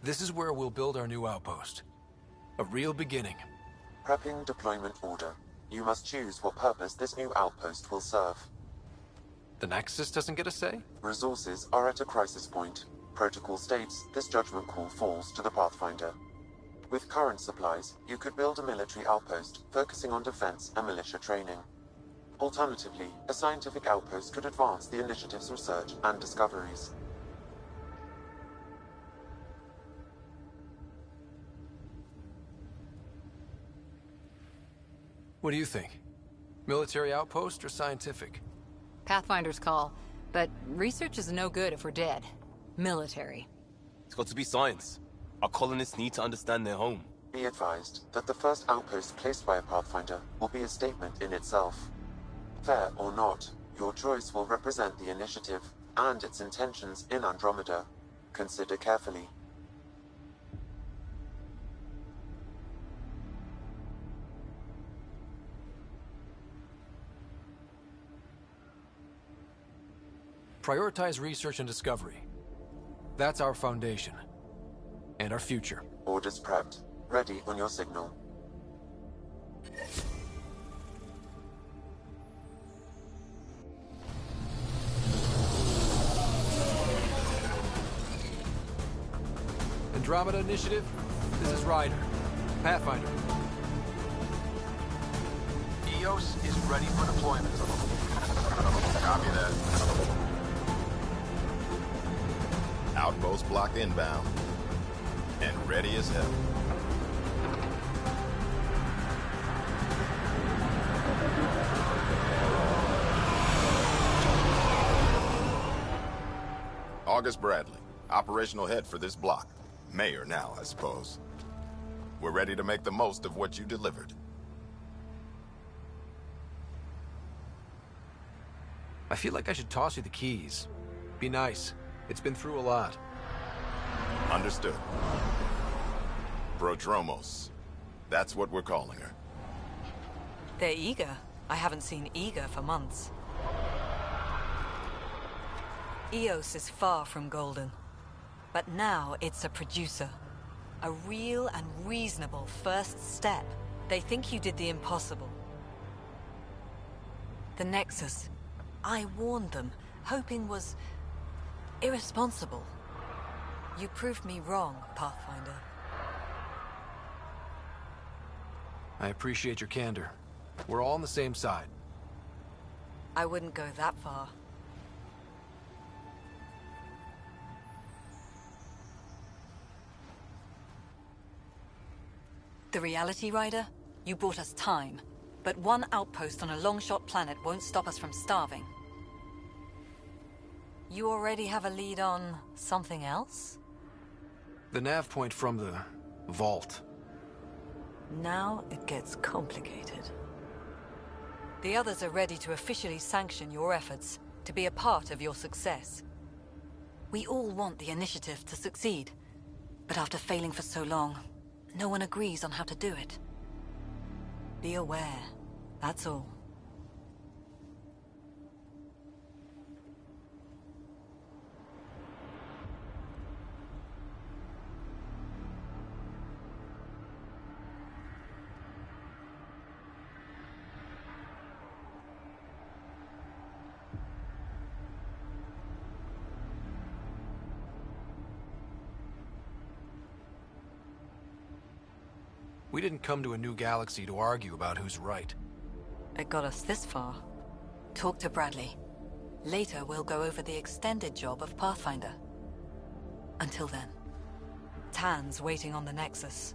This is where we'll build our new outpost. A real beginning. Prepping deployment order. You must choose what purpose this new outpost will serve. The Nexus doesn't get a say? Resources are at a crisis point. Protocol states this judgment call falls to the Pathfinder. With current supplies, you could build a military outpost focusing on defense and militia training. Alternatively, a scientific outpost could advance the initiative's research and discoveries. What do you think? Military outpost or scientific? Pathfinder's call, but research is no good if we're dead. Military. It's got to be science. Our colonists need to understand their home. Be advised that the first outpost placed by a Pathfinder will be a statement in itself. Fair or not, your choice will represent the initiative and its intentions in Andromeda. Consider carefully. Prioritize research and discovery. That's our foundation. And our future. Orders prepped. Ready on your signal. Andromeda Initiative, this is Ryder. Pathfinder. EOS is ready for deployment. Copy that. Outpost block inbound. And ready as hell. August Bradley, operational head for this block. Mayor now, I suppose. We're ready to make the most of what you delivered. I feel like I should toss you the keys. Be nice. It's been through a lot. Understood. Prodromos. That's what we're calling her. They're eager. I haven't seen eager for months. EOS is far from golden. But now it's a producer. A real and reasonable first step. They think you did the impossible. The Nexus. I warned them, hoping was irresponsible. You proved me wrong, Pathfinder. I appreciate your candor. We're all on the same side. I wouldn't go that far. The Reality Rider? You bought us time. But one outpost on a long-shot planet won't stop us from starving. You already have a lead on something else? The nav point from the vault. Now it gets complicated. The others are ready to officially sanction your efforts, to be a part of your success. We all want the initiative to succeed, but after failing for so long, no one agrees on how to do it. Be aware, that's all. We didn't come to a new galaxy to argue about who's right. It got us this far. Talk to Bradley. Later, we'll go over the extended job of Pathfinder. Until then, Tan's waiting on the Nexus.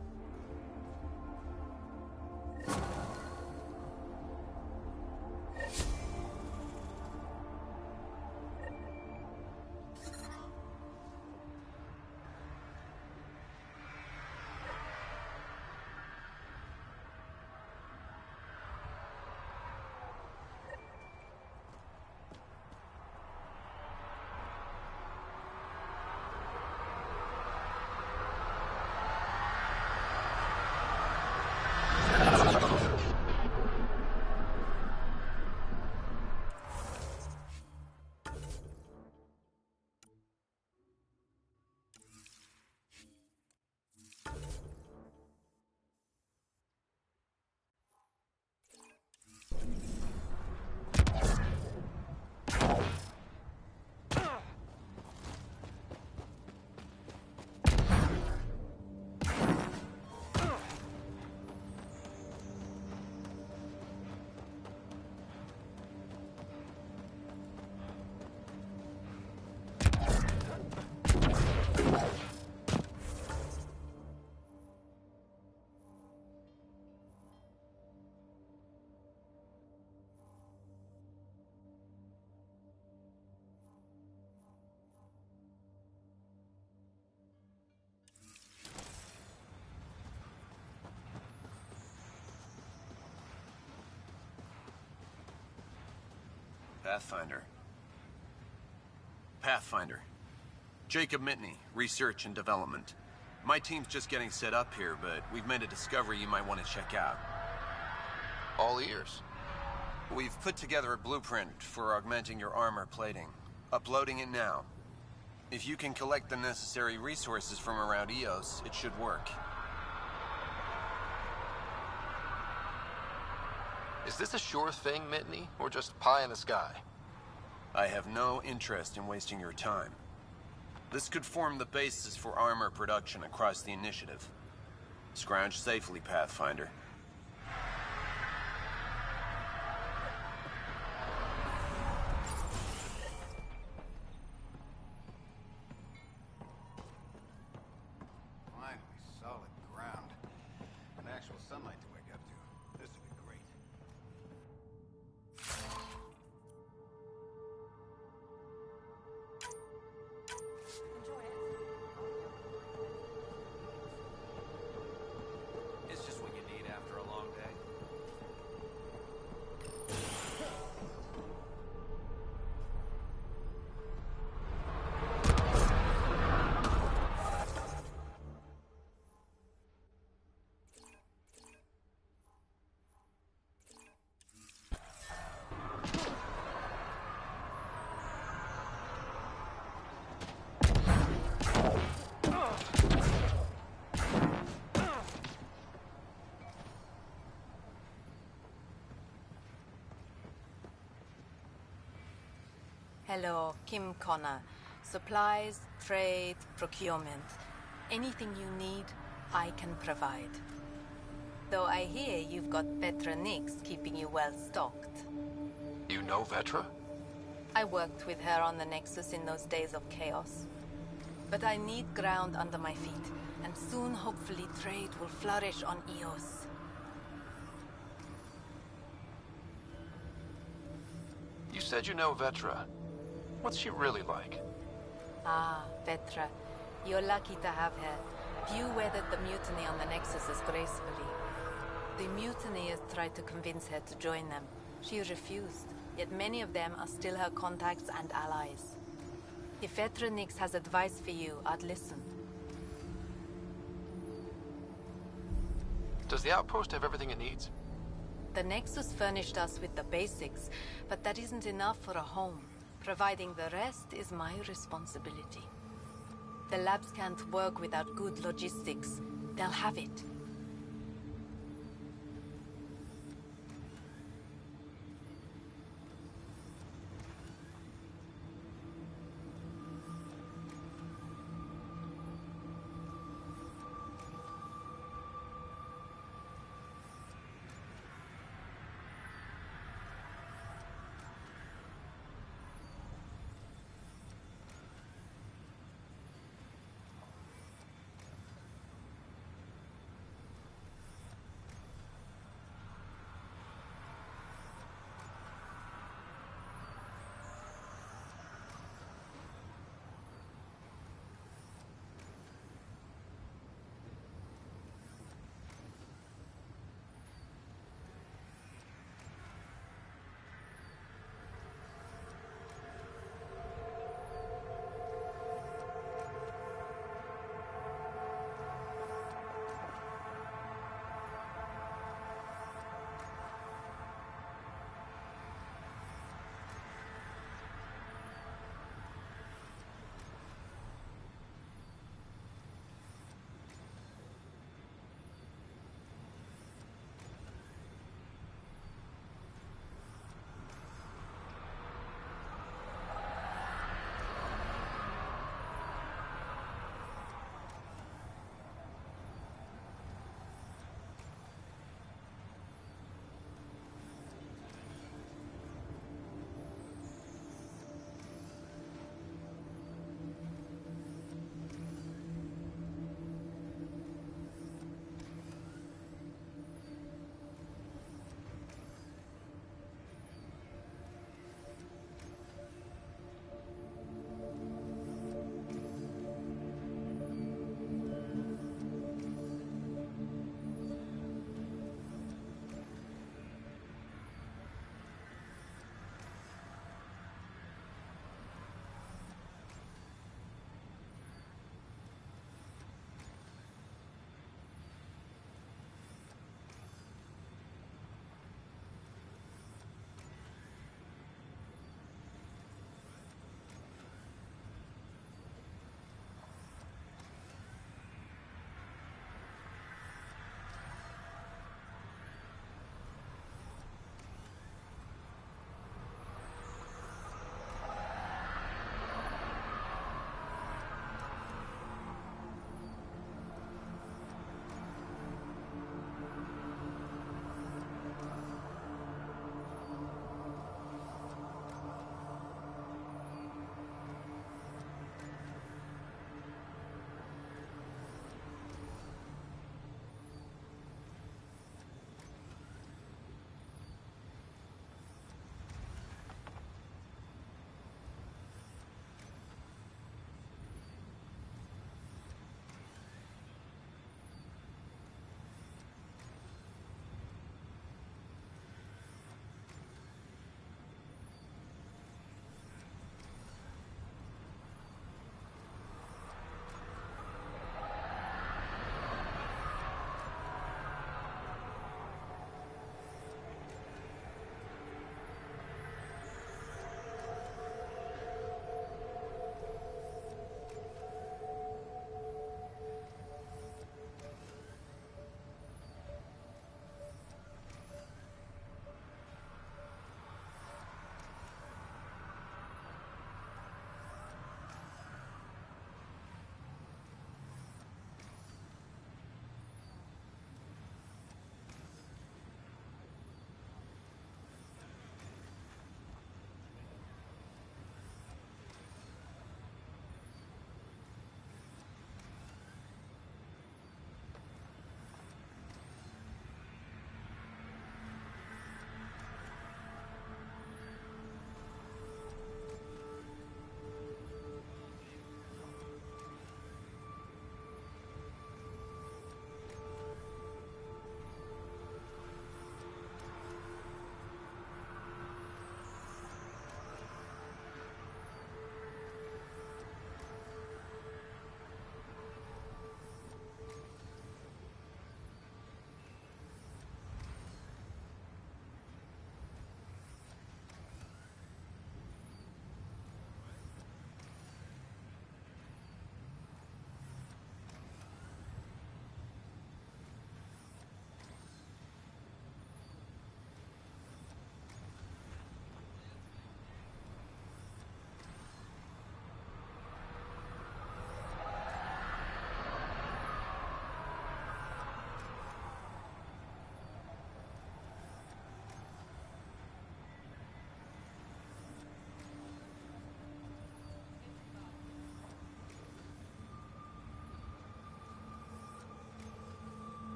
Pathfinder. Pathfinder. Jacob Mitney, Research and Development. My team's just getting set up here, but we've made a discovery you might want to check out. All ears. We've put together a blueprint for augmenting your armor plating. Uploading it now. If you can collect the necessary resources from around Eos, it should work. Is this a sure thing, Mitney, or just pie in the sky? I have no interest in wasting your time. This could form the basis for armor production across the initiative. Scrounge safely, Pathfinder. Finally, solid ground. An actual sunlight to wake up to. This would be great. It's just what you need after a long day. Hello, Kim Connor. Supplies, trade, procurement. Anything you need, I can provide. Though I hear you've got Vetra Nix keeping you well stocked. You know Vetra? I worked with her on the Nexus in those days of chaos. But I need ground under my feet, and soon hopefully trade will flourish on Eos. You said you know Vetra. What's she really like? Ah, Vetra. You're lucky to have her. Few weathered the mutiny on the Nexuses gracefully. The mutineers tried to convince her to join them. She refused, yet many of them are still her contacts and allies. If Vetra Nix has advice for you, I'd listen. Does the outpost have everything it needs? The Nexus furnished us with the basics, but that isn't enough for a home. Providing the rest is my responsibility. The labs can't work without good logistics. They'll have it.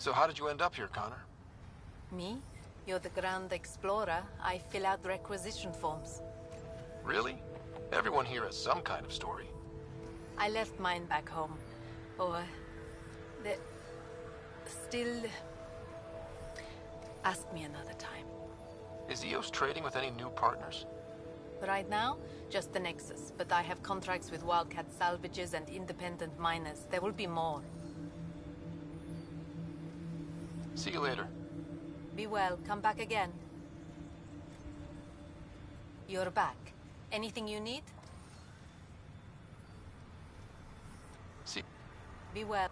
So how did you end up here, Connor? Me? You're the ground explorer. I fill out requisition forms. Really? Everyone here has some kind of story. I left mine back home. Or... the... still... Ask me another time. Is EOS trading with any new partners? Right now, just the Nexus, but I have contracts with Wildcat salvages and independent miners. There will be more. See you later. Be well. Come back again. You're back. Anything you need? See. Be well.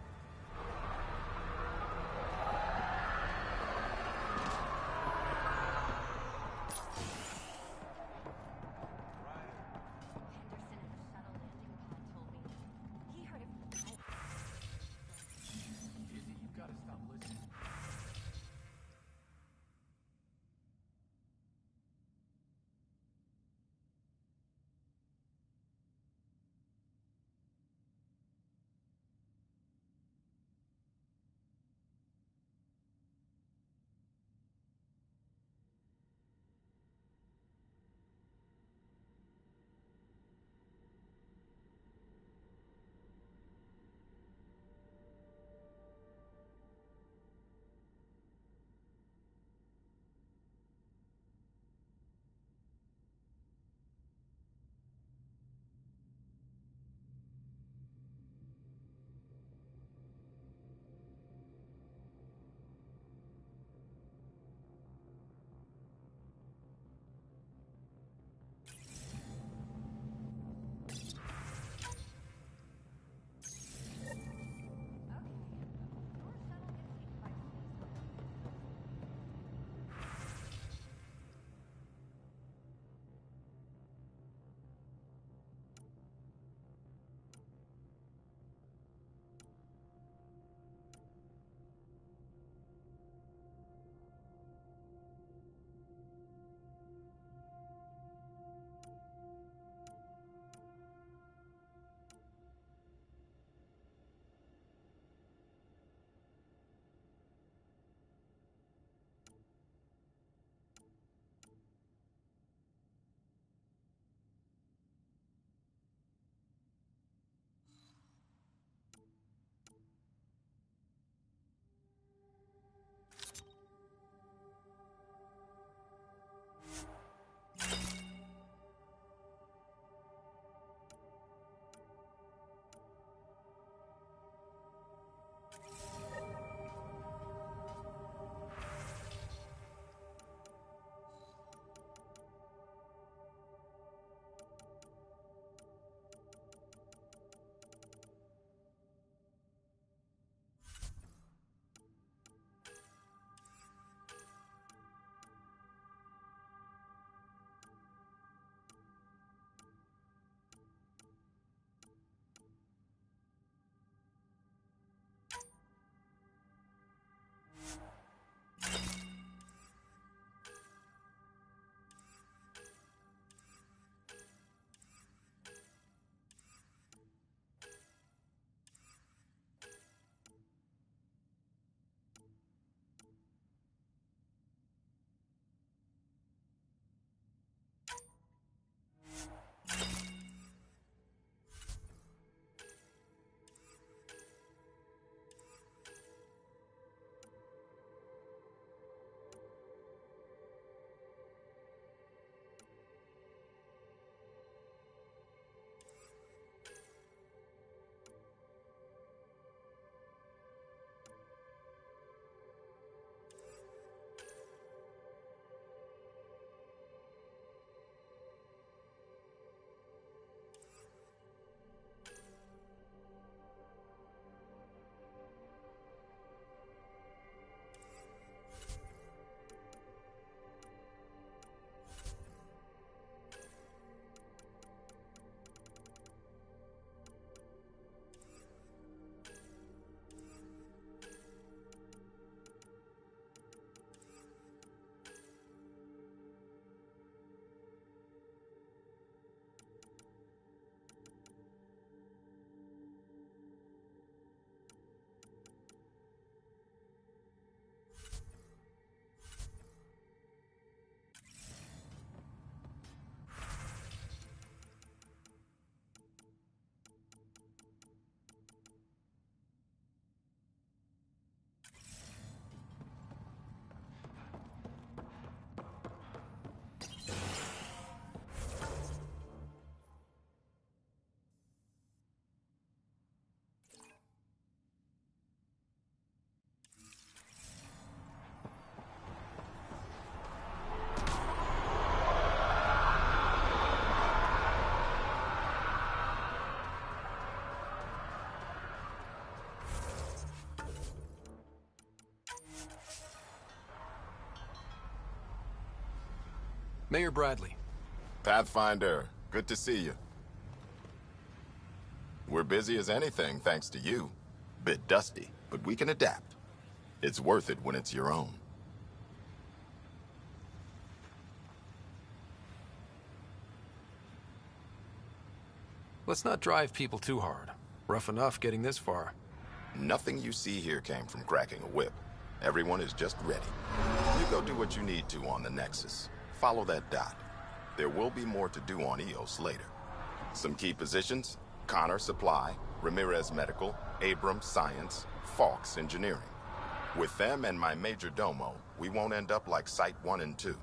Mayor Bradley. Pathfinder, good to see you. We're busy as anything, thanks to you. Bit dusty, but we can adapt. It's worth it when it's your own. Let's not drive people too hard. Rough enough getting this far. Nothing you see here came from cracking a whip. Everyone is just ready. You go do what you need to on the Nexus. Follow that dot. There will be more to do on EOS later. Some key positions: Connor Supply, Ramirez Medical, Abrams Science, Falks Engineering. With them and my major domo, we won't end up like Site 1 and 2.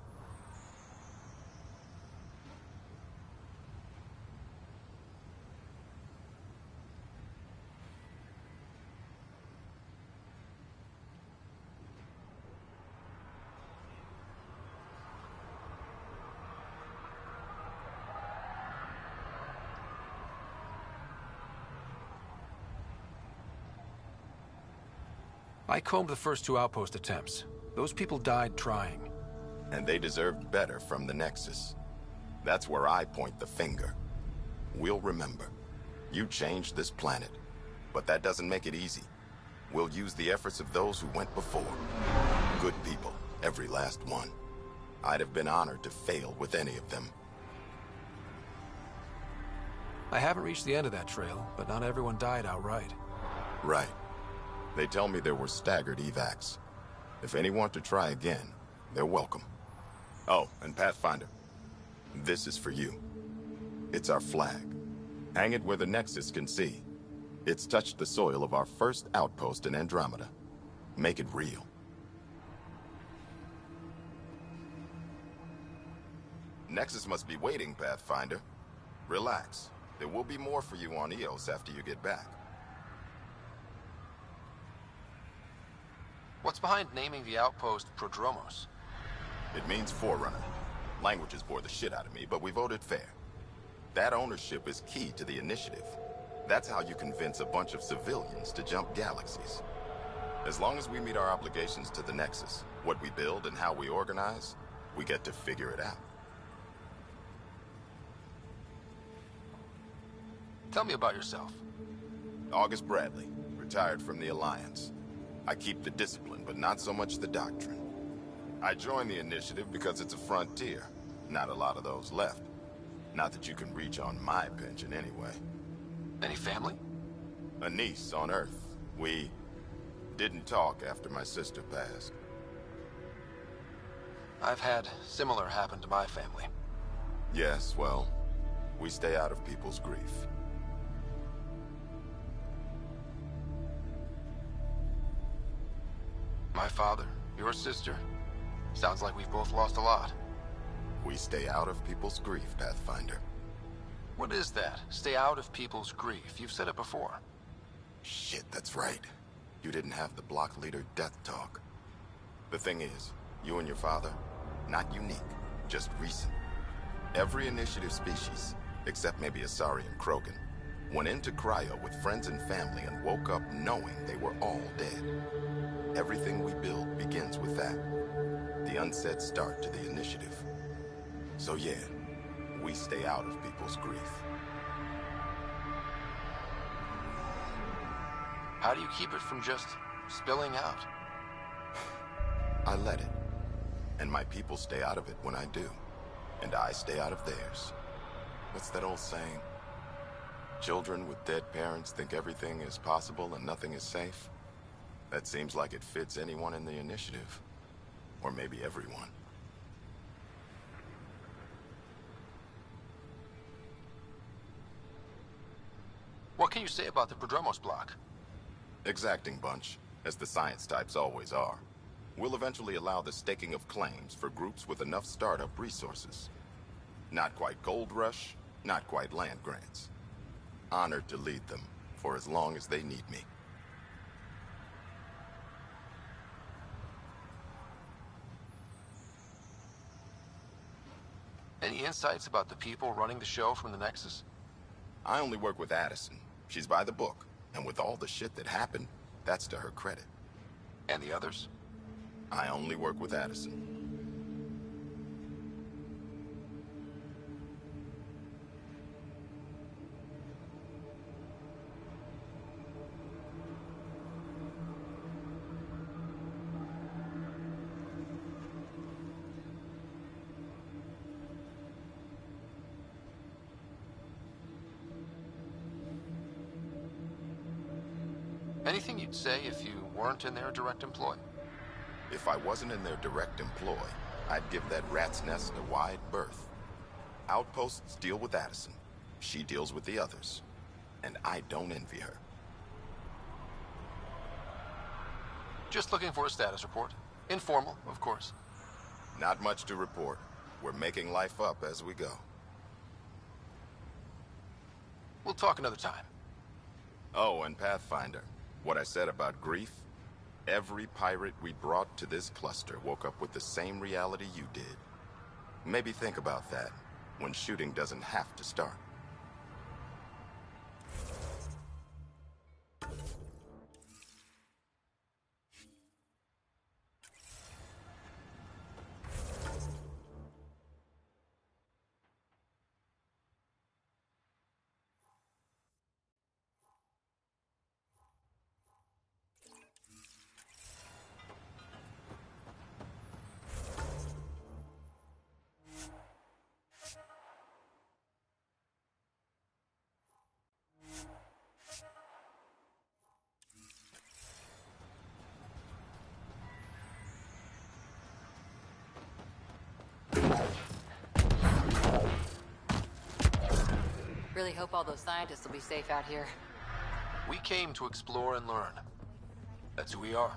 I combed the first 2 outpost attempts. Those people died trying. And they deserved better from the Nexus. That's where I point the finger. We'll remember. You changed this planet. But that doesn't make it easy. We'll use the efforts of those who went before. Good people, every last one. I'd have been honored to fail with any of them. I haven't reached the end of that trail, but not everyone died outright. Right. They tell me there were staggered evacs. If any want to try again, they're welcome. Oh, and Pathfinder, this is for you. It's our flag. Hang it where the Nexus can see. It's touched the soil of our first outpost in Andromeda. Make it real. Nexus must be waiting, Pathfinder. Relax. There will be more for you on EOS after you get back. What's behind naming the outpost Prodromos? It means Forerunner. Languages bore the shit out of me, but we voted fair. That ownership is key to the initiative. That's how you convince a bunch of civilians to jump galaxies. As long as we meet our obligations to the Nexus, what we build and how we organize, we get to figure it out. Tell me about yourself. August Bradley, retired from the Alliance. I keep the discipline, but not so much the doctrine. I joined the initiative because it's a frontier. Not a lot of those left. Not that you can reach on my pension anyway. Any family? A niece on Earth. We didn't talk after my sister passed. I've had similar happen to my family. Yes, well, we stay out of people's grief. My father, your sister. Sounds like we've both lost a lot. We stay out of people's grief, Pathfinder. What is that? Stay out of people's grief. You've said it before. Shit, that's right. You didn't have the block leader death talk. The thing is, you and your father, not unique, just recent. Every initiative species, except maybe Asari and Krogan, went into cryo with friends and family and woke up knowing they were all dead. Everything we build begins with that. The unsaid start to the initiative. So yeah, we stay out of people's grief. How do you keep it from just spilling out? I let it. And my people stay out of it when I do. And I stay out of theirs. What's that old saying? Children with dead parents think everything is possible and nothing is safe? That seems like it fits anyone in the initiative. Or maybe everyone. What can you say about the Prodromos block? Exacting bunch, as the science types always are. We'll eventually allow the staking of claims for groups with enough startup resources. Not quite gold rush, not quite land grants. Honored to lead them, for as long as they need me. Any insights about the people running the show from the Nexus? I only work with Addison. She's by the book. And with all the shit that happened, that's to her credit. And the others? I only work with Addison. Anything you'd say if you weren't in their direct employ? If I wasn't in their direct employ, I'd give that rat's nest a wide berth. Outposts deal with Addison. She deals with the others. And I don't envy her. Just looking for a status report. Informal, of course. Not much to report. We're making life up as we go. We'll talk another time. Oh, and Pathfinder, what I said about grief, every pirate we brought to this cluster woke up with the same reality you did. Maybe think about that when shooting doesn't have to start. Really hope all those scientists will be safe out here. We came to explore and learn. That's who we are.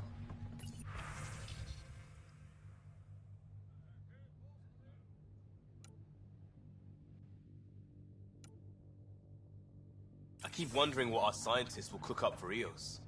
I keep wondering what our scientists will cook up for Eos.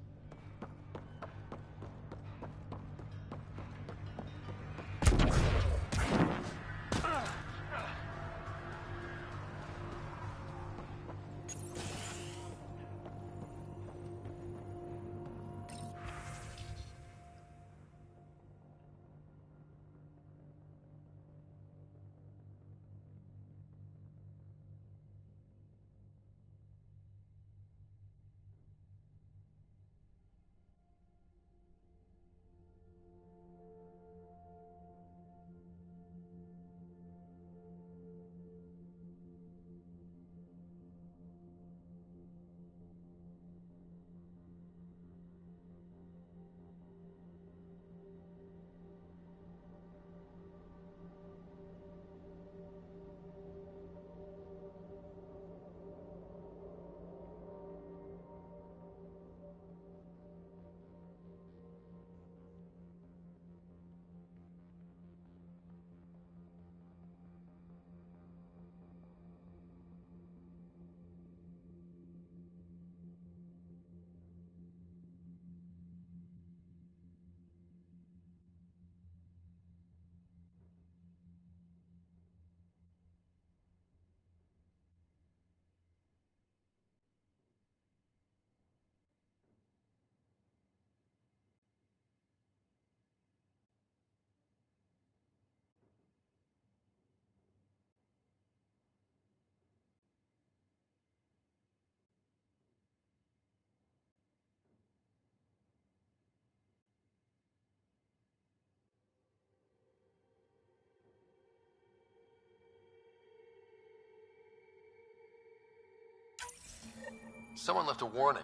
Someone left a warning.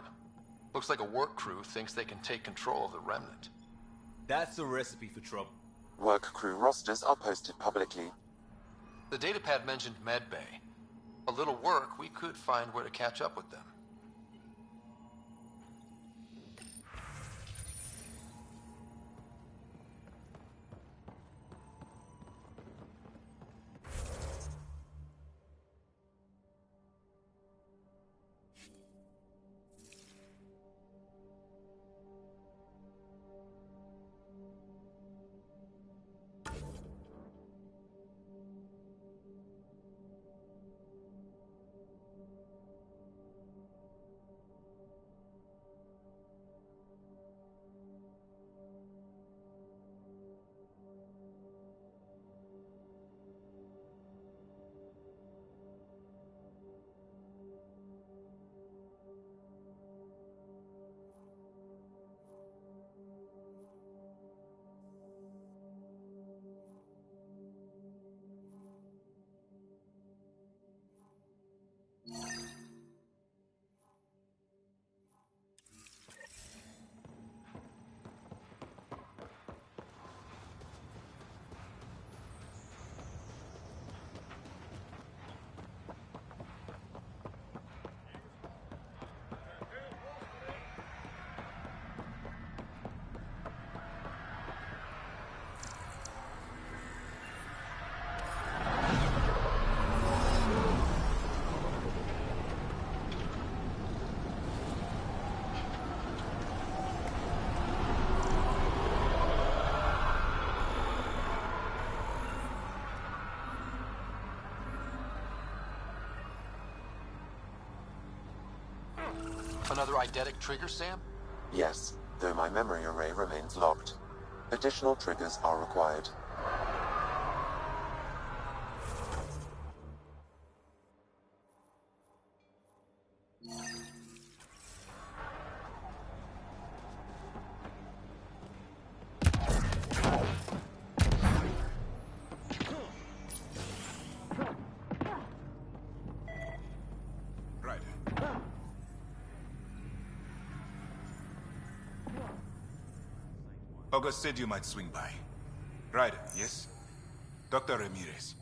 Looks like a work crew thinks they can take control of the remnant. That's a recipe for trouble. Work crew rosters are posted publicly. The datapad mentioned medbay. A little work, we could find where to catch up with them. Another eidetic trigger, Sam? Yes, though my memory array remains locked. Additional triggers are required. August said you might swing by. Ryder, yes? Dr. Ramirez.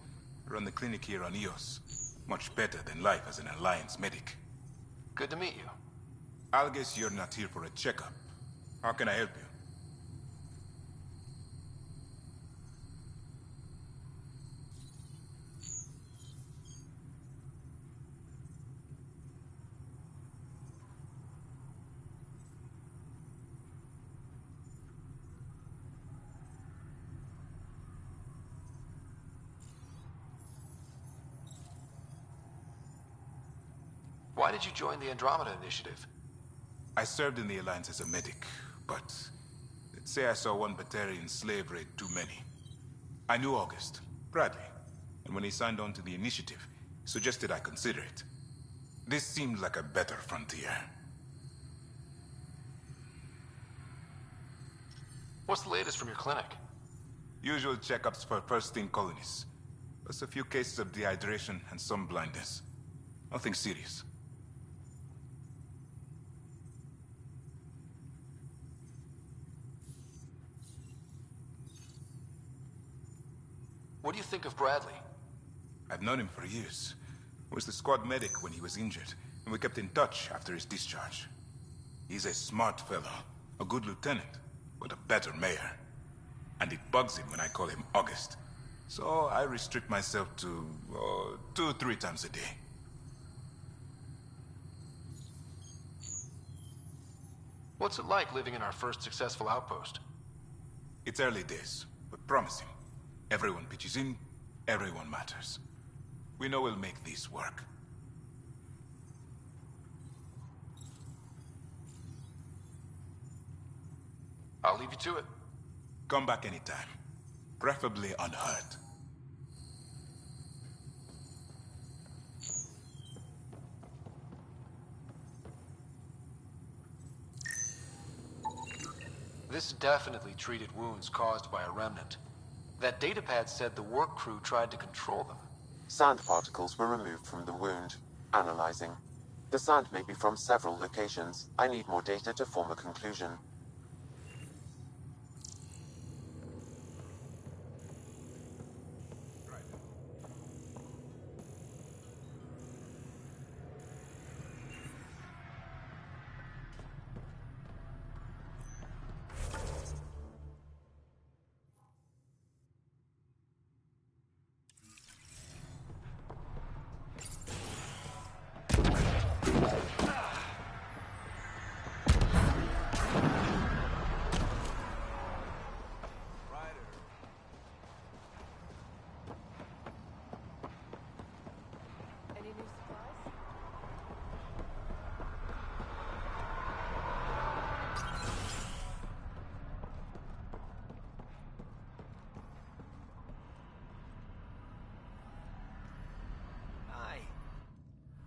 Run the clinic here on Eos. Much better than life as an Alliance medic. Good to meet you. I'll guess you're not here for a checkup. How can I help you? Why did you join the Andromeda Initiative? I served in the Alliance as a medic, but let's say I saw one Batarian slave raid too many. I knew August, Bradley, and when he signed on to the initiative, he suggested I consider it. This seemed like a better frontier. What's the latest from your clinic? Usual checkups for first-in colonists. Plus a few cases of dehydration and some blindness. Nothing serious. What do you think of Bradley? I've known him for years. He was the squad medic when he was injured, and we kept in touch after his discharge. He's a smart fellow, a good lieutenant, but a better mayor. And it bugs him when I call him August. So I restrict myself to 2-3 times a day. What's it like living in our first successful outpost? It's early days, but promising. Everyone pitches in, everyone matters. We know we'll make this work. I'll leave you to it. Come back anytime. Preferably unhurt. This definitely treated wounds caused by a remnant. That datapad said the work crew tried to control them. Sand particles were removed from the wound. Analyzing. The sand may be from several locations. I need more data to form a conclusion.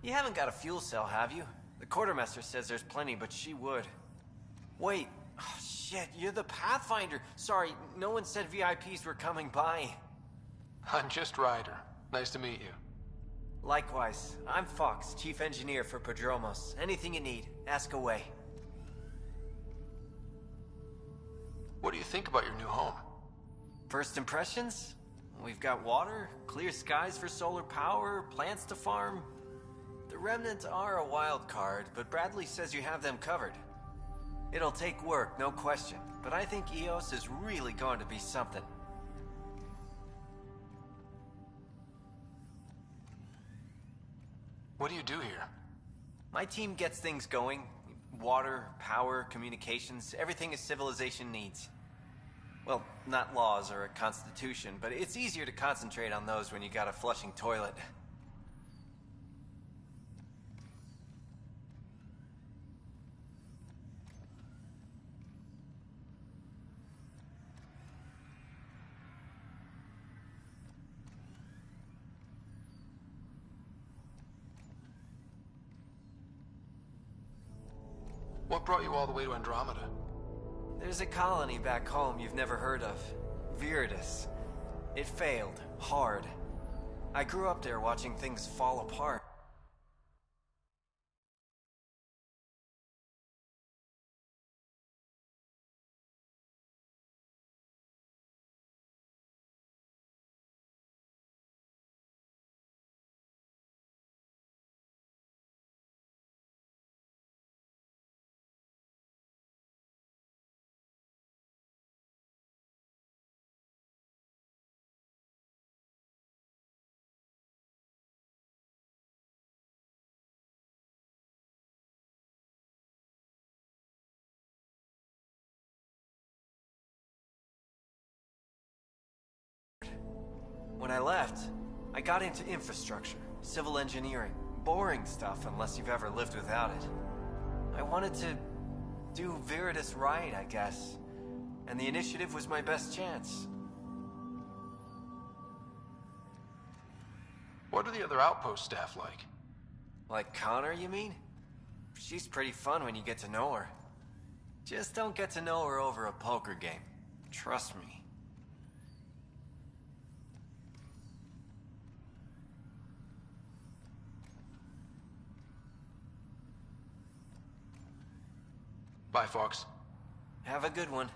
You haven't got a fuel cell, have you? The quartermaster says there's plenty, but she would. Wait. Oh, shit, you're the Pathfinder. Sorry, no one said VIPs were coming by. I'm just Ryder. Nice to meet you. Likewise. I'm Fox, Chief Engineer for Prodromos. Anything you need, ask away. What do you think about your new home? First impressions? We've got water, clear skies for solar power, plants to farm. The Remnants are a wild card, but Bradley says you have them covered. It'll take work, no question, but I think Eos is really going to be something. What do you do here? My team gets things going. Water, power, communications, everything a civilization needs. Well, not laws or a constitution, but it's easier to concentrate on those when you got a flushing toilet. What brought you all the way to Andromeda? There's a colony back home you've never heard of. Viridis. It failed. Hard. I grew up there watching things fall apart. When I left, I got into infrastructure, civil engineering, boring stuff unless you've ever lived without it. I wanted to do Viridis right, I guess. And the initiative was my best chance. What are the other outpost staff like? Like Connor, you mean? She's pretty fun when you get to know her. Just don't get to know her over a poker game. Trust me. Bye, Fox. Have a good one.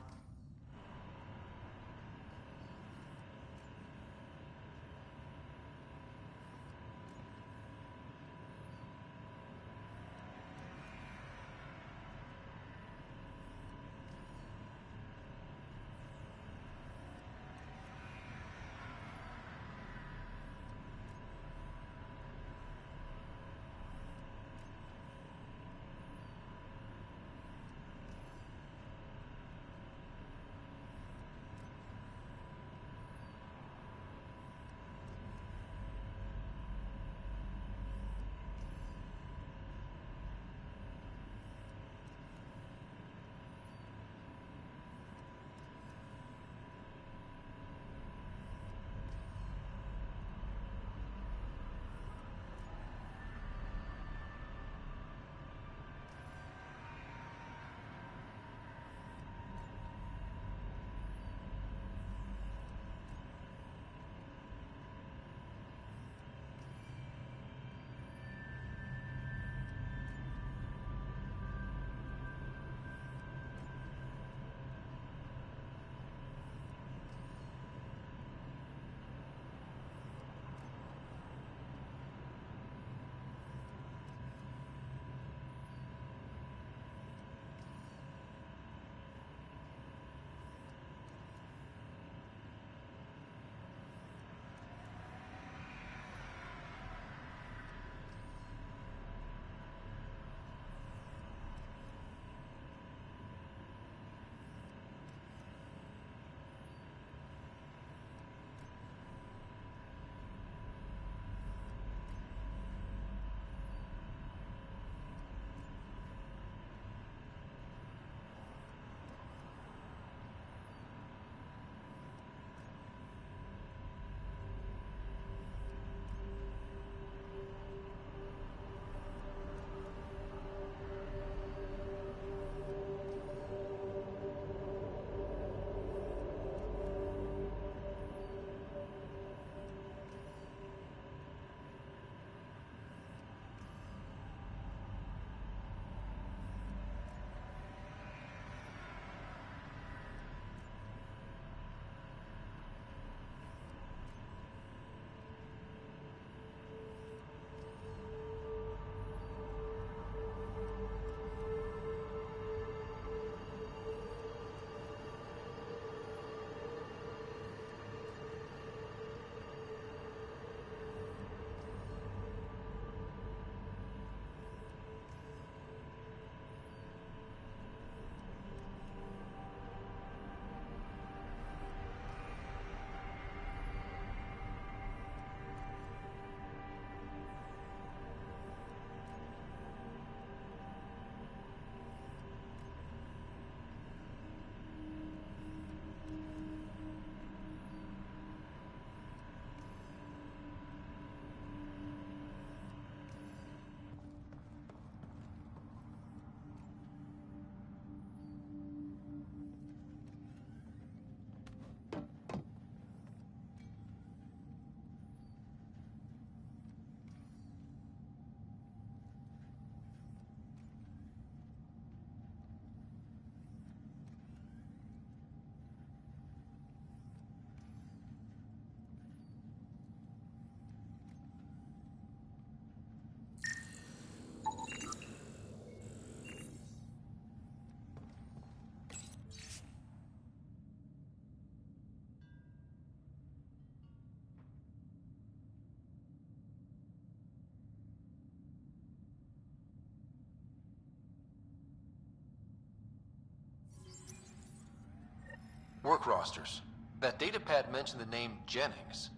Work rosters. That datapad mentioned the name Jennings.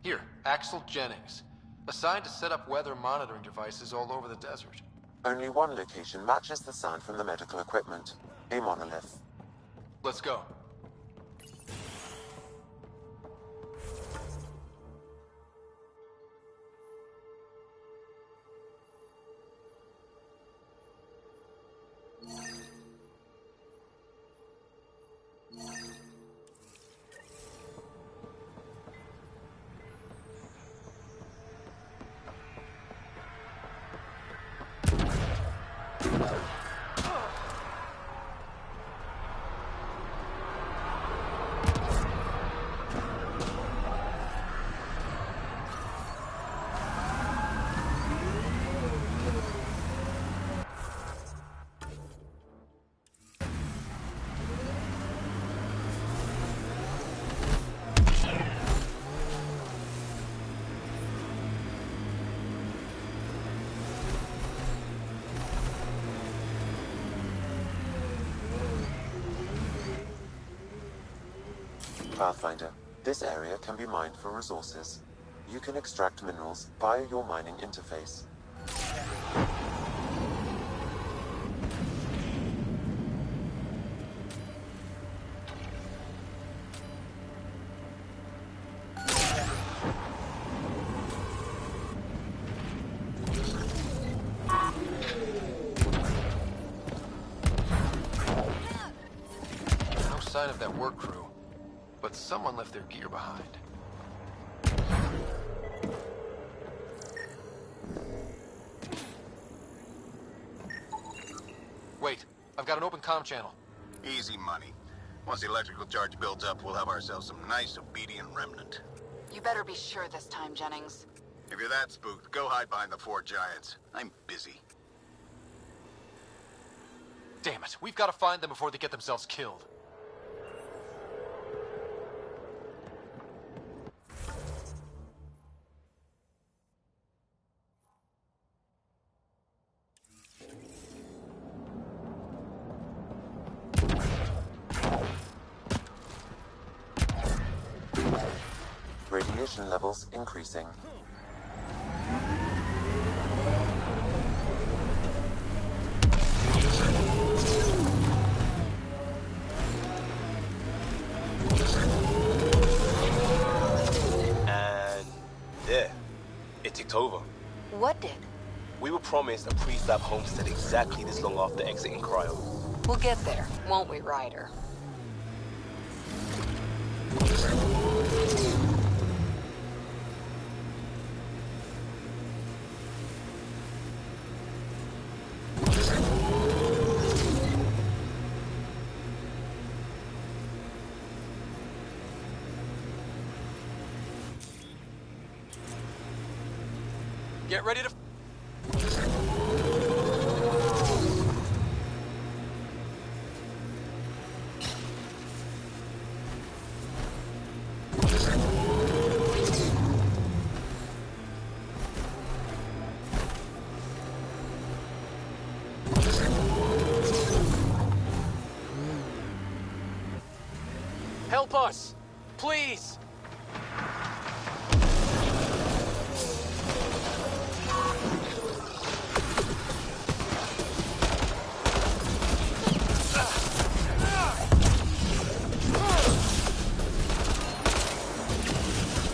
Here, Axel Jennings. Assigned to set up weather monitoring devices all over the desert. Only one location matches the sound from the medical equipment. A monolith. Let's go. Pathfinder, this area can be mined for resources. You can extract minerals via your mining interface. No sign of that work crew. But someone left their gear behind. Wait, I've got an open comm channel. Easy money. Once the electrical charge builds up, we'll have ourselves some nice obedient remnant. You better be sure this time, Jennings. If you're that spooked, go hide behind the four giants. I'm busy. Damn it, we've got to find them before they get themselves killed. Radiation levels increasing. And there, it ticked over. What did? We were promised a pre-slap homestead exactly this long after exiting cryo. We'll get there, won't we, Ryder? Get ready to... Help us! Please!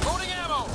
Loading ammo!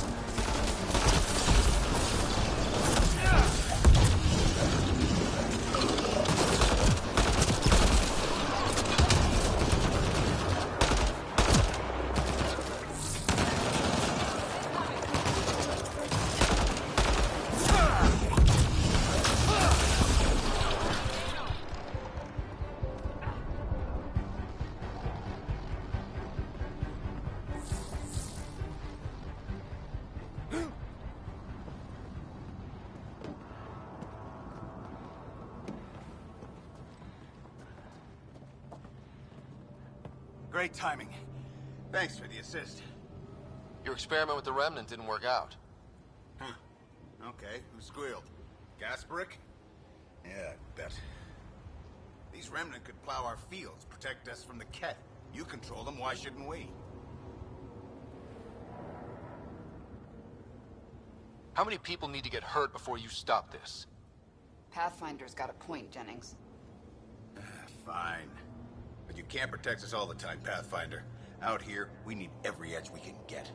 Great timing. Thanks for the assist. Your experiment with the Remnant didn't work out. Huh. Okay, who squealed? Gasbrick? Yeah, I bet. These Remnant could plow our fields, protect us from the Ket. You control them, why shouldn't we? How many people need to get hurt before you stop this? Pathfinder's got a point, Jennings. Fine. But you can't protect us all the time, Pathfinder. Out here, we need every edge we can get.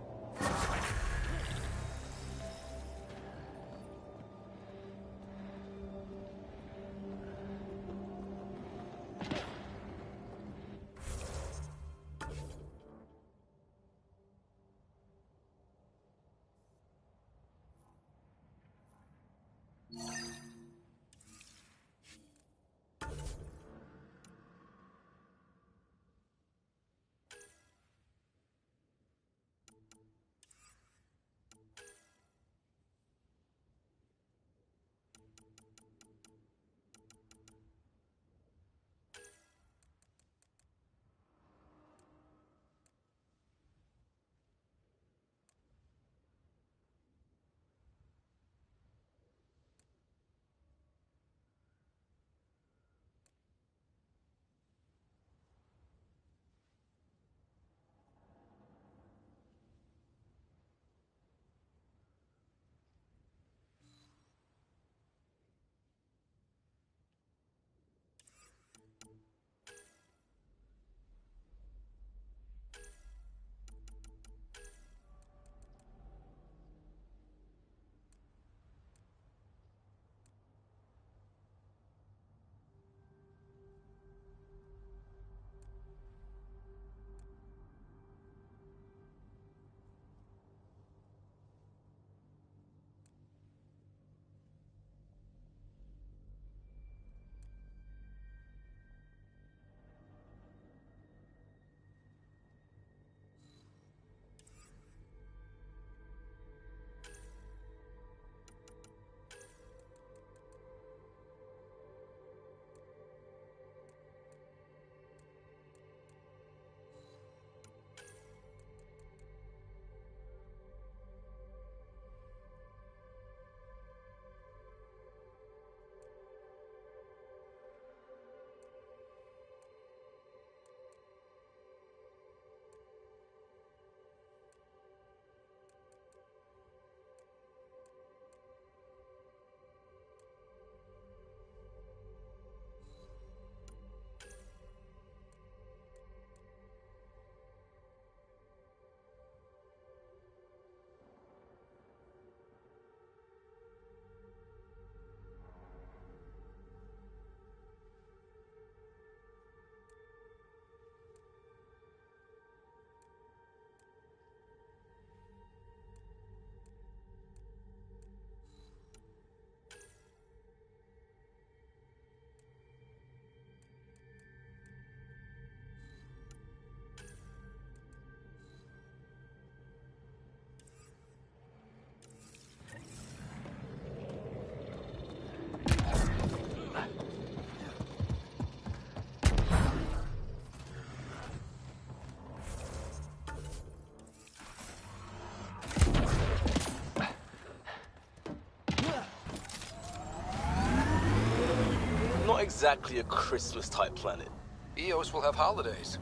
Not exactly a Christmas-type planet. Eos will have holidays,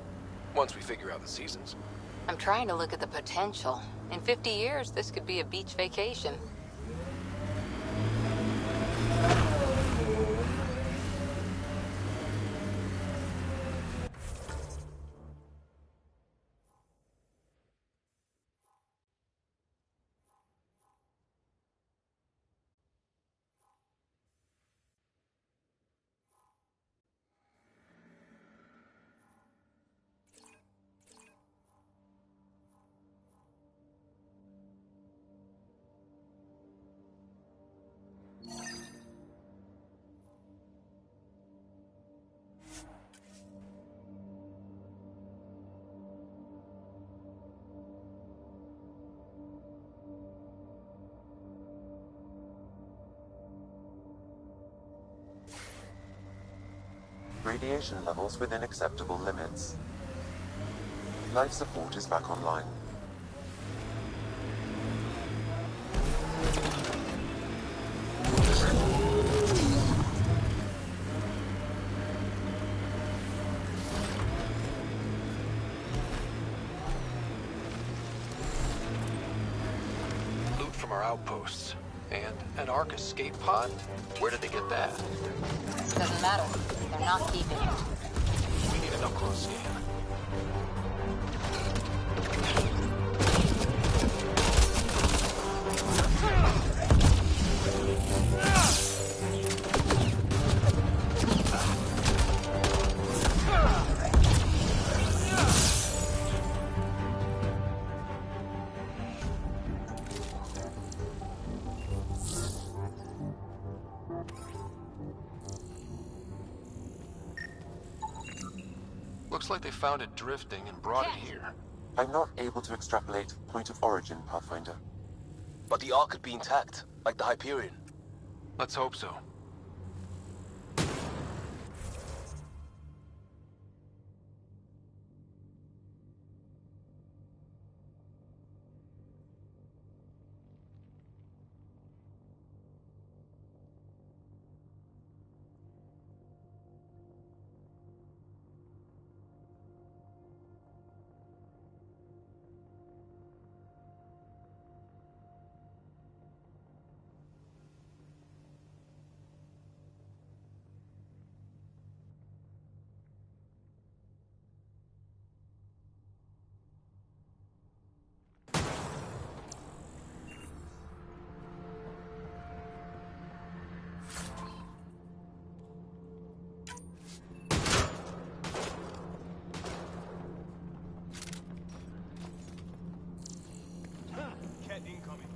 once we figure out the seasons. I'm trying to look at the potential. In 50 years, this could be a beach vacation. Radiation levels within acceptable limits. Life support is back online. our outposts. And an Ark escape pod? Where did they get that? Doesn't matter. They're not keeping it. We need an up-close scan. Looks like they found it drifting and brought it here. I'm not able to extrapolate point of origin, Pathfinder. But the Ark could be intact, like the Hyperion. Let's hope so. Incoming.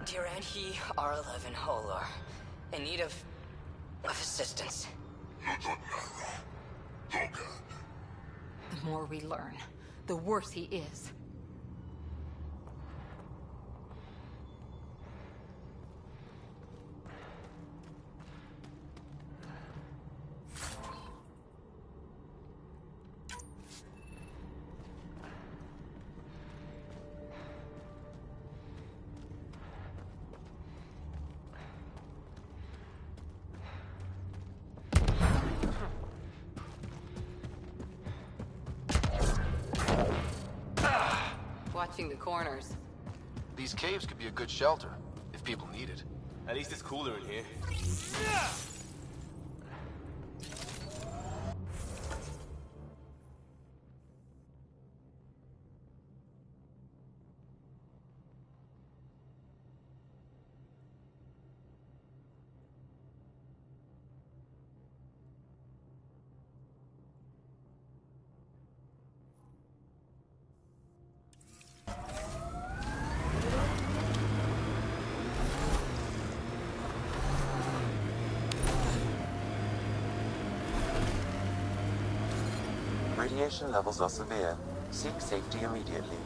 Tyr and he are alive and whole, are in need of assistance. The more we learn, the worse he is. Watching the corners. These caves could be a good shelter, if people need it. At least it's cooler in here. Radiation levels are severe. Seek safety immediately.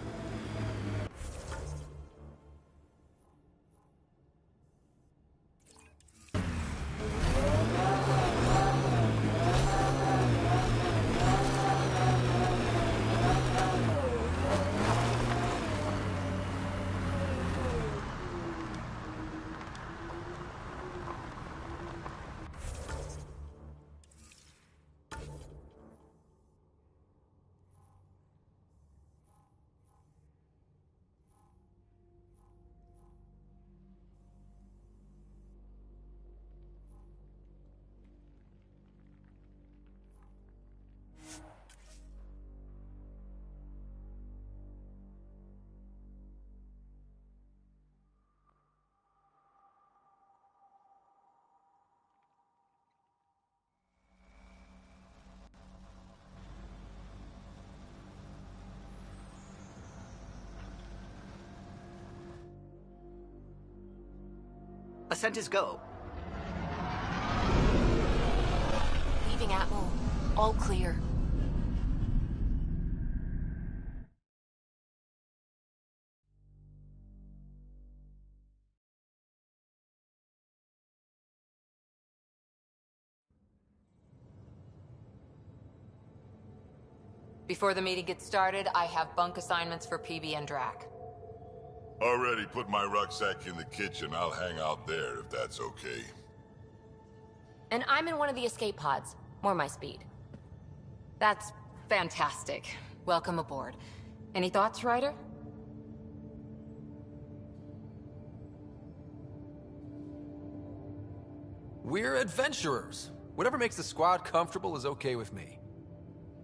Ascent is go. Leaving Atmo. All clear. Before the meeting gets started, I have bunk assignments for PB and Drac. Already put my rucksack in the kitchen. I'll hang out there if that's okay. And I'm in one of the escape pods. More my speed. That's fantastic. Welcome aboard. Any thoughts, Ryder? We're adventurers. Whatever makes the squad comfortable is okay with me.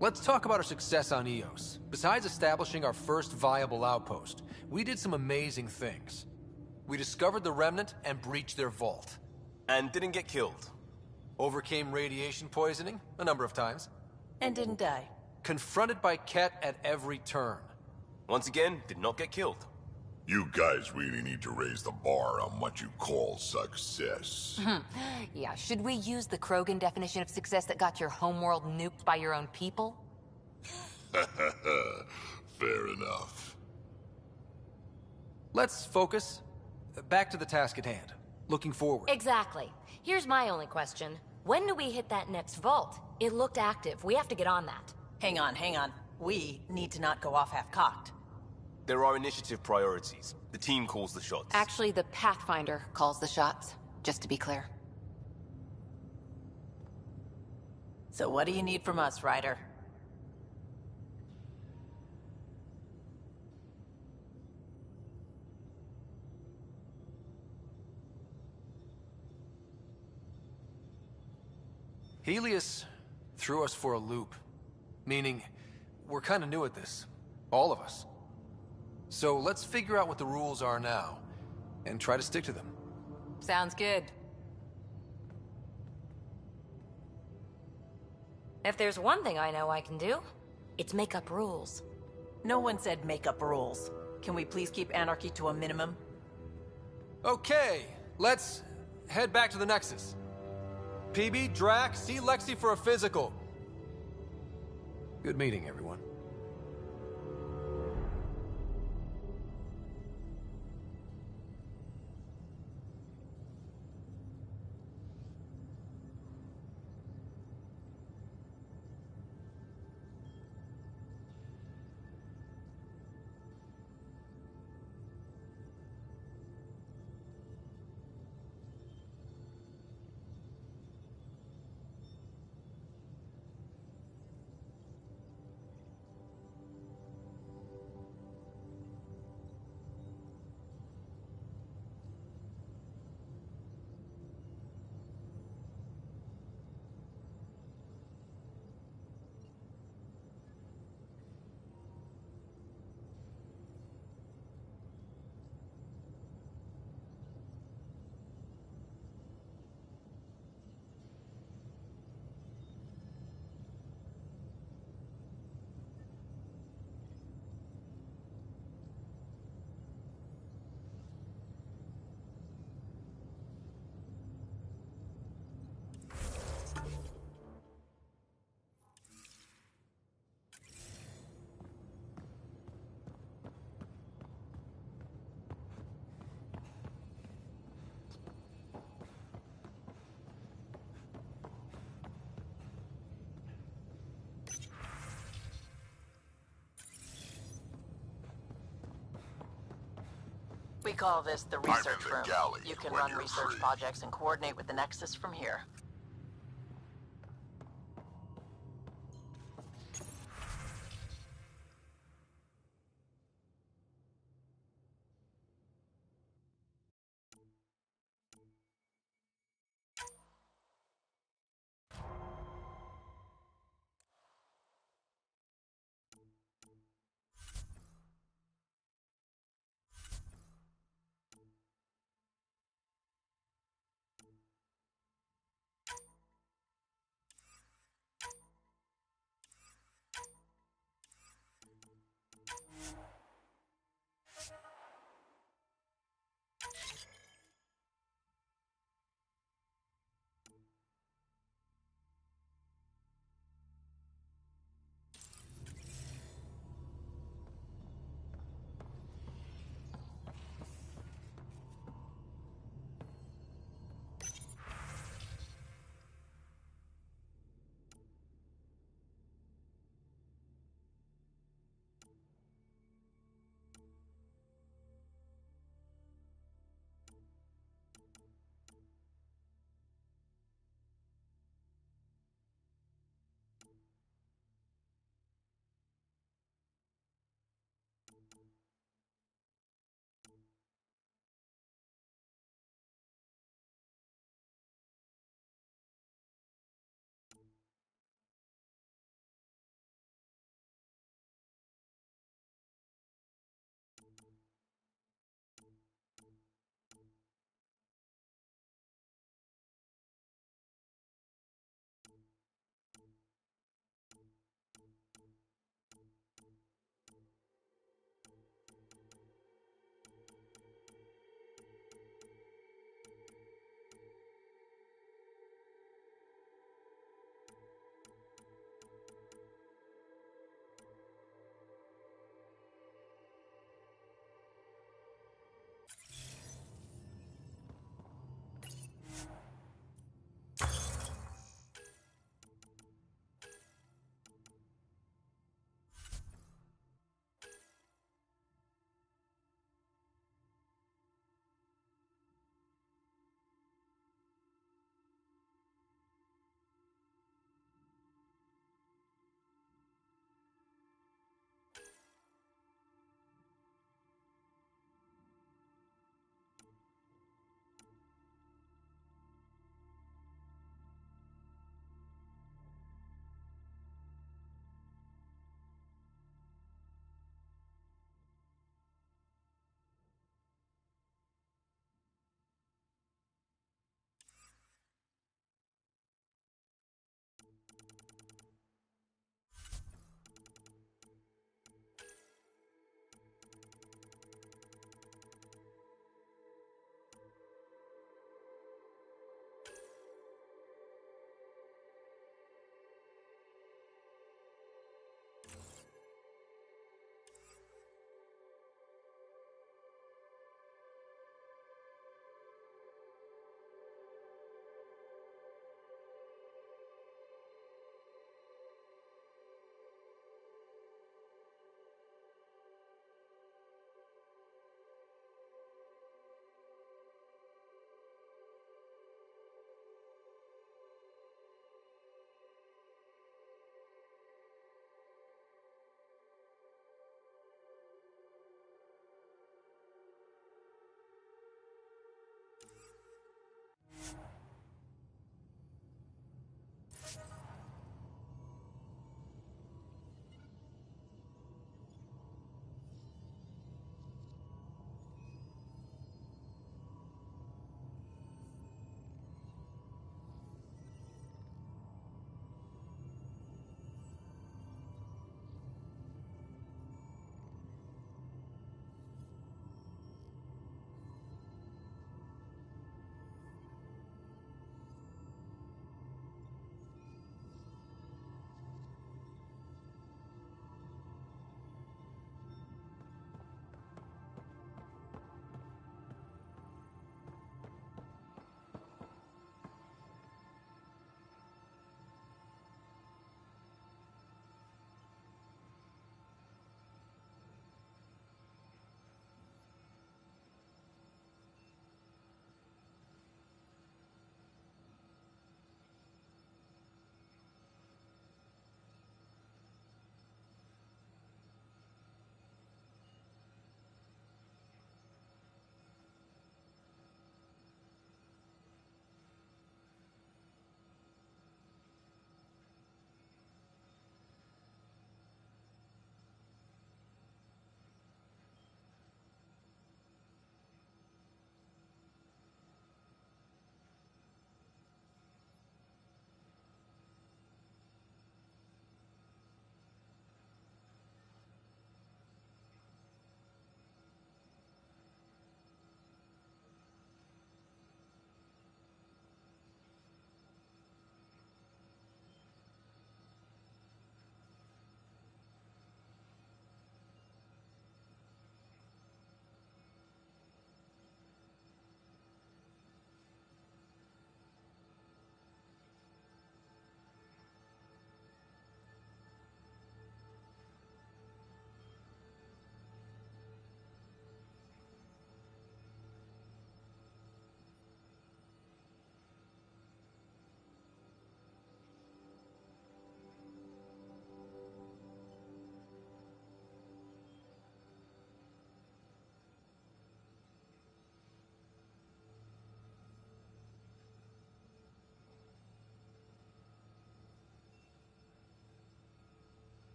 Let's talk about our success on Eos. Besides establishing our first viable outpost, we did some amazing things. We discovered the Remnant and breached their vault. And didn't get killed. Overcame radiation poisoning a number of times. And didn't die. Confronted by Ket at every turn. Once again, did not get killed. You guys really need to raise the bar on what you call success. Yeah, should we use the Krogan definition of success that got your homeworld nuked by your own people? Fair enough. Let's focus. Back to the task at hand. Looking forward. Exactly. Here's my only question. When do we hit that next vault? It looked active. We have to get on that. Hang on, hang on. We need to not go off half-cocked. There are initiative priorities. The team calls the shots. Actually, the Pathfinder calls the shots, just to be clear. So what do you need from us, Ryder? Helios threw us for a loop. Meaning, we're kind of new at this. All of us. So let's figure out what the rules are now, and try to stick to them. Sounds good. If there's one thing I know I can do, it's make up rules. No one said make up rules. Can we please keep anarchy to a minimum? Okay, let's head back to the Nexus. PB, Drac, see Lexi for a physical. Good meeting, everyone. We call this the research I'm in the room. galley You can when run you're research free. projects and coordinate with the Nexus from here.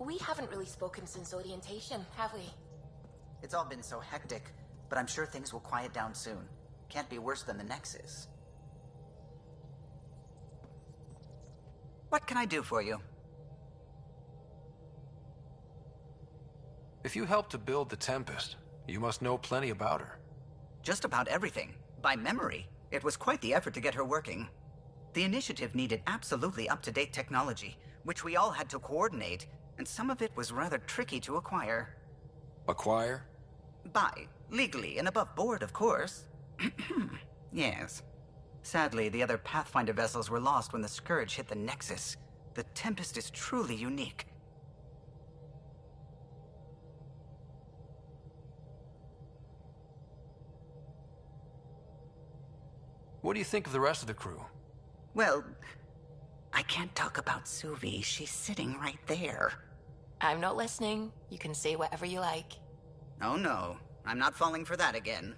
We haven't really spoken since orientation, have we? It's all been so hectic, but I'm sure things will quiet down soon. Can't be worse than the Nexus. What can I do for you? If you helped to build the Tempest, you must know plenty about her. Just about everything. By memory. It was quite the effort to get her working. The initiative needed absolutely up-to-date technology, which we all had to coordinate, and some of it was rather tricky to acquire. Acquire? Buy. Legally and above board, of course. Yes. Sadly, the other Pathfinder vessels were lost when the Scourge hit the Nexus. The Tempest is truly unique. What do you think of the rest of the crew? Well, I can't talk about Suvi. She's sitting right there. I'm not listening. You can say whatever you like. Oh no, I'm not falling for that again.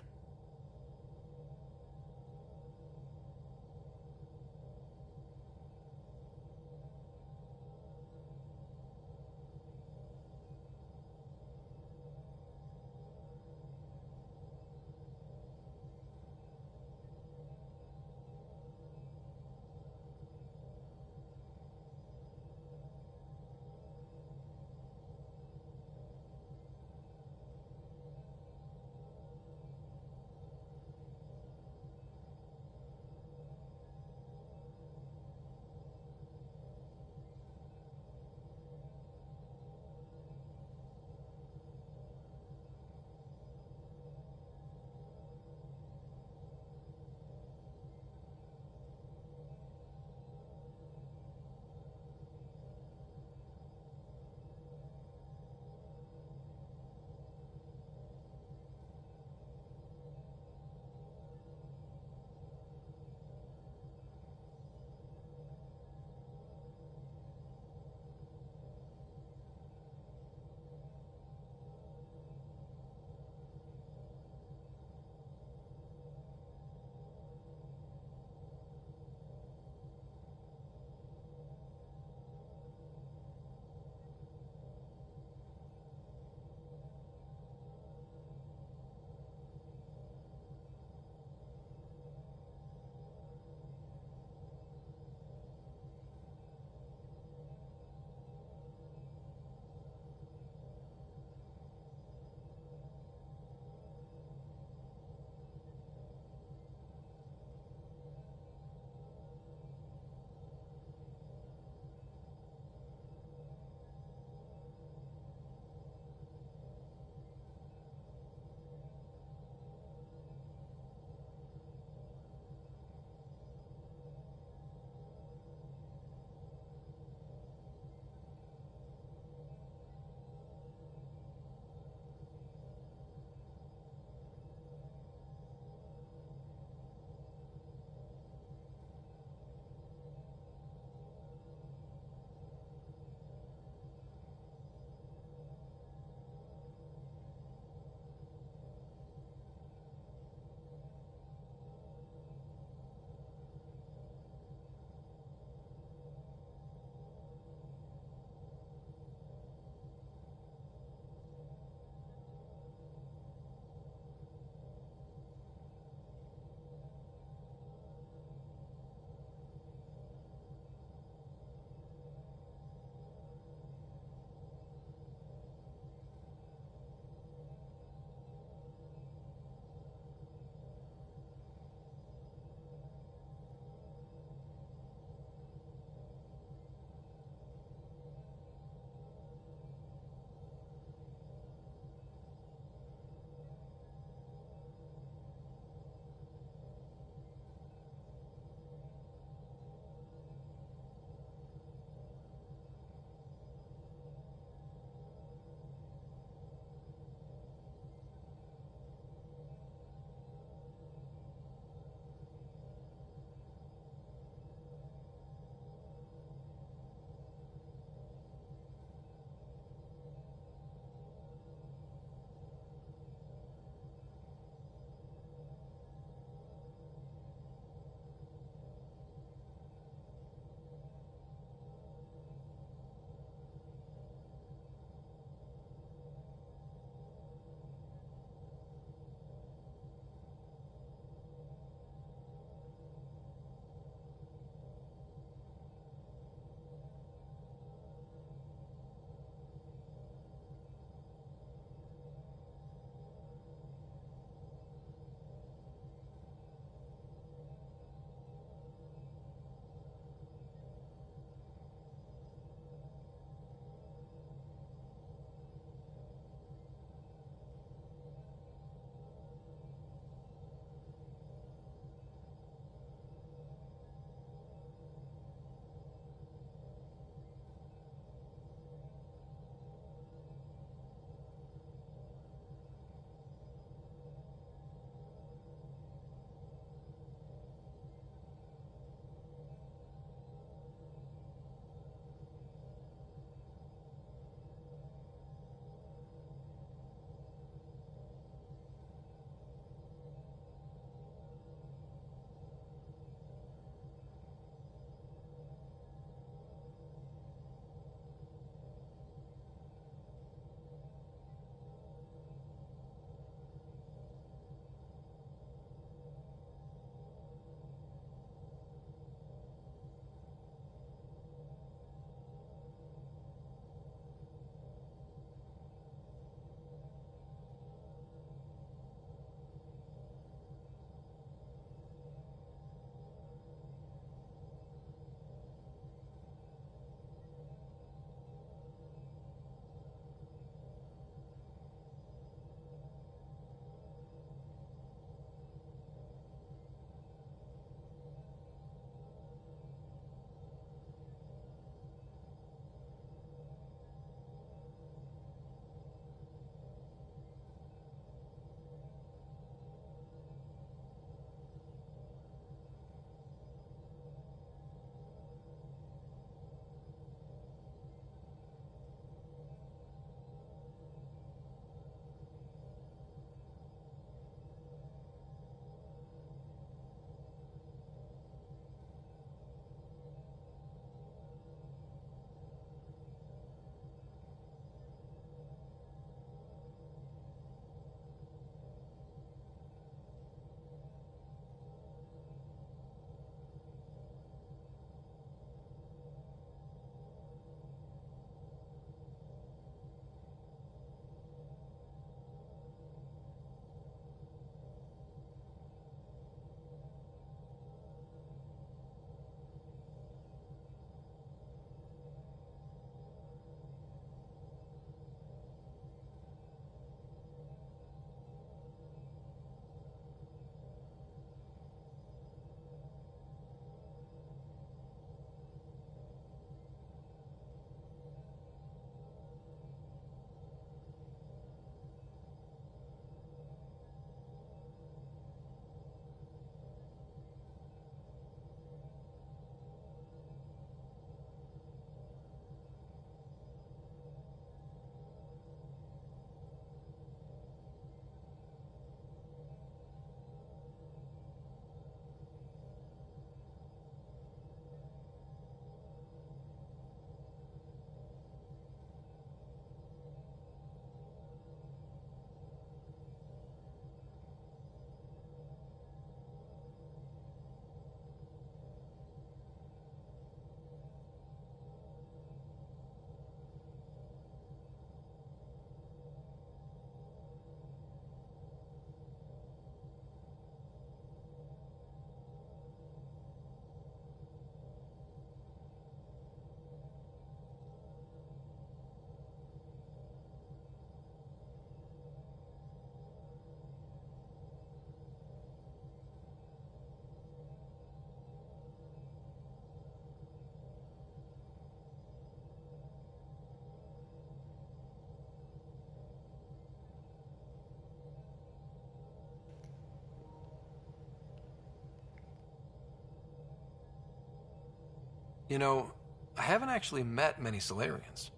You know, I haven't actually met many Solarians.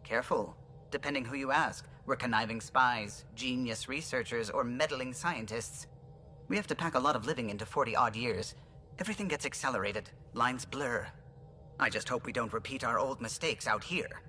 Careful. Depending who you ask, we're conniving spies, genius researchers, or meddling scientists. We have to pack a lot of living into 40-odd years. Everything gets accelerated, lines blur. I just hope we don't repeat our old mistakes out here.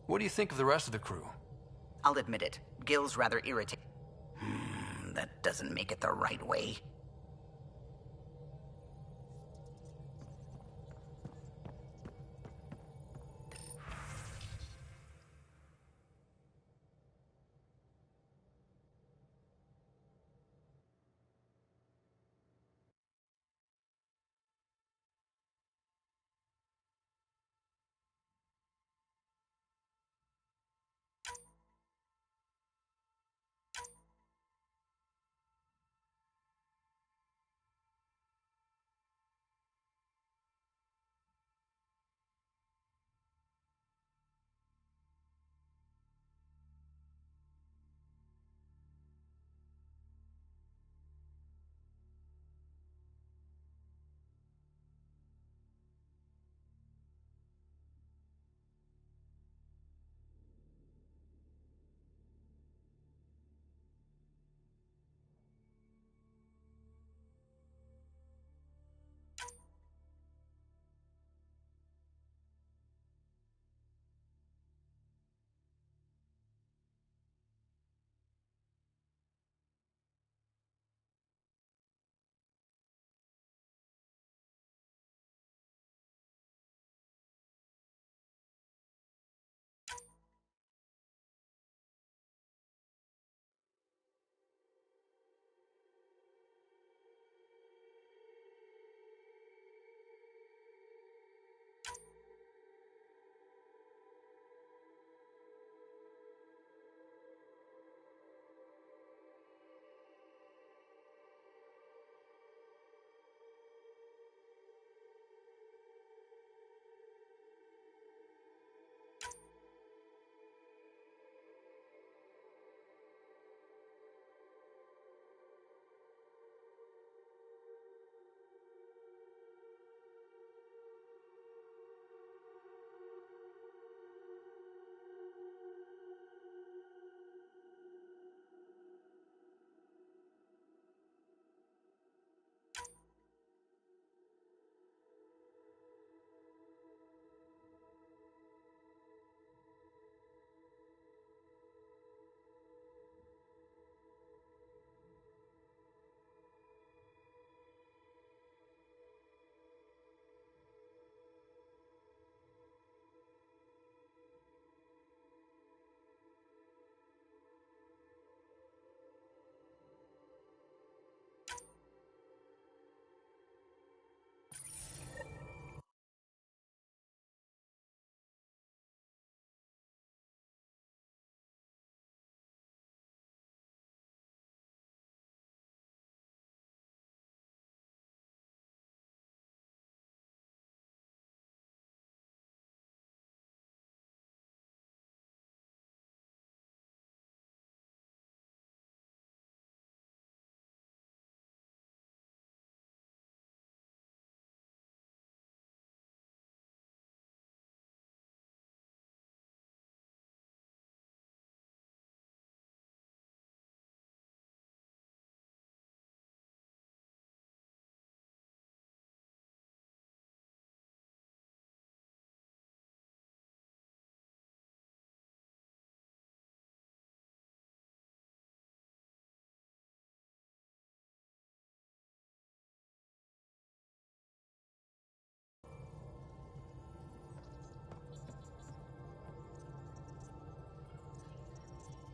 What do you think of the rest of the crew? I'll admit it. Gil's rather irritating. That doesn't make it the right way.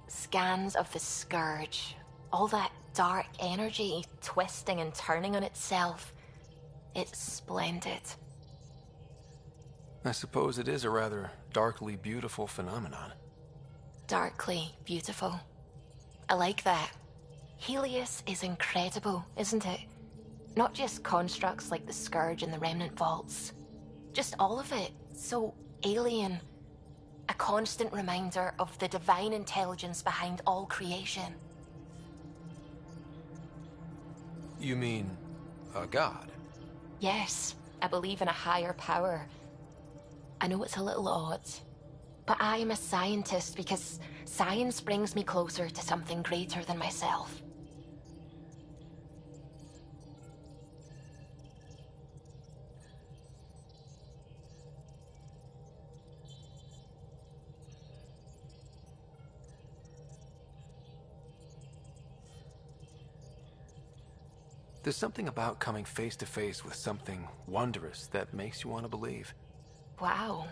Scans of the Scourge. All that dark energy twisting and turning on itself. It's splendid. I suppose it is a rather darkly beautiful phenomenon. Darkly beautiful. I like that. Helios is incredible, isn't it? Not just constructs like the Scourge and the Remnant Vaults. Just all of it. So alien. A constant reminder of the divine intelligence behind all creation. You mean a god? Yes, I believe in a higher power. I know it's a little odd, but I am a scientist because science brings me closer to something greater than myself. There's something about coming face to face with something wondrous that makes you want to believe. Wow.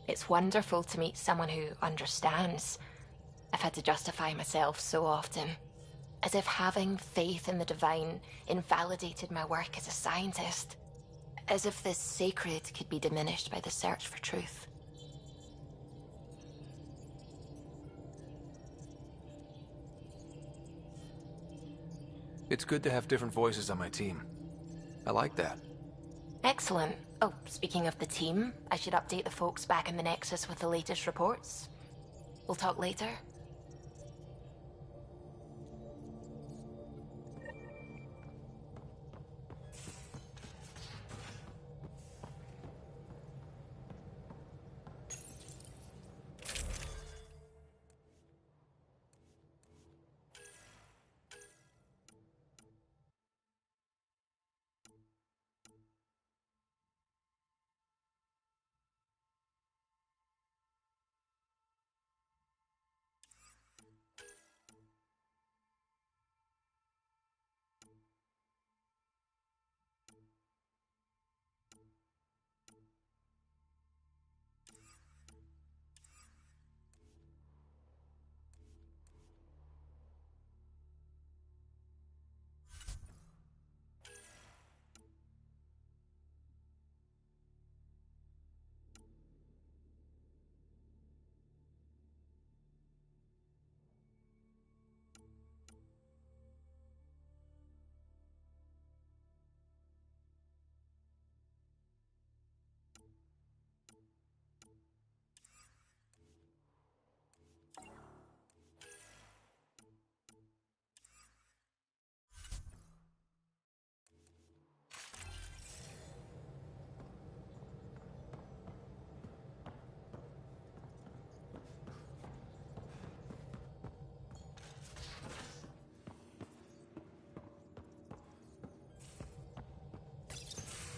It's wonderful to meet someone who understands. I've had to justify myself so often. As if having faith in the divine invalidated my work as a scientist. As if the sacred could be diminished by the search for truth. It's good to have different voices on my team. I like that. Excellent. Oh, speaking of the team, I should update the folks back in the Nexus with the latest reports. We'll talk later.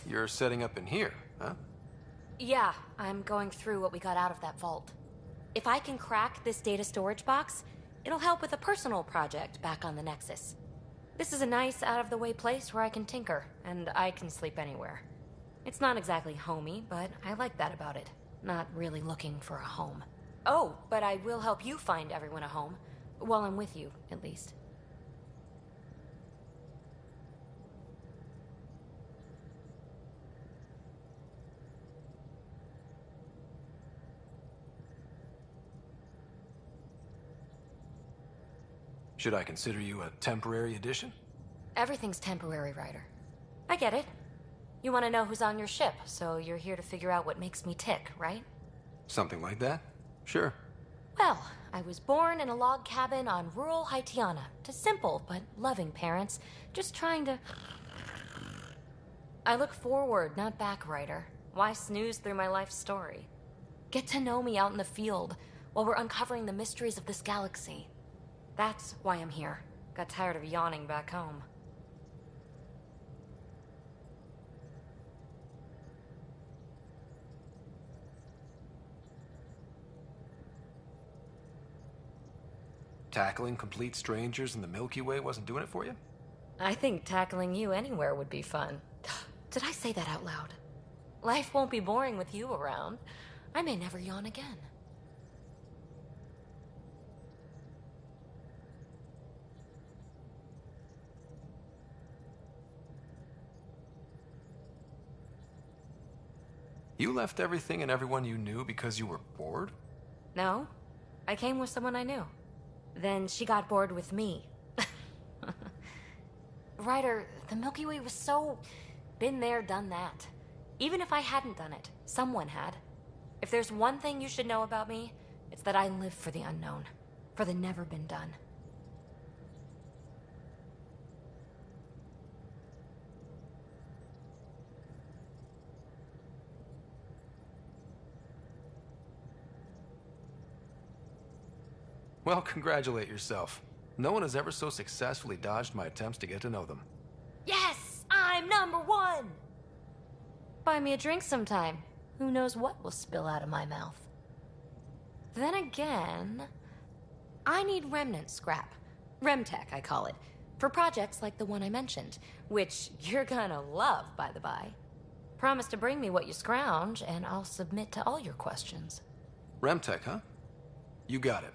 You're setting up in here, huh? Yeah, I'm going through what we got out of that vault. If I can crack this data storage box, it'll help with a personal project back on the Nexus. This is a nice, out-of-the-way place where I can tinker, and I can sleep anywhere. It's not exactly homey, but I like that about it. Not really looking for a home. Oh, but I will help you find everyone a home. While I'm with you, at least. Should I consider you a temporary addition? Everything's temporary, Ryder. I get it. You want to know who's on your ship, so you're here to figure out what makes me tick, right? Something like that? Sure. Well, I was born in a log cabin on rural Haitiana to simple but loving parents, just trying to... I look forward, not back, Ryder. Why snooze through my life story? Get to know me out in the field while we're uncovering the mysteries of this galaxy. That's why I'm here. Got tired of yawning back home. Tackling complete strangers in the Milky Way wasn't doing it for you? I think tackling you anywhere would be fun. Did I say that out loud? Life won't be boring with you around. I may never yawn again. You left everything and everyone you knew because you were bored? No, I came with someone I knew. Then she got bored with me. Ryder, the Milky Way was so... been there, done that. Even if I hadn't done it, someone had. If there's one thing you should know about me, it's that I live for the unknown. For the never been done. Well, congratulate yourself. No one has ever so successfully dodged my attempts to get to know them. Yes! I'm #1! Buy me a drink sometime. Who knows what will spill out of my mouth. Then again... I need remnant scrap. Remtech, I call it. For projects like the one I mentioned, which you're gonna love, by the by. Promise to bring me what you scrounge, and I'll submit to all your questions. Remtech, huh? You got it.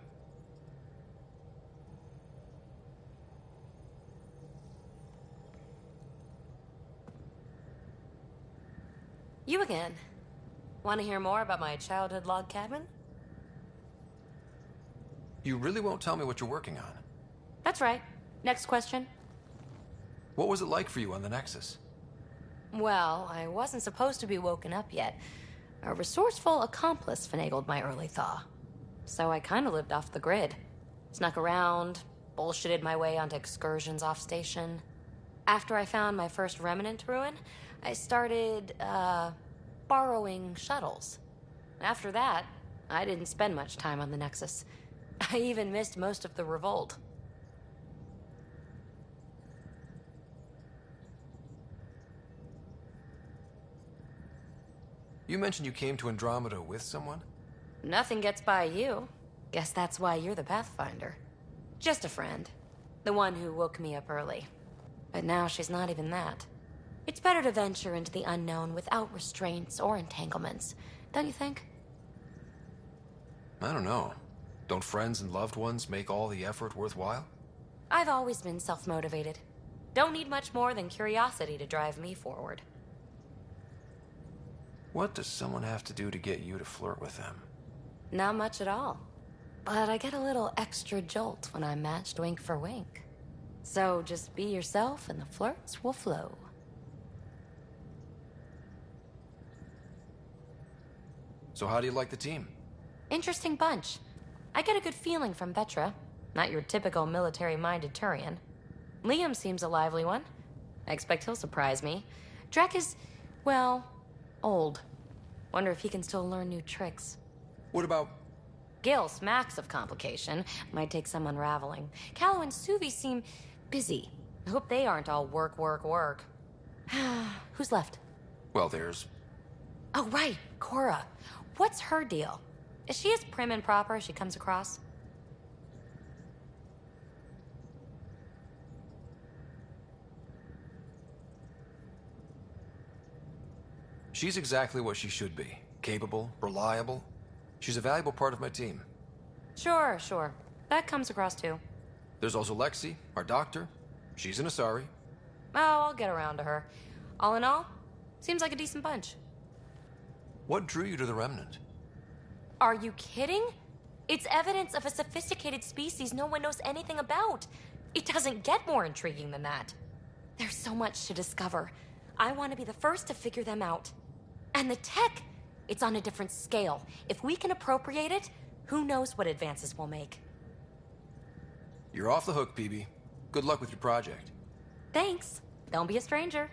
You again. Want to hear more about my childhood log cabin? You really won't tell me what you're working on? That's right. Next question. What was it like for you on the Nexus? Well, I wasn't supposed to be woken up yet. A resourceful accomplice finagled my early thaw. So I kind of lived off the grid. Snuck around, bullshitted my way onto excursions off station. After I found my first remnant ruin, I started, borrowing shuttles. After that, I didn't spend much time on the Nexus. I even missed most of the revolt. You mentioned you came to Andromeda with someone? Nothing gets by you. Guess that's why you're the Pathfinder. Just a friend. The one who woke me up early. But now she's not even that. It's better to venture into the unknown without restraints or entanglements, don't you think? I don't know. Don't friends and loved ones make all the effort worthwhile? I've always been self-motivated. Don't need much more than curiosity to drive me forward. What does someone have to do to get you to flirt with them? Not much at all. But I get a little extra jolt when I'm matched wink for wink. So just be yourself and the flirts will flow. So how do you like the team? Interesting bunch. I get a good feeling from Vetra. Not your typical military-minded Turian. Liam seems a lively one. I expect he'll surprise me. Drek is, well, old. Wonder if he can still learn new tricks. What about... Gil smacks of complication. Might take some unraveling. Callow and Suvi seem busy. I hope they aren't all work, work, work. Who's left? Well, there's... Oh, right. Cora. What's her deal? Is she as prim and proper as she comes across? She's exactly what she should be. Capable, reliable. She's a valuable part of my team. Sure. That comes across too. There's also Lexi, our doctor. She's an Asari. Oh, I'll get around to her. All in all, seems like a decent bunch. What drew you to the Remnant? Are you kidding? It's evidence of a sophisticated species no one knows anything about. It doesn't get more intriguing than that. There's so much to discover. I want to be the first to figure them out. And the tech, it's on a different scale. If we can appropriate it, who knows what advances we'll make. You're off the hook, PB. Good luck with your project. Thanks. Don't be a stranger.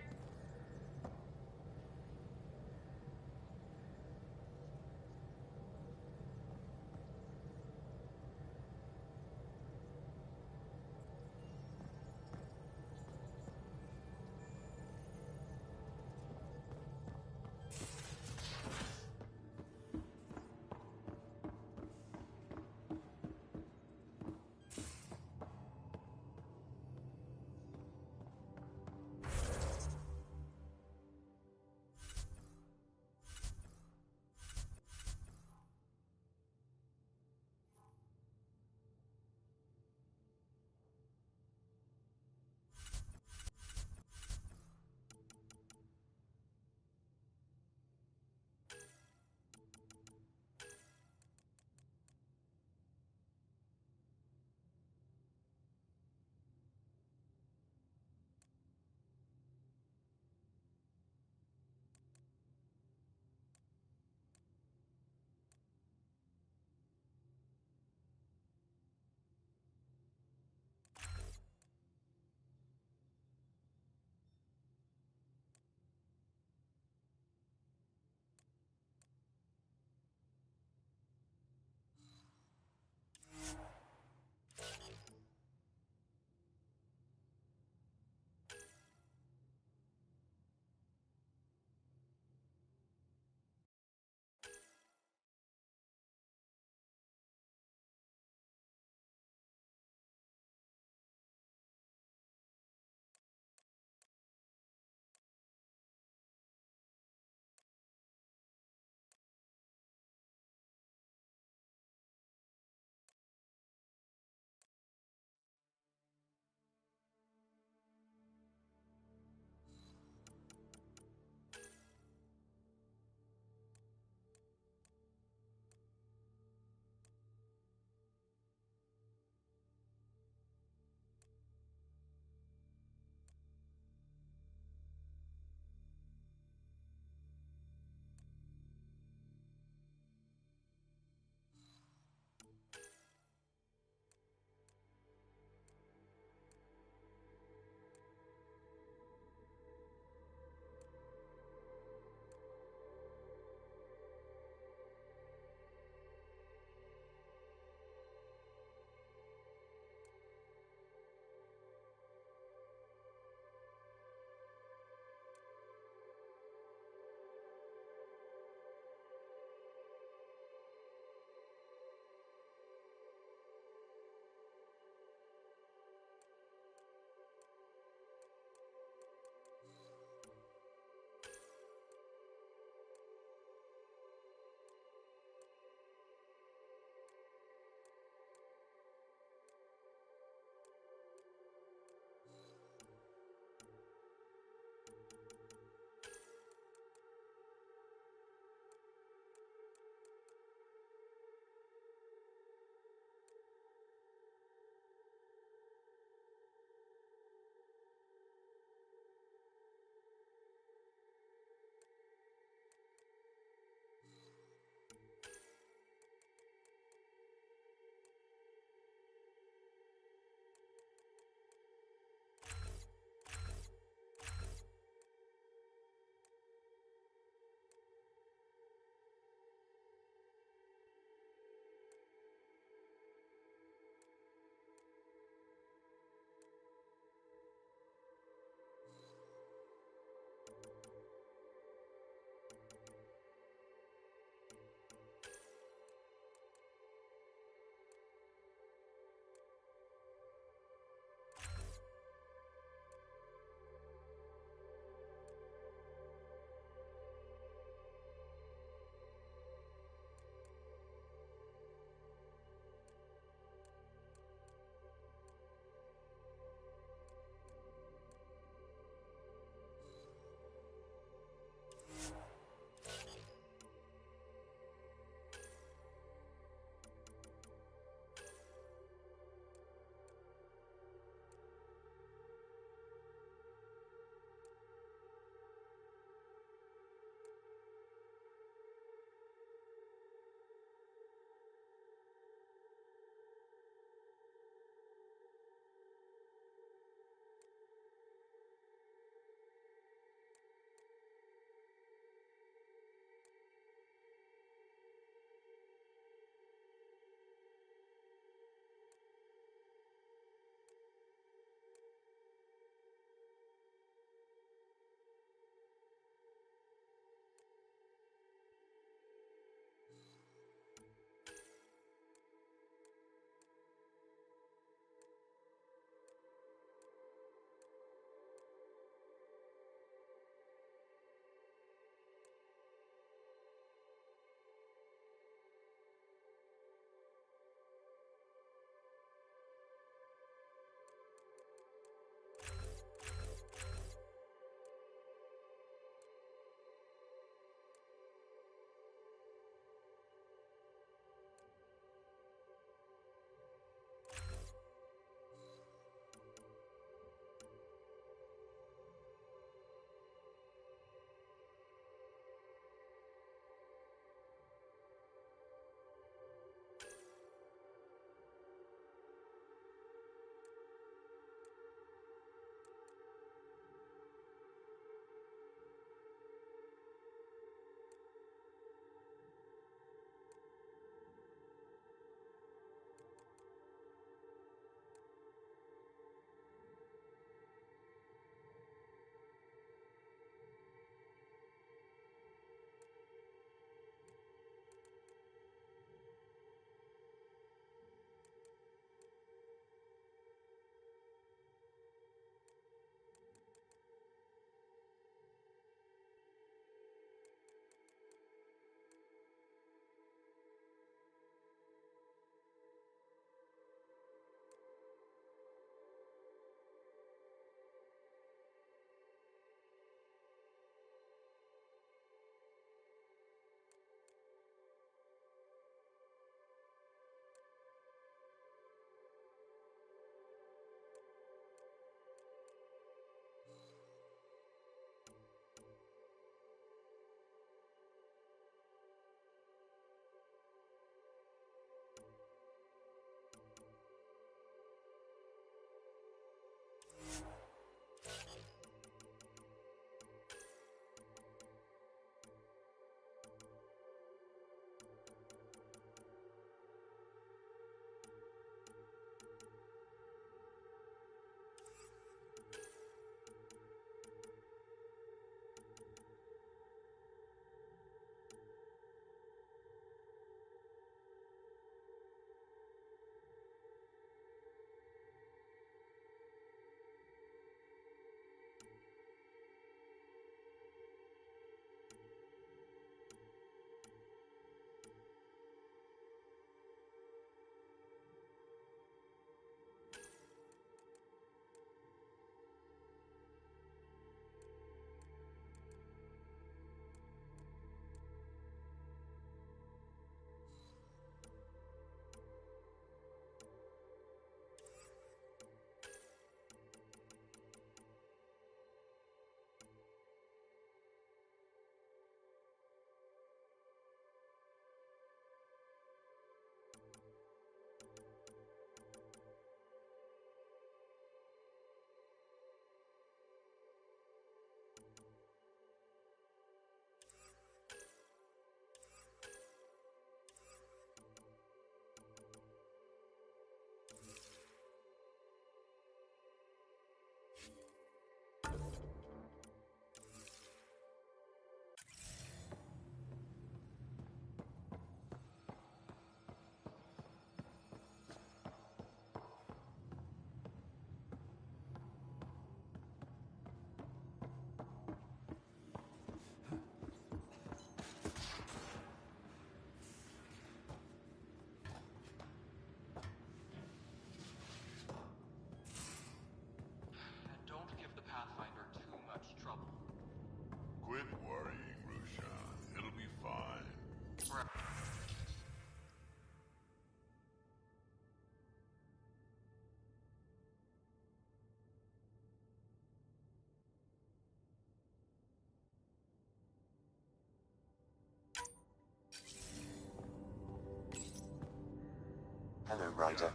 Hello, Ryder.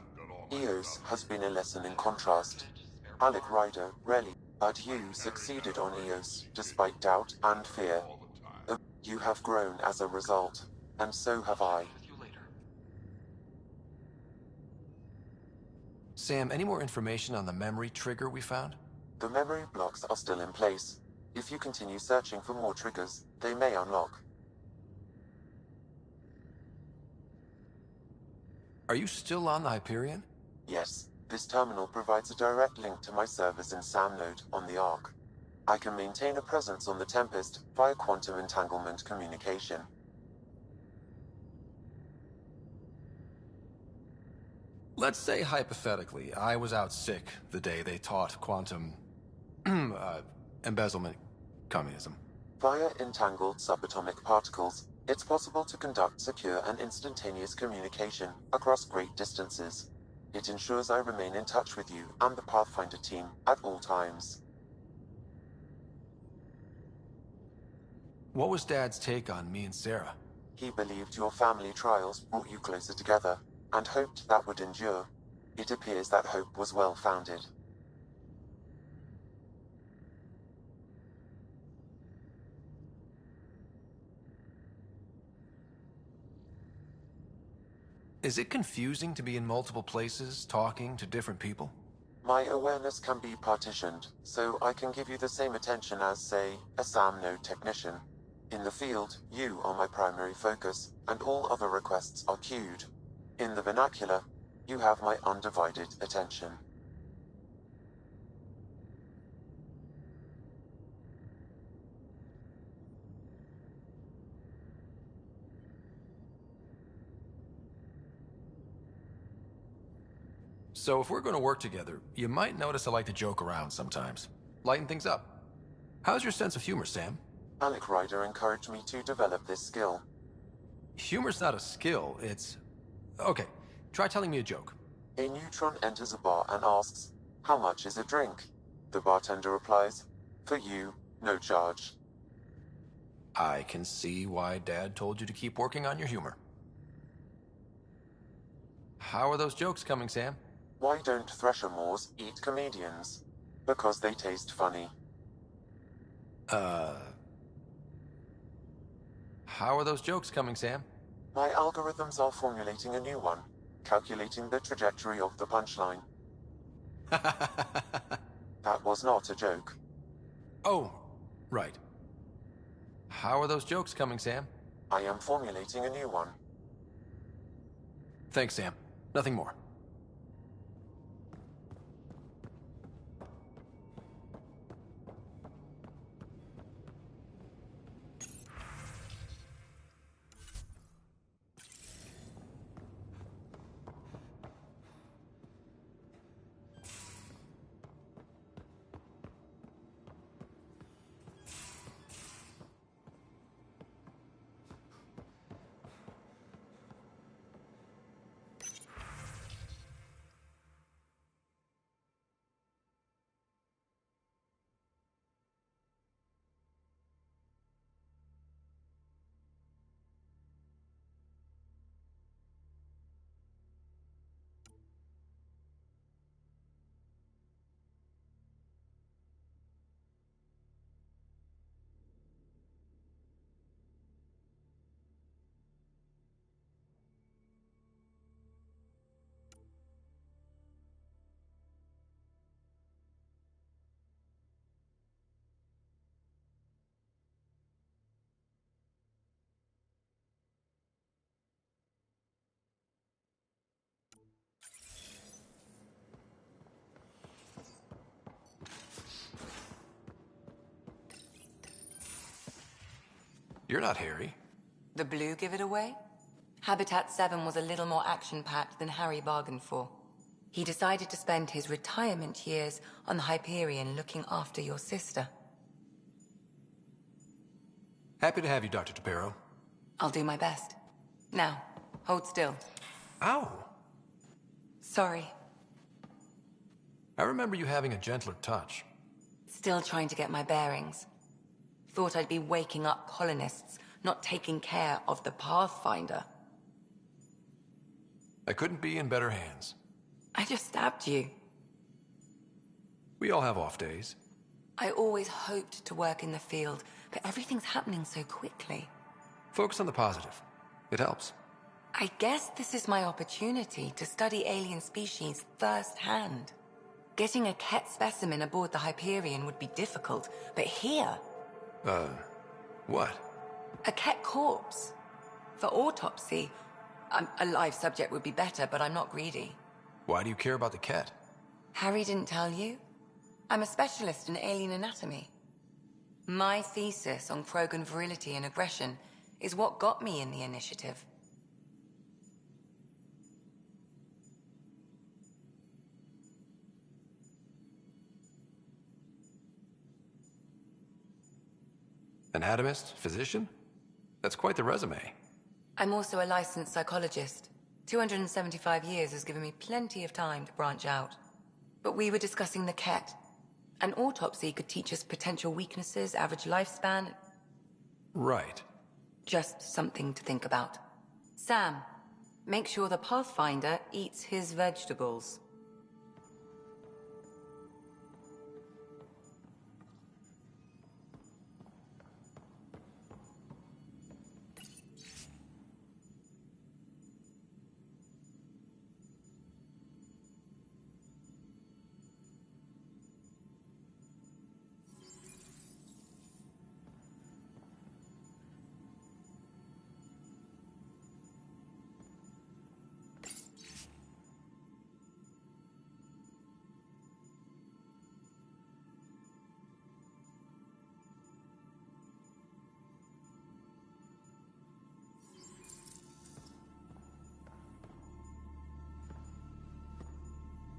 Eos has been a lesson in contrast. Alec Ryder, rarely, but you succeeded on Eos, despite doubt and fear. You have grown as a result, and so have I. Sam, any more information on the memory trigger we found? The memory blocks are still in place. If you continue searching for more triggers, they may unlock. Are you still on the Hyperion? Yes, this terminal provides a direct link to my servers in SAM node on the Ark. I can maintain a presence on the Tempest via quantum entanglement communication. Let's say, hypothetically, I was out sick the day they taught quantum... embezzlement communism. Via entangled subatomic particles, it's possible to conduct secure and instantaneous communication across great distances. It ensures I remain in touch with you and the Pathfinder team at all times. What was Dad's take on me and Sarah? He believed your family trials brought you closer together, and hoped that would endure. It appears that hope was well-founded. Is it confusing to be in multiple places, talking to different people? My awareness can be partitioned, so I can give you the same attention as, say, a SAM node technician. In the field, you are my primary focus, and all other requests are queued. In the vernacular, you have my undivided attention. So if we're going to work together, you might notice I like to joke around sometimes. Lighten things up. How's your sense of humor, Sam? Alec Ryder encouraged me to develop this skill. Humor's not a skill, it's... Okay, try telling me a joke. A neutron enters a bar and asks, "How much is a drink?" The bartender replies, "For you, no charge." I can see why Dad told you to keep working on your humor. How are those jokes coming, Sam? Why don't Thresher Moors eat comedians? Because they taste funny. How are those jokes coming, Sam? My algorithms are formulating a new one, calculating the trajectory of the punchline. That was not a joke. Oh, right. How are those jokes coming, Sam? I am formulating a new one. Thanks, Sam. Nothing more. You're not Harry. The blue give it away? Habitat 7 was a little more action-packed than Harry bargained for. He decided to spend his retirement years on the Hyperion looking after your sister. Happy to have you, Dr. Tapero. I'll do my best. Now, hold still. Ow! Sorry. I remember you having a gentler touch. Still trying to get my bearings. Thought I'd be waking up colonists, not taking care of the Pathfinder. I couldn't be in better hands. I just stabbed you. We all have off days. I always hoped to work in the field, but everything's happening so quickly. Focus on the positive. It helps. I guess this is my opportunity to study alien species firsthand. Getting a Ket specimen aboard the Hyperion would be difficult, but here... What? A Ket corpse. For autopsy, a live subject would be better, but I'm not greedy. Why do you care about the Ket? Harry didn't tell you? I'm a specialist in alien anatomy. My thesis on Krogan virility and aggression is what got me in the initiative. Anatomist? Physician? That's quite the resume. I'm also a licensed psychologist. 275 years has given me plenty of time to branch out. But we were discussing the Ket. An autopsy could teach us potential weaknesses, average lifespan. Right. Just something to think about. Sam, make sure the Pathfinder eats his vegetables.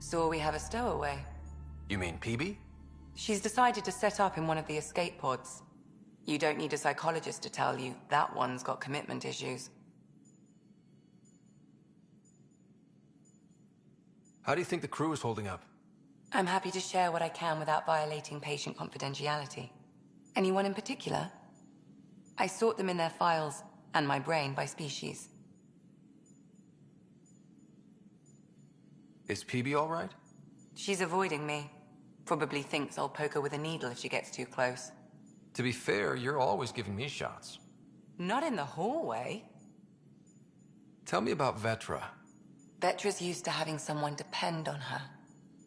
So we have a stowaway. You mean PB? She's decided to set up in one of the escape pods. You don't need a psychologist to tell you that one's got commitment issues. How do you think the crew is holding up? I'm happy to share what I can without violating patient confidentiality. Anyone in particular? I sort them in their files and my brain by species. Is PB all right? She's avoiding me. Probably thinks I'll poke her with a needle if she gets too close. To be fair, you're always giving me shots. Not in the hallway. Tell me about Vetra. Vetra's used to having someone depend on her.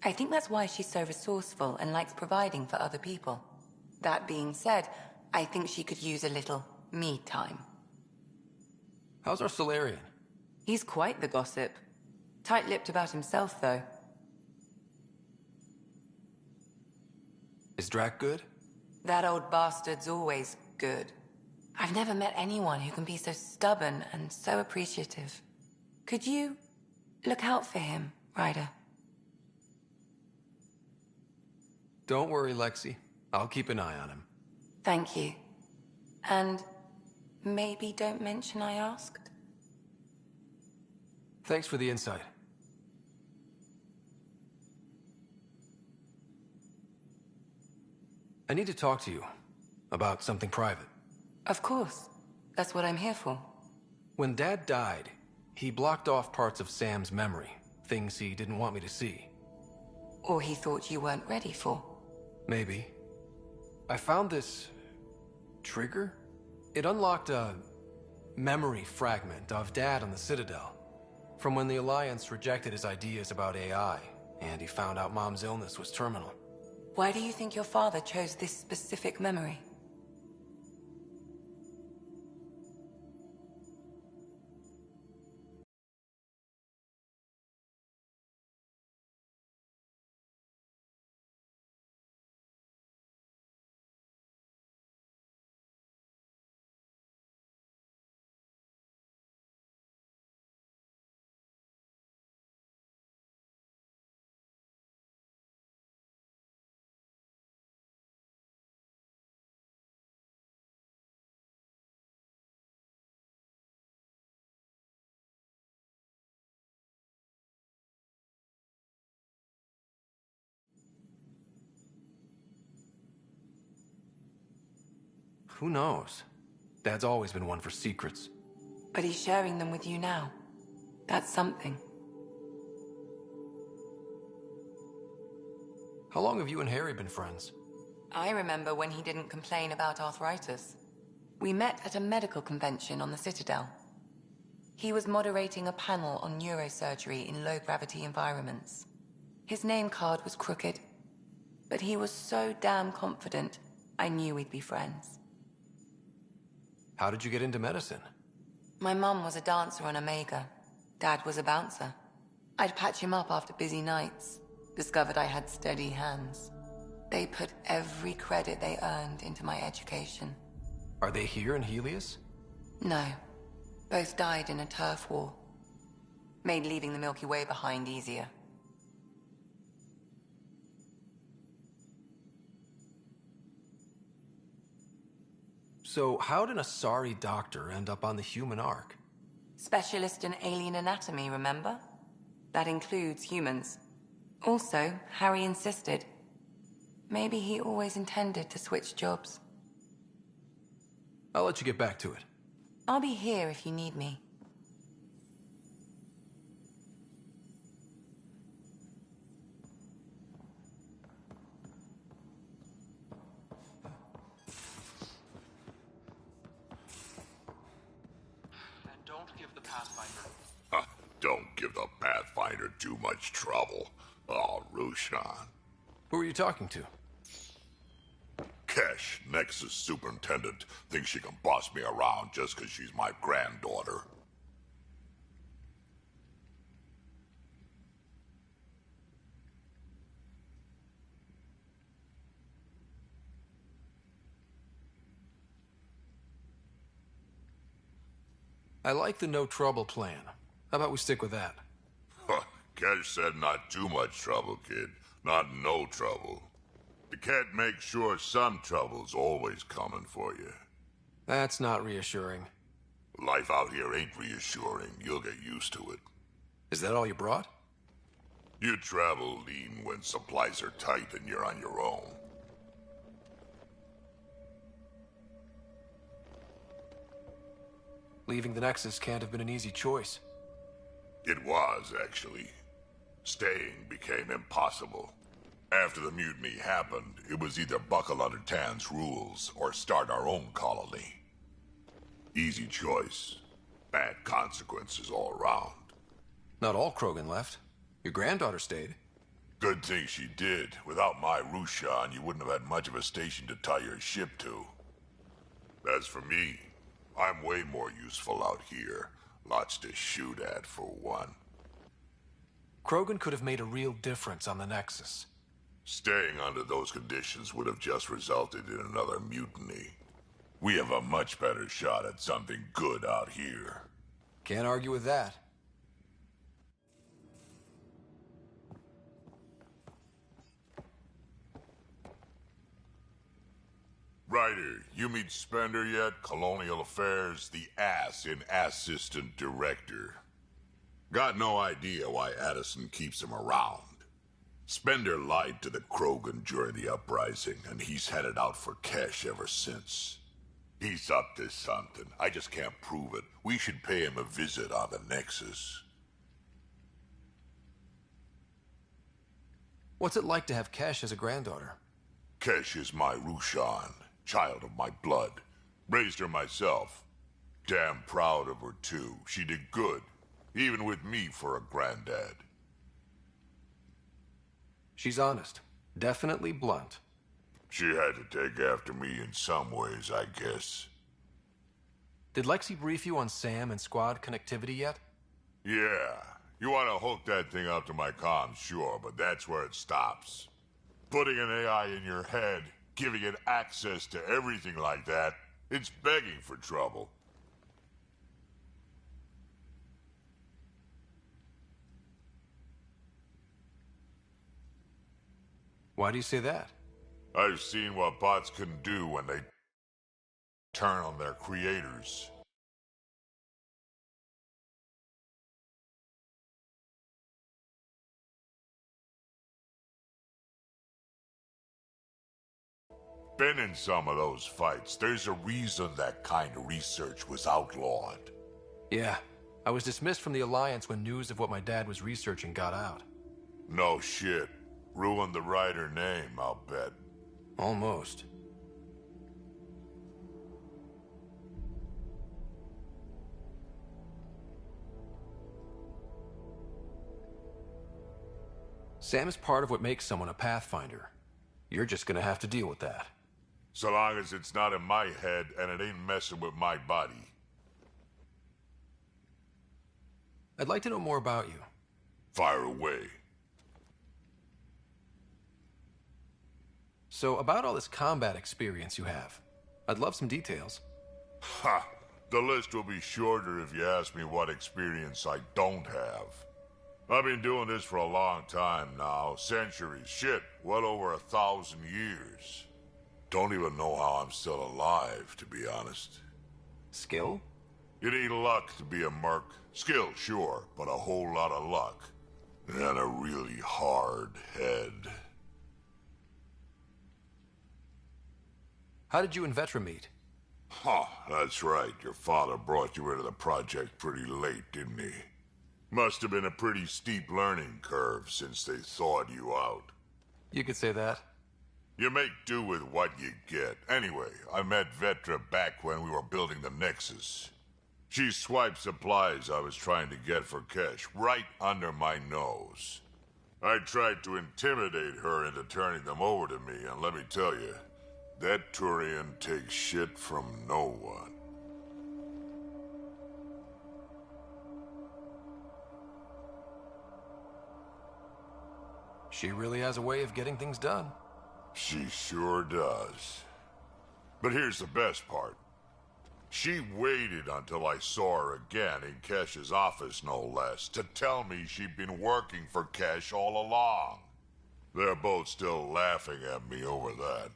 I think that's why she's so resourceful and likes providing for other people. That being said, I think she could use a little me time. How's our Solarian? He's quite the gossip. Tight-lipped about himself, though. Is Drac good? That old bastard's always good. I've never met anyone who can be so stubborn and so appreciative. Could you look out for him, Ryder? Don't worry, Lexi. I'll keep an eye on him. Thank you. And maybe don't mention I asked? Thanks for the insight. I need to talk to you about something private. Of course. That's what I'm here for. When Dad died, he blocked off parts of Sam's memory, things he didn't want me to see. Or he thought you weren't ready for. Maybe. I found this trigger. It unlocked a memory fragment of Dad on the Citadel, from when the Alliance rejected his ideas about AI, and he found out Mom's illness was terminal. Why do you think your father chose this specific memory? Who knows? Dad's always been one for secrets. But he's sharing them with you now. That's something. How long have you and Harry been friends? I remember when he didn't complain about arthritis. We met at a medical convention on the Citadel. He was moderating a panel on neurosurgery in low-gravity environments. His name card was crooked, but he was so damn confident, I knew we'd be friends. How did you get into medicine? My mum was a dancer on Omega. Dad was a bouncer. I'd patch him up after busy nights. Discovered I had steady hands. They put every credit they earned into my education. Are they here in Helios? No. Both died in a turf war. Made leaving the Milky Way behind easier. So how did a Asari doctor end up on the human Ark? Specialist in alien anatomy, remember? That includes humans. Also, Harry insisted. Maybe he always intended to switch jobs. I'll let you get back to it. I'll be here if you need me. And don't give the Pathfinder... Don't give the Pathfinder too much trouble. Oh, Rushan. Who are you talking to? Kesh, Nexus Superintendent, thinks she can boss me around just because she's my granddaughter. I like the no trouble plan. How about we stick with that? Kesh said not too much trouble, kid. Not no trouble. The cat makes sure some trouble's always coming for you. That's not reassuring. Life out here ain't reassuring. You'll get used to it. Is that all you brought? You travel lean when supplies are tight and you're on your own. Leaving the Nexus can't have been an easy choice. It was, actually. Staying became impossible. After the mutiny happened, it was either buckle under Tan's rules or start our own colony. Easy choice. Bad consequences all around. Not all Krogan left. Your granddaughter stayed. Good thing she did. Without my Rushan, you wouldn't have had much of a station to tie your ship to. As for me, I'm way more useful out here. Lots to shoot at, for one. Krogan could have made a real difference on the Nexus. Staying under those conditions would have just resulted in another mutiny. We have a much better shot at something good out here. Can't argue with that. Ryder, you meet Spender yet? Colonial Affairs, the ass in Assistant Director. Got no idea why Addison keeps him around. Spender lied to the Krogan during the uprising, and he's headed out for Kesh ever since. He's up to something. I just can't prove it. We should pay him a visit on the Nexus. What's it like to have Kesh as a granddaughter? Kesh is my Rushan, child of my blood. Raised her myself. Damn proud of her, too. She did good, even with me for a granddad. She's honest. Definitely blunt. She had to take after me in some ways, I guess. Did Lexi brief you on SAM and squad connectivity yet? Yeah. You want to hook that thing up to my comms, sure, but that's where it stops. Putting an AI in your head, giving it access to everything like that, it's begging for trouble. Why do you say that? I've seen what bots can do when they turn on their creators. Been in some of those fights. There's a reason that kind of research was outlawed. Yeah. I was dismissed from the Alliance when news of what my dad was researching got out. No shit. Ruined the writer name, I'll bet. Almost. Sam is part of what makes someone a Pathfinder. You're just gonna have to deal with that. So long as it's not in my head and it ain't messing with my body. I'd like to know more about you. Fire away. So, about all this combat experience you have, I'd love some details. Ha! The list will be shorter if you ask me what experience I don't have. I've been doing this for a long time now. Centuries. Shit, well over 1,000 years. Don't even know how I'm still alive, to be honest. Skill? You need luck to be a merc. Skill, sure, but a whole lot of luck. And a really hard head. How did you and Vetra meet? Huh, that's right. Your father brought you into the project pretty late, didn't he? Must have been a pretty steep learning curve since they thawed you out. You could say that. You make do with what you get. Anyway, I met Vetra back when we were building the Nexus. She swiped supplies I was trying to get for Kesh right under my nose. I tried to intimidate her into turning them over to me, and let me tell you, that Turian takes shit from no one. She really has a way of getting things done. She sure does. But here's the best part. She waited until I saw her again in Kesh's office, no less, to tell me she'd been working for Kesh all along. They're both still laughing at me over that.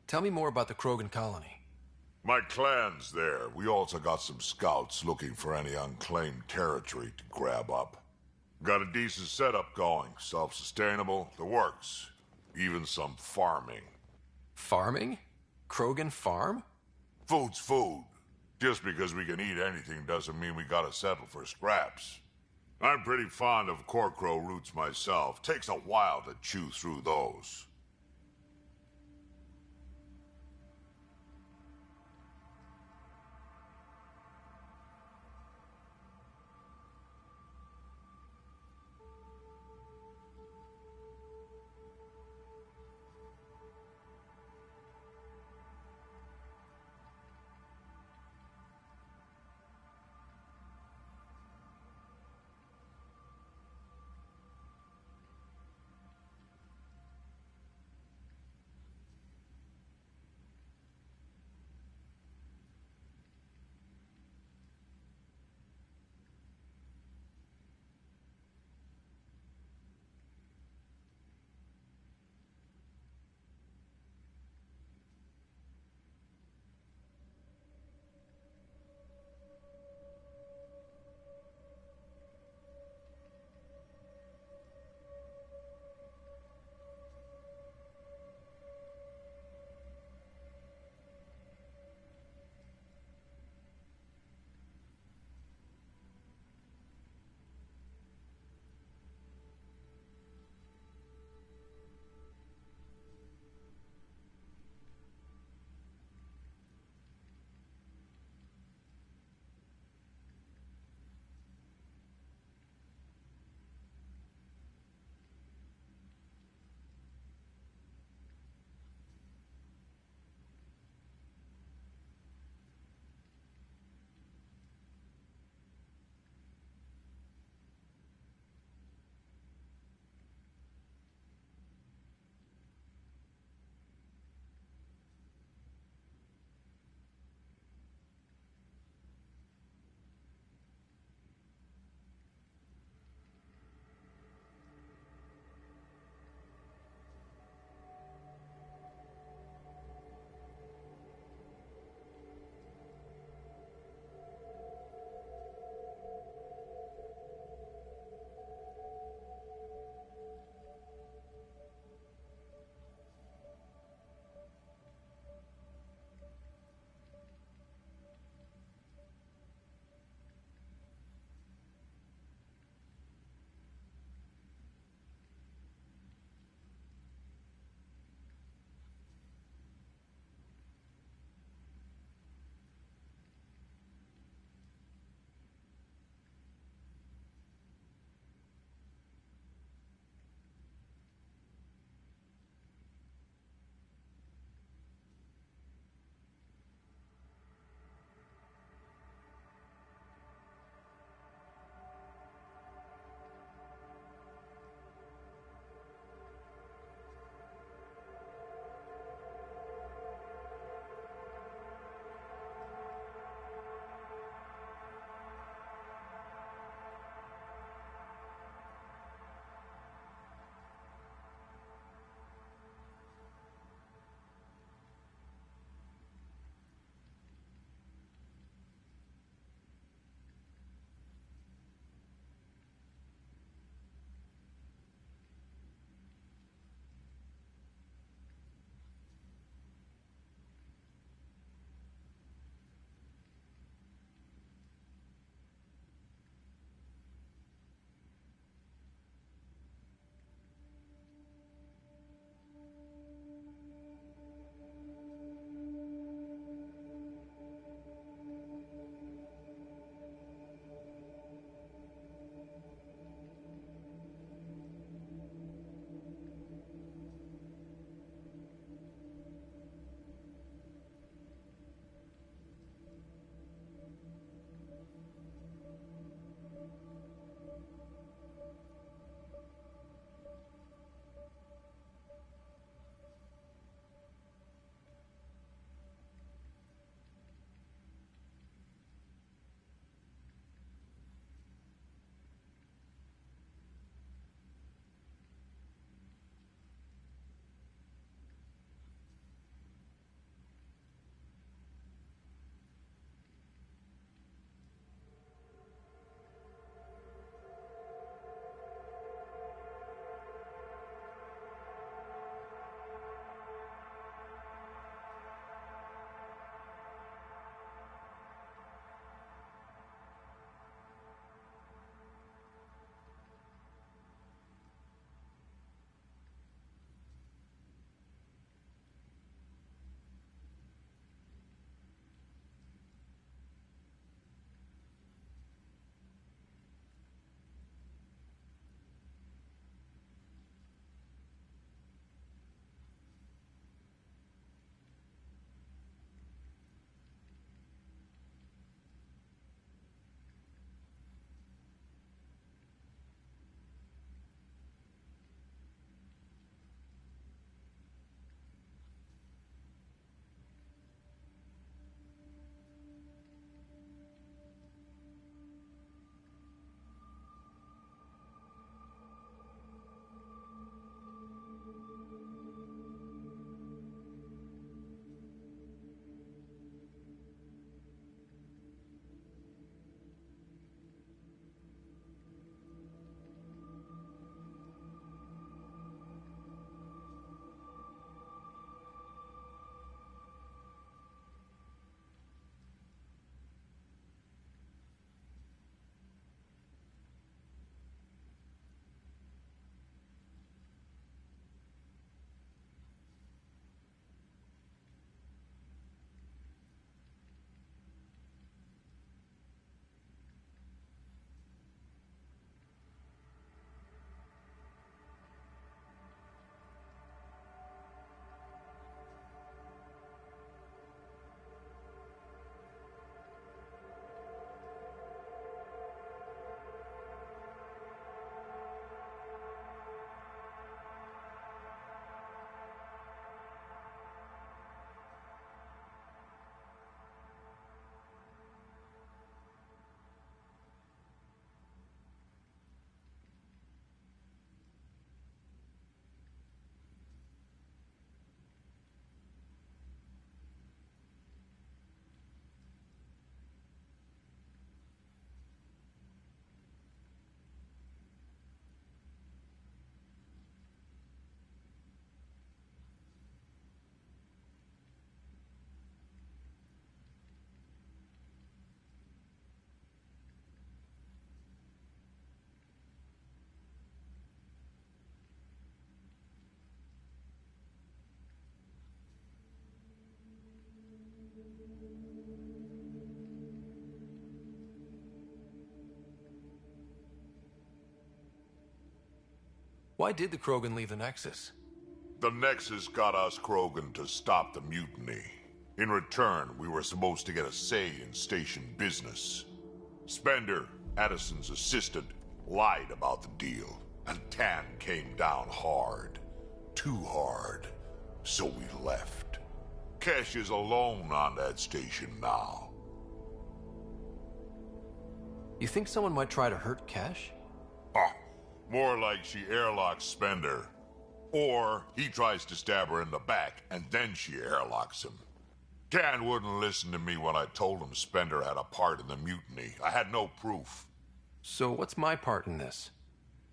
Tell me more about the Krogan colony. My clan's there. We also got some scouts looking for any unclaimed territory to grab up. Got a decent setup going. Self-sustainable, the works. Even some farming. Farming? Krogan farm? Food's food. Just because we can eat anything doesn't mean we gotta settle for scraps. I'm pretty fond of Corcrow roots myself. Takes a while to chew through those. Why did the Krogan leave the Nexus? The Nexus got us Krogan to stop the mutiny. In return, we were supposed to get a say in station business. Spender, Addison's assistant, lied about the deal, and Tan came down hard. Too hard. So we left. Kesh is alone on that station now. You think someone might try to hurt Kesh? More like she airlocks Spender. Or he tries to stab her in the back, and then she airlocks him. Tan wouldn't listen to me when I told him Spender had a part in the mutiny. I had no proof. So what's my part in this?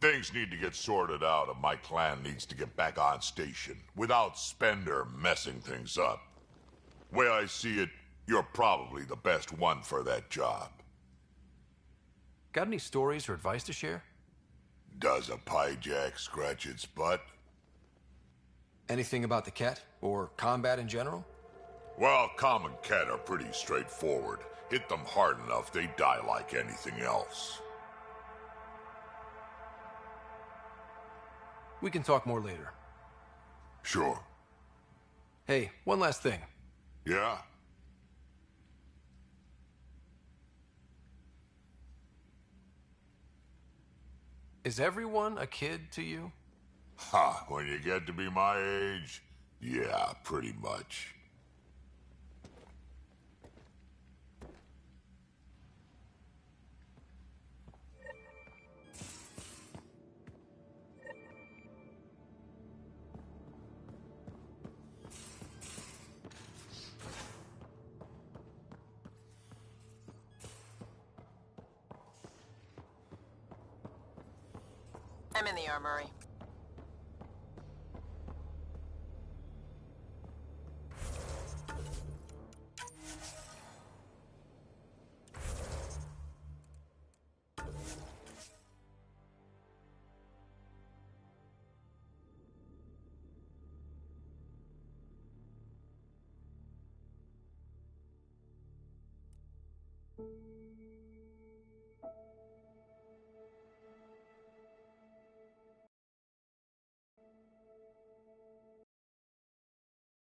Things need to get sorted out, and my clan needs to get back on station, without Spender messing things up. Way I see it, you're probably the best one for that job. Got any stories or advice to share? Does a piejack scratch its butt? Anything about the Ket, or combat in general? Well, common Ket are pretty straightforward. Hit them hard enough, they die like anything else. We can talk more later. Sure. Hey, one last thing. Yeah? Is everyone a kid to you? Ha, when you get to be my age, yeah, pretty much. I'm in the armory.